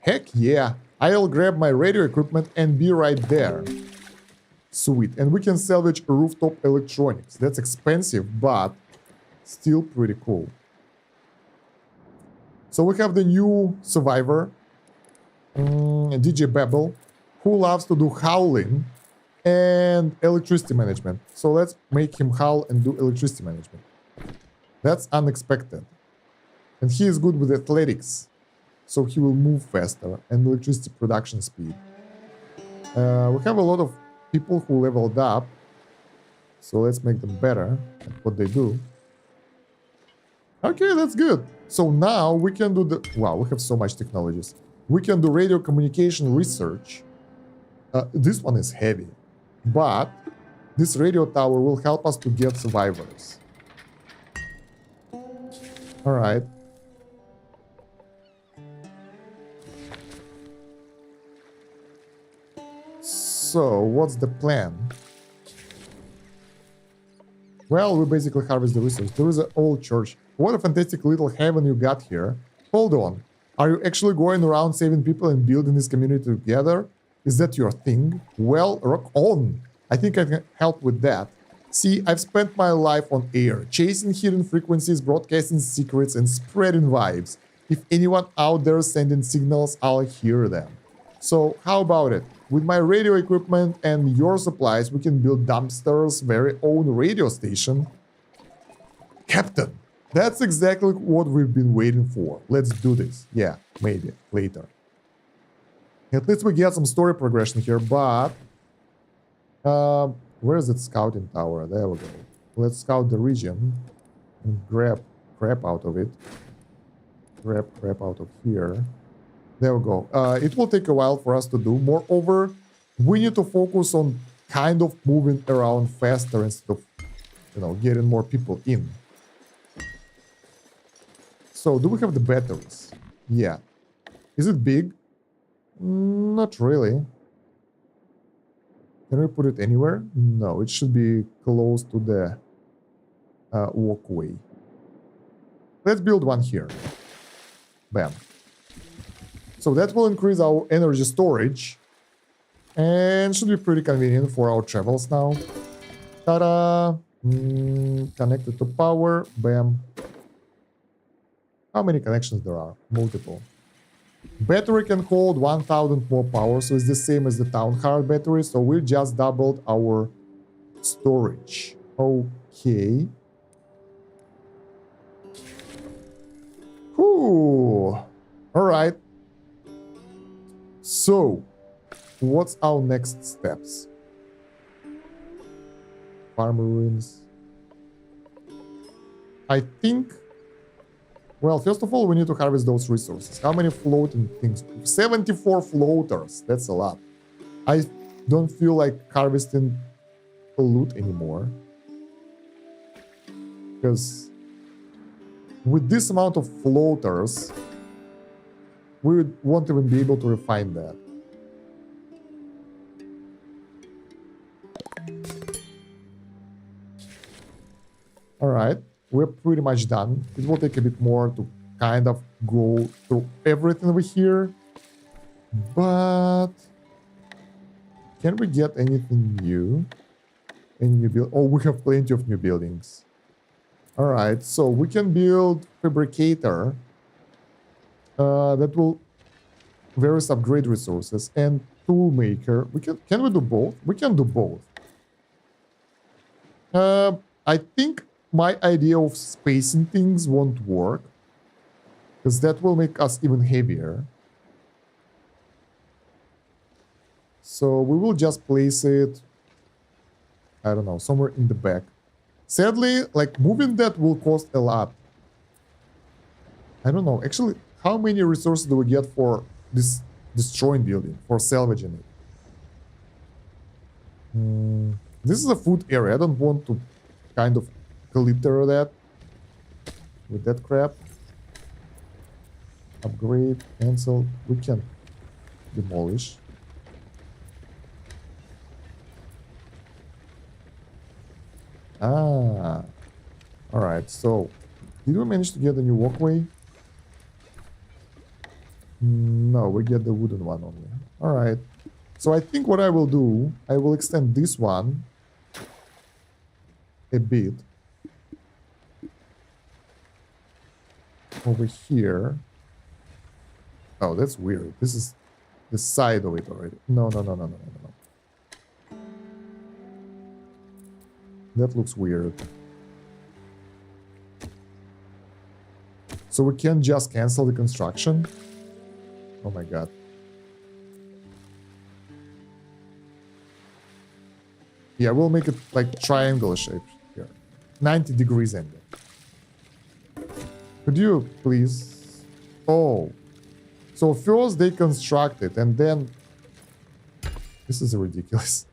Speaker 1: Heck yeah, I'll grab my radio equipment and be right there. Sweet, and we can salvage rooftop electronics. That's expensive, but still pretty cool. So we have the new survivor, DJ Babel, who loves to do howling and electricity management. So let's make him howl and do electricity management. That's unexpected. And he is good with athletics, so he will move faster, and electricity production speed. We have a lot of people who leveled up, so let's make them better at what they do. Okay, that's good. So now we can do the... Wow, we have so much technologies. We can do radio communication research. This one is heavy, but this radio tower will help us to get survivors. All right. So, what's the plan? Well, we basically harvest the resource. There is an old church. What a fantastic little heaven you got here. Hold on. Are you actually going around saving people and building this community together? Is that your thing? Well, rock on. I think I can help with that. See, I've spent my life on air, chasing hidden frequencies, broadcasting secrets, and spreading vibes. If anyone out there sending signals, I'll hear them. So how about it? With my radio equipment and your supplies, we can build Dumpster's very own radio station. Captain, that's exactly what we've been waiting for. Let's do this. Yeah, maybe later. At least we get some story progression here, but... where is that scouting tower? There we go. Let's scout the region and grab crap out of it. Grab crap out of here. There we go. It will take a while for us to do. Moreover, we need to focus on kind of moving around faster instead of, you know, getting more people in. So, do we have the batteries? Yeah. Is it big? Not really. Can we put it anywhere? No, it should be close to the walkway. Let's build one here. Bam. So that will increase our energy storage. And should be pretty convenient for our travels now. Ta-da! Connected to power. Bam. How many connections there are? Multiple. Battery can hold 1000 more power, so it's the same as the town hard battery, so we just doubled our storage. Okay. Whew. Alright. So, what's our next steps? Farm ruins. I think... Well, first of all, we need to harvest those resources. How many floating things? 74 floaters. That's a lot. I don't feel like harvesting loot anymore. Because with this amount of floaters, we won't even be able to refine that. Alright. We're pretty much done. It will take a bit more to kind of go through everything over here. But... can we get anything new? Any new build? Oh, we have plenty of new buildings. Alright, so we can build Fabricator. That will various upgrade resources. And Toolmaker. Can we do both? We can do both. I think my idea of spacing things won't work, because that will make us even heavier. So we will just place it, I don't know, somewhere in the back. Sadly, like, moving that will cost a lot. I don't know, actually, how many resources do we get for this destroying building, for salvaging it? This is a food area. I don't want to kind of glitter that with that crap. Upgrade, cancel. We can demolish. Ah, all right. So, did we manage to get a new walkway? No, we get the wooden one only. All right. So I think what I will do, I will extend this one a bit. Over here. Oh, that's weird. This is the side of it already. No. That looks weird. So we can just cancel the construction? Oh my god. Yeah, we'll make it like triangle shape here. 90 degrees angle. Could you please? Oh. So first they construct it and then... This is ridiculous.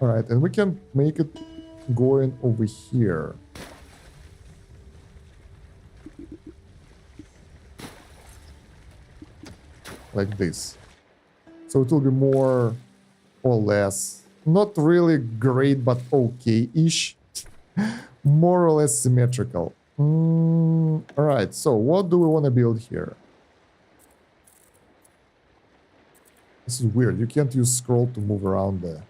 Speaker 1: Alright, and we can make it going over here. Like this. So it will be more or less, not really great, but okay-ish. More or less symmetrical. Alright, so what do we want to build here? This is weird. You can't use scroll to move around the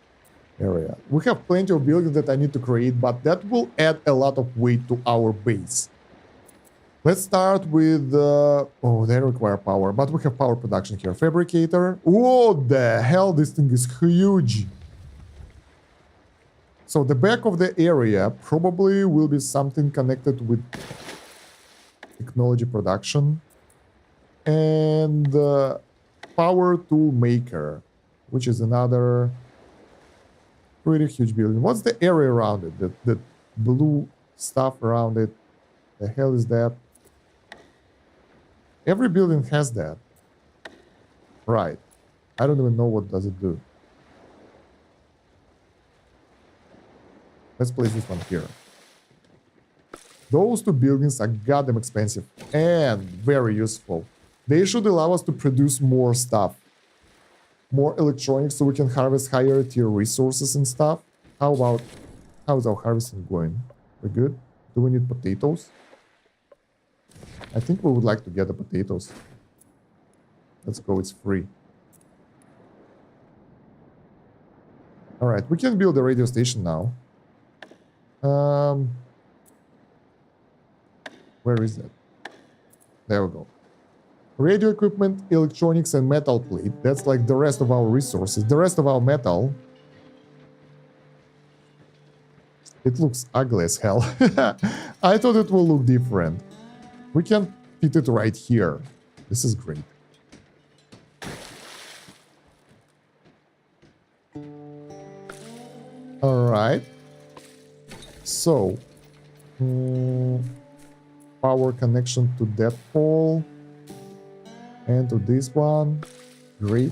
Speaker 1: area. We have plenty of buildings that I need to create, but that will add a lot of weight to our base. Let's start with... oh, they require power, but we have power production here. Fabricator. What the hell? This thing is huge. So the back of the area probably will be something connected with technology production. And power tool maker, which is another pretty huge building. What's the area around it? The blue stuff around it. The hell is that? Every building has that. Right. I don't even know what does it do. Let's place this one here. Those two buildings are goddamn expensive and very useful. They should allow us to produce more stuff. More electronics so we can harvest higher tier resources and stuff. How is our harvesting going? We're good? Do we need potatoes? I think we would like to get the potatoes. Let's go, it's free. Alright, we can build a radio station now. Where is it? There we go. Radio equipment, electronics, and metal plate. That's like the rest of our resources. The rest of our metal. It looks ugly as hell. I thought it will look different. We can fit it right here. This is great. Alright. So, power connection to that pole. And to this one. Great.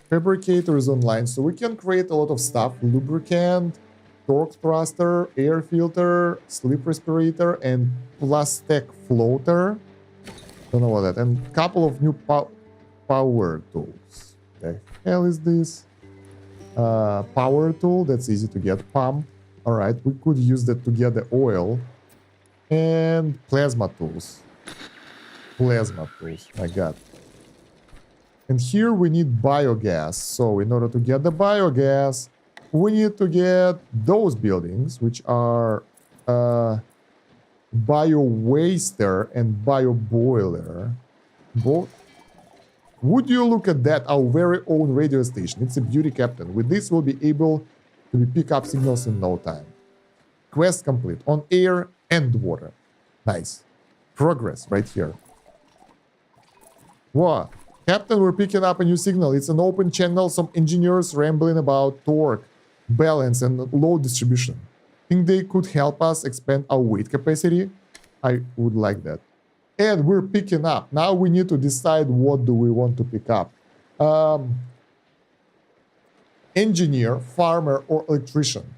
Speaker 1: Fabricator is online, so we can create a lot of stuff. Lubricant, torque thruster, air filter, sleep respirator, and plastic floater. Don't know what that. And a couple of new power tools. The hell is this? Power tool, that's easy to get. Pump. Alright, we could use that to get the oil. And plasma tools. Plasma tools, my god. And here we need biogas. So in order to get the biogas, we need to get those buildings, which are bio-waster and bio-boiler. Both. Would you look at that, our very own radio station? It's a beauty, Captain. With this, we'll be able to pick up signals in no time. Quest complete on air and water. Nice. Progress right here. What? Captain, we're picking up a new signal. It's an open channel. Some engineers rambling about torque, balance, and load distribution. Think they could help us expand our weight capacity? I would like that. And we're picking up. Now we need to decide what do we want to pick up. Engineer, farmer, or electrician.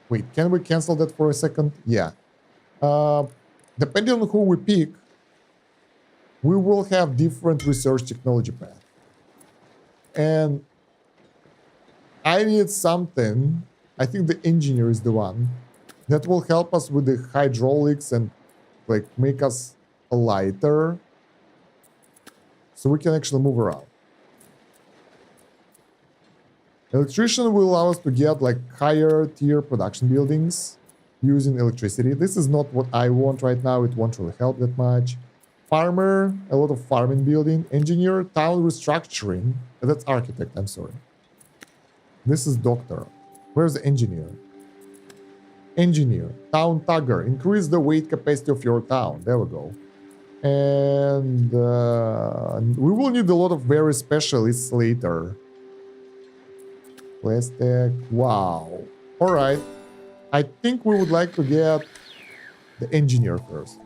Speaker 1: Wait, can we cancel that for a second? Yeah. Depending on who we pick, we will have different research technology path. And I need something, I think the engineer is the one, that will help us with the hydraulics and like make us lighter so we can actually move around. Electrician will allow us to get like higher tier production buildings using electricity. This is not what I want right now. It won't really help that much. Farmer, a lot of farming building. Engineer, town restructuring. That's architect, I'm sorry. This is doctor. Where's the engineer? Engineer, town tugger. Increase the weight capacity of your town. There we go. And we will need a lot of very specialists later. Plastic. Wow. All right. I think we would like to get the engineer first.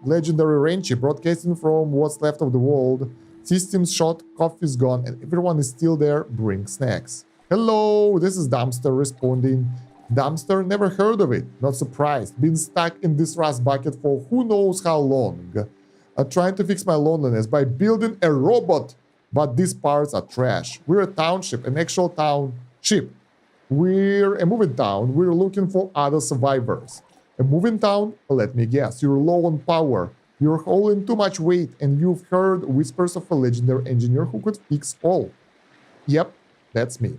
Speaker 1: Legendary Ranchy, broadcasting from what's left of the world. Systems shot, coffee's gone, and everyone is still there. Bring snacks. Hello, this is Dumpster responding. Dumpster, never heard of it. Not surprised. Been stuck in this rust bucket for who knows how long. I'm trying to fix my loneliness by building a robot, but these parts are trash. We're a township, an actual township. We're a moving town. We're looking for other survivors. A moving town? Let me guess. You're low on power. You're holding too much weight, and you've heard whispers of a legendary engineer who could fix all. Yep, that's me.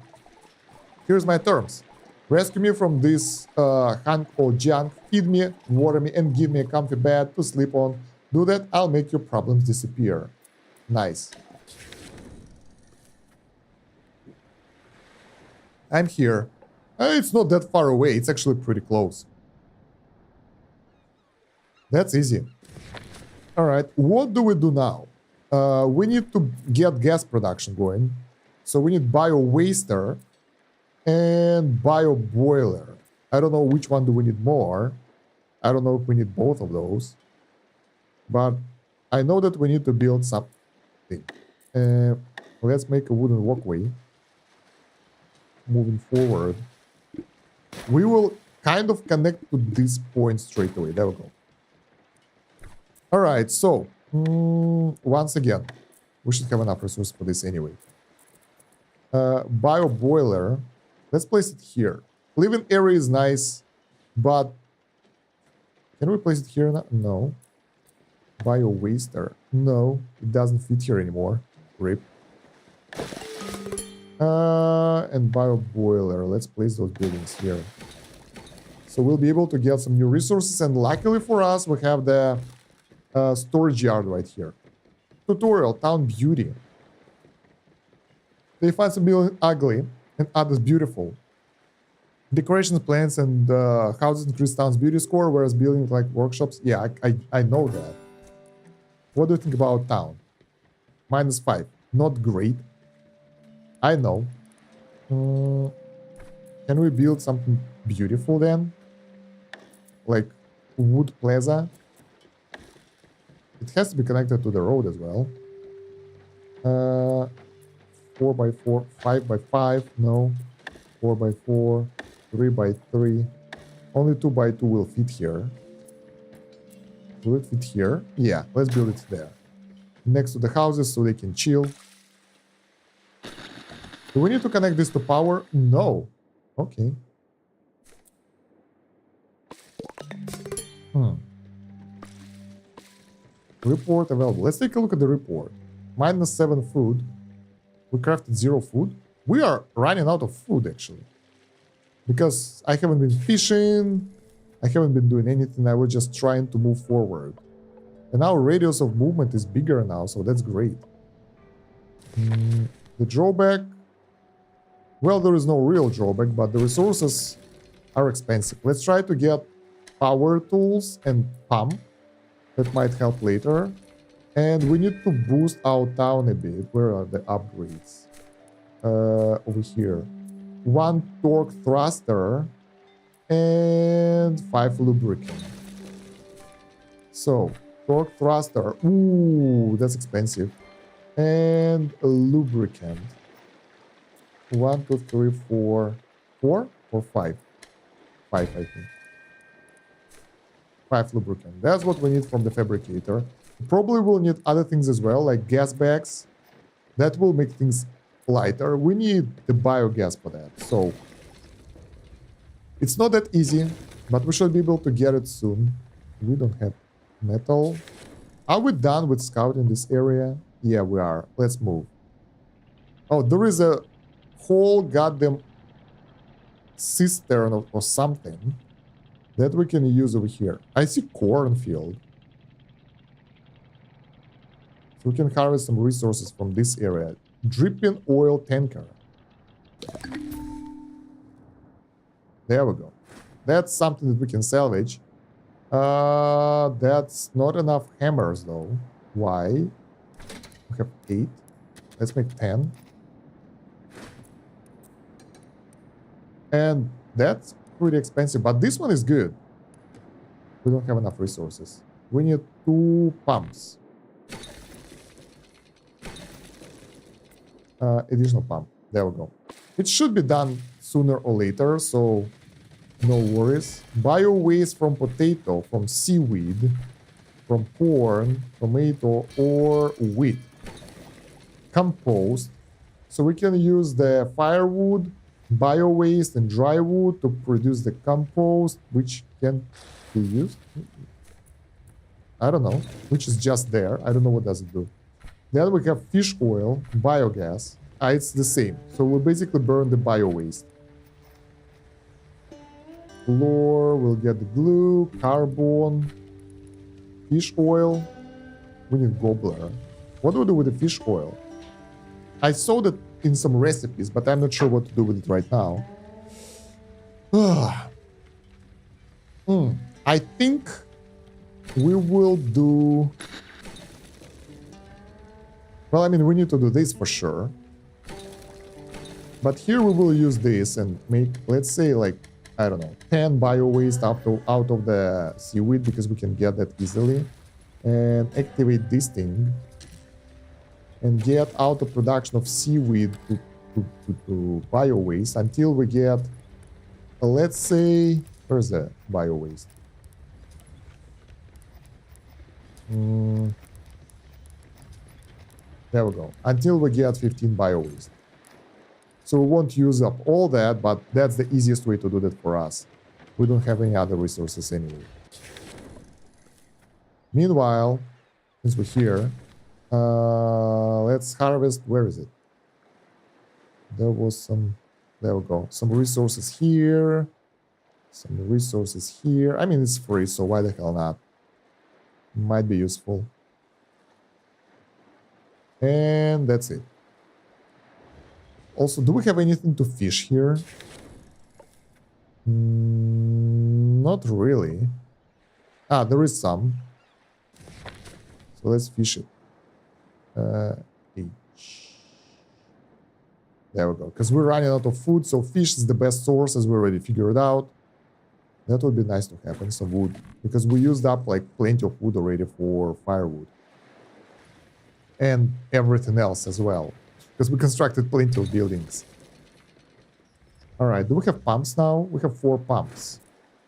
Speaker 1: Here's my terms. Rescue me from this hunk of junk, feed me, water me, and give me a comfy bed to sleep on. Do that, I'll make your problems disappear. Nice. I'm here. It's not that far away. It's actually pretty close. That's easy. All right. What do we do now? We need to get gas production going. So we need bio-waster and bio-boiler. I don't know which one do we need more. I don't know if we need both of those. But I know that we need to build something. Let's make a wooden walkway. Moving forward, we will kind of connect to this point straight away. There we go. All right, so once again, we should have enough resources for this anyway. Bio boiler, let's place it here. Living area is nice, but can we place it here? No. Bio waster, no, it doesn't fit here anymore. Rip. And bio boiler. Let's place those buildings here. So we'll be able to get some new resources, and luckily for us, we have the storage yard right here. Tutorial, town beauty. They find some buildings ugly and others beautiful. Decorations, plants, and houses increase town's beauty score, whereas buildings like workshops, yeah, I know that. What do you think about town? -5. Not great. I know. Can we build something beautiful then? Like wood plaza? It has to be connected to the road as well. 4x4, 5x5, no. 4x4, 3x3. Only 2x2 will fit here. Will it fit here? Yeah, let's build it there. Next to the houses so they can chill. Do we need to connect this to power? No. Okay. Report available. Let's take a look at the report. -7 food. We crafted 0 food. We are running out of food, actually. Because I haven't been fishing. I haven't been doing anything. I was just trying to move forward. And our radius of movement is bigger now, so that's great. The drawback... Well, there is no real drawback, but the resources are expensive. Let's try to get power tools and pump. That might help later. And we need to boost our town a bit. Where are the upgrades? Over here. 1 torque thruster and 5 lubricant. So, torque thruster. Ooh, that's expensive. And a lubricant. 1, 2, 3, 4. 4 or 5? 5, I think. 5 lubricant. That's what we need from the fabricator. Probably will need other things as well, like gas bags. That will make things lighter. We need the biogas for that. So it's not that easy, but we should be able to get it soon. We don't have metal. Are we done with scouting this area? Yeah, we are. Let's move. Oh, there is a whole goddamn cistern or something that we can use over here. I see cornfield. So we can harvest some resources from this area. Dripping oil tanker. There we go. That's something that we can salvage. That's not enough hammers though. Why? We have 8. Let's make 10. And that's pretty expensive, but this one is good. We don't have enough resources. We need 2 pumps. Additional pump. There we go. It should be done sooner or later, so no worries. Bio waste from potato, from seaweed, from corn, tomato, or wheat. Compost. So we can use the firewood, bio waste, and dry wood to produce the compost, which can be used. I don't know, which is just there. I don't know what does it do. Then we have fish oil, biogas. It's the same. So we basically burn the bio waste. Floor, we'll get the glue, carbon, fish oil. We need gobbler. What do we do with the fish oil? I saw that in some recipes, but I'm not sure what to do with it right now. I think we will do... Well, I mean, we need to do this for sure. But here we will use this and make, let's say, like, I don't know, 10 bio waste out of the seaweed, because we can get that easily. And activate this thing. And get out of production of seaweed to bio waste until we get, let's say, where's the bio waste? There we go. Until we get 15 bio waste. So we won't use up all that, but that's the easiest way to do that for us. We don't have any other resources anyway. Meanwhile, since we're here, let's harvest. Where is it? There was some... There we go. Some resources here. Some resources here. I mean, it's free, so why the hell not? Might be useful. And that's it. Also, do we have anything to fish here? Not really. Ah, there is some. So let's fish it. H. There we go. Because we're running out of food, so fish is the best source, as we already figured out. That would be nice to have, and some wood. Because we used up like plenty of wood already for firewood. And everything else as well. Because we constructed plenty of buildings. Alright, do we have pumps now? We have 4 pumps.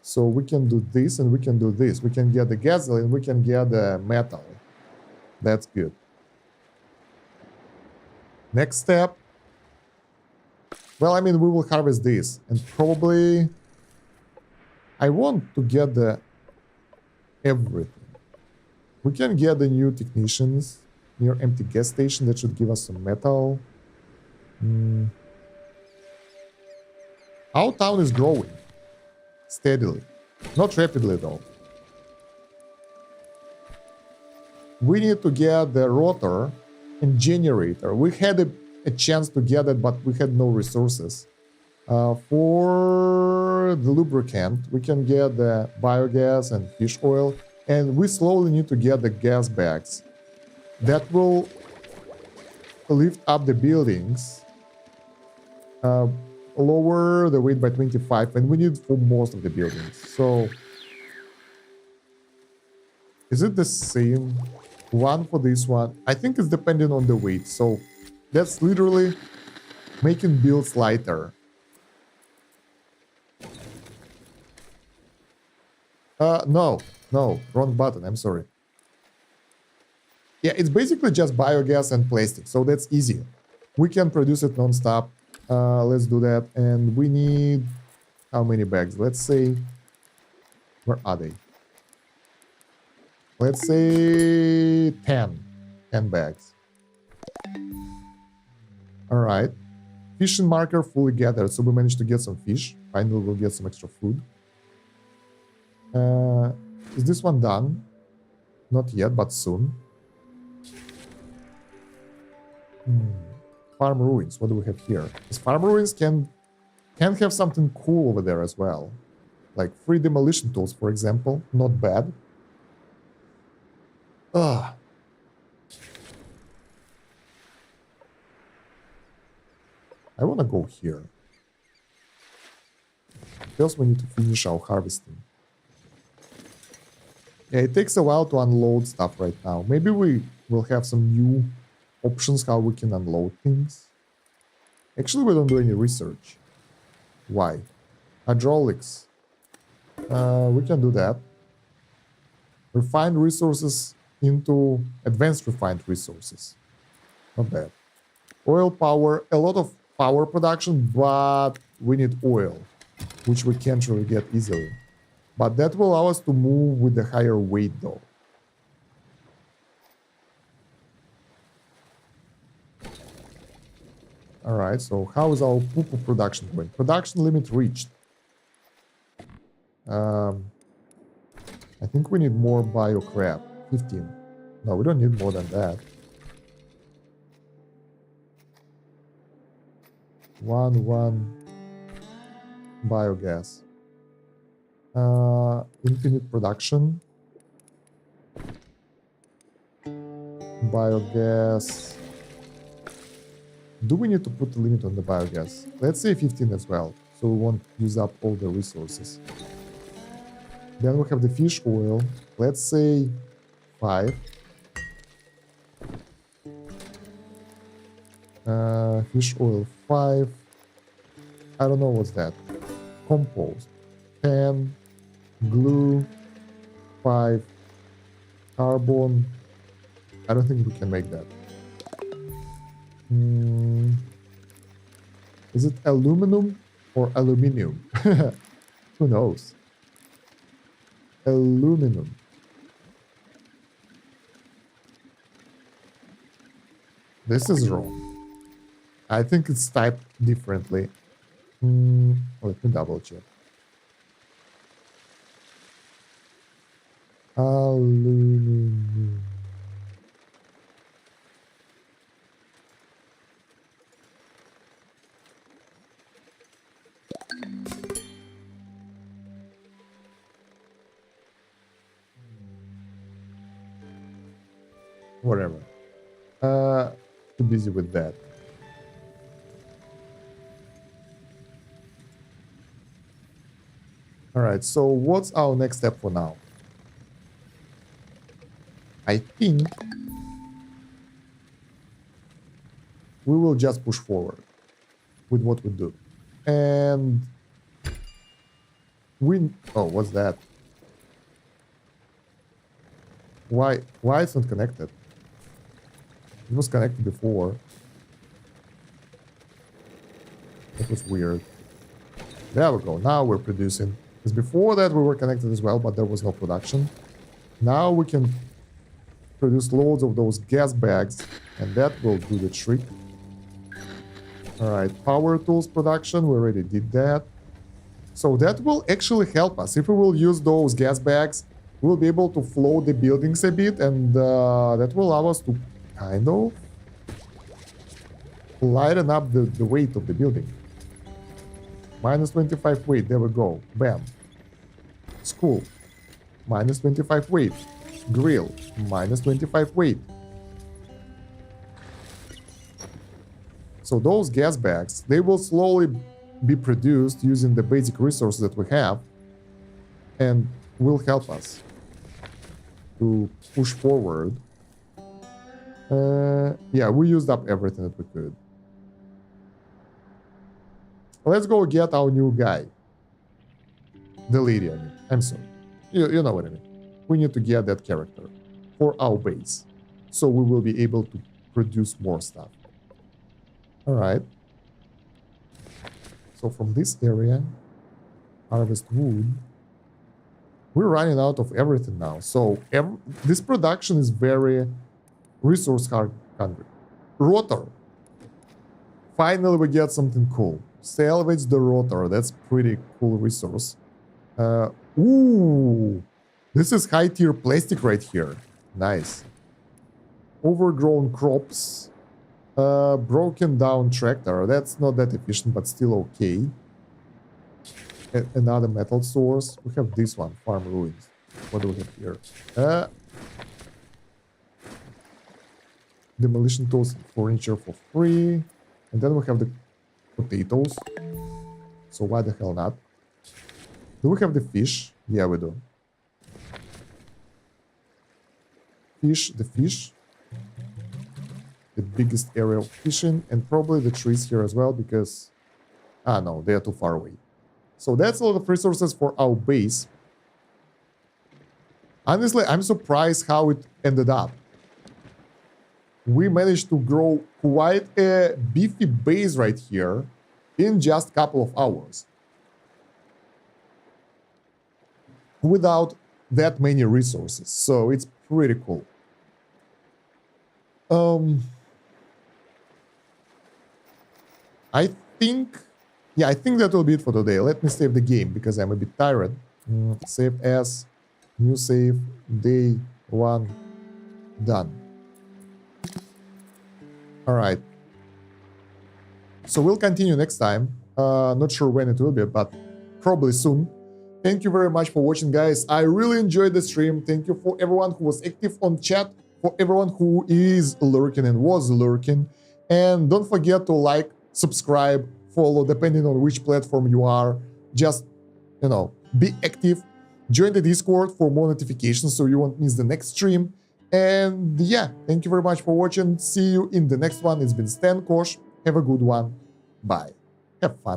Speaker 1: So we can do this and we can do this. We can get the gasoline, we can get the metal. That's good. Next step. Well, I mean, we will harvest this. And probably... I want to get the... everything. We can get the new technicians near empty gas station. That should give us some metal. Our town is growing. Steadily. Not rapidly, though. We need to get the rotor and generator. We had a chance to get it, but we had no resources. For the lubricant, we can get the biogas and fish oil. And we slowly need to get the gas bags. That will lift up the buildings. Lower the weight by 25, and we need for most of the buildings. So, is it the same one for this one? I think it's depending on the weight. So, that's literally making builds lighter. No, wrong button. I'm sorry. Yeah, it's basically just biogas and plastic, so that's easy. We can produce it non-stop. Let's do that. And we need... how many bags? Let's say... where are they? Let's say 10. 10 bags. Alright. Fishing marker fully gathered, so we managed to get some fish. Finally, we'll get some extra food. Is this one done? Not yet, but soon. Farm ruins. What do we have here? These farm ruins can have something cool over there as well. Like free demolition tools, for example. Not bad. I want to go here. First, we need to finish our harvesting. Yeah, it takes a while to unload stuff right now. Maybe we will have some new options how we can unload things. Actually, we don't do any research. Why? Hydraulics. We can do that. Refined resources into advanced refined resources. Not bad. Oil power. A lot of power production, but we need oil, which we can't really get easily. But that will allow us to move with the higher weight, though. All right, so how is our poo-poo production going? Production limit reached. I think we need more bio crap. 15. No, we don't need more than that. 1 biogas. Infinite production. Biogas. Do we need to put a limit on the biogas? Let's say 15 as well, so we won't use up all the resources. Then we have the fish oil. Let's say 5. Fish oil 5. I don't know what's that. Compost 10. Glue 5. Carbon. I don't think we can make that. Is it aluminum or aluminium? Who knows? Aluminum. This is wrong. I think it's typed differently. Let me double check. Aluminum. Whatever. Too busy with that. All right, so what's our next step for now? I think we will just push forward with what we do. And oh, what's that? Why it's not connected? It was connected before. That was weird. There we go. Now we're producing. Because before that we were connected as well, but there was no production. Now we can produce loads of those gas bags, and that will do the trick. All right, power tools production. We already did that. So that will actually help us. If we will use those gas bags, we'll be able to float the buildings a bit, and that will allow us to kind of lighten up the weight of the building. Minus 25 weight, there we go. Bam. School. Minus 25 weight. Grill. Minus 25 weight. So those gas bags, they will slowly be produced using the basic resources that we have, and will help us to push forward. Yeah, we used up everything that we could. Let's go get our new guy. The lady, I mean. I'm sorry. You know what I mean. We need to get that character for our base, so we will be able to produce more stuff. All right. So from this area, harvest wood. We're running out of everything now. So this production is very resource hungry. Rotor. Finally, we get something cool. Salvage the rotor. That's pretty cool resource. Ooh, this is high tier plastic right here. Nice. Overgrown crops. Broken down tractor. That's not that efficient, but still okay. Another metal source. We have this one, farm ruins. What do we have here? Demolition tools and furniture for free. And then we have the potatoes. So why the hell not? Do we have the fish? Yeah, we do. The fish. The biggest area of fishing, and probably the trees here as well, because... Ah, no, they are too far away. So that's a lot of resources for our base. Honestly, I'm surprised how it ended up. We managed to grow quite a beefy base right here in just a couple of hours. Without that many resources. So it's pretty cool. I think, yeah, I think that will be it for today. Let me save the game because I'm a bit tired. Save as, new save, day 1, done. All right. So we'll continue next time. Not sure when it will be, but probably soon. Thank you very much for watching, guys. I really enjoyed the stream. Thank you for everyone who was active on chat, for everyone who is lurking and was lurking. And don't forget to like, subscribe, follow, depending on which platform you are. Just, you know, be active. Join the Discord for more notifications so you won't miss the next stream. And yeah, thank you very much for watching. See you in the next one. It's been Stan Kosh. Have a good one. Bye. Have fun.